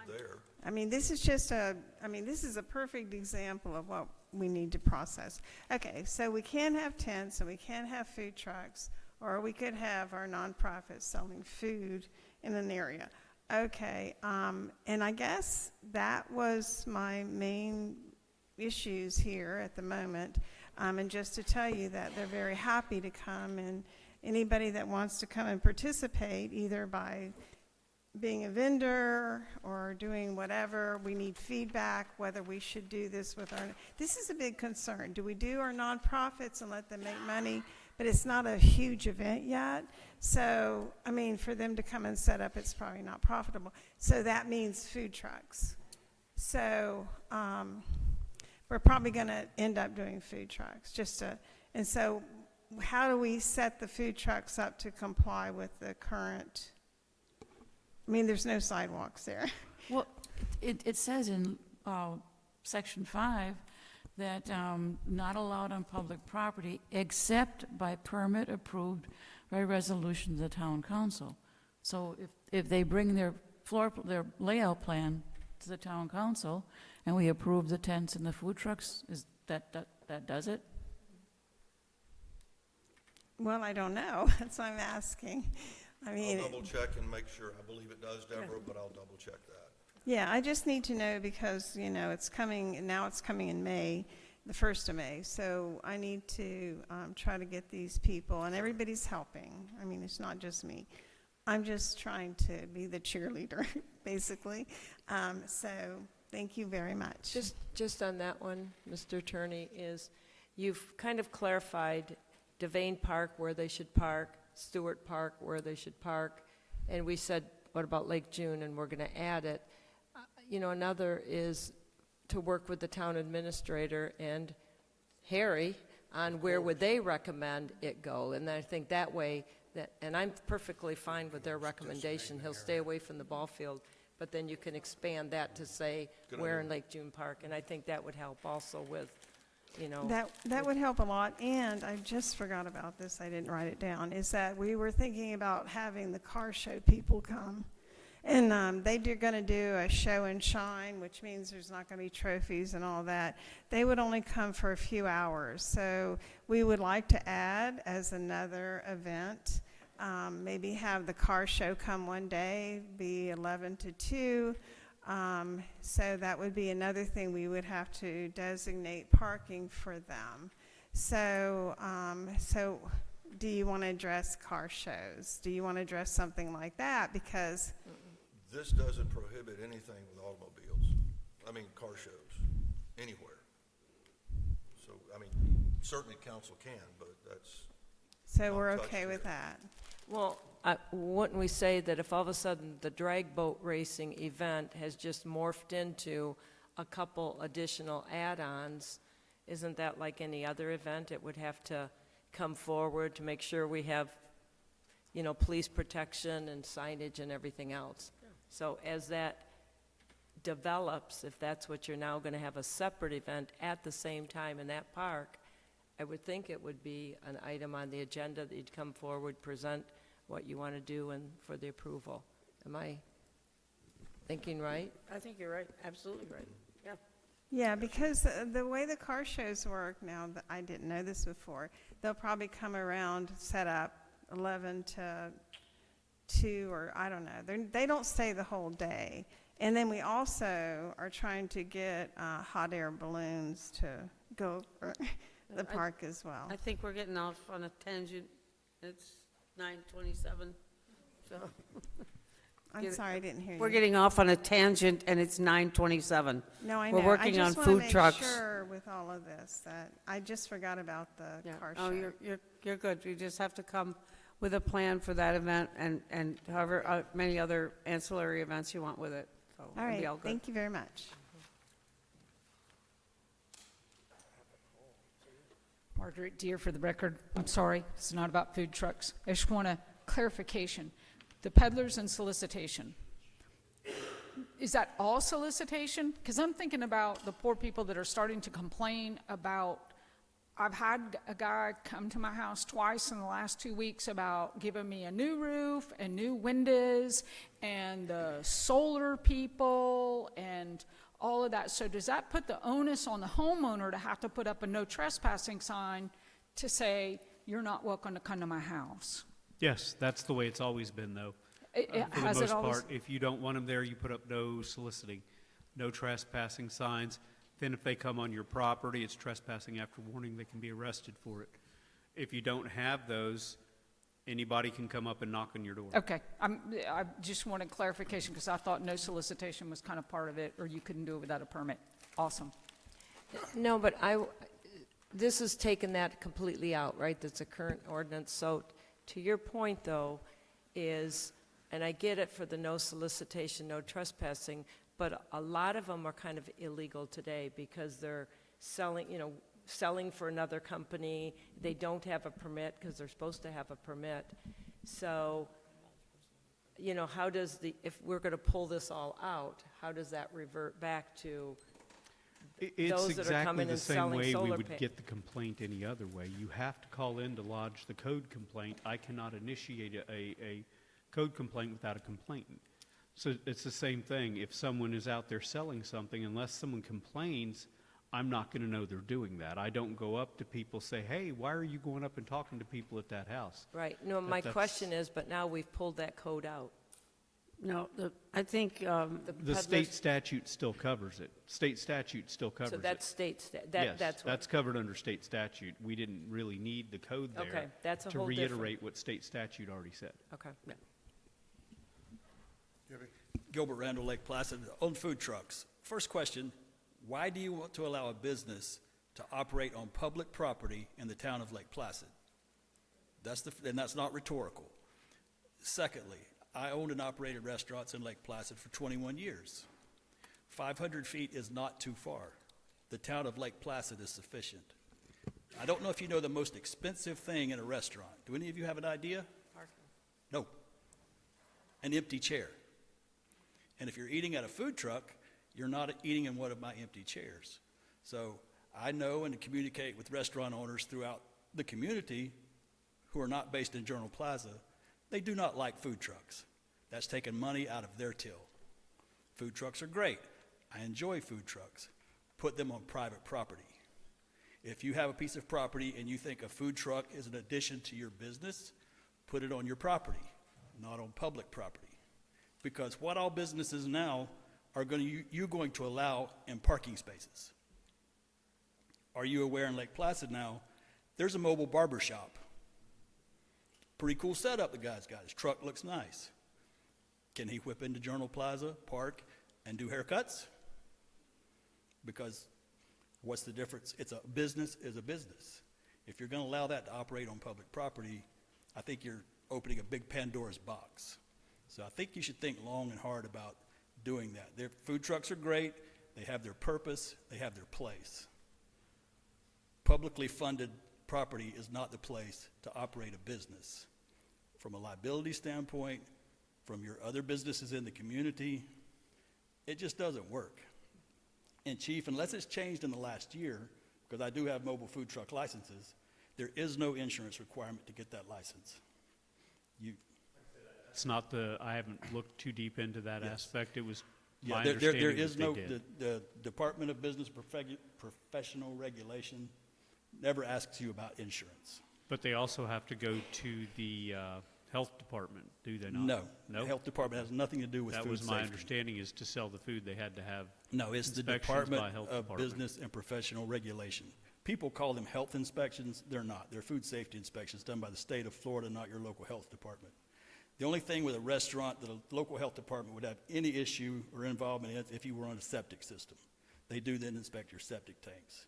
[SPEAKER 2] there.
[SPEAKER 5] I mean, this is just this is a perfect example of what we need to process. Okay, so we can have tents and we can have food trucks, or we could have our nonprofits selling food in an area. Okay, and I guess that was my main issues here at the moment. And just to tell you that they're very happy to come, and anybody that wants to come and participate, either by being a vendor or doing whatever, we need feedback whether we should do this with our, this is a big concern. Do we do our nonprofits and let them make money? But it's not a huge event yet. So, I mean, for them to come and set up, it's probably not profitable. So that means food trucks. So, we're probably going to end up doing food trucks and so how do we set the food trucks up to comply with the current, I mean, there's no sidewalks there.
[SPEAKER 6] Well, it says in Section 5 that not allowed on public property except by permit approved by resolution of the town council. So if they bring their layout plan to the town council and we approve the tents and the food trucks, is that does it?
[SPEAKER 5] Well, I don't know. That's what I'm asking. I mean,
[SPEAKER 2] I'll double check and make sure. I believe it does, Deborah, but I'll double check that.
[SPEAKER 5] yeah, I just need to know because, it's coming, now it's coming in May, the 1st of May. So I need to try to get these people, and everybody's helping. I mean, it's not just me. I'm just trying to be the cheerleader, basically. So thank you very much.
[SPEAKER 4] Just on that one, Mr. Attorney, is you've kind of clarified Devane Park where they should park, Stewart Park where they should park, and we said, what about Lake June, and we're going to add it. Another is to work with the town administrator and Harry on where would they recommend it go, and I think that way, and I'm perfectly fine with their recommendation, he'll stay away from the ball field, but then you can expand that to say where in Lake June Park, and I think that would help also with,
[SPEAKER 5] That would help a lot, and I just forgot about this, I didn't write it down, is that we were thinking about having the car show people come. And they're going to do a show and shine, which means there's not going to be trophies and all that. They would only come for a few hours. So we would like to add as another event, maybe have the car show come one day, be 11 to 2. So that would be another thing we would have to designate parking for them. So, do you want to address car shows? Do you want to address something like that? Because
[SPEAKER 2] This doesn't prohibit anything with automobiles. I mean, car shows, anywhere. So, certainly council can, but that's.
[SPEAKER 5] so we're okay with that.
[SPEAKER 4] well, wouldn't we say that if all of a sudden the drag boat racing event has just morphed into a couple additional add-ons, isn't that like any other event? It would have to come forward to make sure we have, police protection and signage and everything else. So as that develops, if that's what you're now going to have a separate event at the same time in that park, I would think it would be an item on the agenda that you'd come forward, present what you want to do and for the approval. Am I thinking right?
[SPEAKER 13] I think you're right, absolutely right, yeah.
[SPEAKER 5] Yeah, because the way the car shows work now, I didn't know this before, they'll probably come around, set up 11 to 2, or I don't know. They don't stay the whole day. And then we also are trying to get hot air balloons to go over the park as well.
[SPEAKER 13] I think we're getting off on a tangent, it's 9:27, so.
[SPEAKER 5] I'm sorry, I didn't hear you.
[SPEAKER 13] We're getting off on a tangent, and it's 9:27.
[SPEAKER 5] No, I know.
[SPEAKER 13] We're working on food trucks.
[SPEAKER 5] I just want to make sure with all of this that I just forgot about the car show.
[SPEAKER 13] Oh, you're good, you just have to come with a plan for that event and however many other ancillary events you want with it. So
[SPEAKER 5] All
[SPEAKER 13] it'll
[SPEAKER 5] right,
[SPEAKER 13] be all good.
[SPEAKER 5] thank you very much.
[SPEAKER 15] Margaret Deere for the record. I'm sorry, it's not about food trucks. I just want a clarification. The peddlers and solicitation, is that all solicitation? Because I'm thinking about the poor people that are starting to complain about, I've had a guy come to my house twice in the last 2 weeks about giving me a new roof and new windows and the solar people and all of that. So does that put the onus on the homeowner to have to put up a no trespassing sign to say, you're not welcome to come to my house?
[SPEAKER 8] Yes, that's the way it's always been, though. For the
[SPEAKER 15] Has it
[SPEAKER 8] most
[SPEAKER 15] always?
[SPEAKER 8] part, if you don't want them there, you put up no soliciting, no trespassing signs. Then if they come on your property, it's trespassing after warning, they can be arrested for it. If you don't have those, anybody can come up and knock on your door.
[SPEAKER 15] Okay, I just wanted clarification because I thought no solicitation was kind of part of it, or you couldn't do it without a permit. Awesome.
[SPEAKER 4] No, but this has taken that completely out, right? That's a current ordinance. So to your point, though, is, and I get it for the no solicitation, no trespassing, but a lot of them are kind of illegal today because they're selling for another company. They don't have a permit because they're supposed to have a permit. So, how does if we're going to pull this all out, how does that revert back to
[SPEAKER 8] It's
[SPEAKER 4] those that are
[SPEAKER 8] exactly
[SPEAKER 4] coming
[SPEAKER 8] the
[SPEAKER 4] and
[SPEAKER 8] same
[SPEAKER 4] selling
[SPEAKER 8] way we
[SPEAKER 4] solar
[SPEAKER 8] would get the complaint any other way. You have to call in to lodge the code complaint. I cannot initiate a code complaint without a complainant. So it's the same thing. If someone is out there selling something, unless someone complains, I'm not going to know they're doing that. I don't go up to people, say, hey, why are you going up and talking to people at that house?
[SPEAKER 4] Right. No, my
[SPEAKER 8] That's-
[SPEAKER 4] question is, but now we've pulled that code out.
[SPEAKER 13] No, I think,
[SPEAKER 8] The
[SPEAKER 4] peddlers-
[SPEAKER 8] state statute still covers it. State statute still covers
[SPEAKER 4] So
[SPEAKER 8] it.
[SPEAKER 4] that's state,
[SPEAKER 8] Yes,
[SPEAKER 4] that's what.
[SPEAKER 8] that's covered under state statute. We didn't really need the code there
[SPEAKER 4] Okay, that's a
[SPEAKER 8] to
[SPEAKER 4] whole different-
[SPEAKER 8] reiterate what state statute already said.
[SPEAKER 4] Okay.
[SPEAKER 22] Gilbert Randall, Lake Placid, on food trucks. First question, why do you want to allow a business to operate on public property in the town of Lake Placid? And that's not rhetorical. Secondly, I owned and operated restaurants in Lake Placid for 21 years. 500 feet is not too far. The town of Lake Placid is sufficient. I don't know if you know the most expensive thing in a restaurant. Do any of you have an idea? No. An empty chair. And if you're eating at a food truck, you're not eating in one of my empty chairs. So I know and communicate with restaurant owners throughout the community who are not based in Journal Plaza. They do not like food trucks. That's taking money out of their till. Food trucks are great. I enjoy food trucks. Put them on private property. If you have a piece of property and you think a food truck is an addition to your business, put it on your property, not on public property. Because what all businesses now are you're going to allow in parking spaces. Are you aware in Lake Placid now, there's a mobile barber shop. Pretty cool setup the guy's got. His truck looks nice. Can he whip into Journal Plaza, park, and do haircuts? Because what's the difference? It's a business is a business. If you're going to allow that to operate on public property, I think you're opening a big Pandora's box. So I think you should think long and hard about doing that. Their food trucks are great. They have their purpose. They have their place. Publicly funded property is not the place to operate a business. From a liability standpoint, from your other businesses in the community, it just doesn't work. And Chief, unless it's changed in the last year, because I do have mobile food truck licenses, there is no insurance requirement to get that license.
[SPEAKER 8] It's not I haven't looked too deep into that
[SPEAKER 22] Yes.
[SPEAKER 8] aspect. It was
[SPEAKER 22] Yeah,
[SPEAKER 8] my
[SPEAKER 22] there
[SPEAKER 8] understanding
[SPEAKER 22] is
[SPEAKER 8] that they
[SPEAKER 22] no,
[SPEAKER 8] did.
[SPEAKER 22] the Department of Business Professional Regulation never asks you about insurance.
[SPEAKER 8] But they also have to go to the health department, do they not?
[SPEAKER 22] No.
[SPEAKER 8] No?
[SPEAKER 22] The Health Department has nothing to do with
[SPEAKER 8] That
[SPEAKER 22] food
[SPEAKER 8] was my
[SPEAKER 22] safety.
[SPEAKER 8] understanding, is to sell the food, they had to have
[SPEAKER 22] No, it's the
[SPEAKER 8] inspections
[SPEAKER 22] Department
[SPEAKER 8] by health
[SPEAKER 22] of
[SPEAKER 8] department.
[SPEAKER 22] Business and Professional Regulation. People call them health inspections. They're not. They're food safety inspections done by the state of Florida, not your local health department. The only thing with a restaurant that a local health department would have any issue or involvement in is if you were on a septic system. They do then inspect your septic tanks.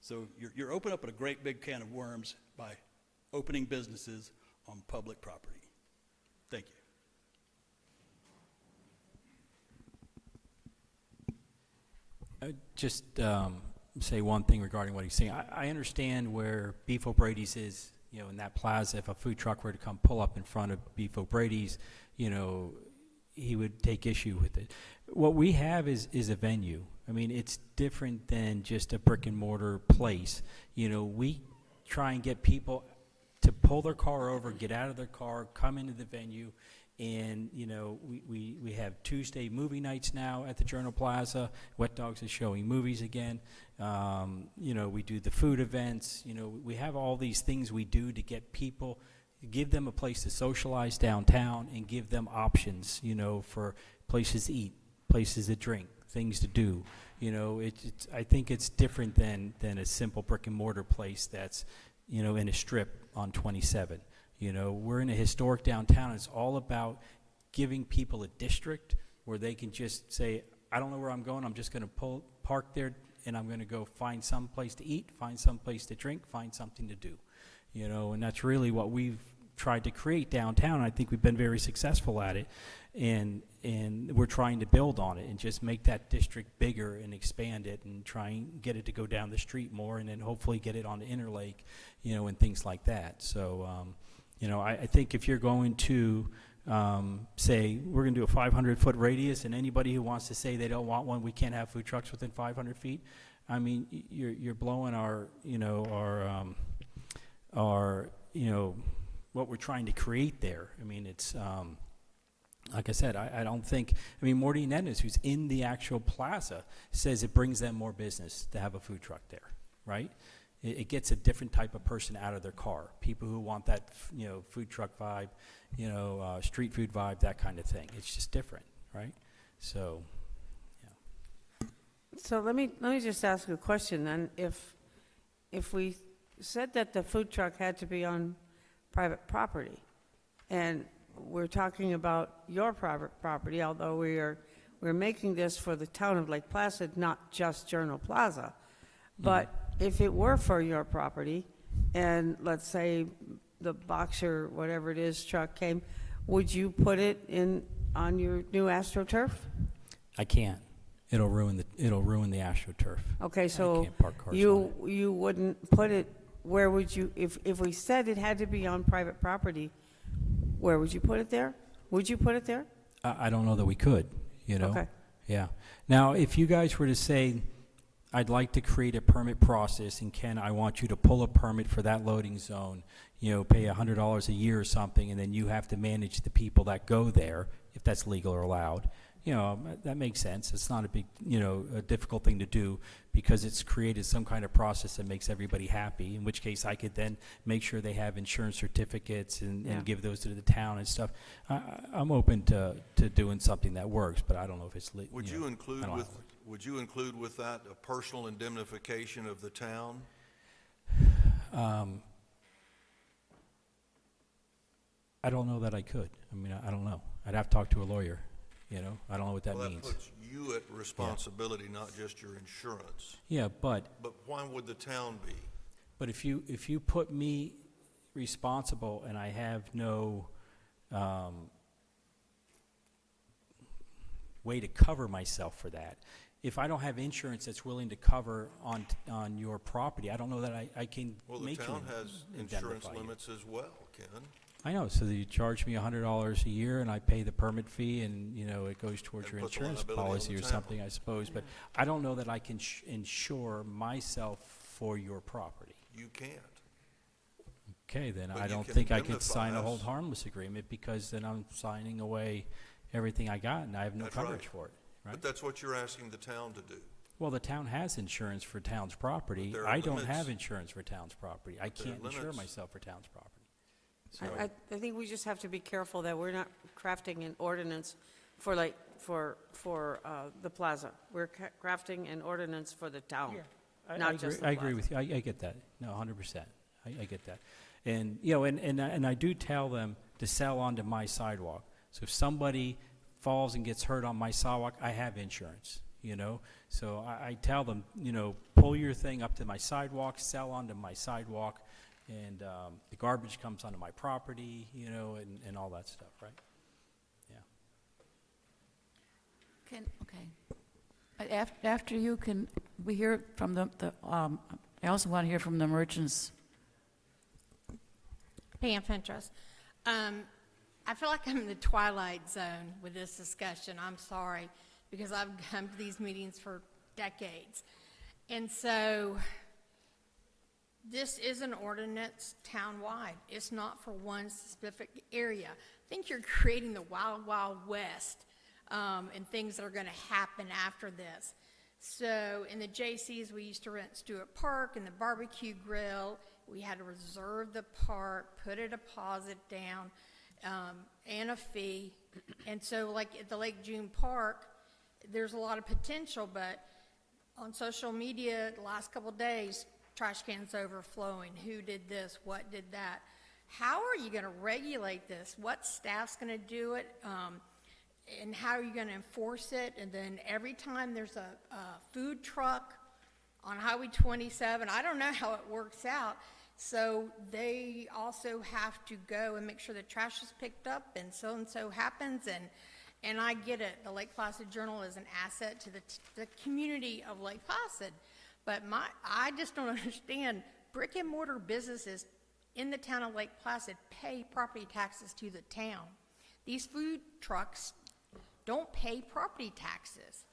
[SPEAKER 22] So you're opening up a great big can of worms by opening businesses on public property. Thank you.
[SPEAKER 11] Just say one thing regarding what he's saying. I understand where Beef O'Brady's is, you know, in that plaza. If a food truck were to come pull up in front of Beef O'Brady's, you know, he would take issue with it. What we have is a venue. I mean, it's different than just a brick and mortar place. You know, we try and get people to pull their car over, get out of their car, come into the venue. And, you know, we have Tuesday movie nights now at the Journal Plaza. Wet Dogs is showing movies again. You know, we do the food events. You know, we have all these things we do to get people, give them a place to socialize downtown and give them options, you know, for places to eat, places to drink, things to do. You know, I think it's different than a simple brick and mortar place that's, you know, in a strip on 27. You know, we're in a historic downtown. It's all about giving people a district where they can just say, I don't know where I'm going. I'm just going to park there, and I'm going to go find some place to eat, find some place to drink, find something to do. You know, and that's really what we've tried to create downtown. I think we've been very successful at it, and we're trying to build on it and just make that district bigger and expand it and try and get it to go down the street more, and then hopefully get it on the Interlake, you know, and things like that. So, you know, I think if you're going to say we're going to do a 500-foot radius, and anybody who wants to say they don't want one, we can't have food trucks within 500 feet. I mean, you're blowing our, you know, you know, what we're trying to create there. I mean, it's like I said, I don't think. I mean, Morty Nennis, who's in the actual plaza, says it brings them more business to have a food truck there, right? It gets a different type of person out of their car. People who want that, you know, food truck vibe, you know, street food vibe, that kind of thing. It's just different, right? So, yeah.
[SPEAKER 13] So let me just ask a question then. If we said that the food truck had to be on private property, and we're talking about your private property, although we're making this for the town of Lake Placid, not just Journal Plaza, but if it were for your property, and let's say the Boxer, whatever it is, truck came, would you put it on your new AstroTurf?
[SPEAKER 11] I can't. It'll ruin the AstroTurf.
[SPEAKER 13] Okay,
[SPEAKER 11] I
[SPEAKER 13] so
[SPEAKER 11] can't park cars on it.
[SPEAKER 13] you wouldn't put it, where would you, if we said it had to be on private property, where would you put it there? Would you put it there?
[SPEAKER 11] I don't know that we could, you know?
[SPEAKER 13] Okay.
[SPEAKER 11] Yeah. Now, if you guys were to say, I'd like to create a permit process, and Ken, I want you to pull a permit for that loading zone, you know, pay $100 a year or something, and then you have to manage the people that go there, if that's legal or allowed. You know, that makes sense. It's not a big, you know, a difficult thing to do, because it's created some kind of process that makes everybody happy, in which case I could then make sure they have insurance certificates and give those to the town and stuff. I'm open to doing something that works, but I don't know if it's legal.
[SPEAKER 2] Would you include with that a personal indemnification of the town?
[SPEAKER 11] I don't know that I could. I mean, I don't know. I'd have to talk to a lawyer. You know, I don't know what that means.
[SPEAKER 2] That puts you at responsibility, not just your insurance.
[SPEAKER 11] Yeah, but
[SPEAKER 2] why would the town be?
[SPEAKER 11] But if you put me responsible and I have no way to cover myself for that, if I don't have insurance that's willing to cover on your property, I don't know that I can make you.
[SPEAKER 2] Well, the town has insurance limits as well, Ken.
[SPEAKER 11] I know, so you charge me $100 a year and I pay the permit fee, and, you know, it goes towards your insurance policy or something, I suppose. But I don't know that I can insure myself for your property.
[SPEAKER 2] You can't.
[SPEAKER 11] Okay, then
[SPEAKER 2] But
[SPEAKER 11] I
[SPEAKER 2] you
[SPEAKER 11] don't
[SPEAKER 2] can
[SPEAKER 11] think I could
[SPEAKER 2] indemnify
[SPEAKER 11] sign a
[SPEAKER 2] us.
[SPEAKER 11] hold harmless agreement, because then I'm signing away everything I got and I have no
[SPEAKER 2] That's
[SPEAKER 11] coverage
[SPEAKER 2] right.
[SPEAKER 11] for it, right?
[SPEAKER 2] But that's what you're asking the town to do.
[SPEAKER 11] Well, the town has insurance for town's property.
[SPEAKER 2] there are
[SPEAKER 11] I don't
[SPEAKER 2] limits.
[SPEAKER 11] have insurance for town's property. I
[SPEAKER 2] there are
[SPEAKER 11] can't insure
[SPEAKER 2] limits.
[SPEAKER 11] myself for town's property. So,
[SPEAKER 13] I think we just have to be careful that we're not crafting an ordinance for the plaza. We're crafting an ordinance for the town, not just the plaza.
[SPEAKER 11] I agree with you. I get that. No, 100%. I get that. And, you know, and I do tell them to sell onto my sidewalk. So if somebody falls and gets hurt on my sidewalk, I have insurance, you know. So I tell them, you know, pull your thing up to my sidewalk, sell onto my sidewalk, and the garbage comes onto my property, you know, and all that stuff, right? Yeah.
[SPEAKER 15] Okay. After you, can we hear from I also want to hear from the merchants.
[SPEAKER 14] Pam Fentress. I feel like I'm in the twilight zone with this discussion. I'm sorry, because I've come to these meetings for decades. And so this is an ordinance townwide. It's not for one specific area. I think you're creating the wild, wild west, and things that are going to happen after this. So in the JCs, we used to rent Stewart Park and the barbecue grill. We had to reserve the park, put a deposit down, and a fee. And so like at the Lake June Park, there's a lot of potential, but on social media the last couple of days, trash cans overflowing. Who did this? What did that? How are you going to regulate this? What staff's going to do it? And how are you going to enforce it? And then every time there's a food truck on Highway 27, I don't know how it works out. So they also have to go and make sure the trash is picked up, and so happens. And I get it. The Lake Placid Journal is an asset to the community of Lake Placid. But I just don't understand. Brick and mortar businesses in the town of Lake Placid pay property taxes to the town. These food trucks don't pay property taxes.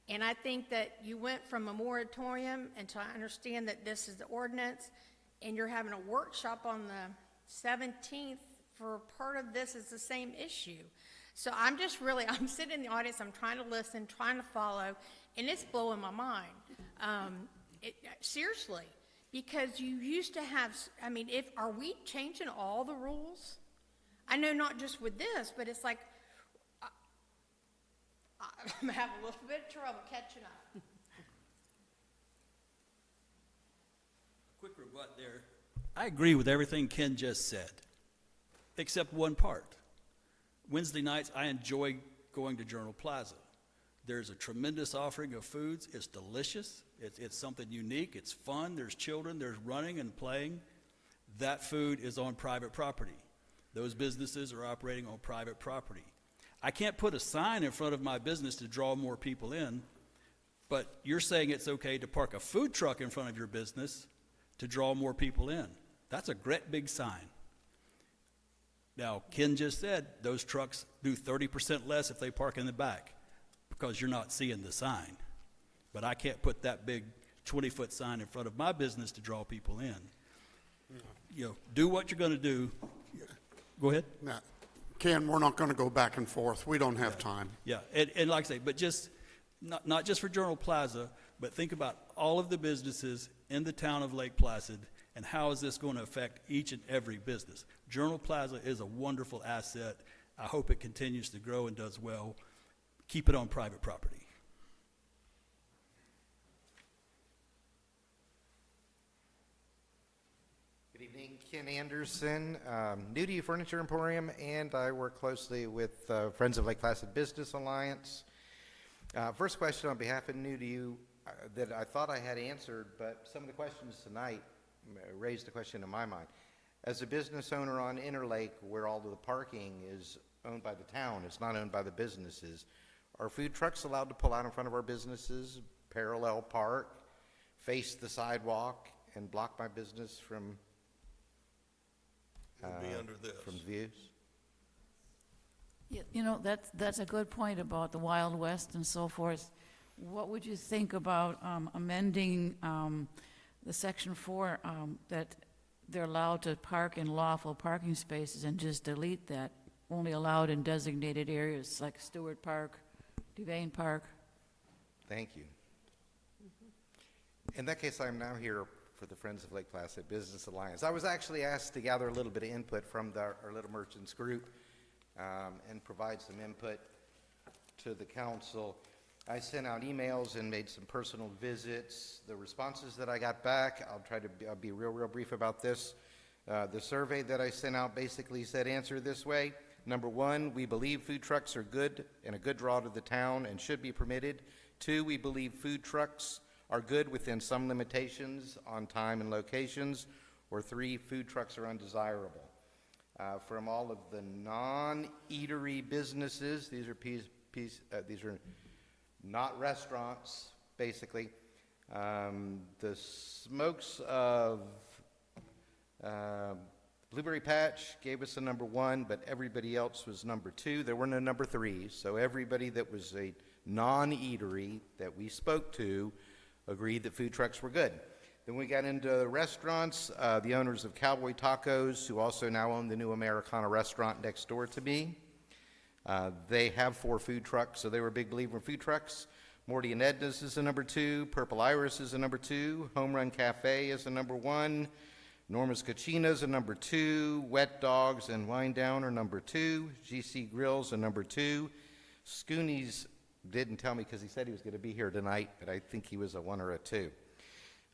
[SPEAKER 14] And I think that you went from a moratorium until I understand that this is the ordinance, and you're having a workshop on the 17th for part of this is the same issue. So I'm sitting in the audience, I'm trying to listen, trying to follow, and it's blowing my mind. Seriously, because you used to have, are we changing all the rules? I know not just with this, but it's like, I'm having a little bit of trouble catching up.
[SPEAKER 22] Quick rebut there. I agree with everything Ken just said, except one part. Wednesday nights, I enjoy going to Journal Plaza. There's a tremendous offering of foods. It's delicious. It's something unique. It's fun. There's children. There's running and playing. That food is on private property. Those businesses are operating on private property. I can't put a sign in front of my business to draw more people in, but you're saying it's okay to park a food truck in front of your business to draw more people in. That's a great big sign. Now, Ken just said those trucks do 30% less if they park in the back because you're not seeing the sign. But I can't put that big 20-foot sign in front of my business to draw people in. You know, do what you're going to do. Go ahead.
[SPEAKER 1] Now, Ken, we're not going to go back and forth. We don't have time.
[SPEAKER 22] Yeah, and like I say, but just not just for Journal Plaza, but think about all of the businesses in the town of Lake Placid and how is this going to affect each and every business. Journal Plaza is a wonderful asset. I hope it continues to grow and does well. Keep it on private property.
[SPEAKER 9] Good evening, Ken Anderson, New to You Furniture Emporium, and I work closely with Friends of Lake Placid Business Alliance. First question on behalf of New to You that I thought I had answered, but some of the questions tonight raised a question in my mind. As a business owner on Interlake, where all of the parking is owned by the town, it's not owned by the businesses, are food trucks allowed to pull out in front of our businesses, parallel park, face the sidewalk, and block my business from
[SPEAKER 2] Be under this.
[SPEAKER 9] from views?
[SPEAKER 15] You know, that's a good point about the Wild West and so forth. What would you think about amending the Section 4 that they're allowed to park in lawful parking spaces and just delete that? Only allowed in designated areas like Stewart Park, Devane Park.
[SPEAKER 9] Thank you. In that case, I'm now here for the Friends of Lake Placid Business Alliance. I was actually asked to gather a little bit of input from our Little Merchants group and provide some input to the council. I sent out emails and made some personal visits. The responses that I got back, I'll be real brief about this. The survey that I sent out basically said answer this way. Number one, we believe food trucks are good and a good draw to the town and should be permitted. Two, we believe food trucks are good within some limitations on time and locations. or 3, food trucks are undesirable. From all of the non-eatery businesses, these are not restaurants, basically. The smokes of Blueberry Patch gave us a number 1, but everybody else was number 2. There were no number 3s, so everybody that was a non-eatery that we spoke to agreed that food trucks were good. Then we got into restaurants. The owners of Cowboy Tacos, who also now own the new Americana restaurant next door to me, they have 4 food trucks, so they were a big believer in food trucks. Morty and Edna's is a number 2. Purple Iris is a number 2. Home Run Cafe is a number 1. Norma's Cucina is a number 2. Wet Dogs and Wine Down are number 2. GC Grills a number 2. Scooney's didn't tell me because he said he was going to be here tonight, but I think he was a 1 or a 2.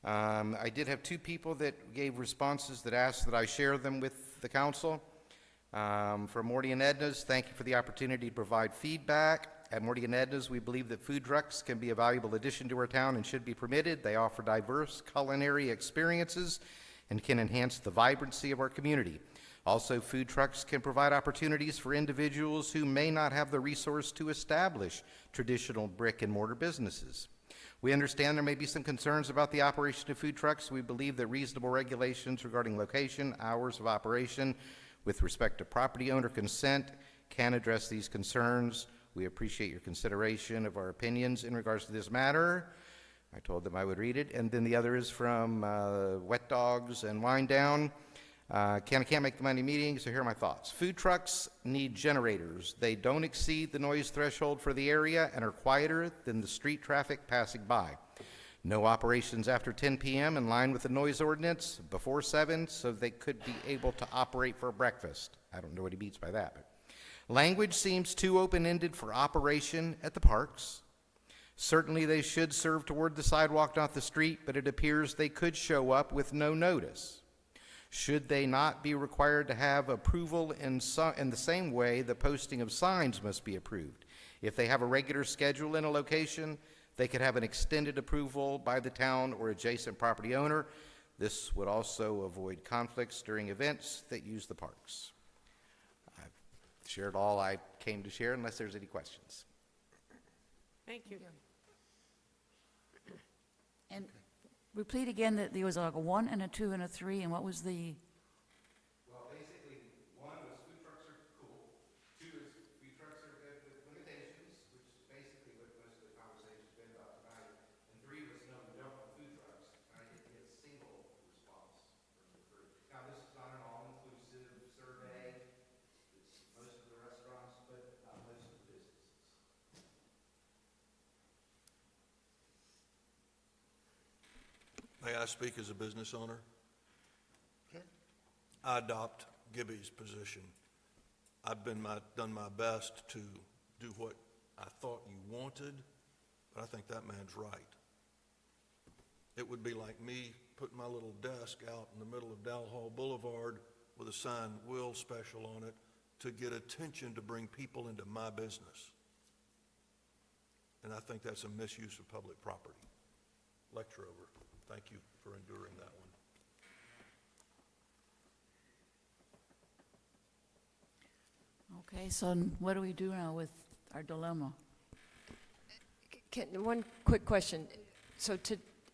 [SPEAKER 9] I did have 2 people that gave responses that asked that I share them with the council. For Morty and Edna's, thank you for the opportunity to provide feedback. At Morty and Edna's, we believe that food trucks can be a valuable addition to our town and should be permitted. They offer diverse culinary experiences and can enhance the vibrancy of our community. Also, food trucks can provide opportunities for individuals who may not have the resource to establish traditional brick and mortar businesses. We understand there may be some concerns about the operation of food trucks. We believe that reasonable regulations regarding location, hours of operation, with respect to property owner consent, can address these concerns. We appreciate your consideration of our opinions in regards to this matter. I told them I would read it. And then the other is from Wet Dogs and Wine Down. I can't make the Monday meeting, so here are my thoughts. Food trucks need generators. They don't exceed the noise threshold for the area and are quieter than the street traffic passing by. No operations after 10 p.m. in line with the noise ordinance, before 7, so they could be able to operate for breakfast. I don't know what he means by that. But language seems too open-ended for operation at the parks. Certainly they should serve toward the sidewalk, not the street, but it appears they could show up with no notice. Should they not be required to have approval in the same way the posting of signs must be approved? If they have a regular schedule in a location, they could have an extended approval by the town or adjacent property owner. This would also avoid conflicts during events that use the parks. I've shared all I came to share unless there's any questions.
[SPEAKER 13] Thank you.
[SPEAKER 6] And repeat again that there was like a 1 and a 2 and a 3, and what was the?
[SPEAKER 9] Well, basically, 1 was food trucks are cool. 2 is food trucks are good with limitations, which is basically what most of the conversation's been about tonight. And 3 was no, we don't want food trucks. And I didn't get a single response from the 3. Now, this is not an all-inclusive survey. It's most of the restaurants, but not most of the businesses.
[SPEAKER 2] May I speak as a business owner? I adopt Gibby's position. I've done my best to do what I thought you wanted, but I think that man's right. It would be like me putting my little desk out in the middle of Dal Hall Boulevard with a sign, "Will Special" on it, to get attention to bring people into my business. And I think that's a misuse of public property. Lecture over. Thank you for enduring that one.
[SPEAKER 6] Okay, so what do we do now with our dilemma?
[SPEAKER 4] One quick question. So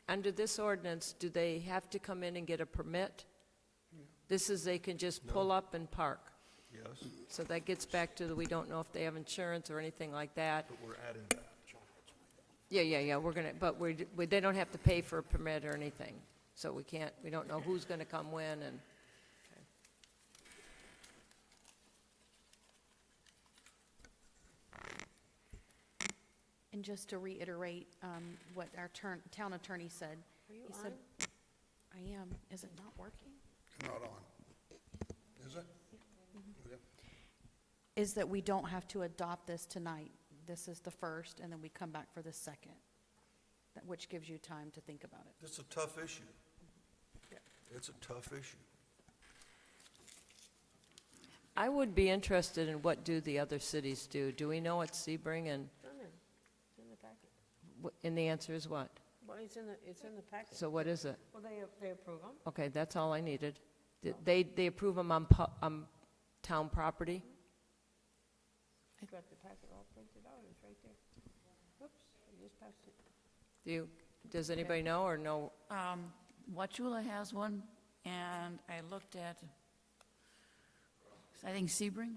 [SPEAKER 4] under this ordinance, do they have to come in and get a permit? This is, they can just pull up and park?
[SPEAKER 2] Yes,
[SPEAKER 4] So that gets back to we don't know if they have insurance or anything like that.
[SPEAKER 2] but we're adding that.
[SPEAKER 4] Yeah, we're gonna, but they don't have to pay for a permit or anything. So we don't know who's gonna come when and.
[SPEAKER 3] And just to reiterate what our town attorney said. He said, I am. Is it not working?
[SPEAKER 1] Not on. Is it? Yeah.
[SPEAKER 3] Is that we don't have to adopt this tonight. This is the first, and then we come back for the second, which gives you time to think about it.
[SPEAKER 2] It's a tough issue. It's a tough issue.
[SPEAKER 4] I would be interested in what do the other cities do. Do we know what Sebring and, and the answer is what?
[SPEAKER 13] Well, it's in the packet.
[SPEAKER 4] So what is it?
[SPEAKER 13] Well, they approve them.
[SPEAKER 4] Okay, that's all I needed. They approve them on town property?
[SPEAKER 13] I've got the packet all printed out, it's right there. Oops, I just passed it.
[SPEAKER 4] Does anybody know or no?
[SPEAKER 6] Wauchula has one, and I looked at, I think Sebring.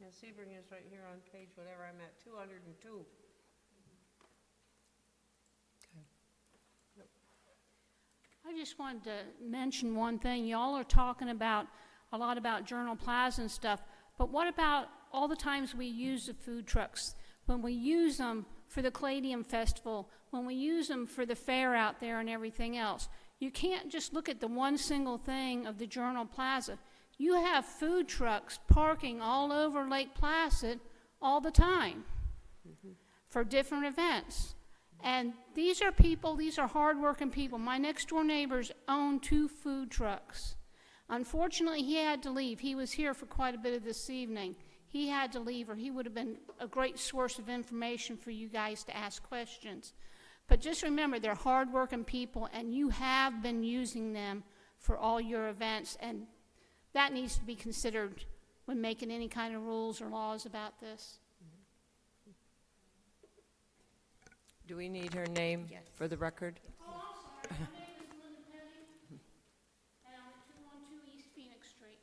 [SPEAKER 13] Yeah, Sebring is right here on page whatever I'm at, 202.
[SPEAKER 17] I just wanted to mention one thing. Y'all are talking about a lot about Journal Plaza and stuff, but what about all the times we use the food trucks? When we use them for the Caladium Festival, when we use them for the fair out there and everything else. You can't just look at the one single thing of the Journal Plaza. You have food trucks parking all over Lake Placid all the time for different events. And these are people, these are hardworking people. My next door neighbors own 2 food trucks. Unfortunately, he had to leave. He was here for quite a bit of this evening. He had to leave, or he would have been a great source of information for you guys to ask questions. But just remember, they're hardworking people, and you have been using them for all your events, and that needs to be considered when making any kind of rules or laws about this.
[SPEAKER 4] Do we need her name for the record?
[SPEAKER 17] Oh, I'm sorry. My name is Linda Petty, and I'm at 212 East Phoenix Street.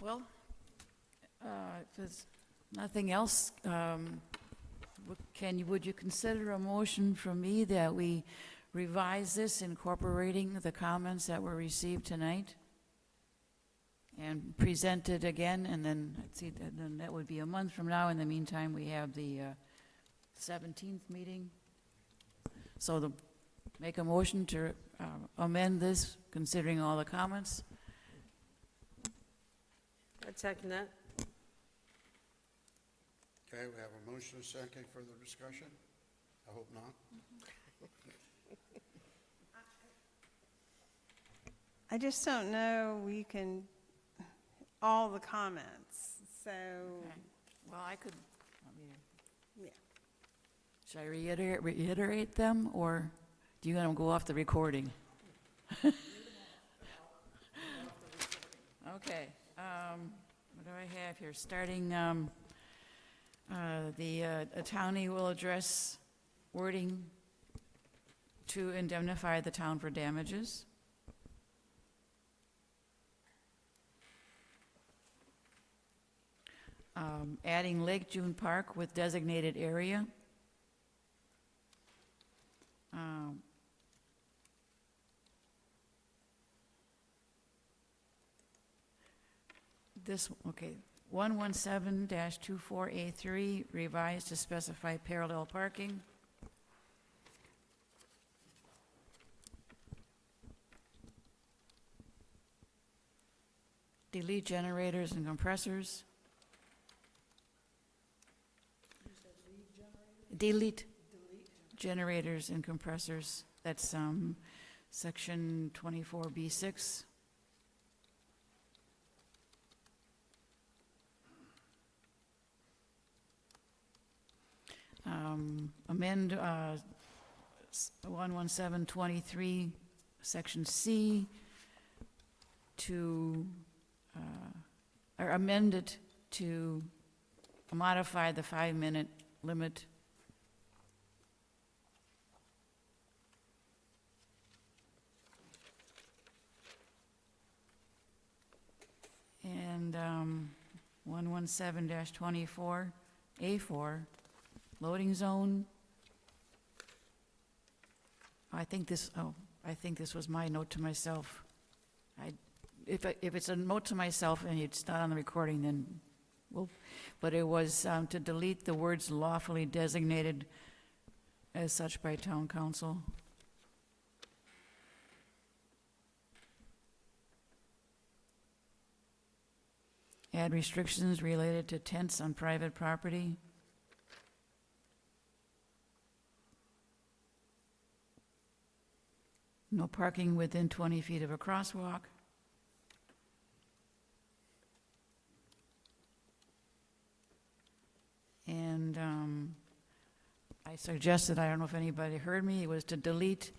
[SPEAKER 6] Well, if there's nothing else, would you consider a motion from me that we revise this, incorporating the comments that were received tonight, and present it again, and then, then that would be a month from now. In the meantime, we have the 17th meeting. So make a motion to amend this, considering all the comments.
[SPEAKER 13] I'd second that.
[SPEAKER 1] Okay, we have a motion, a second, further discussion? I hope not.
[SPEAKER 5] I just don't know, we can, all the comments, so,
[SPEAKER 6] Okay. Well, I could,
[SPEAKER 5] yeah.
[SPEAKER 6] should I reiterate them, or do you want to go off the recording? Okay, what do I have here? Starting, the attorney will address wording to indemnify the town for damages. Adding Lake June Park with designated area. Okay, 117-24A3 revised to specify parallel parking. Delete generators and compressors. Delete generators and compressors. That's section 24B6. Amend 11723, section C, to or amend it to modify the 5-minute limit. And 117-24A4, loading zone. I think this was my note to myself. If it's a note to myself and it's not on the recording, then but it was to delete the words lawfully designated as such by town council. Add restrictions related to tents on private property. No parking within 20 feet of a crosswalk. suggested, I don't know if anybody heard me, it was to delete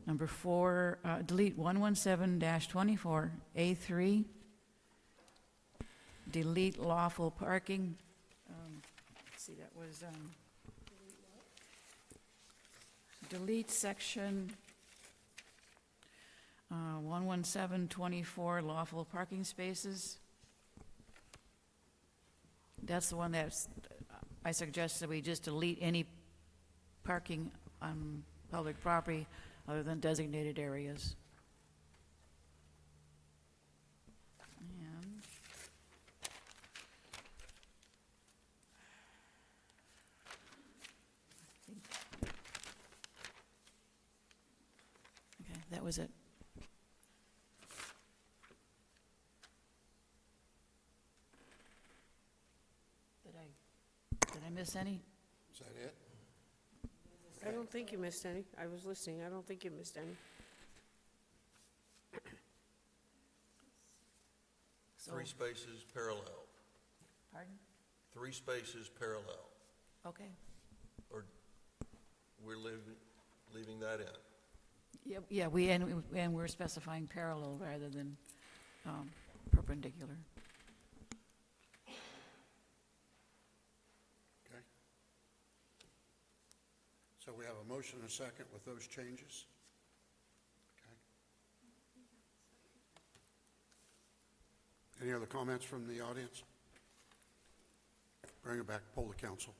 [SPEAKER 6] number 4, delete 117-24, A3, delete lawful parking. Let's see, that was, delete section 117-24, lawful parking spaces. That's the one that's, I suggested we just delete any parking on public property other than designated areas. And okay, that was it. Did I miss any?
[SPEAKER 1] Is that it?
[SPEAKER 13] I don't think you missed any. I was listening. I don't think you missed any.
[SPEAKER 2] Three spaces parallel.
[SPEAKER 6] Pardon?
[SPEAKER 2] 3 spaces parallel.
[SPEAKER 6] Okay.
[SPEAKER 2] Or we're leaving that in.
[SPEAKER 6] Yeah, and we're specifying parallel rather than perpendicular.
[SPEAKER 1] Okay. So we have a motion and a second with those changes? Okay. Any other comments from the audience? Bring it back, poll the council.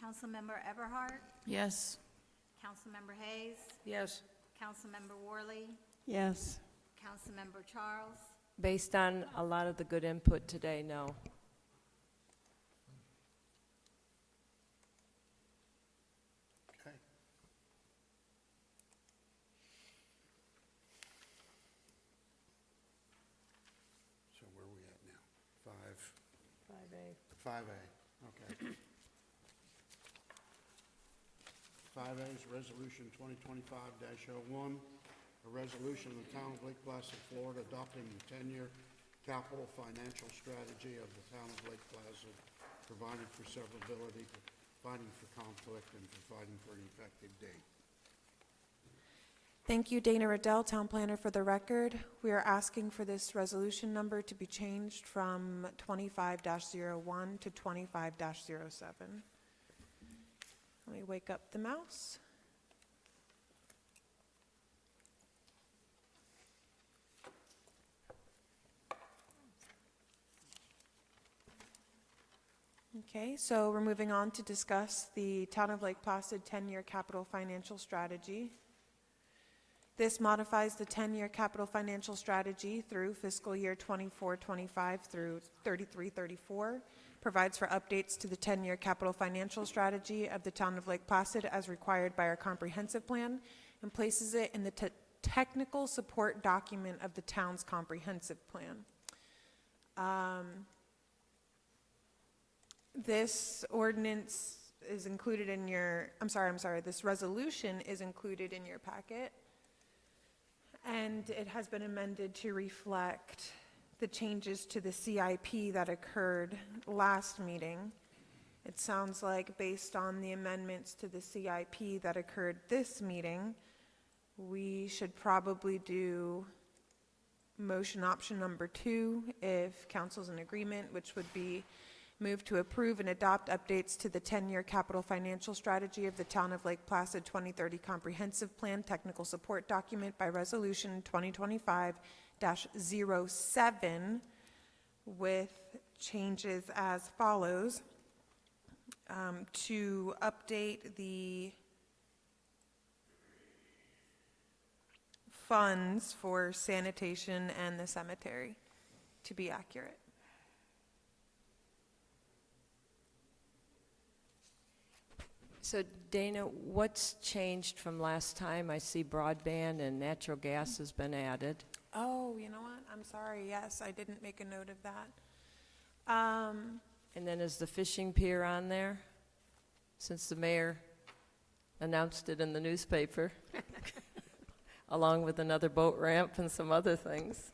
[SPEAKER 18] Councilmember Eberhardt,
[SPEAKER 6] Yes.
[SPEAKER 18] Councilmember Hayes,
[SPEAKER 13] Yes.
[SPEAKER 18] Councilmember Worley,
[SPEAKER 5] Yes.
[SPEAKER 18] Councilmember Charles,
[SPEAKER 4] Based on a lot of the good input today, no.
[SPEAKER 1] Okay. So where are we at now? 5A, okay. 5A is Resolution 2025-01, a resolution of the Town of Lake Placid, Florida, adopting the 10-year capital financial strategy of the Town of Lake Placid, providing for severability, providing for conflict, and providing for an effective date.
[SPEAKER 10] Thank you, Dana Riddell, Town Planner. For the record, we are asking for this resolution number to be changed from 25-01 to 25-07. Let me wake up the mouse. Okay, so we're moving on to discuss the Town of Lake Placid 10-year capital financial strategy. This modifies the 10-year capital financial strategy through fiscal year 24-25 through 33-34, provides for updates to the 10-year capital financial strategy of the Town of Lake Placid as required by our comprehensive plan, and places it in the technical support document of the town's comprehensive plan. This ordinance is included in your, this resolution is included in your packet. And it has been amended to reflect the changes to the CIP that occurred last meeting. It sounds like based on the amendments to the CIP that occurred this meeting, we should probably do motion option number 2 if council's in agreement, which would be move to approve and adopt updates to the 10-year capital financial strategy of the Town of Lake Placid 2030 Comprehensive Plan Technical Support Document by Resolution 2025-07 with changes as follows. To update the funds for sanitation and the cemetery to be accurate.
[SPEAKER 4] So Dana, what's changed from last time? I see broadband and natural gas has been added.
[SPEAKER 10] Oh, you know what? I'm sorry. Yes, I didn't make a note of that.
[SPEAKER 4] And then is the fishing pier on there? Since the mayor announced it in the newspaper, along with another boat ramp and some other things.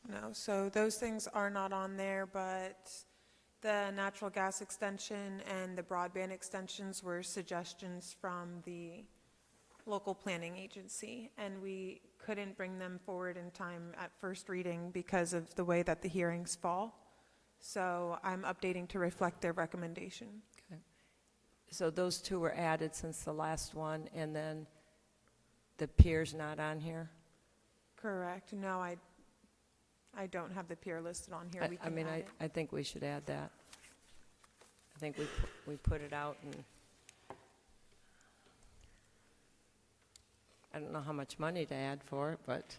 [SPEAKER 10] No, so those things are not on there, but The natural gas extension and the broadband extensions were suggestions from the local planning agency, and we couldn't bring them forward in time at first reading because of the way that the hearings fall. So I'm updating to reflect their recommendation.
[SPEAKER 4] So those two were added since the last one, and then the pier's not on here?
[SPEAKER 10] Correct. No, I don't have the peer listed on here. We
[SPEAKER 4] I
[SPEAKER 10] can
[SPEAKER 4] mean,
[SPEAKER 10] add it.
[SPEAKER 4] I think we should add that. I think we put it out, and I don't know how much money to add for it, but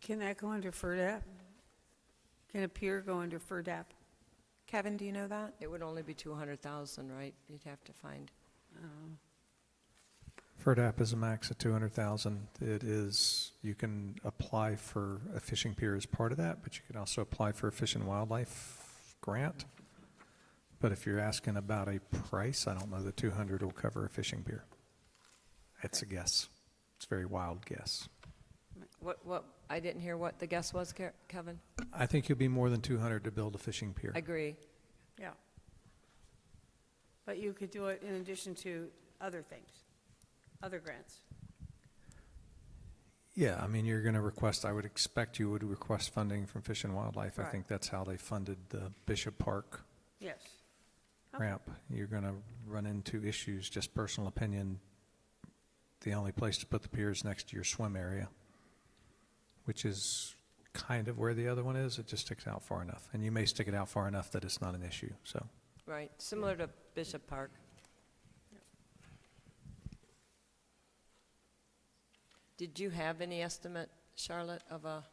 [SPEAKER 13] Can that go under FERDAP? Can a peer go under FERDAP?
[SPEAKER 10] Kevin, do you know that?
[SPEAKER 4] it would only be 200,000, right? You'd have to find.
[SPEAKER 19] FERDAP is a max of 200,000. It is, you can apply for a fishing pier as part of that, but you can also apply for a fish and wildlife grant. But if you're asking about a price, I don't know that 200 will cover a fishing pier. It's a guess. It's a very wild guess.
[SPEAKER 4] What, I didn't hear what the guess was, Kevin?
[SPEAKER 19] I think you'll be more than 200 to build a fishing pier.
[SPEAKER 4] I agree.
[SPEAKER 13] Yeah. But you could do it in addition to other things, other grants.
[SPEAKER 19] Yeah, I mean, you're going to request, I would expect you would request funding from Fish and Wildlife. I
[SPEAKER 13] Right.
[SPEAKER 19] think that's how they funded the Bishop Park
[SPEAKER 13] Yes. Okay.
[SPEAKER 19] ramp. You're going to run into issues, just personal opinion. The only place to put the pier is next to your swim area, which is kind of where the other one is. It just sticks out far enough. And you may stick it out far enough that it's not an issue, so.
[SPEAKER 4] Right, similar to Bishop Park. Did you have any estimate, Charlotte, of a,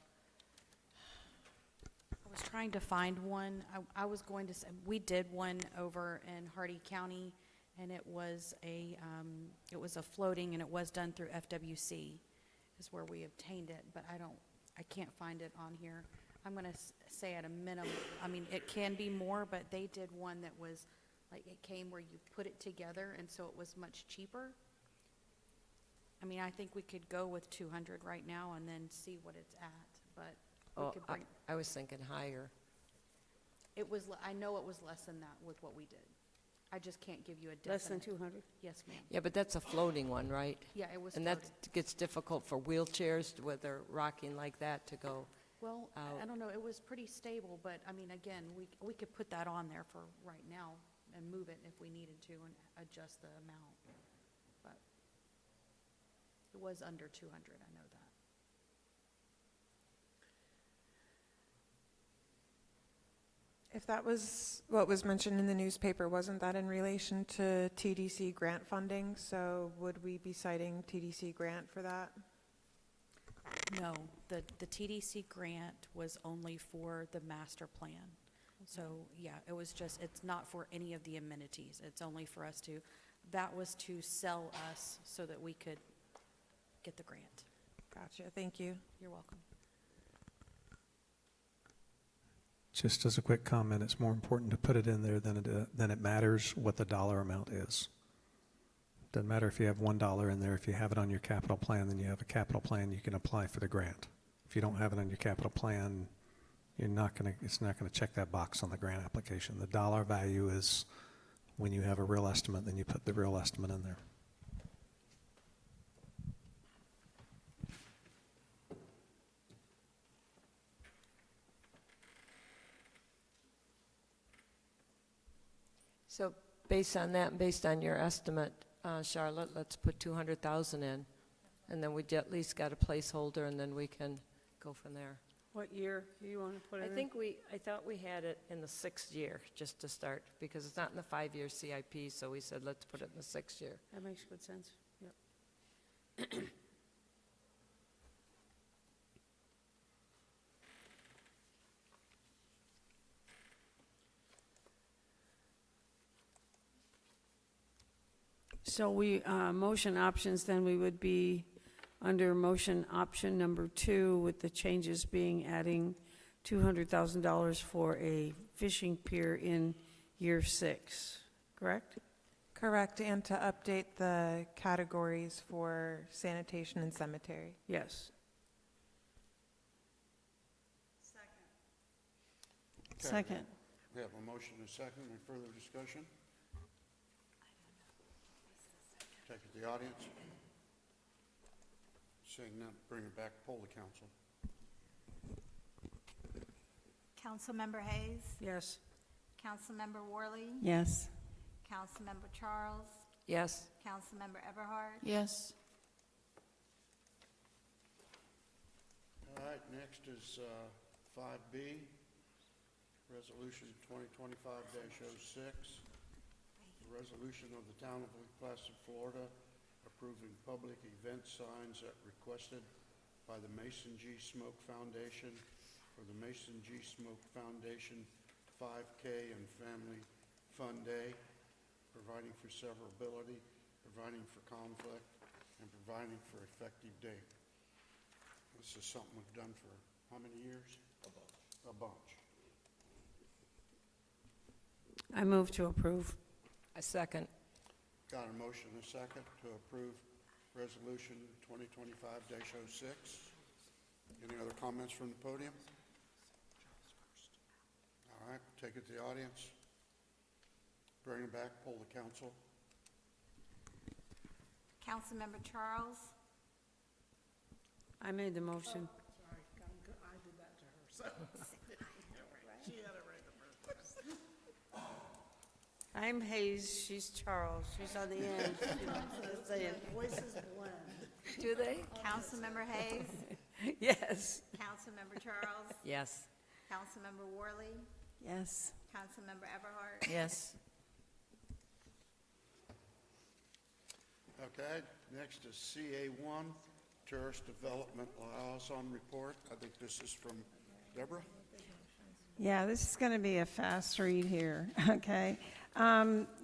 [SPEAKER 3] I was trying to find one. I was going to say, we did one over in Hardy County, and it was a floating, and it was done through FWC, is where we obtained it, but I can't find it on here. I'm going to say at a minimum, I mean, it can be more, but they did one that was, like, it came where you put it together, and so it was much cheaper. I mean, I think we could go with 200 right now and then see what it's at, but we could bring,
[SPEAKER 4] I was thinking higher.
[SPEAKER 3] it was, I know it was less than that with what we did. I just can't give you a definite.
[SPEAKER 13] Less than 200?
[SPEAKER 3] Yes, ma'am.
[SPEAKER 4] Yeah, but that's a floating one, right?
[SPEAKER 3] Yeah, it was
[SPEAKER 4] And
[SPEAKER 3] floated.
[SPEAKER 4] that gets difficult for wheelchairs, where they're rocking like that, to go.
[SPEAKER 3] Well, I
[SPEAKER 4] out.
[SPEAKER 3] don't know, it was pretty stable, but, I mean, again, we could put that on there for right now and move it if we needed to and adjust the amount. But it was under 200, I know that.
[SPEAKER 10] If that was what was mentioned in the newspaper, wasn't that in relation to TDC grant funding? So would we be citing TDC grant for that?
[SPEAKER 3] No, the TDC grant was only for the master plan. So, yeah, it was just, it's not for any of the amenities. It's only for us to, that was to sell us so that we could get the grant.
[SPEAKER 10] Gotcha, thank you.
[SPEAKER 3] You're welcome.
[SPEAKER 19] Just as a quick comment, it's more important to put it in there than it matters what the dollar amount is. Doesn't matter if you have $1 in there. If you have it on your capital plan, then you have a capital plan, you can apply for the grant. If you don't have it on your capital plan, it's not going to check that box on the grant application. The dollar value is when you have a real estimate, then you put the real estimate in there.
[SPEAKER 4] So based on that, and based on your estimate, Charlotte, let's put 200,000 in, and then we at least got a placeholder, and then we can go from there.
[SPEAKER 13] What year do you want to put it in?
[SPEAKER 4] I thought we had it in the 6th year, just to start, because it's not in the 5-year CIP, so we said, let's put it in the 6th year.
[SPEAKER 13] That makes good sense, yep. So we, motion options, then we would be under motion option number 2, with the changes being adding $200,000 for a fishing pier in year 6, correct?
[SPEAKER 10] Correct, and to update the categories for sanitation and cemetery.
[SPEAKER 13] Yes.
[SPEAKER 5] Second.
[SPEAKER 1] We have a motion and a second. Any further discussion? Take it to the audience. Seeing none, bring it back, poll the council.
[SPEAKER 7] Councilmember Hayes,
[SPEAKER 13] Yes.
[SPEAKER 7] Councilmember Worley,
[SPEAKER 5] Yes.
[SPEAKER 7] Councilmember Charles,
[SPEAKER 4] Yes.
[SPEAKER 7] Councilmember Eberhardt,
[SPEAKER 15] Yes.
[SPEAKER 1] All right, next is 5B, Resolution 2025-06, a resolution of the Town of Lake Placid, Florida, approving public event signs that requested by the Mason G. Smoke Foundation for the Mason G. Smoke Foundation 5K and Family Fun Day, providing for severability, providing for conflict, and providing for effective date. This is something we've done for how many years? A bunch.
[SPEAKER 13] I move to approve.
[SPEAKER 4] A second.
[SPEAKER 1] Got a motion and a second to approve Resolution 2025-06. Any other comments from the podium? All right, take it to the audience. Bring it back, poll the council.
[SPEAKER 7] Councilmember Charles,
[SPEAKER 13] I made the motion. I'm Hayes, she's Charles, she's on the end. Do they?
[SPEAKER 7] Councilmember Hayes,
[SPEAKER 13] Yes.
[SPEAKER 7] Councilmember Charles,
[SPEAKER 4] Yes.
[SPEAKER 7] Councilmember Worley,
[SPEAKER 5] Yes.
[SPEAKER 7] Councilmember Eberhardt,
[SPEAKER 4] Yes.
[SPEAKER 1] Okay, next is CA1, Tourist Development Liaison Report. I think this is from Debra.
[SPEAKER 5] Yeah, this is going to be a fast read here, okay?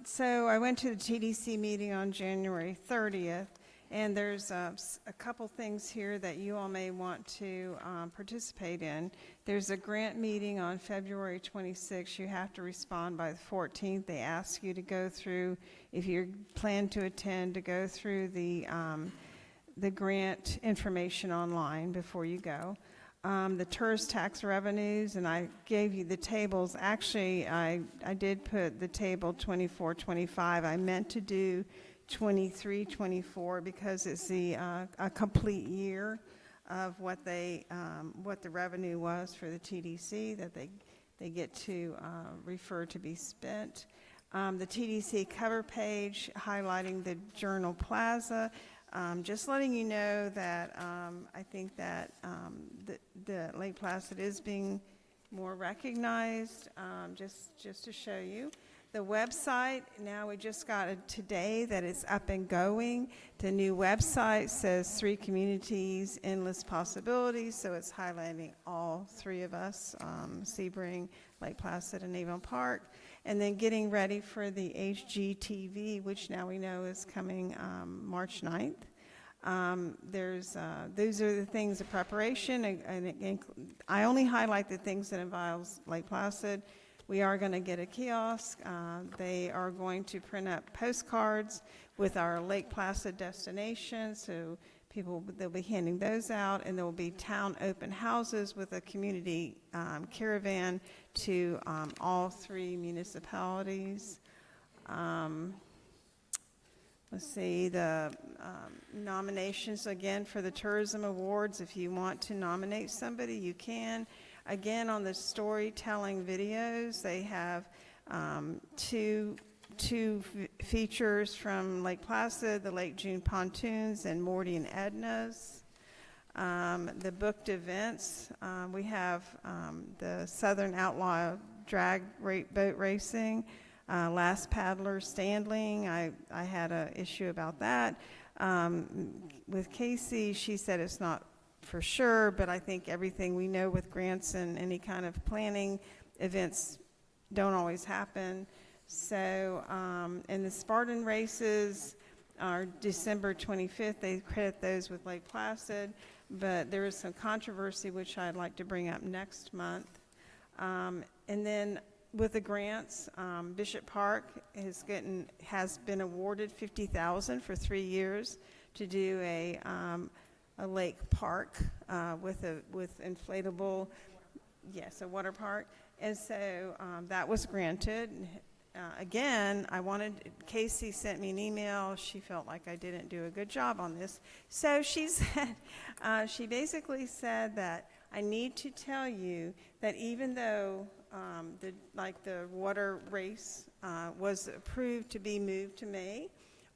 [SPEAKER 5] So I went to the TDC meeting on January 30th, and there's a couple things here that you all may want to participate in. There's a grant meeting on February 26th. You have to respond by the 14th. They ask you to go through, if you plan to attend, to go through the grant information online before you go. The tourist tax revenues, and I gave you the tables. Actually, I did put the table 24-25. I meant to do 23-24 because it's a complete year of what the revenue was for the TDC that they get to refer to be spent. The TDC cover page highlighting the Journal Plaza. Just letting you know that I think that the Lake Placid is being more recognized, just to show you. The website, now we just got it today that it's up and going. The new website says 3 communities, endless possibilities, so it's highlighting all 3 of us, Sebring, Lake Placid, and Avon Park. And then getting ready for the HGTV, which now we know is coming March 9th. Those are the things of preparation, and I only highlight the things that involves Lake Placid. We are going to get a kiosk. They are going to print up postcards with our Lake Placid destination, so they'll be handing those out, and there will be town open houses with a community caravan to all 3 municipalities. Let's see, the nominations again for the Tourism Awards. If you want to nominate somebody, you can. Again, on the storytelling videos, they have two features from Lake Placid, the Lake June Pontoons, and Morty and Edna's. The booked events, we have the Southern Outlaw Drag Boat Racing, Last Paddler Standling. I had an issue about that. With Casey, she said it's not for sure, but I think everything we know with grants and any kind of planning, events don't always happen. So, in the Spartan races, our December 25th, they credit those with Lake Placid, but there is some controversy which I'd like to bring up next month. And then with the grants, Bishop Park has been awarded $50,000 for 3 years to do a lake park with inflatable, yes, a water park. And so that was granted. Again, Casey sent me an email. She felt like I didn't do a good job on this. So she said, she basically said that I need to tell you that even though the water race was approved to be moved to May,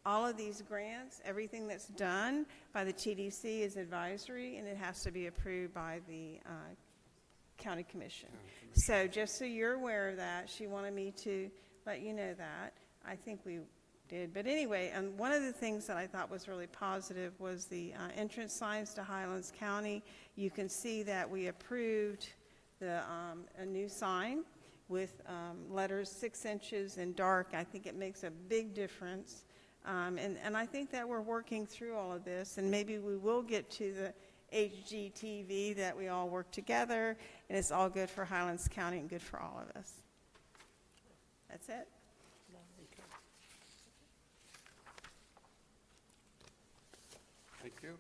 [SPEAKER 5] all of these grants, everything that's done by the TDC is advisory, and it has to be approved by the county commission. So just so you're aware of that, she wanted me to let you know that. I think we did. But anyway, and one of the things that I thought was really positive was the entrance signs to Highlands County. You can see that we approved a new sign with letters 6 inches in dark. I think it makes a big difference. And I think that we're working through all of this, and maybe we will get to the HGTV that we all work together, and it's all good for Highlands County and good for all of us. That's it.
[SPEAKER 1] Thank you.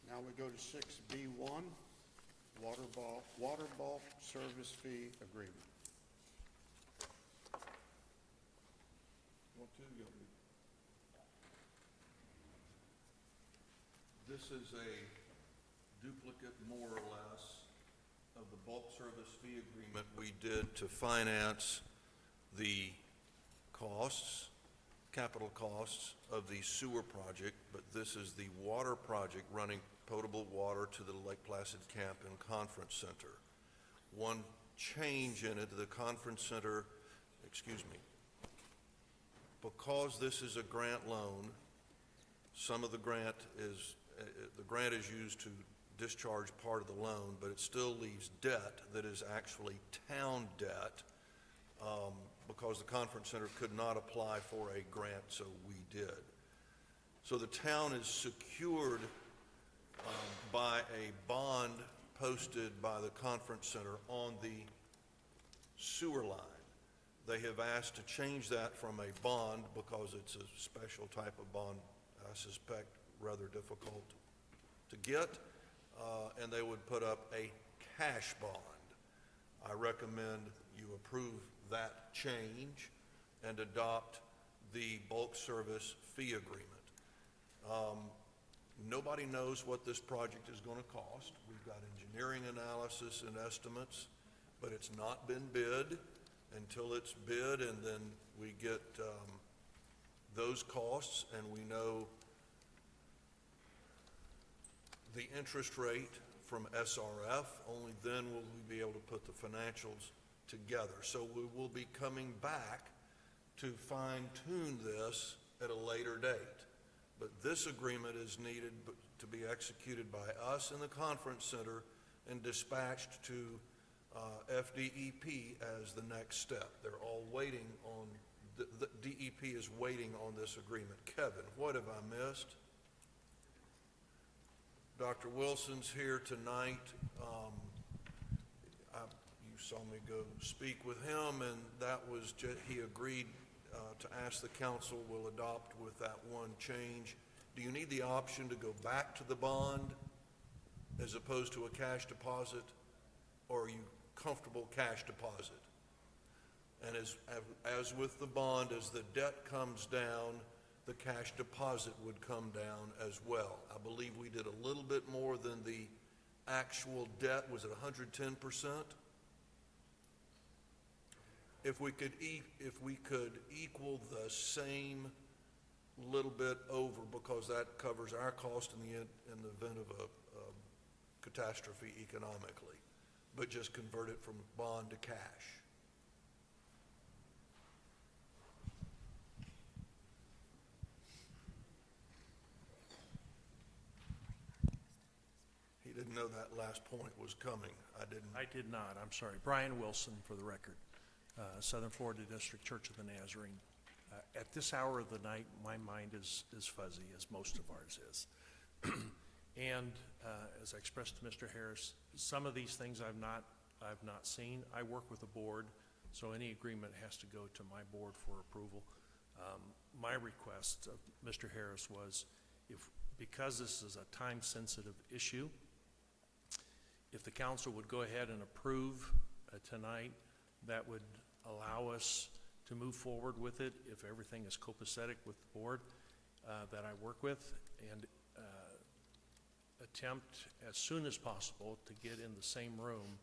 [SPEAKER 1] Now we go to 6B1, water bulk service fee agreement.
[SPEAKER 2] This is a duplicate, more or less, of the bulk service fee agreement we did to finance the costs, capital costs of the sewer project, but this is the water project running potable water to the Lake Placid Camp and Conference Center. One change in it, the conference center, because this is a grant loan, some of the grant is used to discharge part of the loan, but it still leaves debt that is actually town debt, because the conference center could not apply for a grant, so we did. So the town is secured by a bond posted by the conference center on the sewer line. They have asked to change that from a bond because it's a special type of bond, I suspect rather difficult to get, and they would put up a cash bond. I recommend you approve that change and adopt the bulk service fee agreement. Nobody knows what this project is going to cost. We've got engineering analysis and estimates, but it's not been bid until it's bid, and then we get those costs, and we know the interest rate from SRF. Only then will we be able to put the financials together. So we will be coming back to fine-tune this at a later date. But this agreement is needed to be executed by us in the conference center and dispatched to FDEP as the next step. They're all waiting on, the DEP is waiting on this agreement. Kevin, what have I missed? Dr. Wilson's here tonight. You saw me go speak with him, and that was he agreed to ask the council will adopt with that one change. Do you need the option to go back to the bond as opposed to a cash deposit, or are you comfortable cash deposit? And as with the bond, as the debt comes down, the cash deposit would come down as well. I believe we did a little bit more than the actual debt. Was it 110%? If we could equal the same little bit over, because that covers our cost in the event of a catastrophe economically, but just convert it from bond to cash. He didn't know that last point was coming. I didn't.
[SPEAKER 16] I did not. I'm sorry. Brian Wilson, for the record.
[SPEAKER 19] Southern Florida District Church of the Nazarene. At this hour of the night, my mind is fuzzy, as most of ours is. And as I expressed to Mr. Harris, some of these things I've not seen. I work with the board, so any agreement has to go to my board for approval. My request of Mr. Harris was, because this is a time-sensitive issue, if the council would go ahead and approve tonight, that would allow us to move forward with it if everything is copacetic with the board that I work with, and attempt as soon as possible to get in the same room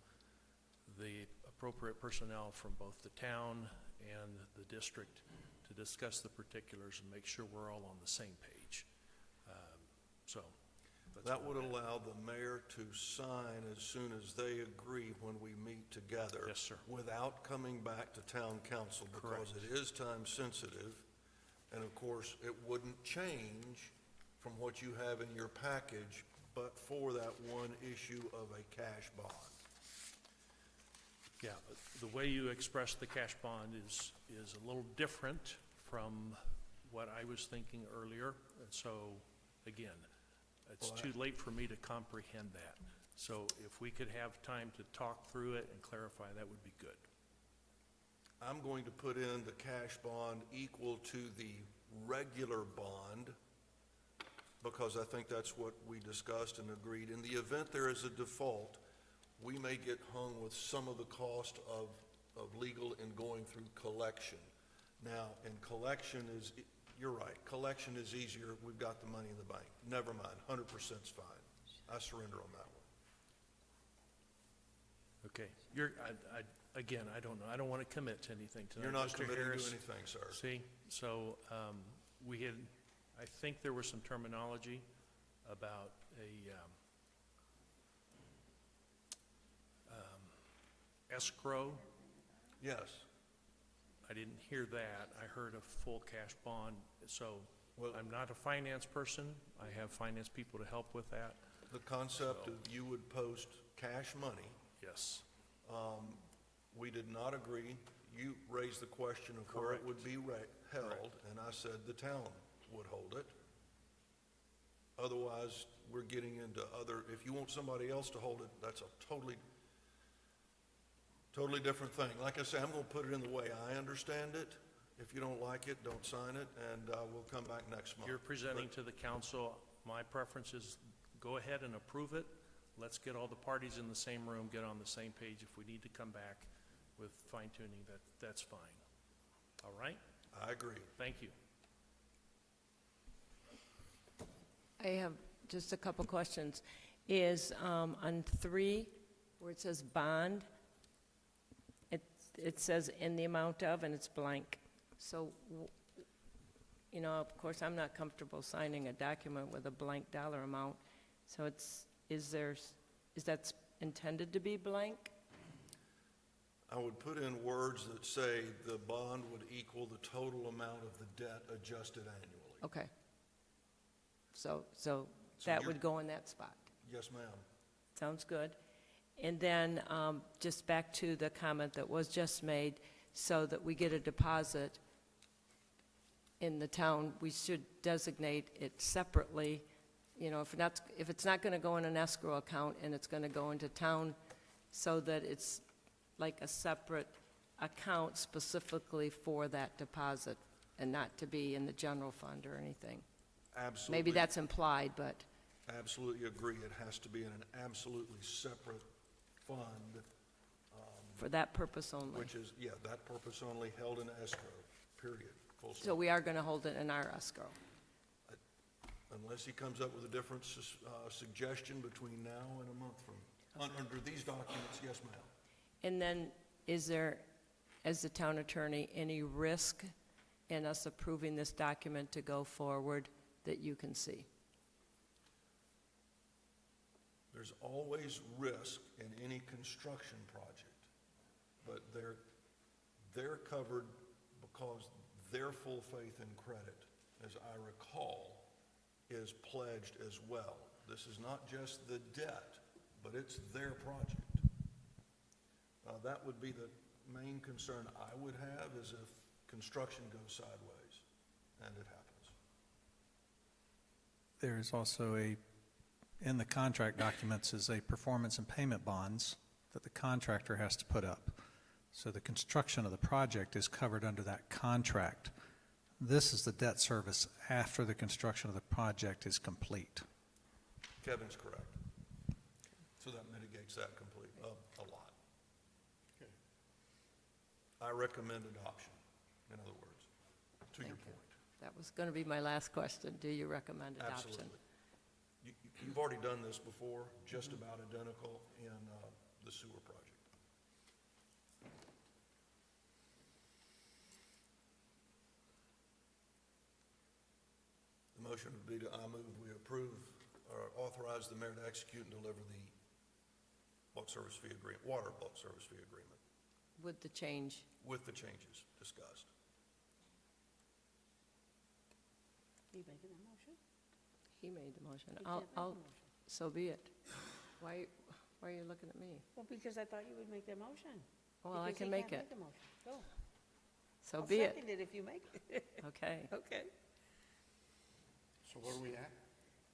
[SPEAKER 19] the appropriate personnel from both the town and the district to discuss the particulars and make sure we're all on the same page. So that's
[SPEAKER 2] That
[SPEAKER 19] what
[SPEAKER 2] would
[SPEAKER 19] I-
[SPEAKER 2] allow the mayor to sign as soon as they agree when we meet together.
[SPEAKER 19] Yes, sir.
[SPEAKER 2] Without coming back to town council, because
[SPEAKER 19] Correct.
[SPEAKER 2] it is time sensitive. And of course, it wouldn't change from what you have in your package, but for that one issue of a cash bond.
[SPEAKER 19] Yeah, the way you express the cash bond is a little different from what I was thinking earlier. And so, again, it's
[SPEAKER 2] Well,
[SPEAKER 19] too late for me to comprehend that. So if we could have time to talk through it and clarify, that would be good.
[SPEAKER 2] I'm going to put in the cash bond equal to the regular bond, because I think that's what we discussed and agreed. In the event there is a default, we may get hung with some of the cost of legal and going through collection. Now, and collection is, you're right, collection is easier. We've got the money in the bank. Never mind, 100%'s fine. I surrender on that one.
[SPEAKER 19] Okay, again, I don't know, I don't want to commit to anything tonight.
[SPEAKER 2] You're not
[SPEAKER 19] Mr.
[SPEAKER 2] committing to
[SPEAKER 19] Harris,
[SPEAKER 2] anything, sir.
[SPEAKER 19] See, so we had, I think there was some terminology about a escrow.
[SPEAKER 2] Yes.
[SPEAKER 19] I didn't hear that. I heard a full cash bond. So
[SPEAKER 2] Well-
[SPEAKER 19] I'm not a finance person. I have finance people to help with that.
[SPEAKER 2] The concept of you would post cash money,
[SPEAKER 19] Yes.
[SPEAKER 2] we did not agree. You raised the question of where it
[SPEAKER 19] Correct.
[SPEAKER 2] would be held, and I said the town would hold it. Otherwise, we're getting into other, if you want somebody else to hold it, that's a totally different thing. Like I say, I'm going to put it in the way I understand it. If you don't like it, don't sign it, and we'll come back next month.
[SPEAKER 19] You're presenting to the council. My preference is go ahead and approve it. Let's get all the parties in the same room, get on the same page. If we need to come back with fine tuning, that's fine. All right?
[SPEAKER 2] I agree.
[SPEAKER 19] Thank you.
[SPEAKER 4] I have just a couple questions. Is on 3, where it says bond, it says in the amount of, and it's blank. So, you know, of course, I'm not comfortable signing a document with a blank dollar amount. So is that intended to be blank?
[SPEAKER 2] I would put in words that say the bond would equal the total amount of the debt adjusted annually.
[SPEAKER 4] Okay. So that
[SPEAKER 2] you're-
[SPEAKER 4] would go in that spot.
[SPEAKER 2] Yes, ma'am.
[SPEAKER 4] Sounds good. And then just back to the comment that was just made, so that we get a deposit in the town, we should designate it separately. You know, if it's not going to go in an escrow account and it's going to go into town, so that it's like a separate account specifically for that deposit and not to be in the general fund or anything.
[SPEAKER 2] Absolutely.
[SPEAKER 4] Maybe that's implied, but
[SPEAKER 2] Absolutely agree. It has to be in an absolutely separate fund,
[SPEAKER 4] for that purpose only.
[SPEAKER 2] which is, yeah, that purpose only, held in escrow, period, full
[SPEAKER 4] So
[SPEAKER 2] stop.
[SPEAKER 4] we are going to hold it in our escrow.
[SPEAKER 2] Unless he comes up with a different suggestion between now and a month from, under these documents, yes, ma'am.
[SPEAKER 4] And then, is there, as the town attorney, any risk in us approving this document to go forward that you can see?
[SPEAKER 2] There's always risk in any construction project, but they're covered because their full faith and credit, as I recall, is pledged as well. This is not just the debt, but it's their project. That would be main concern I would have is if construction goes sideways, and it happens.
[SPEAKER 19] There's also in the contract documents is a performance and payment bonds that the contractor has to put up. So the construction of the project is covered under that contract. This is the debt service after the construction of the project is complete.
[SPEAKER 2] Kevin's correct. So that mitigates that a lot. I recommend adoption, in other words, to your point.
[SPEAKER 4] That was going to be my last question. Do you recommend adoption?
[SPEAKER 2] Absolutely. You've already done this before, just about identical in the sewer project. The motion would be I move we approve or authorize the mayor to execute and deliver the water bulk service fee agreement
[SPEAKER 4] With the change?
[SPEAKER 2] with the changes discussed.
[SPEAKER 13] You making that motion?
[SPEAKER 4] He made the motion.
[SPEAKER 13] He can't make the motion.
[SPEAKER 4] So be it. Why are you looking at me?
[SPEAKER 13] Well, because I thought you would make that motion.
[SPEAKER 4] Well, I
[SPEAKER 13] Because
[SPEAKER 4] can
[SPEAKER 13] he
[SPEAKER 4] make
[SPEAKER 13] can't
[SPEAKER 4] it.
[SPEAKER 13] the motion. Go.
[SPEAKER 4] So
[SPEAKER 13] I'll
[SPEAKER 4] be it.
[SPEAKER 13] second it if you make it.
[SPEAKER 4] Okay.
[SPEAKER 13] Okay.
[SPEAKER 1] So where are we at?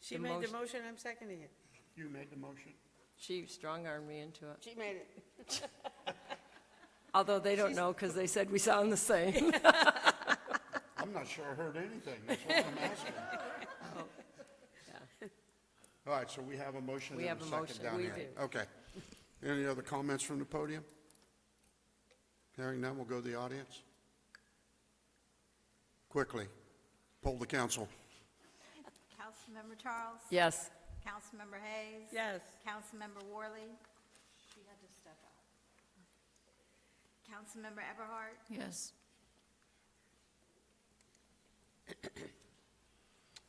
[SPEAKER 13] She
[SPEAKER 4] The
[SPEAKER 13] made the
[SPEAKER 4] motion-
[SPEAKER 13] motion, I'm seconding it.
[SPEAKER 1] You made the motion?
[SPEAKER 4] She strong-armed me into it.
[SPEAKER 13] She made it.
[SPEAKER 4] Although they don't know because they said we sound the same.
[SPEAKER 1] I'm not sure I heard anything, that's what I'm asking.
[SPEAKER 4] Yeah.
[SPEAKER 1] All right, so we have a motion
[SPEAKER 4] We
[SPEAKER 1] and
[SPEAKER 4] have
[SPEAKER 1] a
[SPEAKER 4] a
[SPEAKER 1] second
[SPEAKER 4] motion.
[SPEAKER 1] down
[SPEAKER 4] We
[SPEAKER 1] here.
[SPEAKER 4] do.
[SPEAKER 1] Okay. Any other comments from the podium? Hearing none, we'll go to the audience. Quickly, poll the council.
[SPEAKER 7] Councilmember Charles?
[SPEAKER 4] Yes.
[SPEAKER 7] Councilmember Hayes?
[SPEAKER 13] Yes.
[SPEAKER 7] Councilmember Worley?
[SPEAKER 3] She had to step out.
[SPEAKER 7] Councilmember Eberhardt?
[SPEAKER 6] Yes.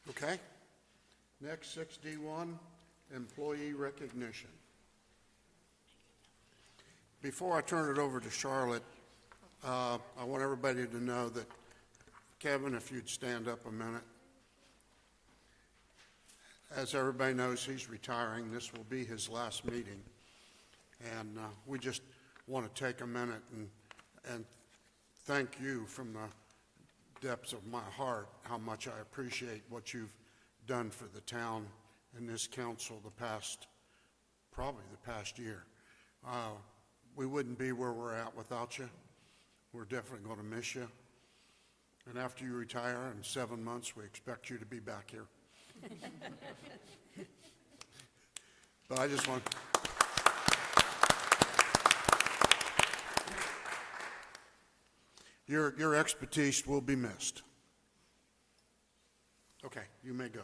[SPEAKER 1] Okay. Next, 6D1, employee recognition. Before I turn it over to Charlotte, I want everybody to know that, Kevin, if you'd stand up a minute. As everybody knows, he's retiring. This will be his last meeting. And we just want to take a minute and thank you from the depths of my heart how much I appreciate what you've done for the town and this council probably the past year. We wouldn't be where we're at without you. We're definitely going to miss you. And after you retire in 7 months, we expect you to be back here. But I just want... Your expertise will be missed. Okay, you may go.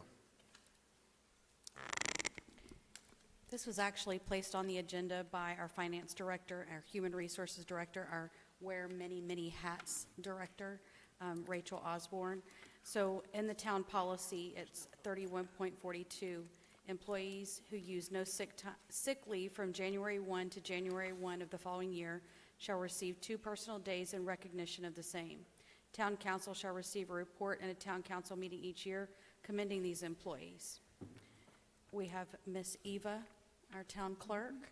[SPEAKER 3] This was actually placed on the agenda by our finance director, our human resources director, our wear many, many hats director, Rachel Osborne. So in the town policy, it's 31.42, employees who use no sick leave from January 1 to January 1 of the following year shall receive 2 personal days in recognition of the same. Town council shall receive a report in a town council meeting each year commending these employees. We have Miss Eva, our town clerk.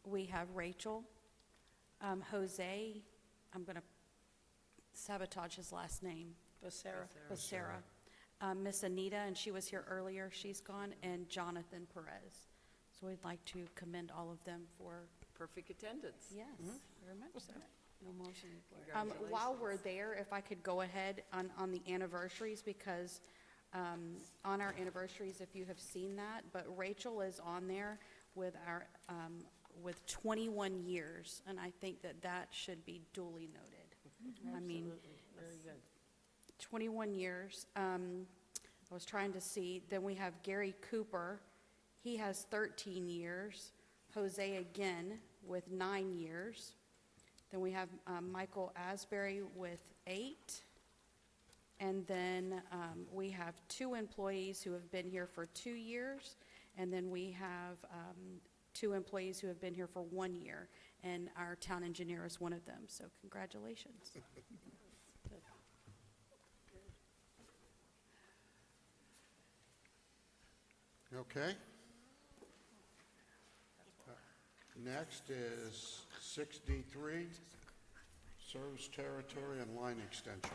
[SPEAKER 3] We have Rachel. Jose, I'm going to sabotage his last name. Becerra. Miss Anita, and she was here earlier, she's gone, and Jonathan Perez. So we'd like to commend all of them for,
[SPEAKER 4] Perfect attendance.
[SPEAKER 3] yes, very much so.
[SPEAKER 13] No motion required.
[SPEAKER 3] While we're there, if I could go ahead on the anniversaries, because on our anniversaries, if you have seen that, but Rachel is on there with our, with 21 years, and I think that should be duly noted. I mean,
[SPEAKER 13] Very good.
[SPEAKER 3] 21 years. I was trying to see, then we have Gary Cooper, he has 13 years. Jose again with 9 years. Then we have Michael Asbury with 8. And then we have 2 employees who have been here for 2 years. And then we have 2 employees who have been here for 1 year. And our town engineer is one of them, so congratulations.
[SPEAKER 1] Okay? Next is 6D3, service territory and line extensions.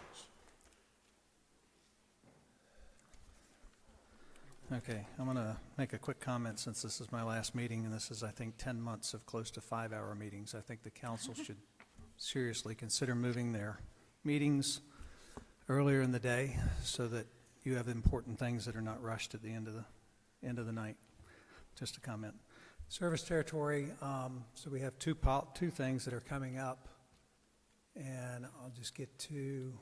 [SPEAKER 19] Okay, I'm going to make a quick comment since this is my last meeting, and this is, I think, 10 months of close to 5-hour meetings. I think the council should seriously consider moving their meetings earlier in the day so that you have important things that are not rushed at the end of the night. Just a comment. Service territory, so we have two things that are coming up, and I'll just get to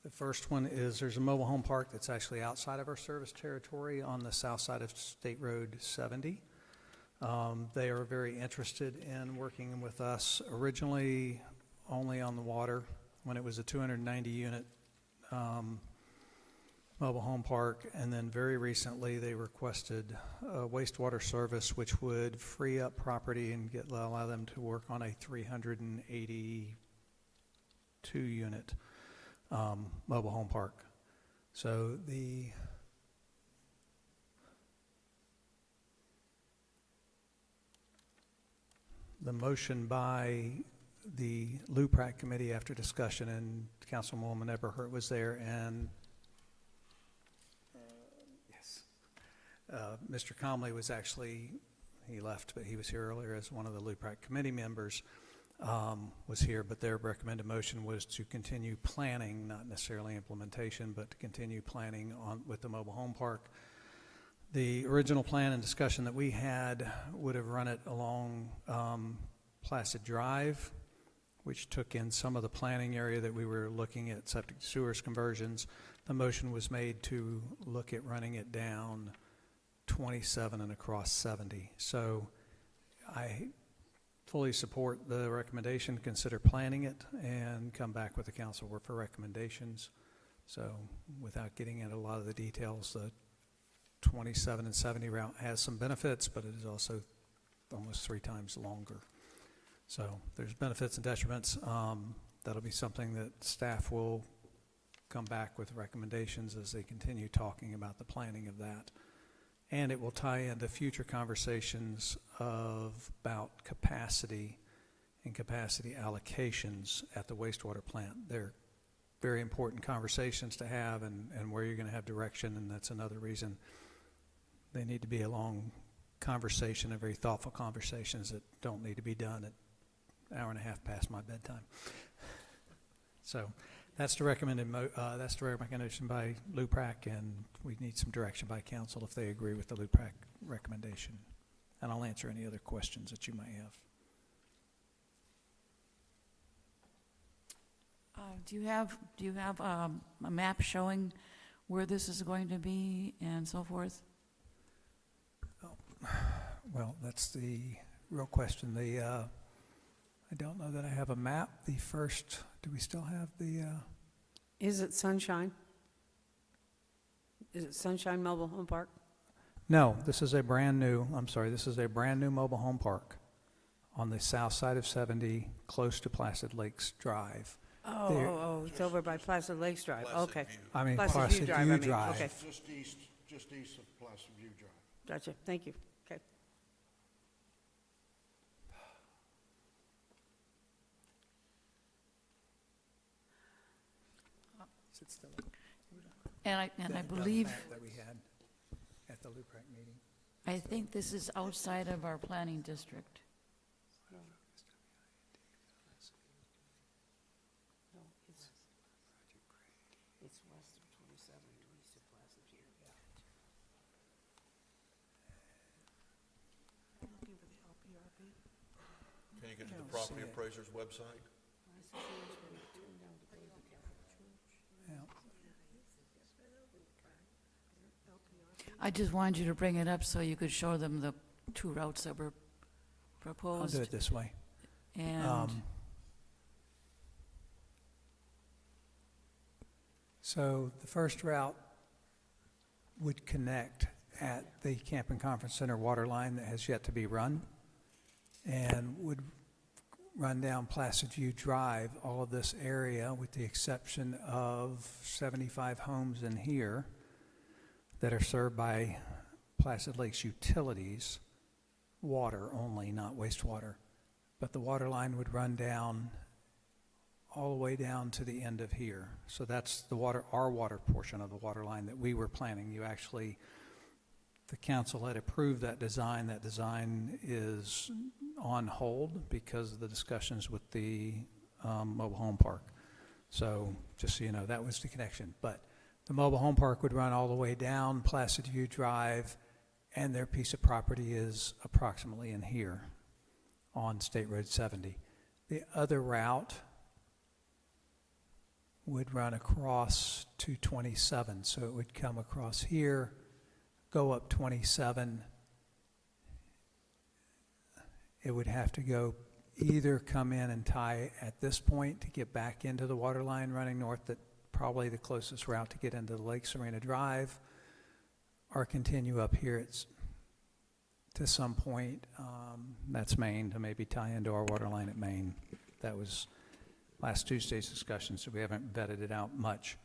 [SPEAKER 19] the first one. Is there's a mobile home park that's actually outside of our service territory on the south side of State Road 70. They are very interested in working with us, originally only on the water when it was a 290-unit mobile home park, and then very recently they requested a wastewater service which would free up property and allow them to work on a 382-unit mobile home park. So the motion by the LUPRAC committee after discussion, and Councilwoman Eberhardt was there, and Mr. Comley was actually, he left, but he was here earlier as one of the LUPRAC committee members, was here, but their recommended motion was to continue planning, not necessarily implementation, but to continue planning with the mobile home park. The original plan and discussion that we had would have run it along Placid Drive, which took in some of the planning area that we were looking at septic sewers conversions. The motion was made to look at running it down 27 and across 70. So I fully support the recommendation, consider planning it, and come back with the council for recommendations. So without getting into a lot of the details, the 27 and 70 route has some benefits, but it is also almost 3 times longer. So there's benefits and detriments. That'll be something that staff will come back with recommendations as they continue talking about the planning of that. And it will tie into future conversations about capacity and capacity allocations at the wastewater plant. They're very important conversations to have, and where you're going to have direction, and that's another reason they need to be a long conversation and very thoughtful conversations that don't need to be done at an hour and a half past my bedtime. So that's the recommendation by LUPRAC, and we need some direction by council if they agree with the LUPRAC recommendation. And I'll answer any other questions that you might have.
[SPEAKER 6] Do you have a map showing where this is going to be and so forth?
[SPEAKER 19] Well, that's the real question. I don't know that I have a map. The first, do we still have the?
[SPEAKER 13] Is it Sunshine? Is it Sunshine Mobile Home Park?
[SPEAKER 19] No, this is a brand new mobile home park on the south side of 70, close to Placid Lakes Drive.
[SPEAKER 13] It's over by Placid Lakes Drive. Okay.
[SPEAKER 19] I mean,
[SPEAKER 13] Placid View Drive,
[SPEAKER 19] Drive.
[SPEAKER 13] Okay,
[SPEAKER 1] Just east of Placid View Drive.
[SPEAKER 13] gotcha. Thank you. Okay.
[SPEAKER 19] Is it still
[SPEAKER 6] And I believe,
[SPEAKER 19] that we had at the LUPRAC meeting?
[SPEAKER 6] I think this is outside of our planning district.
[SPEAKER 13] It's west of 27, east of Placid View.
[SPEAKER 2] Can you get to the property appraiser's website?
[SPEAKER 19] Yeah.
[SPEAKER 6] I just wanted you to bring it up so you could show them the 2 routes that were
[SPEAKER 19] I'll
[SPEAKER 6] proposed.
[SPEAKER 19] do it this way.
[SPEAKER 6] And
[SPEAKER 19] So the first route would connect at the Camp and Conference Center water line that has yet to be run, and would run down Placid View Drive, all of this area, with the exception of 75 homes in here that are served by Placid Lakes Utilities, water only, not wastewater. But the water line would run down all the way down to the end of here. So that's the water, our water portion of the water line that we were planning. You actually, the council had approved that design. That design is on hold because of the discussions with the mobile home park. So just so you know, that was the connection. But the mobile home park would run all the way down Placid View Drive, and their piece of property is approximately in here on State Road 70. The other route would run across to 27. So it would come across here, go up 27. It would have to go either come in and tie at this point to get back into the water line running north, that probably the closest route to get into the Lake Serena Drive, or continue up here to some point, that's Maine, to maybe tie into our water line at Maine. That was last Tuesday's discussion, so we haven't vetted it out much.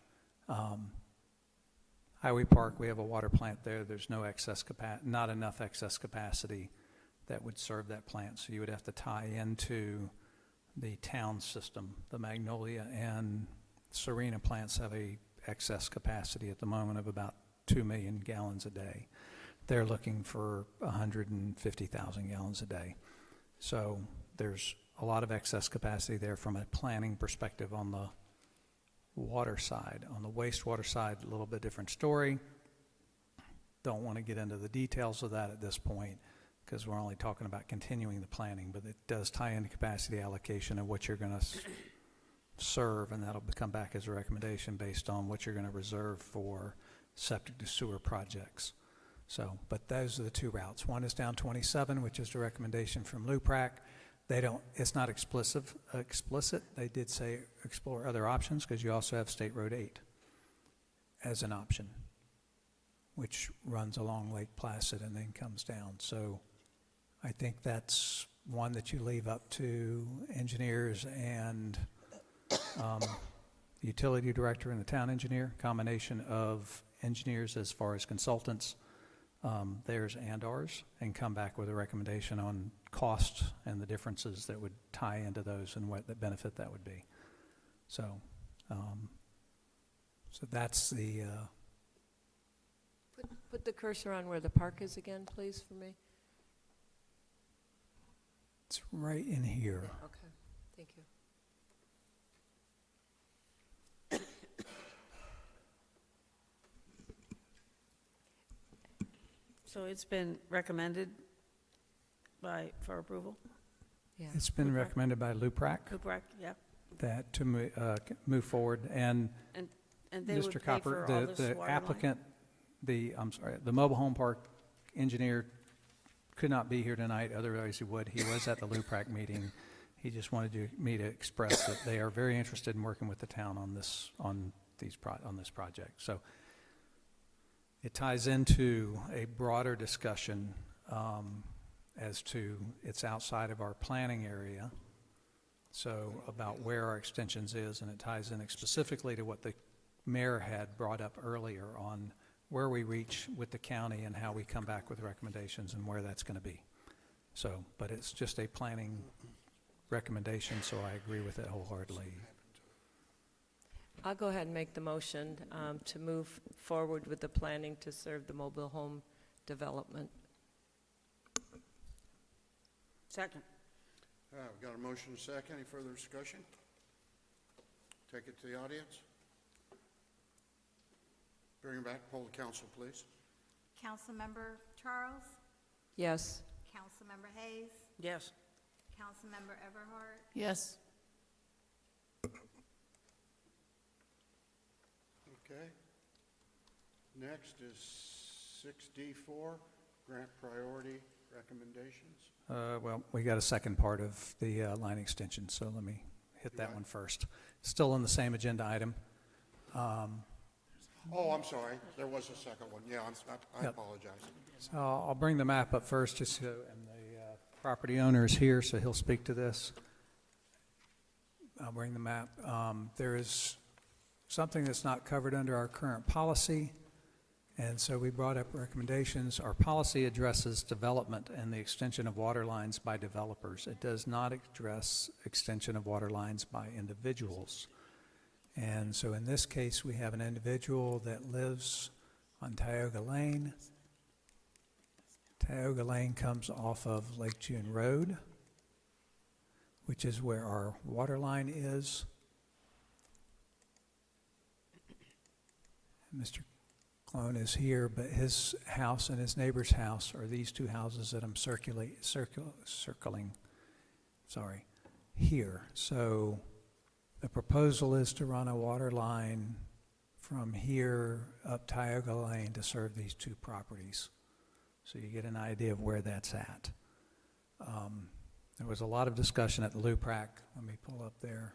[SPEAKER 19] Highway Park, we have a water plant there. There's no excess capacity, not enough excess capacity that would serve that plant, so you would have to tie into the town system. The Magnolia and Serena plants have a excess capacity at the moment of about 2 million gallons a day. They're looking for 150,000 gallons a day. So there's a lot of excess capacity there from a planning perspective on the water side. On the wastewater side, a little bit different story. Don't want to get into the details of that at this point because we're only talking about continuing the planning, but it does tie into capacity allocation of what you're going to serve, and that'll come back as a recommendation based on what you're going to reserve for septic to sewer projects. So, but those are the two routes. One is down 27, which is the recommendation from LUPRAC. They don't, it's not explicit. They did say explore other options because you also have State Road 8 as an option, which runs along Lake Placid and then comes down. So I think that's one that you leave up to engineers and the utility director and the town engineer, combination of engineers as far as consultants, theirs and ours, and come back with a recommendation on costs and the differences that would tie into those and what the benefit that would be. So, so that's the...
[SPEAKER 4] Put the cursor on where the park is again, please, for me.
[SPEAKER 19] It's right in here.
[SPEAKER 4] Okay, thank you.
[SPEAKER 13] So it's been recommended for approval?
[SPEAKER 4] Yeah.
[SPEAKER 19] It's been
[SPEAKER 13] LUPRAC.
[SPEAKER 19] recommended by LUPRAC
[SPEAKER 13] LUPRAC, yeah.
[SPEAKER 19] that to move forward, and
[SPEAKER 13] And they would
[SPEAKER 19] Mr.
[SPEAKER 13] pay
[SPEAKER 19] Copper,
[SPEAKER 13] for all this
[SPEAKER 19] the
[SPEAKER 13] water line?
[SPEAKER 19] applicant, the mobile home park engineer could not be here tonight, otherwise he would. He was at the LUPRAC meeting. He just wanted me to express that they are very interested in working with the town on this project. So it ties into a broader discussion as to it's outside of our planning area, so about where our extensions is, and it ties in specifically to what the mayor had brought up earlier on where we reach with the county and how we come back with recommendations and where that's going to be. So, but it's just a planning recommendation, so I agree with it wholeheartedly.
[SPEAKER 4] I'll go ahead and make the motion to move forward with the planning to serve the mobile home development.
[SPEAKER 13] Second.
[SPEAKER 1] We've got a motion and a second. Any further discussion? Take it to the audience. Bring it back. Poll the council, please.
[SPEAKER 7] Councilmember Charles?
[SPEAKER 4] Yes.
[SPEAKER 7] Councilmember Hayes?
[SPEAKER 13] Yes.
[SPEAKER 7] Councilmember Eberhardt?
[SPEAKER 6] Yes.
[SPEAKER 1] Okay. Next is 6D4, grant priority recommendations.
[SPEAKER 19] Well, we got a second part of the line extension, so let me hit that
[SPEAKER 1] Right.
[SPEAKER 19] one first. Still on the same agenda item.
[SPEAKER 1] Oh, I'm sorry. There was a second one. Yeah, I
[SPEAKER 19] Yep.
[SPEAKER 1] apologize.
[SPEAKER 19] So I'll bring the map up first, just so, and the property owner is here, so he'll speak to this. I'll bring the map. There is something that's not covered under our current policy, And so we brought up recommendations. Our policy addresses development and the extension of water lines by developers. It does not address extension of water lines by individuals. And so in this case, we have an individual that lives on Tioga Lane. Tioga Lane comes off of Lake June Road, which is where our water line is. Mr. Clone is here, but his house and his neighbor's house are these two houses that I'm circling here. So the proposal is to run a water line from here up Tioga Lane to serve these two properties. So you get an idea of where that's at. There was a lot of discussion at the LUPRAC. Let me pull up there.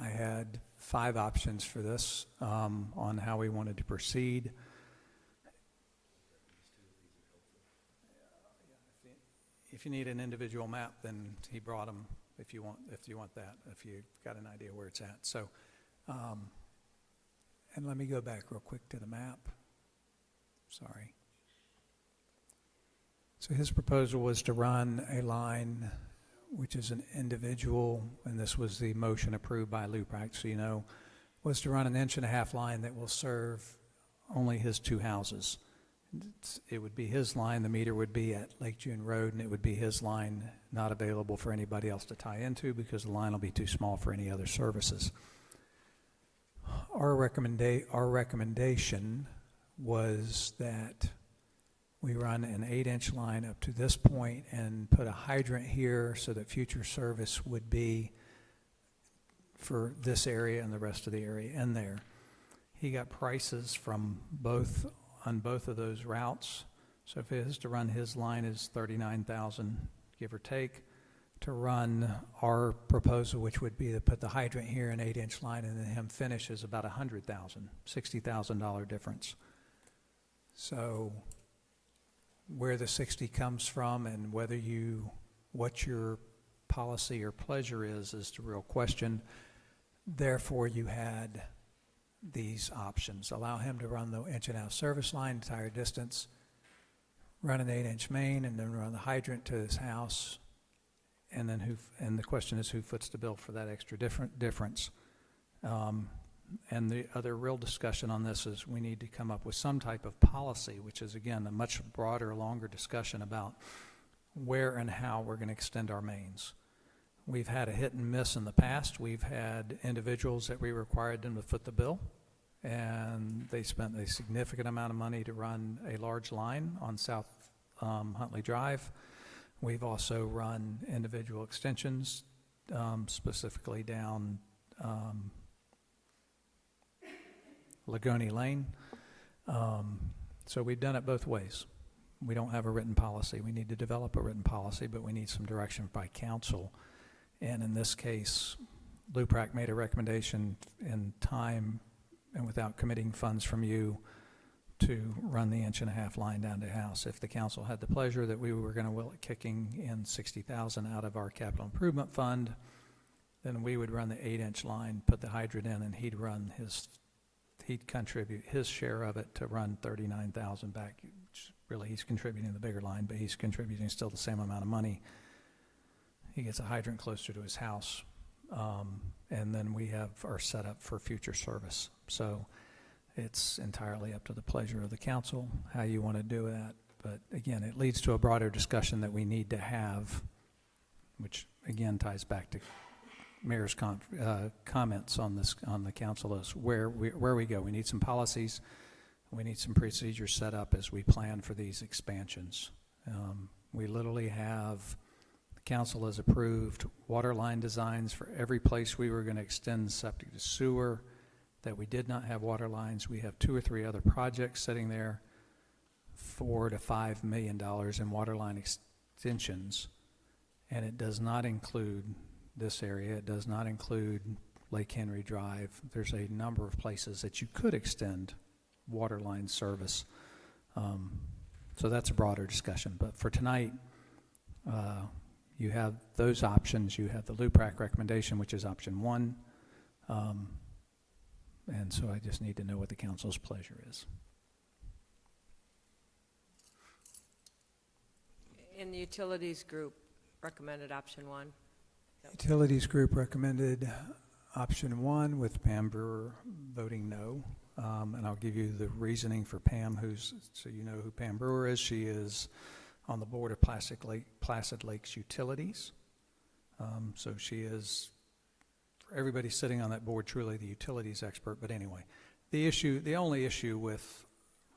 [SPEAKER 19] I had 5 options for this on how we wanted to proceed. If you need an individual map, then he brought them. If you want that, if you got an idea where it's at. So, and let me go back real quick to the map. Sorry. So his proposal was to run a line, which is an individual, and this was the motion approved by LUPRAC, so you know, was to run an 1.5-inch line that will serve only his 2 houses. It would be his line, the meter would be at Lake June Road, and it would be his line, not available for anybody else to tie into because the line will be too small for any other services. Our recommendation was that we run an 8-inch line up to this point and put a hydrant here so that future service would be for this area and the rest of the area in there. He got prices from on both of those routes. So if it is to run his line is $39,000, give or take. To run our proposal, which would be to put the hydrant here, an 8-inch line, and then him finish is about $100,000, $60,000 difference. So where the 60 comes from and what your policy or pleasure is the real question. Therefore, you had these options. Allow him to run the 1.5-inch service line, entire distance, run an 8-inch main, and then run the hydrant to his house. And then and the question is who foots the bill for that extra difference. And the other real discussion on this is we need to come up with some type of policy, which is, again, a much broader, longer discussion about where and how we're going to extend our mains. We've had a hit and miss in the past. We've had individuals that we required them to foot the bill, and they spent a significant amount of money to run a large line on South Huntley Drive. We've also run individual extensions, specifically down Lagoni Lane. So we've done it both ways. We don't have a written policy. We need to develop a written policy, but we need some direction by council. And in this case, LUPRAC made a recommendation in time and without committing funds from you to run the 1.5-inch line down to house. If the council had the pleasure that we were going to will it kicking in $60,000 out of our capital improvement fund, then we would run the 8-inch line, put the hydrant in, and he'd contribute his share of it to run $39,000 back. Really, he's contributing the bigger line, but he's contributing still the same amount of money. He gets a hydrant closer to his house, and then we have our setup for future service. So it's entirely up to the pleasure of the council how you want to do that. But again, it leads to a broader discussion that we need to have, which again ties back to Mayor's comments on the council list. Where we go, we need some policies. We need some procedures set up as we plan for these expansions. We literally have. Council has approved water line designs for every place we were going to extend septic to sewer that we did not have water lines. We have 2 or 3 other projects sitting there, $4 to $5 million in water line extensions, and it does not include this area. It does not include Lake Henry Drive. There's a number of places that you could extend water line service. So that's a broader discussion. But for tonight, you have those options. You have the LUPRAC recommendation, which is option 1. And so I just need to know what the council's pleasure is.
[SPEAKER 4] In the utilities group, recommended option 1.
[SPEAKER 19] Utilities group recommended option 1 with Pam Brewer voting no. And I'll give you the reasoning for Pam, so you know who Pam Brewer is. She is on the board of Placid Lakes Utilities. So she is, for everybody sitting on that board, truly the utilities expert. But anyway, the only issue with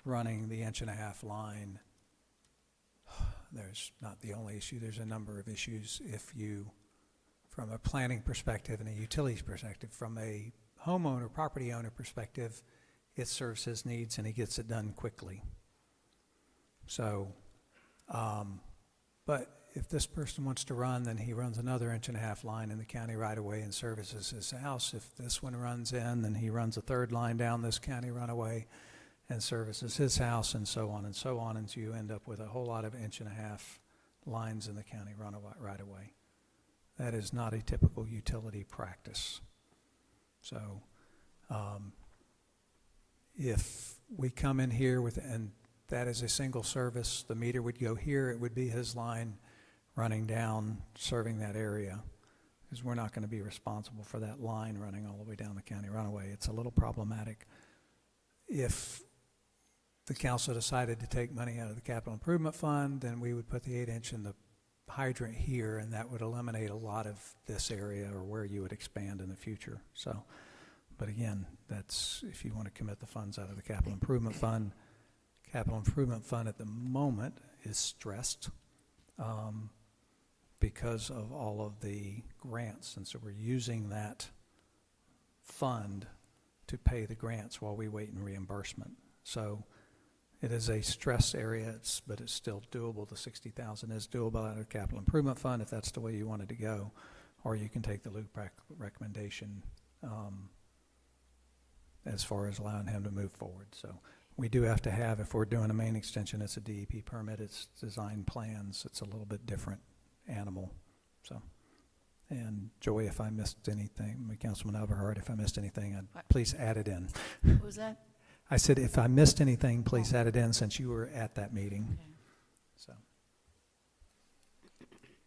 [SPEAKER 19] running the 1.5-inch line, there's not the only issue, there's a number of issues. If you, from a planning perspective and a utilities perspective, from a homeowner, property owner perspective, it serves his needs and he gets it done quickly. So, but if this person wants to run, then he runs another 1.5-inch line in the county right away and services his house. If this one runs in, then he runs a 3rd line down this county runaway and services his house, and so on and so on, and so you end up with a whole lot of 1.5-inch lines in the county right away. That is not a typical utility practice. So if we come in here with, and that is a single service, the meter would go here, it would be his line running down, serving that area, because we're not going to be responsible for that line running all the way down the county runaway. It's a little problematic. If the council decided to take money out of the capital improvement fund, then we would put the 8-inch in the hydrant here, and that would eliminate a lot of this area or where you would expand in the future. So, but again, that's if you want to commit the funds out of the capital improvement fund. Capital improvement fund at the moment is stressed because of all of the grants, and so we're using that fund to pay the grants while we wait in reimbursement. So it is a stress area, but it's still doable. The $60,000 is doable out of capital improvement fund if that's the way you wanted to go, or you can take the LUPRAC recommendation as far as allowing him to move forward. So we do have to have, if we're doing a main extension, it's a DEP permit, it's design plans, it's a little bit different animal. So, and Joy, if I missed anything, Councilman Eberhardt, if I missed anything, please add it in.
[SPEAKER 15] What was that?
[SPEAKER 19] I said, if I missed anything, please add it in since you were at that meeting.
[SPEAKER 15] Okay.
[SPEAKER 19] So,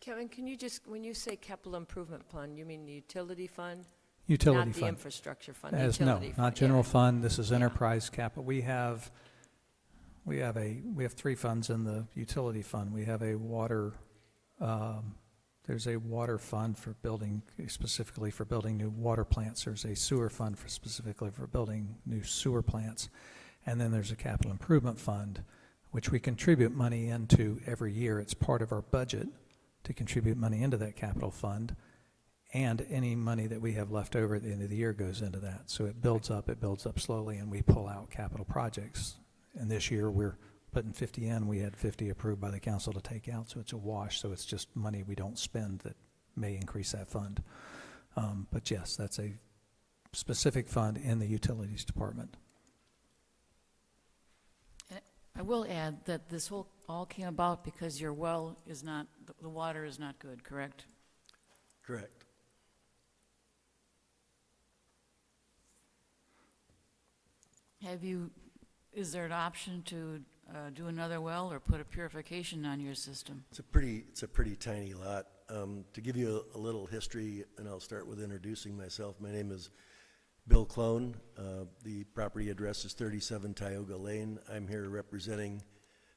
[SPEAKER 4] Kevin, can you just, when you say capital improvement fund, you mean the utility fund?
[SPEAKER 19] utility
[SPEAKER 4] Not the
[SPEAKER 19] fund.
[SPEAKER 4] infrastructure fund, the
[SPEAKER 19] As,
[SPEAKER 4] utility
[SPEAKER 19] no,
[SPEAKER 4] fund.
[SPEAKER 19] not general
[SPEAKER 4] yeah.
[SPEAKER 19] fund. This is enterprise capital. We have 3 funds in the utility fund. We have a water. There's a water fund for building, specifically for building new water plants. There's a sewer fund for specifically for building new sewer plants. And then there's a capital improvement fund, which we contribute money into every year. It's part of our budget to contribute money into that capital fund. And any money that we have left over at the end of the year goes into that. So it builds up slowly, and we pull out capital projects. And this year we're putting 50 in. We had 50 approved by the council to take out, so it's a wash. So it's just money we don't spend that may increase that fund. But yes, that's a specific fund in the utilities department.
[SPEAKER 15] I will add that this all came about because your well is not, the water is not good, correct?
[SPEAKER 22] Correct.
[SPEAKER 15] Is there an option to do another well or put a purification on your system?
[SPEAKER 16] It's a pretty tiny lot. To give you a little history, and I'll start with introducing myself. My name is Bill Clone. The property address is 37 Tioga Lane. I'm here representing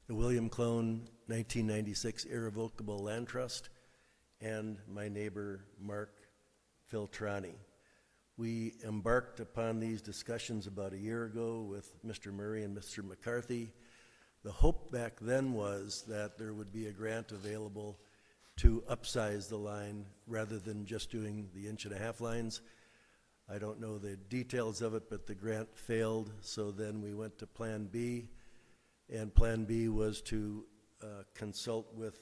[SPEAKER 16] the William Clone 1996 Irrevocable Land Trust and my neighbor Mark Filtrani. We embarked upon these discussions about a year ago with Mr. Murray and Mr. McCarthy. The hope back then was that there would be a grant available to upsize the line rather than just doing the 1.5-inch lines. I don't know the details of it, but the grant failed, so then we went to Plan B, and Plan B was to consult with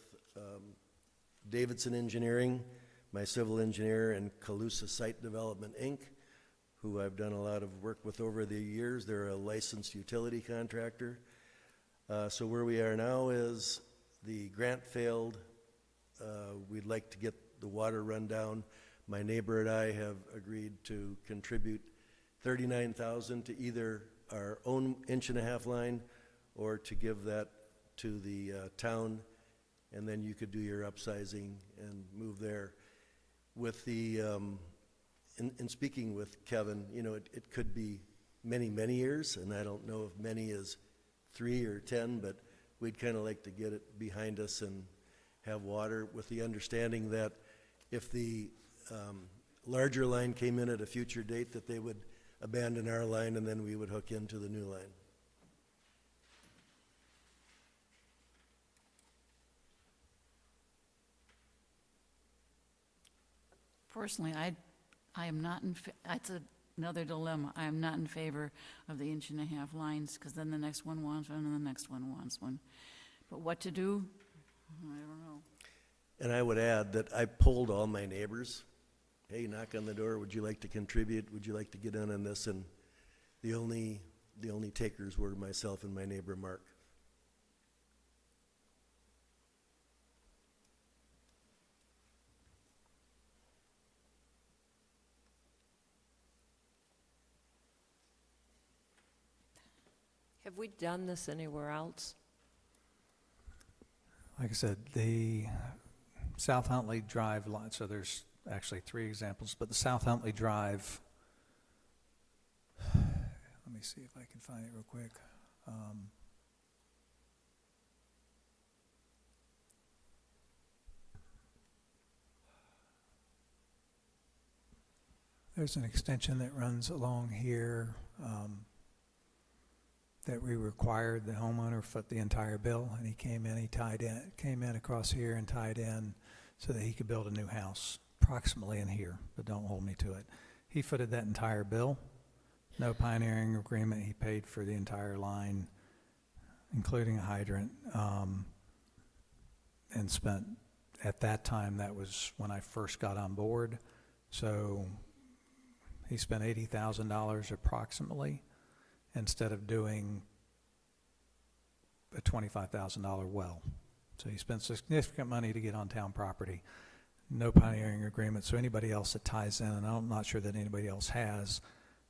[SPEAKER 16] Davidson Engineering, my civil engineer, and Calusa Site Development, Inc., who I've done a lot of work with over the years. They're a licensed utility contractor. So where we are now is the grant failed. We we'd like to get the water run down. My neighbor and I have agreed to contribute $39,000 to either our own 1.5-inch line or to give that to the town, and then you could do your upsizing and move there. With the, in speaking with Kevin, you know, it could be many, many years, and I don't know if many is 3 or 10, but we'd kind of like to get it behind us and have water, with the understanding that if the larger line came in at a future date, that they would abandon our line and then we would hook into the new line.
[SPEAKER 6] Personally, I am not in, that's another dilemma. I am not in favor of the 1.5-inch lines, because then the next one wants one and the next one wants one. But what to do, I don't know.
[SPEAKER 16] And I would add that I polled all my neighbors. Hey, knock on the door, would you like to contribute? Would you like to get in on this? And the only takers were myself and my neighbor Mark.
[SPEAKER 4] Have we done this anywhere else?
[SPEAKER 19] Like I said, the South Huntley Drive line, so there's actually 3 examples, but the South Huntley Drive, let me see if I can find it real quick. There's an extension that runs along here that we required the homeowner foot the entire bill, and he came in across here and tied in so that he could build a new house, approximately in here, but don't hold me to it. He footed that entire bill, no pioneering agreement. He paid for the entire line, including a hydrant, and spent, at that time, that was when I first got on board, so he spent $80,000 approximately, instead of doing a $25,000 well. So he spent significant money to get on town property. No pioneering agreement, so anybody else that ties in, and I'm not sure that anybody else has,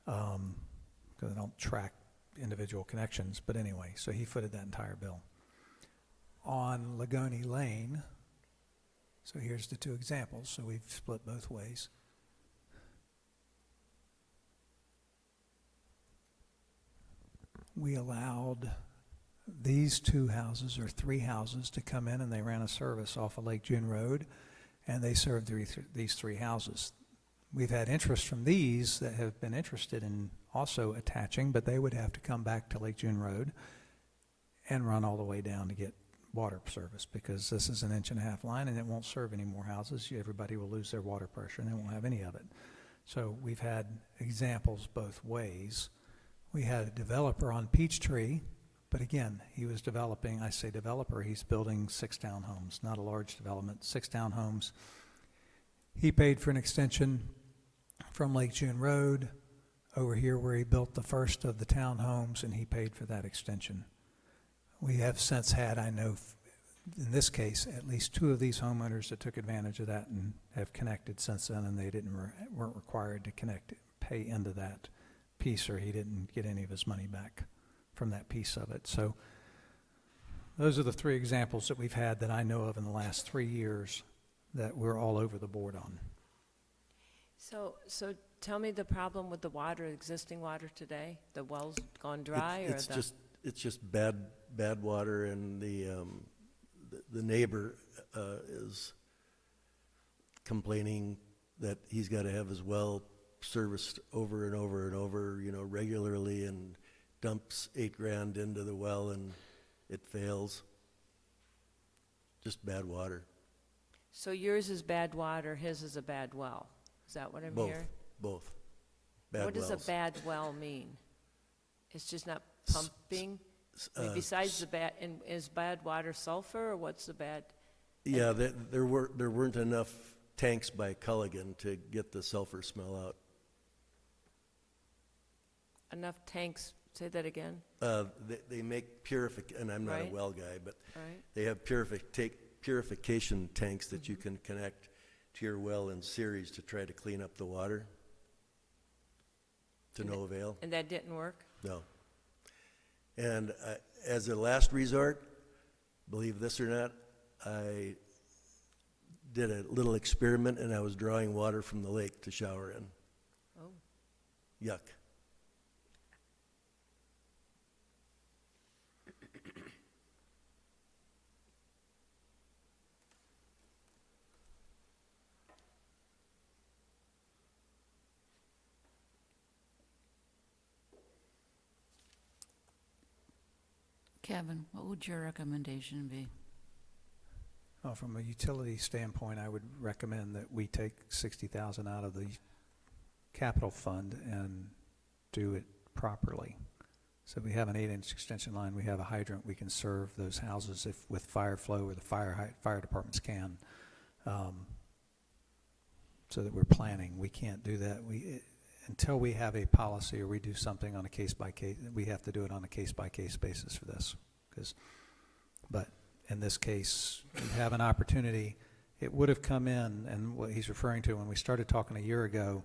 [SPEAKER 19] because I don't track individual connections, but anyway, so he footed that entire bill. On Lagoni Lane, so here's the 2 examples, so we've split both ways. We allowed these 2 houses or 3 houses to come in, and they ran a service off of Lake June Road, and they served these 3 houses. We've had interest from these that have been interested in also attaching, but they would have to come back to Lake June Road and run all the way down to get water service, because this is an 1.5-inch line and it won't serve any more houses. Everybody will lose their water pressure and they won't have any of it. So we've had examples both ways. We had a developer on Peachtree, but again, he was developing, I say developer, he's building 6 townhomes, not a large development, 6 townhomes. He paid for an extension from Lake June Road over here where he built the first of the townhomes, and he paid for that extension. We have since had, I know, in this case, at least 2 of these homeowners that took advantage of that and have connected since then, and they weren't required to pay into that piece, or he didn't get any of his money back from that piece of it. So those are the 3 examples that we've had that I know of in the last 3 years that we're all over the board on.
[SPEAKER 4] So tell me the problem with the water, existing water today? The well's gone dry,
[SPEAKER 16] It's just bad water, and the neighbor is complaining that he's got to have his well serviced over and over and over, you know, regularly, and dumps $8,000 into the well and it fails. Just bad water.
[SPEAKER 4] So yours is bad water, his is a bad well. Is that what I'm hearing?
[SPEAKER 16] Both. Bad
[SPEAKER 4] What does
[SPEAKER 16] wells.
[SPEAKER 4] a bad well mean? It's just not pumping? I mean, besides the bad, and is bad water sulfur, or what's the bad?
[SPEAKER 16] Yeah, there weren't enough tanks by Culligan to get the sulfur smell out.
[SPEAKER 4] Enough tanks, say that again?
[SPEAKER 16] They make and I'm not
[SPEAKER 4] Right.
[SPEAKER 16] a well guy, but
[SPEAKER 4] Right.
[SPEAKER 16] they have purification tanks that you can connect to your well in series to try to clean up the water. To no avail.
[SPEAKER 4] And that didn't work?
[SPEAKER 16] No. And as a last resort, believe this or not, I did a little experiment and I was drawing water from the lake to shower in.
[SPEAKER 4] Oh.
[SPEAKER 16] Yuck.
[SPEAKER 6] Kevin, what would your recommendation be?
[SPEAKER 19] Well, from a utility standpoint, I would recommend that we take 60,000 out of the capital fund and do it properly. So we have an 8-inch extension line, we have a hydrant, we can serve those houses if with fire flow or the fire departments can. So that we're planning. We can't do that. Until we have a policy or we do something on a case-by-case, we have to do it on a case-by-case basis for this. But in this case, we have an opportunity. It would have come in, and what he's referring to, when we started talking a year ago,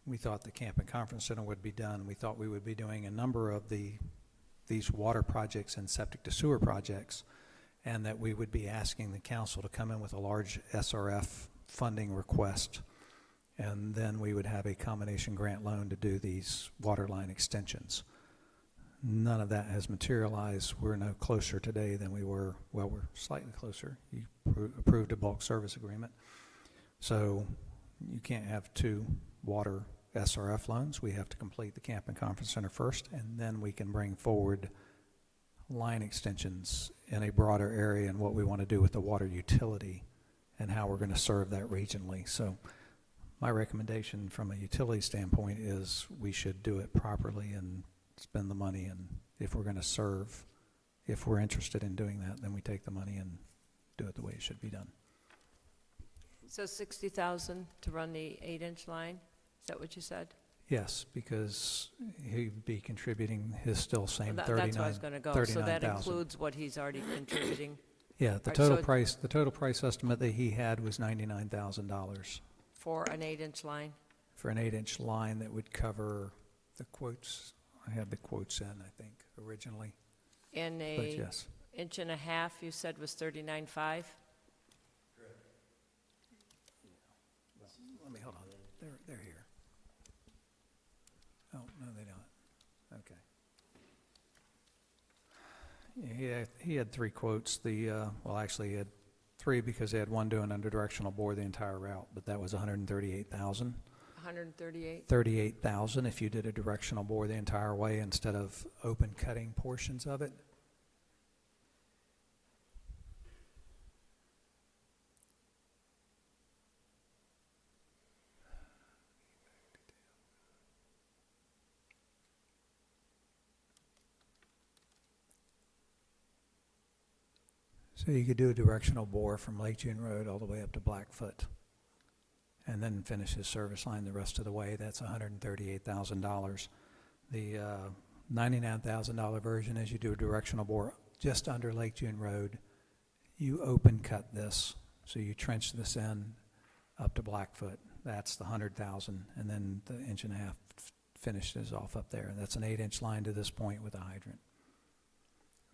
[SPEAKER 19] we thought the camp and conference center would be done. We thought we would be doing a number of these water projects and septic to sewer projects, and that we would be asking the council to come in with a large SRF funding request, and then we would have a combination grant loan to do these water line extensions. None of that has materialized. We're no closer today than we were. Well, we're slightly closer. You approved a bulk service agreement. So you can't have two water SRF loans. We have to complete the camp and conference center first, and then we can bring forward line extensions in a broader area and what we want to do with the water utility and how we're going to serve that regionally. So my recommendation from a utility standpoint is we should do it properly and spend the money, and if we're going to serve, if we're interested in doing that, then we take the money and do it the way it should be done.
[SPEAKER 4] So 60,000 to run the 8-inch line? Is that what you said?
[SPEAKER 19] Yes, because he'd be contributing his still same
[SPEAKER 4] That's
[SPEAKER 19] 39,000.
[SPEAKER 4] where I was going to go. So that includes what he's already contributing?
[SPEAKER 19] Yeah, the total price estimate that he had was $99,000
[SPEAKER 4] for an 8-inch line?
[SPEAKER 19] For an 8-inch line that would cover the quotes. I had the quotes in, I think, originally.
[SPEAKER 4] And
[SPEAKER 19] But yes.
[SPEAKER 4] inch and a half, you said, was 39.5?
[SPEAKER 19] Correct. Let me, hold on. They're here. Oh, no, they don't. Okay. Yeah, he had three quotes. Well, actually, he had three because they had one doing under directional bore the entire route, but that was $138,000.
[SPEAKER 4] 138?
[SPEAKER 19] 38,000 if you did a directional bore the entire way instead of open cutting portions of it. So you could do a directional bore from Lake June Road all the way up to Blackfoot and then finish his service line the rest of the way. That's $138,000. The $99,000 version is you do a directional bore just under Lake June Road. You open cut this, so you trench this in up to Blackfoot. That's the $100,000, and then the inch and a half finishes off up there. That's an 8-inch line to this point with a hydrant.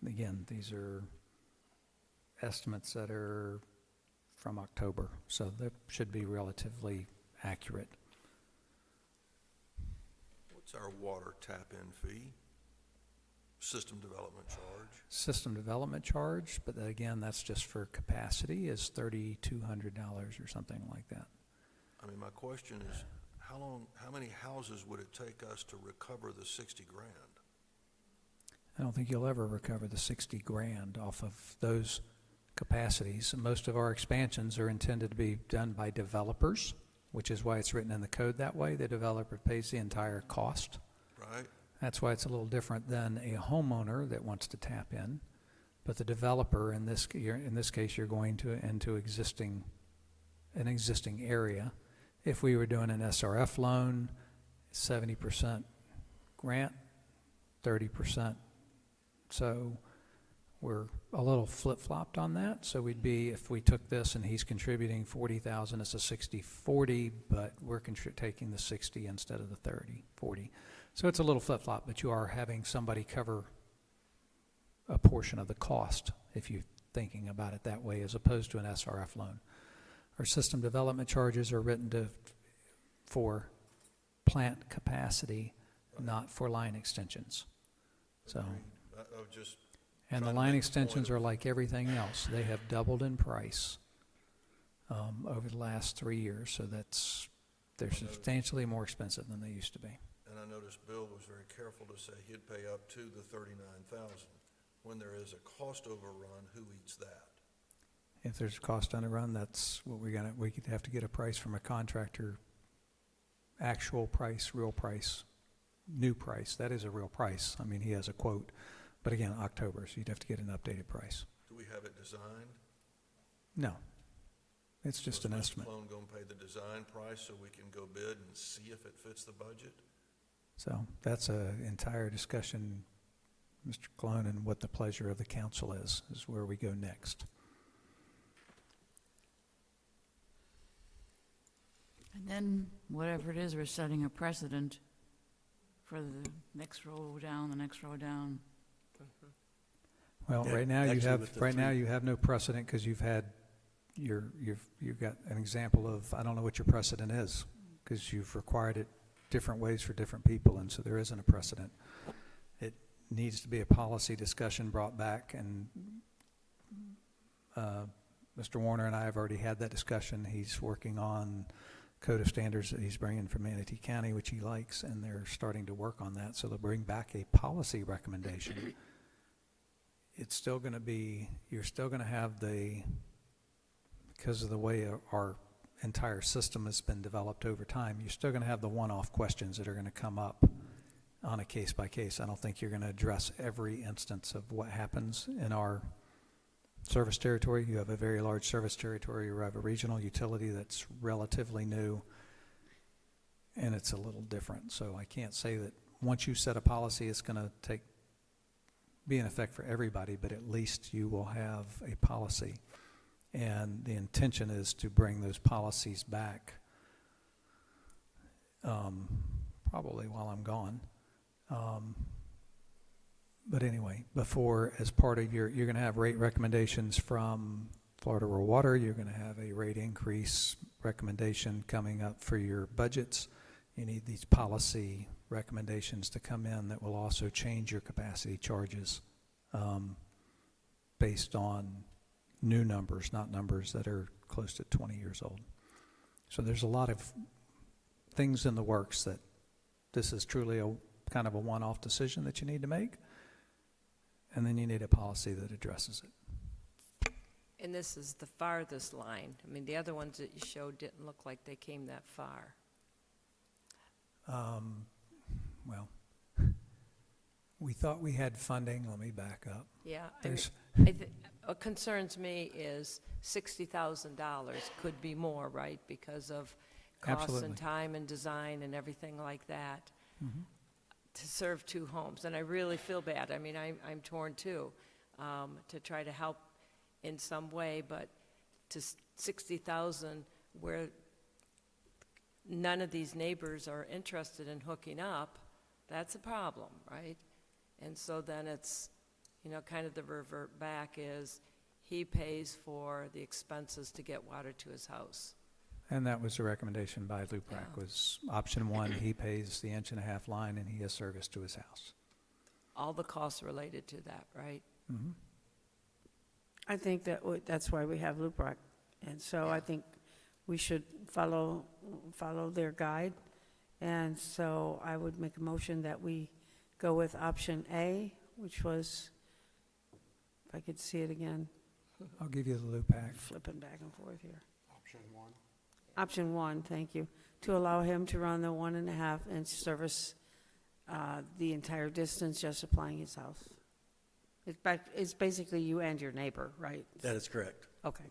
[SPEAKER 19] Again, these are estimates that are from October, so that should be relatively accurate.
[SPEAKER 2] What's our water tap-in fee? System development charge?
[SPEAKER 19] System development charge, but again, that's just for capacity, is $3,200 or something like that.
[SPEAKER 2] I mean, my question is, how many houses would it take us to recover the 60 grand?
[SPEAKER 19] I don't think you'll ever recover the 60 grand off of those capacities. Most of our expansions are intended to be done by developers, which is why it's written in the code that way. The developer pays the entire cost.
[SPEAKER 2] Right.
[SPEAKER 19] That's why it's a little different than a homeowner that wants to tap in. But the developer, in this case, you're going to into an existing area. If we were doing an SRF loan, 70% grant, 30%. So we're a little flip-flopped on that. So we'd be, if we took this and he's contributing 40,000, it's a 60-40, but we're taking the 60 instead of the 40. So it's a little flip-flop, but you are having somebody cover a portion of the cost if you're thinking about it that way, as opposed to an SRF loan. Our system development charges are written for plant capacity, not for line extensions. So,
[SPEAKER 2] I was just
[SPEAKER 19] and the
[SPEAKER 2] trying to
[SPEAKER 19] line
[SPEAKER 2] make the point
[SPEAKER 19] extensions
[SPEAKER 2] of-
[SPEAKER 19] are like everything else. They have doubled in price over the last 3 years. So they're substantially more expensive than they used to be.
[SPEAKER 2] And I noticed Bill was very careful to say he'd pay up to the 39,000. When there is a cost overrun, who eats that?
[SPEAKER 19] If there's a cost overrun, that's what we could have to get a price from a contractor, actual price, real price, new price. That is a real price. I mean, he has a quote. But again, October, so you'd have to get an updated price.
[SPEAKER 2] Do we have it designed?
[SPEAKER 19] No. It's just an estimate.
[SPEAKER 2] Is Mr. Clone going to pay the design price so we can go bid and see if it fits the budget?
[SPEAKER 19] So that's an entire discussion, Mr. Clone, and what the pleasure of the council is where we go next.
[SPEAKER 6] And then, whatever it is, we're setting a precedent for the next row down, the next row down.
[SPEAKER 19] Well,
[SPEAKER 16] Yeah,
[SPEAKER 19] right now
[SPEAKER 16] actually with the
[SPEAKER 19] you have no precedent because you've got an example of, I don't know what your precedent is, because you've required it different ways for different people, and so there isn't a precedent. It needs to be a policy discussion brought back, and Mr. Warner and I have already had that discussion. He's working on code of standards that he's bringing from Manatee County, which he likes, and they're starting to work on that, so they'll bring back a policy recommendation. It's still going to be, you're still going to have because of the way our entire system has been developed over time, you're still going to have the one-off questions that are going to come up on a case-by-case. I don't think you're going to address every instance of what happens in our service territory. You have a very large service territory. You have a regional utility that's relatively new, and it's a little different. So I can't say that once you set a policy, it's going to be in effect for everybody, but at least you will have a policy. And the intention is to bring those policies back probably while I'm gone. But anyway, as part of you're going to have rate recommendations from Florida Rural Water. You're going to have a rate increase recommendation coming up for your budgets. You need these policy recommendations to come in that will also change your capacity charges based on new numbers, not numbers that are close to 20 years old. So there's a lot of things in the works that this is truly a kind of a one-off decision that you need to make, and then you need a policy that addresses it.
[SPEAKER 4] And this is the farthest line. I mean, the other ones that you showed didn't look like they came that far.
[SPEAKER 19] Well, we thought we had funding. Let me back up.
[SPEAKER 4] Yeah,
[SPEAKER 19] There's-
[SPEAKER 4] what concerns me is $60,000 could be more, right? Because of costs
[SPEAKER 19] Absolutely.
[SPEAKER 4] and time and design and everything like that to serve two homes. And I really feel bad. I mean, I'm torn too, to try to help in some way, but to 60,000 where none of these neighbors are interested in hooking up, that's a problem, right? And so then it's, kind of the revert back is he pays for the expenses to get water to his house.
[SPEAKER 19] And that was the recommendation by LUPRAC, was option one, he pays the 1.5-inch line and he has service to his house.
[SPEAKER 4] All the costs related to that, right?
[SPEAKER 19] Mm-hmm.
[SPEAKER 13] I think that's why we have LUPRAC. And so I think we should follow their guide. And so I would make a motion that we go with option A, which was, if I could see it again,
[SPEAKER 19] I'll give you the LUPAC.
[SPEAKER 13] flipping back and forth here.
[SPEAKER 1] Option one.
[SPEAKER 13] Option one, thank you, to allow him to run the 1.5-inch service the entire distance, just applying his house. It's basically you and your neighbor, right?
[SPEAKER 16] That is correct.
[SPEAKER 13] Okay.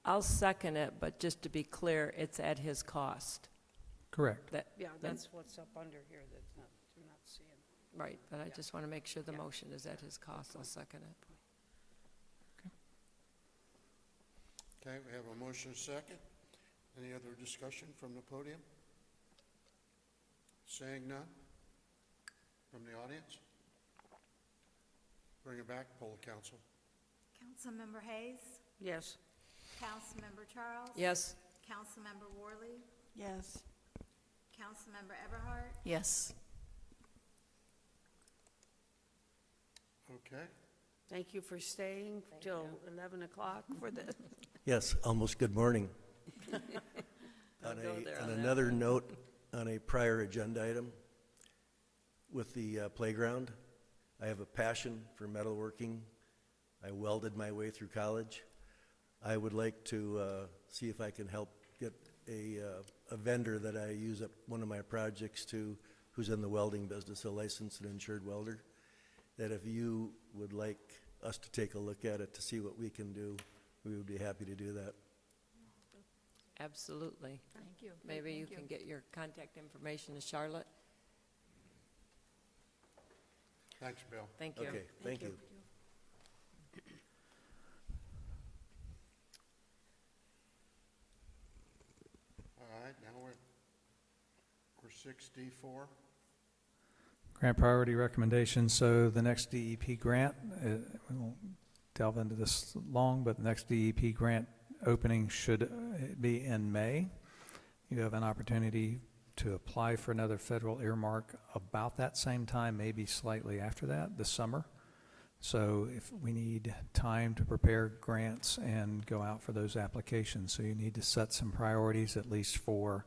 [SPEAKER 4] I'll second it, but just to be clear, it's at his cost.
[SPEAKER 19] Correct.
[SPEAKER 13] Yeah, that's what's up under here that's not, you're not seeing.
[SPEAKER 4] Right, but I just want to make sure the motion is at his cost. I'll second it.
[SPEAKER 1] Okay, we have a motion and a second. Any other discussion from the podium? Saying none? From the audience? Bring it back, poll the council.
[SPEAKER 7] Councilmember Hayes,
[SPEAKER 13] Yes.
[SPEAKER 7] Councilmember Charles.
[SPEAKER 4] Yes.
[SPEAKER 7] Councilmember Worley,
[SPEAKER 10] Yes.
[SPEAKER 7] Councilmember Eberhardt,
[SPEAKER 6] Yes.
[SPEAKER 1] Okay,
[SPEAKER 13] Thank you for staying till 11 o'clock for this.
[SPEAKER 16] Yes, almost good morning.
[SPEAKER 4] I'll go there
[SPEAKER 16] On
[SPEAKER 4] on that
[SPEAKER 16] another note, on a prior agenda item, with the playground, I have a passion for metalworking. I welded my way through college. I would like to see if I can help get a vendor that I use at one of my projects to, who's in the welding business, a licensed and insured welder, that if you would like us to take a look at it to see what we can do, we would be happy to do that.
[SPEAKER 4] Absolutely.
[SPEAKER 6] Thank you.
[SPEAKER 4] Maybe you can get your contact information to Charlotte.
[SPEAKER 1] thanks, Bill.
[SPEAKER 4] Thank you.
[SPEAKER 16] Okay, thank you.
[SPEAKER 1] All right, now we're 6D4.
[SPEAKER 19] Grant priority recommendations. So the next DEP grant, we won't delve into this long, but the next DEP grant opening should be in May. You have an opportunity to apply for another federal earmark about that same time, maybe slightly after that, this summer. So if we need time to prepare grants and go out for those applications, so you need to set some priorities at least for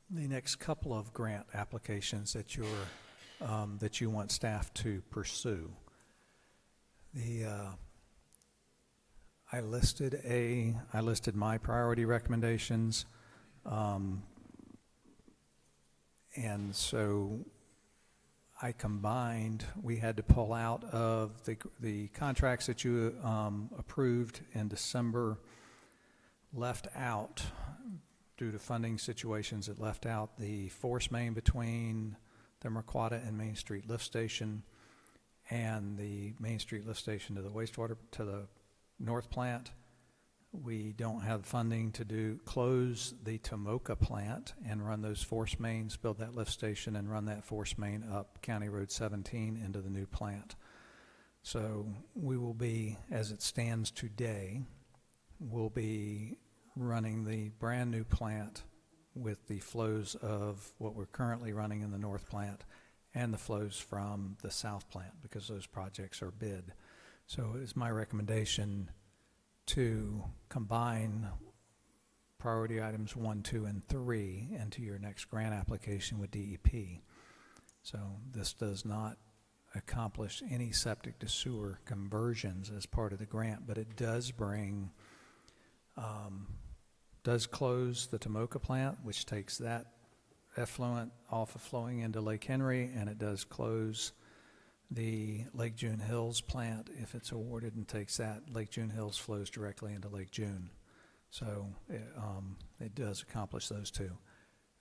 [SPEAKER 19] the next couple of grant applications that that you want staff to pursue. I listed my priority recommendations, and so I combined. We had to pull out of the contracts that you approved in December. Left out, due to funding situations, it left out the force main between the Merquata and Main Street lift station and the Main Street lift station to the wastewater, to the north plant. We don't have funding to close the Tomoka plant and run those force mains, build that lift station and run that force main up County Road 17 into the new plant. So we will be, as it stands today, we'll be running the brand new plant with the flows of what we're currently running in the north plant and the flows from the south plant, because those projects are bid. So it's my recommendation to combine priority items 1, 2, and 3 into your next grant application with DEP. So this does not accomplish any septic to sewer conversions as part of the grant, but it does bring does close the Tomoka plant, which takes that effluent off of flowing into Lake Henry, and it does close the Lake June Hills plant if it's awarded, and takes that. Lake June Hills flows directly into Lake June. So it does accomplish those two.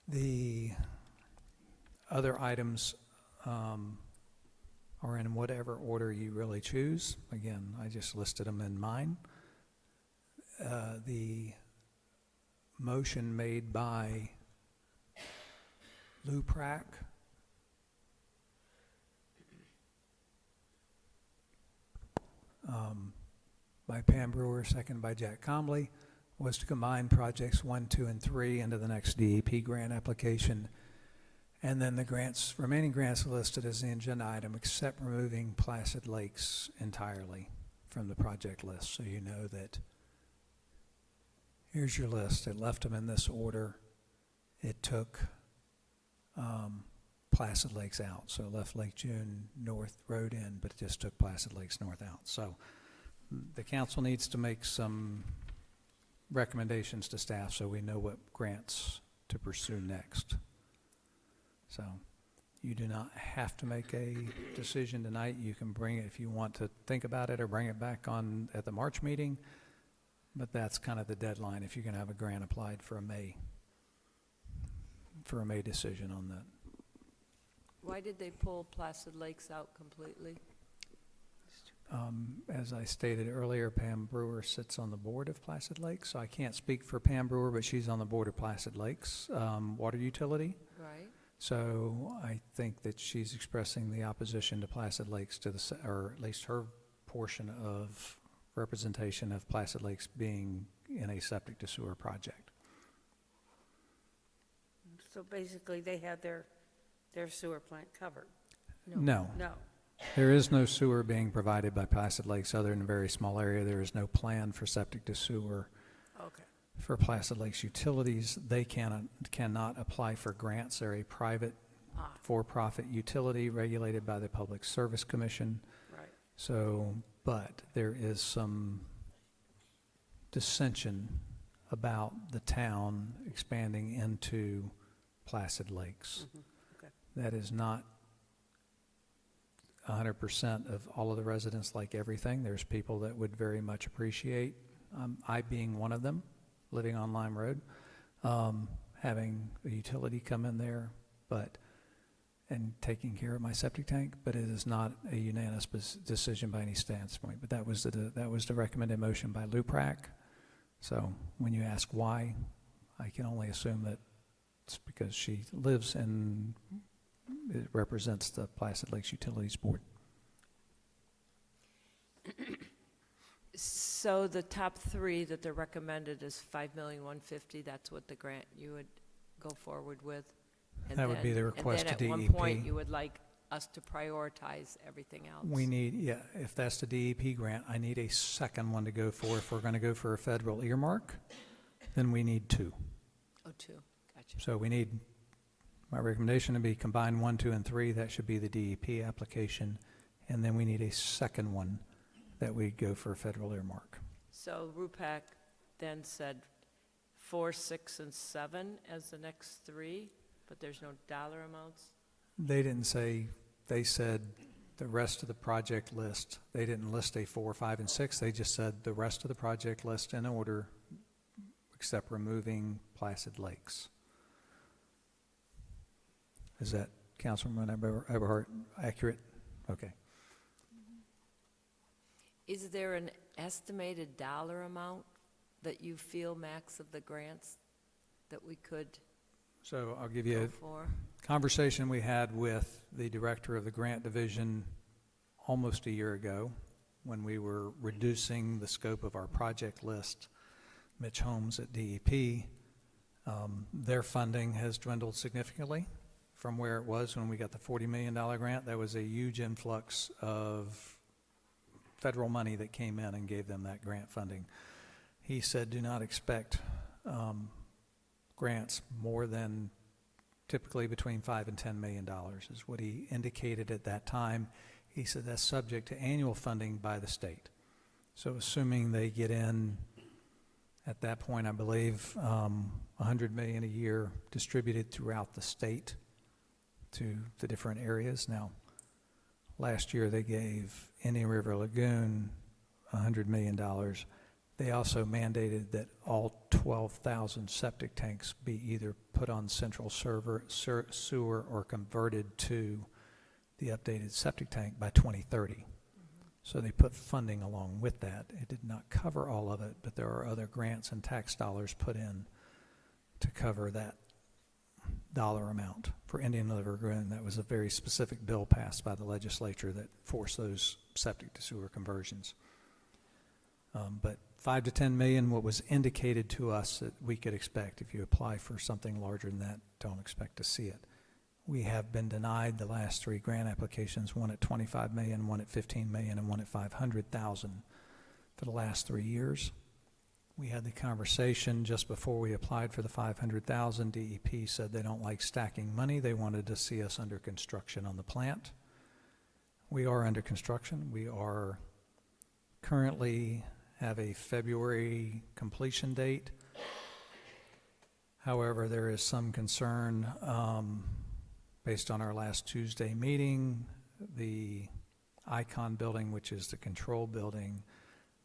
[SPEAKER 19] The other items are in whatever order you really choose. Again, I just listed them in mine. The motion made by Lou Prack by Pam Brewer, second by Jack Comley, was to combine projects 1, 2, and 3 into the next DEP grant application. And then the remaining grants are listed as the agenda item, except removing Placid Lakes entirely from the project list. So you know that here's your list. It left them in this order. It took Placid Lakes out. So it left Lake June North Road in, but it just took Placid Lakes North out. So the council needs to make some recommendations to staff so we know what grants to pursue next. So you do not have to make a decision tonight. You can bring it if you want to think about it, or bring it back on at the March meeting. But that's kind of the deadline if you're going to have a grant applied for a May decision on that.
[SPEAKER 4] Why did they pull Placid Lakes out completely?
[SPEAKER 19] As I stated earlier, Pam Brewer sits on the board of Placid Lakes, so I can't speak for Pam Brewer, but she's on the board of Placid Lakes Water Utility.
[SPEAKER 4] Right.
[SPEAKER 19] So I think that she's expressing the opposition to Placid Lakes to the, or at least her portion of representation of Placid Lakes being in a septic to sewer project.
[SPEAKER 13] So basically, they had their sewer plant covered?
[SPEAKER 19] No.
[SPEAKER 13] No.
[SPEAKER 19] There is no sewer being provided by Placid Lakes other than a very small area. There is no plan for septic to sewer.
[SPEAKER 13] Okay.
[SPEAKER 19] For Placid Lakes Utilities, they cannot apply for grants. They're a private for-profit utility regulated by the Public Service Commission.
[SPEAKER 13] Right.
[SPEAKER 19] So, but there is some dissension about the town expanding into Placid Lakes.
[SPEAKER 13] Okay.
[SPEAKER 19] That is not 100% of all of the residents like everything. There's people that would very much appreciate, I being one of them, living on Lime Road, having a utility come in there, and taking care of my septic tank, but it is not a unanimous decision by any standpoint. But that was the recommended motion by LUPRAC. So when you ask why, I can only assume that it's because she lives and it represents the Placid Lakes Utilities Board.
[SPEAKER 4] So the top three that they're recommended is $5,150,000. That's what the grant you would go forward with. And
[SPEAKER 19] That would be the request to
[SPEAKER 4] And then at
[SPEAKER 19] DEP.
[SPEAKER 4] one point, you would like us to prioritize everything else.
[SPEAKER 19] We need, yeah, if that's the DEP grant, I need a second one to go for. If we're going to go for a federal earmark, then we need two.
[SPEAKER 4] Oh, two. Gotcha.
[SPEAKER 19] So we need, my recommendation to be combine 1, 2, and 3. That should be the DEP application. And then we need a second one that we go for a federal earmark.
[SPEAKER 4] So RUPAC then said 4, 6, and 7 as the next three, but there's no dollar amounts?
[SPEAKER 19] They didn't say, they said the rest of the project list. They didn't list a 4, 5, and 6. They just said the rest of the project list in order, except removing Placid Lakes. Is that, Councilman Eberhardt, accurate? Okay.
[SPEAKER 4] Is there an estimated dollar amount that you feel, Max, of the grants that we could
[SPEAKER 19] So I'll give
[SPEAKER 4] go
[SPEAKER 19] you
[SPEAKER 4] for?
[SPEAKER 19] a conversation we had with the director of the grant division almost a year ago when we were reducing the scope of our project list. Mitch Holmes at DEP, their funding has dwindled significantly from where it was when we got the $40 million grant. That was a huge influx of federal money that came in and gave them that grant funding. He said, do not expect grants more than typically between $5 and $10 million is what he indicated at that time. He said that's subject to annual funding by the state. So assuming they get in at that point, I believe, $100 million a year distributed throughout the state to the different areas. Now, last year they gave Indian River Lagoon $100 million. They also mandated that all 12,000 septic tanks be either put on central sewer or converted to the updated septic tank by 2030. So they put funding along with that. It did not cover all of it, but there are other grants and tax dollars put in to cover that dollar amount for Indian River Lagoon. That was a very specific bill passed by the legislature that forced those septic to sewer conversions. But 5 to 10 million, what was indicated to us that we could expect. If you apply for something larger than that, don't expect to see it. We have been denied the last 3 grant applications, one at 25 million, one at 15 million, and one at 500,000 for the last 3 years. We had the conversation just before we applied for the 500,000. DEP said they don't like stacking money. They wanted to see us under construction on the plant. We are under construction. We are currently have a February completion date. However, there is some concern based on our last Tuesday meeting. The Icon building, which is the control building,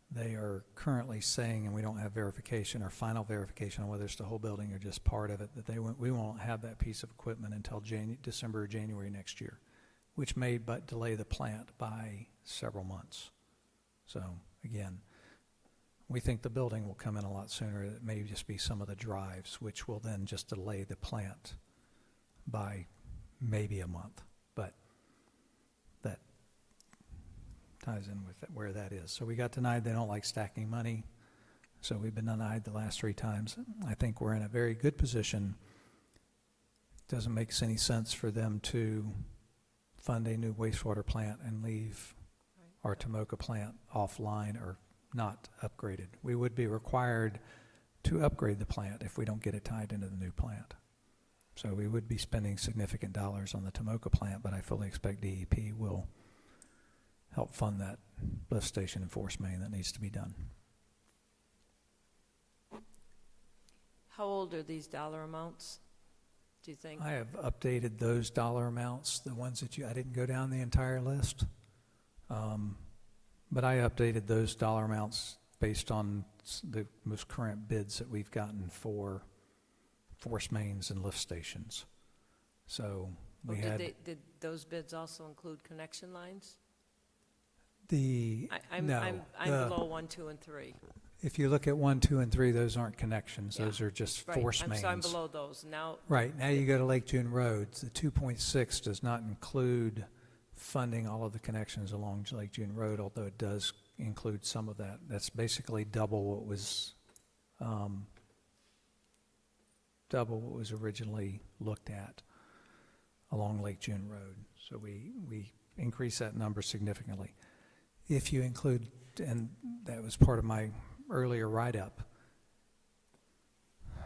[SPEAKER 19] they are currently saying, and we don't have verification or final verification on whether it's the whole building or just part of it, that we won't have that piece of equipment until December or January next year, which may but delay the plant by several months. So again, we think the building will come in a lot sooner. It may just be some of the drives, which will then just delay the plant by maybe a month. But that ties in with where that is. So we got denied. They don't like stacking money. So we've been denied the last 3 times. I think we're in a very good position. Doesn't make any sense for them to fund a new wastewater plant and leave our Tomoka plant offline or not upgraded. We would be required to upgrade the plant if we don't get it tied into the new plant. So we would be spending significant dollars on the Tomoka plant, but I fully expect DEP will help fund that lift station and force main that needs to be done.
[SPEAKER 4] How old are these dollar amounts, do you think?
[SPEAKER 19] I have updated those dollar amounts, the ones that I didn't go down the entire list. But I updated those dollar amounts based on the most current bids that we've gotten for force mains and lift stations. So we had
[SPEAKER 4] Did those bids also include connection lines?
[SPEAKER 19] I'm
[SPEAKER 4] Below 1, 2, and 3.
[SPEAKER 19] If you look at 1, 2, and 3, those aren't connections.
[SPEAKER 4] Yeah.
[SPEAKER 19] Those are just
[SPEAKER 4] Right.
[SPEAKER 19] force mains.
[SPEAKER 4] So I'm below those now.
[SPEAKER 19] Right, now you go to Lake June Road. The 2.6 does not include funding all of the connections along Lake June Road, although it does include some of that. That's basically double what was originally looked at along Lake June Road. So we increased that number significantly. If you include, and that was part of my earlier write-up,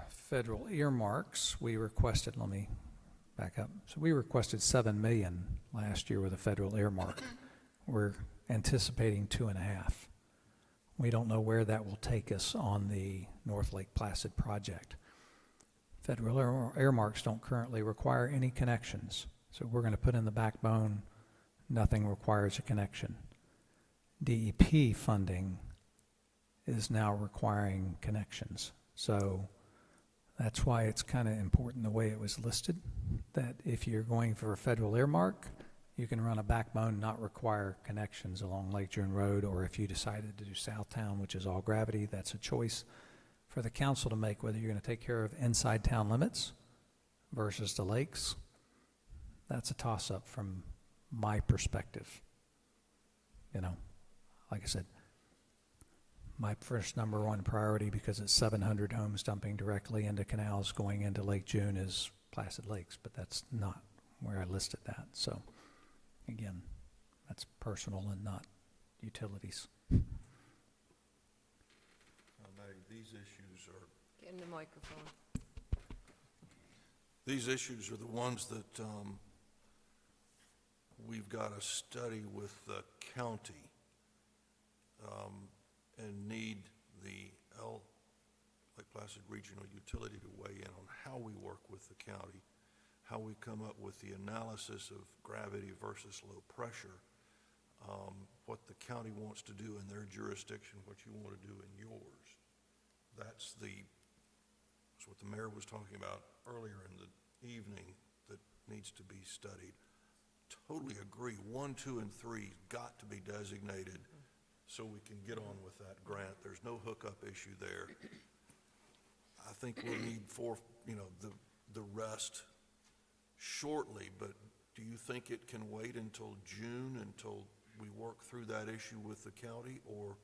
[SPEAKER 19] federal earmarks, we requested, let me back up. So we requested $7 million last year with a federal earmark. We're anticipating 2.5. We don't know where that will take us on the North Lake Placid project. Federal earmarks don't currently require any connections. So we're going to put in the backbone. Nothing requires a connection. DEP funding is now requiring connections. So that's why it's kind of important the way it was listed, that if you're going for a federal earmark, you can run a backbone, not require connections along Lake June Road, or if you decided to do Southtown, which is all gravity, that's a choice for the council to make, whether you're going to take care of inside town limits versus the lakes. That's a toss-up from my perspective. You know, like I said, my first number 1 priority, because it's 700 homes dumping directly into canals going into Lake June, is Placid Lakes, but that's not where I listed that. So again, that's personal and not utilities.
[SPEAKER 2] These issues are,
[SPEAKER 4] Get in the microphone.
[SPEAKER 2] these issues are the ones that we've got to study with the county and need the Lake Placid Regional Utility to weigh in on how we work with the county, how we come up with the analysis of gravity versus low pressure, what the county wants to do in their jurisdiction, what you want to do in yours. That's what the mayor was talking about earlier in the evening that needs to be studied. Totally agree. 1, 2, and 3 got to be designated so we can get on with that grant. There's no hookup issue there. I think we'll need the rest shortly, but do you think it can wait until June until we work through that issue with the county, or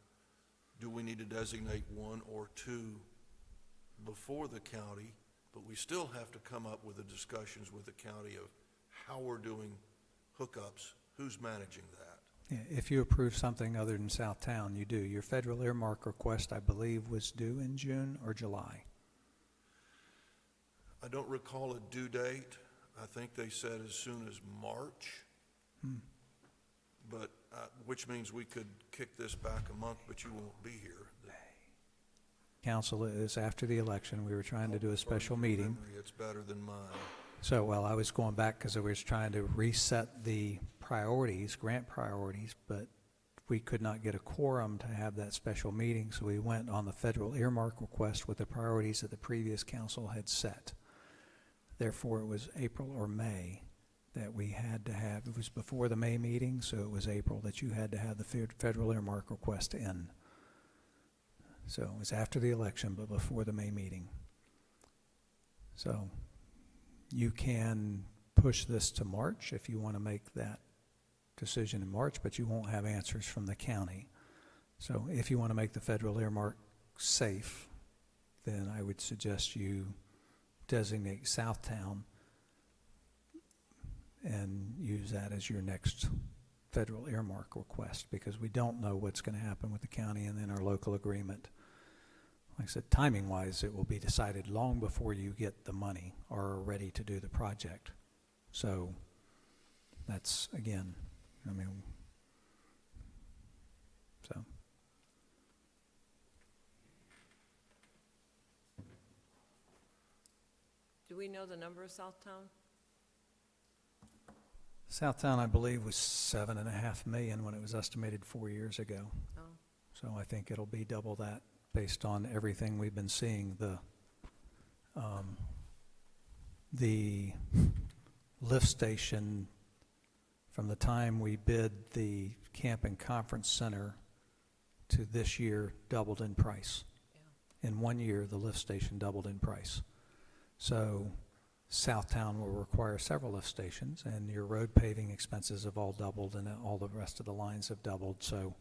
[SPEAKER 2] do we need to designate 1 or 2 before the county, but we still have to come up with the discussions with the county of how we're doing hookups, who's managing that?
[SPEAKER 19] Yeah, if you approve something other than Southtown, you do. Your federal earmark request, I believe, was due in June or July.
[SPEAKER 2] I don't recall a due date. I think they said as soon as March, but which means we could kick this back a month, but you won't be here.
[SPEAKER 19] Council is after the election. We were trying to do a special meeting.
[SPEAKER 2] Memory, it's better than mine.
[SPEAKER 19] So, well, I was going back because I was trying to reset the priorities, grant priorities, but we could not get a quorum to have that special meeting, so we went on the federal earmark request with the priorities that the previous council had set. Therefore, it was April or May that we had to have, it was before the May meeting, so it was April, that you had to have the federal earmark request in. So it was after the election, but before the May meeting. So you can push this to March if you want to make that decision in March, but you won't have answers from the county. So if you want to make the federal earmark safe, then I would suggest you designate Southtown and use that as your next federal earmark request, because we don't know what's going to happen with the county and then our local agreement. Like I said, timing-wise, it will be decided long before you get the money or are ready to do the project. So that's, again, I mean, so.
[SPEAKER 4] Do we know the number of Southtown?
[SPEAKER 19] Southtown, I believe, was $7.5 million when it was estimated 4 years ago.
[SPEAKER 4] Oh.
[SPEAKER 19] So I think it'll be double that based on everything we've been seeing. The lift station, from the time we bid the camp and conference center to this year, doubled in price. Yeah. In 1 year, the lift station doubled in price. So Southtown will require several lift stations, and your road paving expenses have all doubled, and all the rest of the lines have doubled. So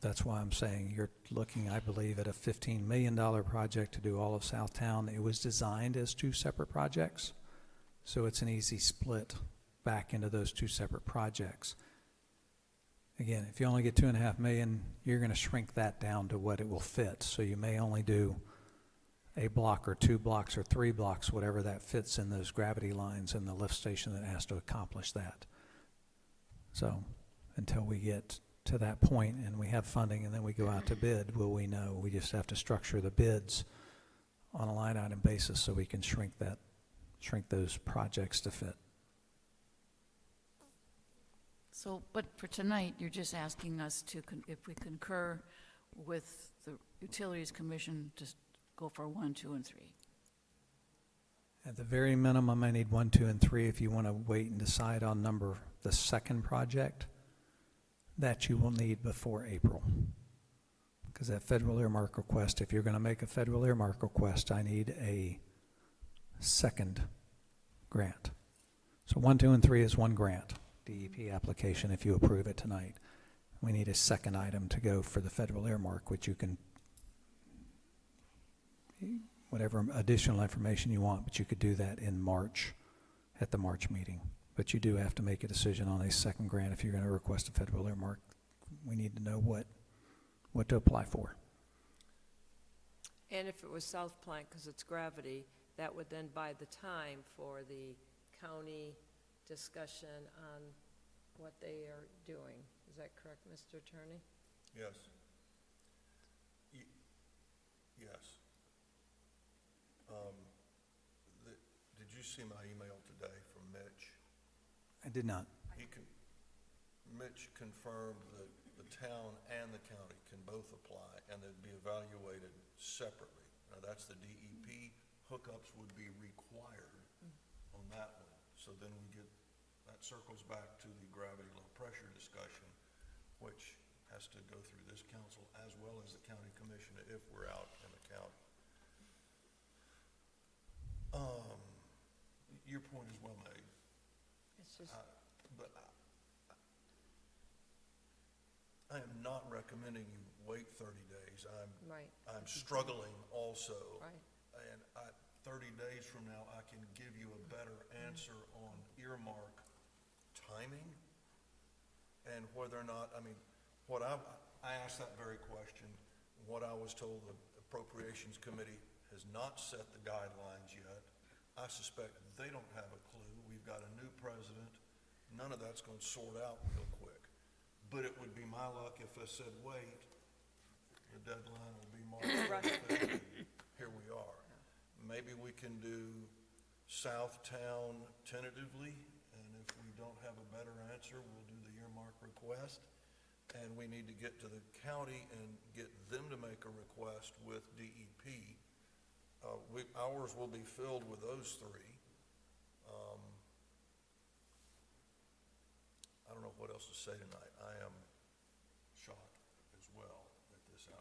[SPEAKER 19] that's why I'm saying you're looking, I believe, at a $15 million project to do all of Southtown. It was designed as two separate projects, so it's an easy split back into those two separate projects. Again, if you only get $2.5 million, you're going to shrink that down to what it will fit. So you may only do a block or 2 blocks or 3 blocks, whatever that fits in those gravity lines and the lift station that has to accomplish that. So until we get to that point and we have funding and then we go out to bid, will we know? We just have to structure the bids on a line item basis so we can shrink those projects to fit.
[SPEAKER 6] So, but for tonight, you're just asking us to, if we concur with the Utilities Commission, to go for 1, 2, and 3.
[SPEAKER 19] At the very minimum, I need 1, 2, and 3 if you want to wait and decide on the second project. That you will need before April. Because that federal earmark request, if you're going to make a federal earmark request, I need a second grant. So 1, 2, and 3 is one grant, DEP application, if you approve it tonight. We need a second item to go for the federal earmark, which you can, whatever additional information you want, but you could do that in March, at the March meeting. But you do have to make a decision on a second grant if you're going to request a federal earmark. We need to know what to apply for.
[SPEAKER 4] And if it was South Plank, because it's gravity, that would then buy the time for the county discussion on what they are doing. Is that correct, Mr. Attorney?
[SPEAKER 2] Yes. Yes. Did you see my email today from Mitch?
[SPEAKER 19] I did not.
[SPEAKER 2] Mitch confirmed that the town and the county can both apply, and they'd be evaluated separately. Now, that's the DEP. Hookups would be required on that one. So then that circles back to the gravity low pressure discussion, which has to go through this council as well as the county commission if we're out in the county. Your point is well made.
[SPEAKER 4] It's just,
[SPEAKER 2] But I am not recommending you wait 30 days.
[SPEAKER 4] right,
[SPEAKER 2] I'm struggling also.
[SPEAKER 4] right.
[SPEAKER 2] And 30 days from now, I can give you a better answer on earmark timing and whether or not, I asked that very question. What I was told, the Appropriations Committee has not set the guidelines yet. I suspect they don't have a clue. We've got a new president. None of that's going to sort out real quick. But it would be my luck if I said, wait, the deadline will be March 5th. Here we are. Maybe we can do Southtown tentatively, and if we don't have a better answer, we'll do the earmark request. And we need to get to the county and get them to make a request with DEP. Ours will be filled with those three. know what else to say tonight. I am shocked as well at this hour.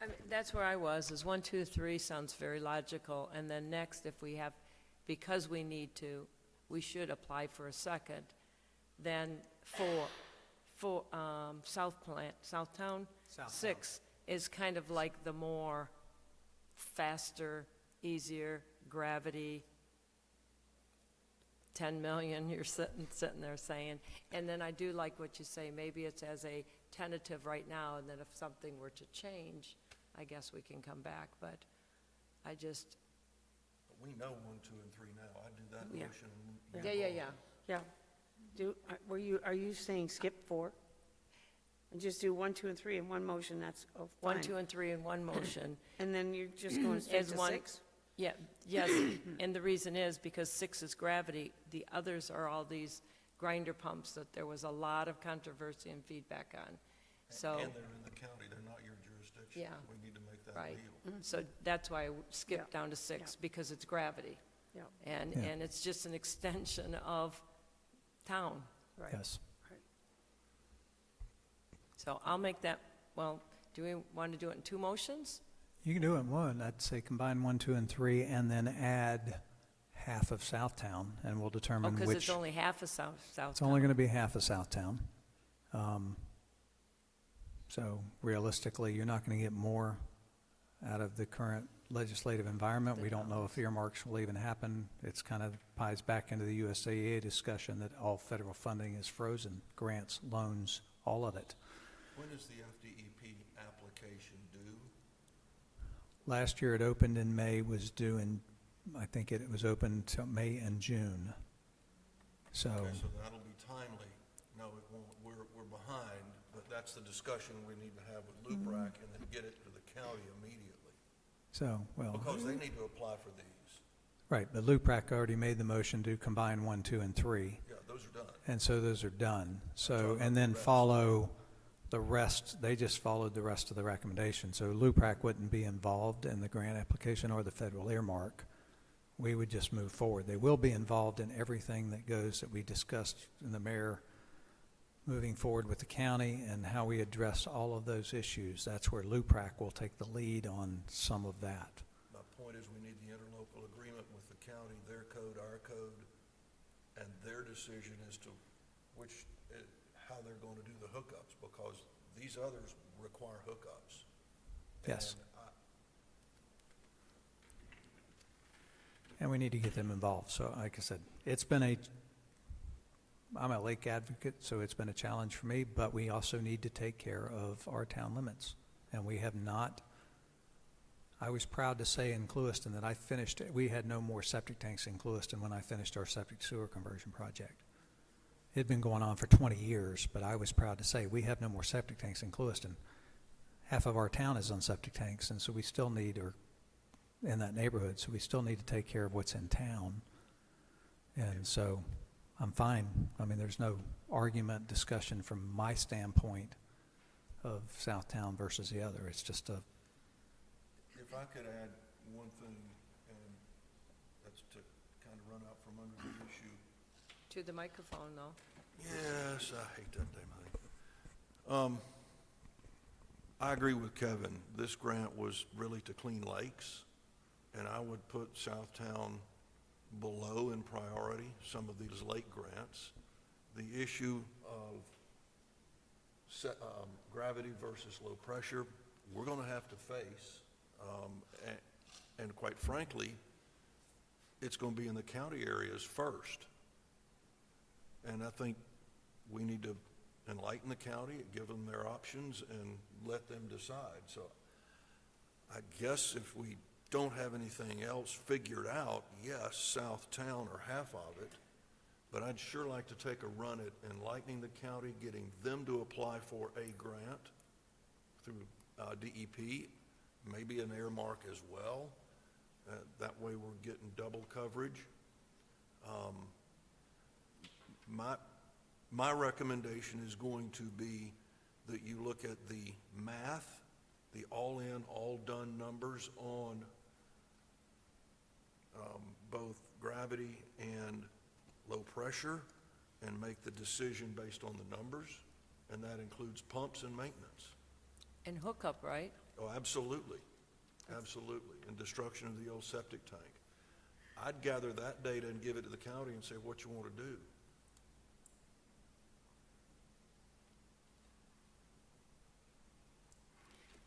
[SPEAKER 4] I mean, that's where I was, is 1, 2, 3 sounds very logical, and then next, if we have, because we need to, we should apply for a second, then Southtown, 6 is kind of like the more faster, easier, gravity, 10 million, you're sitting there saying, and then I do like what you say, maybe it's as a tentative right now, and then if something were to change, I guess we can come back, but I just,
[SPEAKER 2] But we know 1, 2, and 3 now. I do that
[SPEAKER 13] Yeah.
[SPEAKER 2] motion.
[SPEAKER 13] Yeah. Are you saying skip 4? And just do 1, 2, and 3 in one motion, that's, oh,
[SPEAKER 4] 1,
[SPEAKER 13] fine.
[SPEAKER 4] 2, and 3 in one motion.
[SPEAKER 13] And then you're just going straight
[SPEAKER 4] As
[SPEAKER 13] to
[SPEAKER 4] one-
[SPEAKER 13] 6?
[SPEAKER 4] Yeah, yes, and the reason is because 6 is gravity, the others are all these grinder pumps that there was a lot of controversy and feedback on. So,
[SPEAKER 2] And they're in the county, they're not your jurisdiction.
[SPEAKER 4] Yeah.
[SPEAKER 2] We need to make that
[SPEAKER 4] right,
[SPEAKER 2] deal.
[SPEAKER 4] so that's why I skipped
[SPEAKER 13] Yeah.
[SPEAKER 4] down to 6,
[SPEAKER 13] Yeah.
[SPEAKER 4] because it's gravity.
[SPEAKER 13] Yeah.
[SPEAKER 4] And,
[SPEAKER 19] Yeah.
[SPEAKER 4] and it's just an extension of town.
[SPEAKER 13] Right.
[SPEAKER 19] Yes.
[SPEAKER 4] So I'll make that, well, do we want to do it in 2 motions?
[SPEAKER 19] You can do it in one. I'd say combine 1, 2, and 3, and then add half of Southtown, and we'll
[SPEAKER 4] Oh,
[SPEAKER 19] determine
[SPEAKER 4] because
[SPEAKER 19] which.
[SPEAKER 4] it's only half of Southtown.
[SPEAKER 19] It's only going to be half of Southtown. So realistically, you're not going to get more out of the current legislative environment. We don't know if earmarks will even happen. It's kind of ties back into the USAA discussion that all federal funding is frozen, grants, loans, all of it.
[SPEAKER 2] When is the FDEP application due?
[SPEAKER 19] Last year it opened in May, was due in, I think it was open till May and June. So,
[SPEAKER 2] Okay, so that'll be timely. No, it won't, we're behind, but that's the discussion we need to have with LUPRAC and then get it to the county immediately.
[SPEAKER 19] well,
[SPEAKER 2] Because they need to apply for these.
[SPEAKER 19] right, but LUPRAC already made the motion to combine 1, 2, and 3.
[SPEAKER 2] Yeah, those are done.
[SPEAKER 19] And so those are done. So,
[SPEAKER 2] talking
[SPEAKER 19] and
[SPEAKER 2] about
[SPEAKER 19] then
[SPEAKER 2] the rest.
[SPEAKER 19] follow the rest, they just followed the rest of the recommendations. So LUPRAC wouldn't be involved in the grant application or the federal earmark. We would just move forward. They will be involved in everything that goes that we discussed in the mayor moving forward with the county and how we address all of those issues. That's where LUPRAC will take the lead on some of that.
[SPEAKER 2] My point is we need the interlocal agreement with the county, their code, our code, and their decision as to which, how they're going to do the hookups, because these others require hookups.
[SPEAKER 19] Yes.
[SPEAKER 2] And
[SPEAKER 19] And we need to get them involved. So like I said, I'm a lake advocate, so it's been a challenge for me, but we also need to take care of our town limits. And we have not, I was proud to say in Clewiston that we had no more septic tanks in Clewiston when I finished our septic sewer conversion project. It had been going on for 20 years, but I was proud to say we have no more septic tanks in Clewiston. Half of our town is on septic tanks, and so we still need, or in that neighborhood, so we still need to take care of what's in town. And so I'm fine. I mean, there's no argument, discussion from my standpoint of Southtown versus the other. It's just a,
[SPEAKER 2] if I could add one thing, and that's to kind of run out from under the issue.
[SPEAKER 4] To the microphone, though.
[SPEAKER 2] Yes, I hate that damn thing. I agree with Kevin. This grant was really to clean lakes, and I would put Southtown below in priority some of these lake grants. The issue of gravity versus low pressure, we're going to have to face, and quite frankly, it's going to be in the county areas first. And I think we need to enlighten the county, give them their options, and let them decide. So I guess if we don't have anything else figured out, yes, Southtown or half of it, but I'd sure like to take a run at enlightening the county, getting them to apply for a grant through DEP, maybe an earmark as well. That way we're getting double coverage. My recommendation is going to be that you look at the math, the all-in, all-done numbers on both gravity and low pressure, and make the decision based on the numbers, and that includes pumps and maintenance.
[SPEAKER 4] And hookup, right?
[SPEAKER 2] Oh, absolutely, absolutely, and destruction of the old septic tank. I'd gather that data and give it to the county and say what you want to do.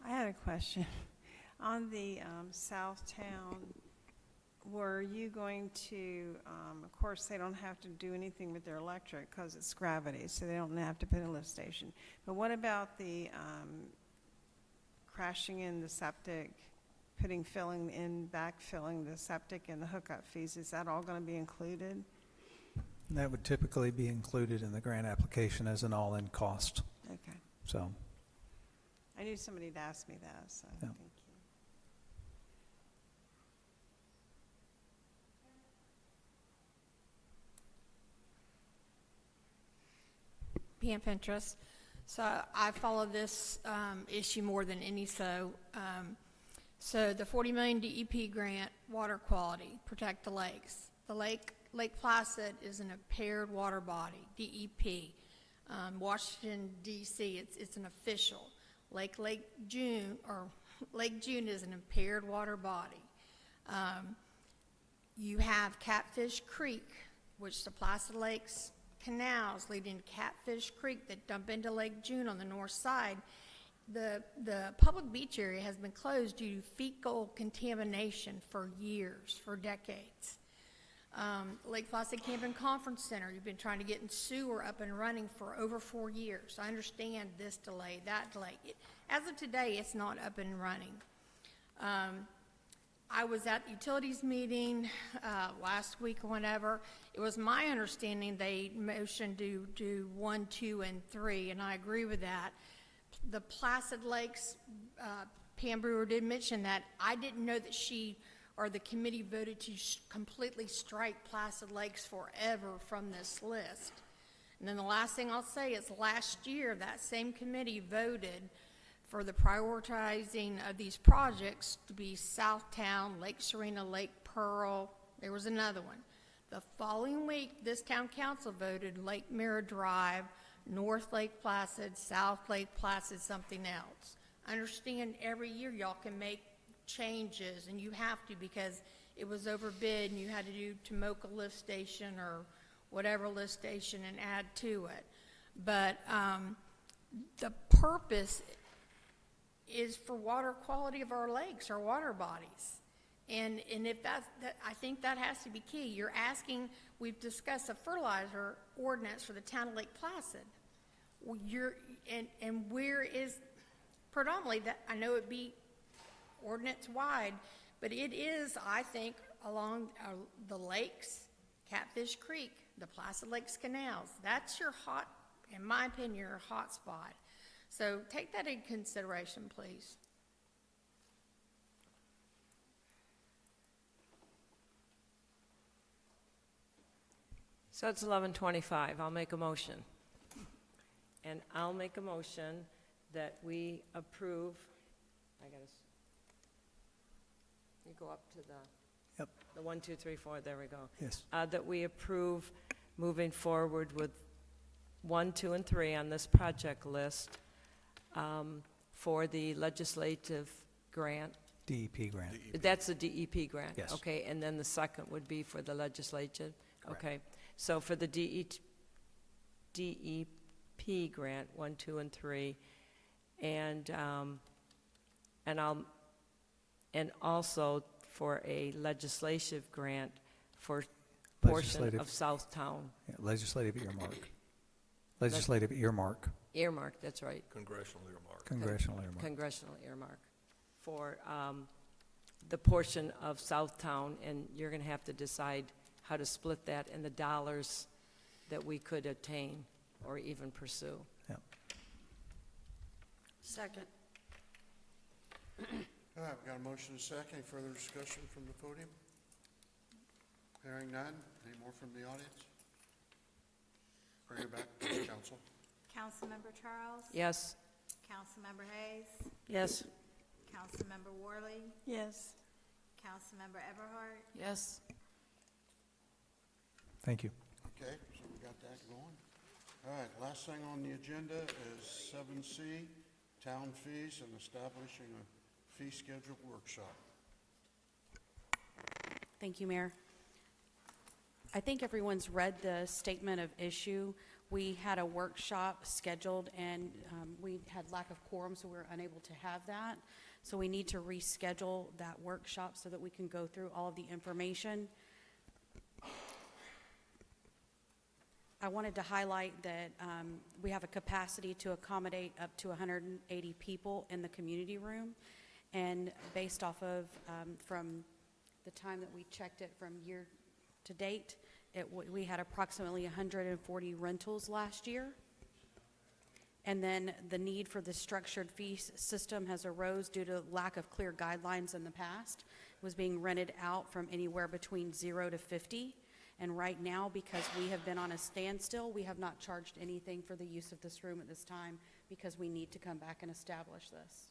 [SPEAKER 5] I had a question. On the Southtown, were you going to, of course, they don't have to do anything with their electric because it's gravity, so they don't have to put a lift station. But what about the crashing in the septic, backfilling the septic and the hookup fees? Is that all going to be included?
[SPEAKER 19] That would typically be included in the grant application as an all-in cost.
[SPEAKER 5] Okay.
[SPEAKER 19] So,
[SPEAKER 5] I knew somebody'd ask me that, so
[SPEAKER 19] Yeah.
[SPEAKER 5] thank you.
[SPEAKER 14] Pam Pinterest. So I follow this issue more than any. So the $40 million DEP grant, water quality, protect the lakes. The Lake Placid is an impaired water body, DEP. Washington D.C. It's an official. Lake June is an impaired water body. You have Catfish Creek, which the Placid Lakes canals leading to Catfish Creek that dump into Lake June on the north side. The public beach area has been closed due to fecal contamination for years, for decades. Lake Placid Camp and Conference Center, you've been trying to get in sewer up and running for over 4 years. I understand this delay, that delay. As of today, it's not up and running. I was at the utilities meeting last week or whenever. It was my understanding they motioned to do 1, 2, and 3, and I agree with that. The Placid Lakes, Pam Brewer did mention that. I didn't know that she or the committee voted to completely strike Placid Lakes forever from this list. And then the last thing I'll say is last year, that same committee voted for the prioritizing of these projects to be Southtown, Lake Serena, Lake Pearl. There was another one. The following week, this town council voted Lake Mirror Drive, North Lake Placid, South Lake Placid, something else. I understand every year y'all can make changes, and you have to because it was overbid and you had to do Tomoka lift station or whatever lift station and add to it. But the purpose is for water quality of our lakes, our water bodies. And if that, I think that has to be key. You're asking, we've discussed a fertilizer ordinance for the town of Lake Placid. Well, and where is predominantly that, I know it'd be ordinance wide, but it is, I think, along the lakes, Catfish Creek, the Placid Lakes canals. That's your hot, in my opinion, your hot spot. So take that into consideration, please.
[SPEAKER 4] So it's 11:25. I'll make a motion. And I'll make a motion that we approve, you go up to
[SPEAKER 19] Yep.
[SPEAKER 4] the 1, 2, 3, 4, there we go.
[SPEAKER 19] Yes.
[SPEAKER 4] That we approve moving forward with 1, 2, and 3 on this project list for the legislative grant.
[SPEAKER 19] DEP grant.
[SPEAKER 4] That's the DEP grant?
[SPEAKER 19] Yes.
[SPEAKER 4] Okay, and then the second would be for the legislature?
[SPEAKER 19] Correct.
[SPEAKER 4] Okay, so for the DEP grant, 1, 2, and 3, and also for a legislative grant for portion
[SPEAKER 19] Legislative.
[SPEAKER 4] of Southtown.
[SPEAKER 19] Yeah, legislative earmark. Legislative earmark.
[SPEAKER 4] Earmark, that's right.
[SPEAKER 2] Congressional earmark.
[SPEAKER 19] Congressional earmark.
[SPEAKER 4] Congressional earmark for the portion of Southtown, and you're going to have to decide how to split that and the dollars that we could obtain or even pursue.
[SPEAKER 19] Yep.
[SPEAKER 13] Second.
[SPEAKER 1] All right, we've got a motion and a second. Any further discussion from the podium? Hearing none. Any more from the audience? Bring it back to the council.
[SPEAKER 7] Councilmember Charles?
[SPEAKER 4] Yes?
[SPEAKER 7] Councilmember Hayes?
[SPEAKER 13] Yes.
[SPEAKER 7] Councilmember Worley?
[SPEAKER 5] Yes.
[SPEAKER 7] Councilmember Eberhardt?
[SPEAKER 15] Yes.
[SPEAKER 19] Thank you.
[SPEAKER 1] Okay, so we got that going. All right, last thing on the agenda is 7C, town fees and establishing a fee schedule workshop.
[SPEAKER 3] Thank you, Mayor. I think everyone's read the statement of issue. We had a workshop scheduled, and we had lack of quorum, so we were unable to have that. So we need to reschedule that workshop so that we can go through all of the information. I wanted to highlight that we have a capacity to accommodate up to 180 people in the community room. And based off of, from the time that we checked it from year to date, we had approximately 140 rentals last year. And then the need for the structured fee system has arose due to lack of clear guidelines in the past. It was being rented out from anywhere between 0 to 50. And right now, because we have been on a standstill, we have not charged anything for the use of this room at this time because we need to come back and establish this.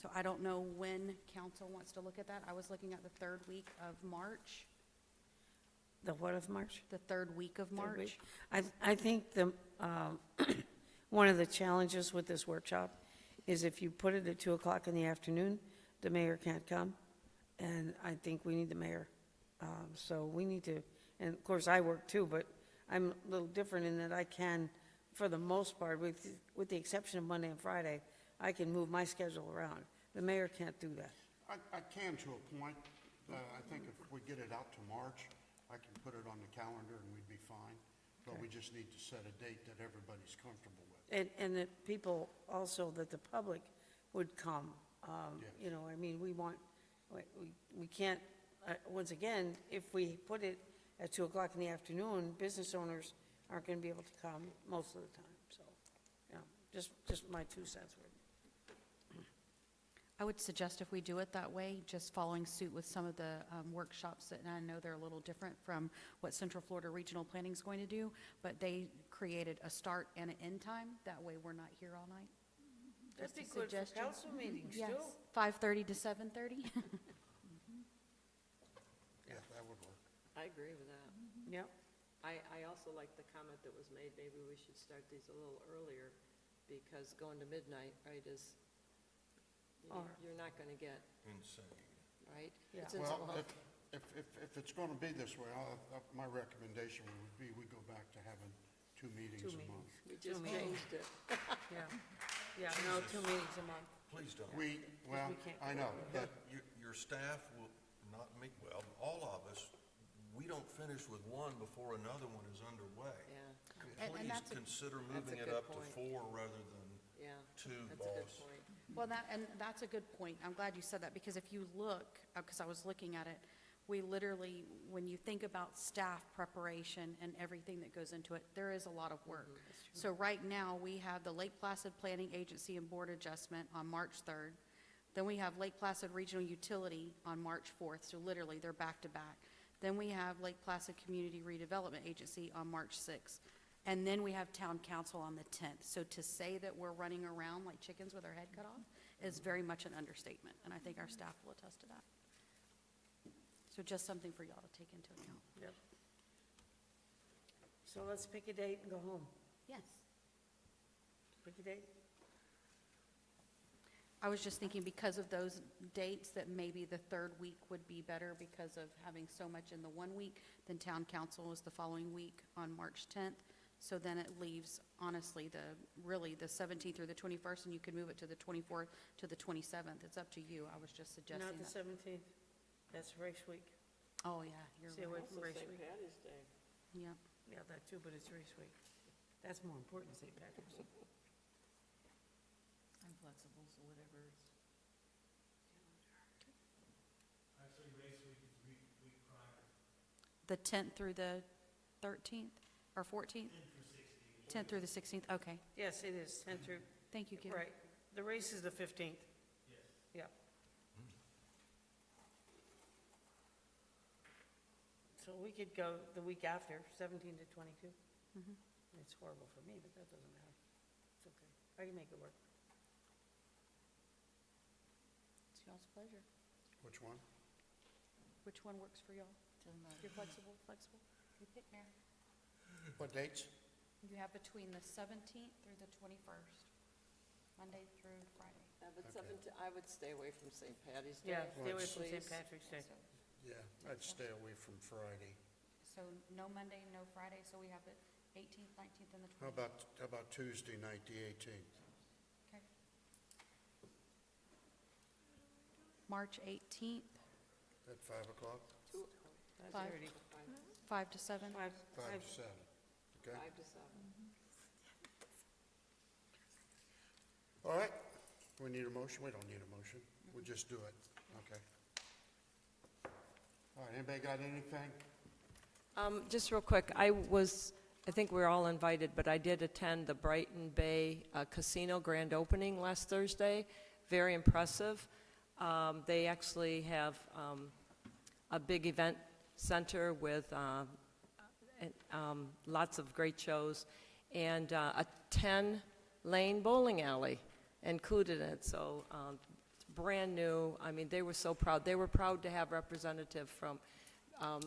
[SPEAKER 3] So I don't know when council wants to look at that. I was looking at the third week of March.
[SPEAKER 13] The what of March?
[SPEAKER 3] The third week of
[SPEAKER 13] Third week.
[SPEAKER 3] March.
[SPEAKER 13] I think the, one of the challenges with this workshop is if you put it at 2 o'clock in the afternoon, the mayor can't come, and I think we need the mayor. So we need to, and of course I work too, but I'm a little different in that I can, for the most part, with the exception of Monday and Friday, I can move my schedule around. The mayor can't do that.
[SPEAKER 1] I can to a point. I think if we get it out to March, I can put it on the calendar and we'd be fine. But we just need to set a date that everybody's comfortable with.
[SPEAKER 13] And that people also, that the public would come.
[SPEAKER 1] Yes.
[SPEAKER 13] You know, I mean, we can't, once again, if we put it at 2 o'clock in the afternoon, business owners aren't going to be able to come most of the time. So, yeah, just my 2 cents worth.
[SPEAKER 3] I would suggest if we do it that way, just following suit with some of the workshops that, and I know they're a little different from what Central Florida Regional Planning is going to do, but they created a start and an end time. That way we're not here all night.
[SPEAKER 13] That'd be
[SPEAKER 3] Just a
[SPEAKER 13] good for
[SPEAKER 3] suggestion.
[SPEAKER 13] council meetings
[SPEAKER 3] Yes,
[SPEAKER 13] too.
[SPEAKER 3] 5:30 to 7:30.
[SPEAKER 1] Yeah, that would work.
[SPEAKER 4] I agree with that.
[SPEAKER 13] Yep.
[SPEAKER 4] I also like the comment that was made, maybe we should start these a little earlier, because going to midnight, right, is, you're not going to get,
[SPEAKER 2] Insane.
[SPEAKER 4] right?
[SPEAKER 13] Yeah.
[SPEAKER 4] It's in-
[SPEAKER 1] Well, if it's going to be this way, my recommendation would be we go back to having 2 meetings a month.
[SPEAKER 4] We just
[SPEAKER 13] meetings.
[SPEAKER 4] changed it.
[SPEAKER 13] Yeah. Yeah, no, 2 meetings a month.
[SPEAKER 2] Please don't.
[SPEAKER 1] Well,
[SPEAKER 13] we can't
[SPEAKER 1] I know, but
[SPEAKER 2] Your staff will not meet, well, all of us, we don't finish with one before another one is underway.
[SPEAKER 4] Yeah,
[SPEAKER 3] And
[SPEAKER 2] Please
[SPEAKER 3] that's a-
[SPEAKER 2] consider
[SPEAKER 4] that's a
[SPEAKER 2] moving it
[SPEAKER 4] good
[SPEAKER 2] up to
[SPEAKER 4] point.
[SPEAKER 2] 4 rather than
[SPEAKER 4] yeah.
[SPEAKER 2] 2,
[SPEAKER 4] That's a good
[SPEAKER 2] boss.
[SPEAKER 4] point.
[SPEAKER 3] Well, that's a good point. I'm glad you said that, because if you look, because I was looking at it, we literally, when you think about staff preparation and everything that goes into it, there is a lot of work. So right now, we have the Lake Placid Planning Agency and Board Adjustment on March 3rd. Then we have Lake Placid Regional Utility on March 4th, so literally, they're back to back. Then we have Lake Placid Community Redevelopment Agency on March 6th. And then we have Town Council on the 10th. So to say that we're running around like chickens with our head cut off is very much an understatement, and I think our staff will attest to that. So just something for y'all to take into account.
[SPEAKER 13] Yep. So let's pick a date and go home.
[SPEAKER 3] Yes.
[SPEAKER 13] Pick a date.
[SPEAKER 3] I was just thinking, because of those dates, that maybe the third week would be better because of having so much in the 1 week. Then Town Council is the following week on March 10th. So then it leaves, honestly, really the 17th through the 21st, and you could move it to the 24th to the 27th. It's up to you. I was just suggesting
[SPEAKER 13] Not the
[SPEAKER 3] that.
[SPEAKER 13] 17th. That's race week.
[SPEAKER 3] Oh, yeah, you're
[SPEAKER 13] Stay away
[SPEAKER 3] right.
[SPEAKER 13] from race week.
[SPEAKER 4] Patty's Day.
[SPEAKER 3] Yeah.
[SPEAKER 13] Yeah, that too, but it's race week. That's more important than St. Patrick's.
[SPEAKER 15] I'm flexible, so whatever.
[SPEAKER 3] The 10th through the 13th or 14th? 10th through the 16th, okay.
[SPEAKER 13] Yes, it is, 10 through,
[SPEAKER 3] Thank you, Gary.
[SPEAKER 13] right. The race is the 15th. Yes. Yeah. So we could go the week after, 17 to 22.
[SPEAKER 3] Mhm.
[SPEAKER 13] It's horrible for me, but that doesn't matter. It's okay. I can make it work.
[SPEAKER 3] It's y'all's pleasure.
[SPEAKER 1] which one?
[SPEAKER 3] Which one works for y'all? You're flexible?
[SPEAKER 1] What dates?
[SPEAKER 3] You have between the 17th through the 21st, Monday through Friday.
[SPEAKER 4] I would stay away from St. Patty's
[SPEAKER 13] Yeah,
[SPEAKER 4] Day.
[SPEAKER 13] stay away from St.
[SPEAKER 4] please.
[SPEAKER 13] Patrick's Day.
[SPEAKER 1] Yeah, I'd stay away from Friday.
[SPEAKER 3] So no Monday, no Friday, so we have the 18th, 19th, and the 20th.
[SPEAKER 1] How about Tuesday night, the 18th?
[SPEAKER 3] Okay. March 18th,
[SPEAKER 1] At 5 o'clock?
[SPEAKER 13] That's
[SPEAKER 3] Five.
[SPEAKER 13] already
[SPEAKER 3] 5 to 7.
[SPEAKER 1] 5 to 7, okay?
[SPEAKER 4] 5 to 7.
[SPEAKER 1] All right, we need a motion? We don't need a motion. We'll just do it, okay? All right, anybody got anything?
[SPEAKER 4] Just real quick, I think we're all invited, but I did attend the Brighton Bay Casino grand opening last Thursday. Very impressive. They actually have a big event center with lots of great shows, and a 10-lane bowling alley included in it. So it's brand new. I mean, they were so proud. They were proud to have representative from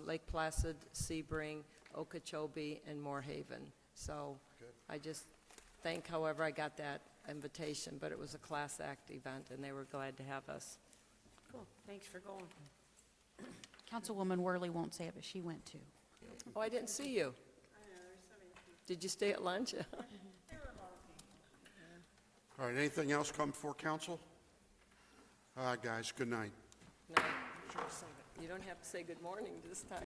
[SPEAKER 4] Lake Placid, Sebring, Okeechobee, and Moorhaven. So I just thank however I got that invitation, but it was a class act event, and they were glad to have us.
[SPEAKER 13] cool. Thanks for going.
[SPEAKER 3] Councilwoman Worley won't say it, but she went too.
[SPEAKER 4] Oh, I didn't see you. Did you stay at lunch?
[SPEAKER 1] All right, anything else come before council? All right, guys, good night.
[SPEAKER 4] No. You don't have to say good morning this time.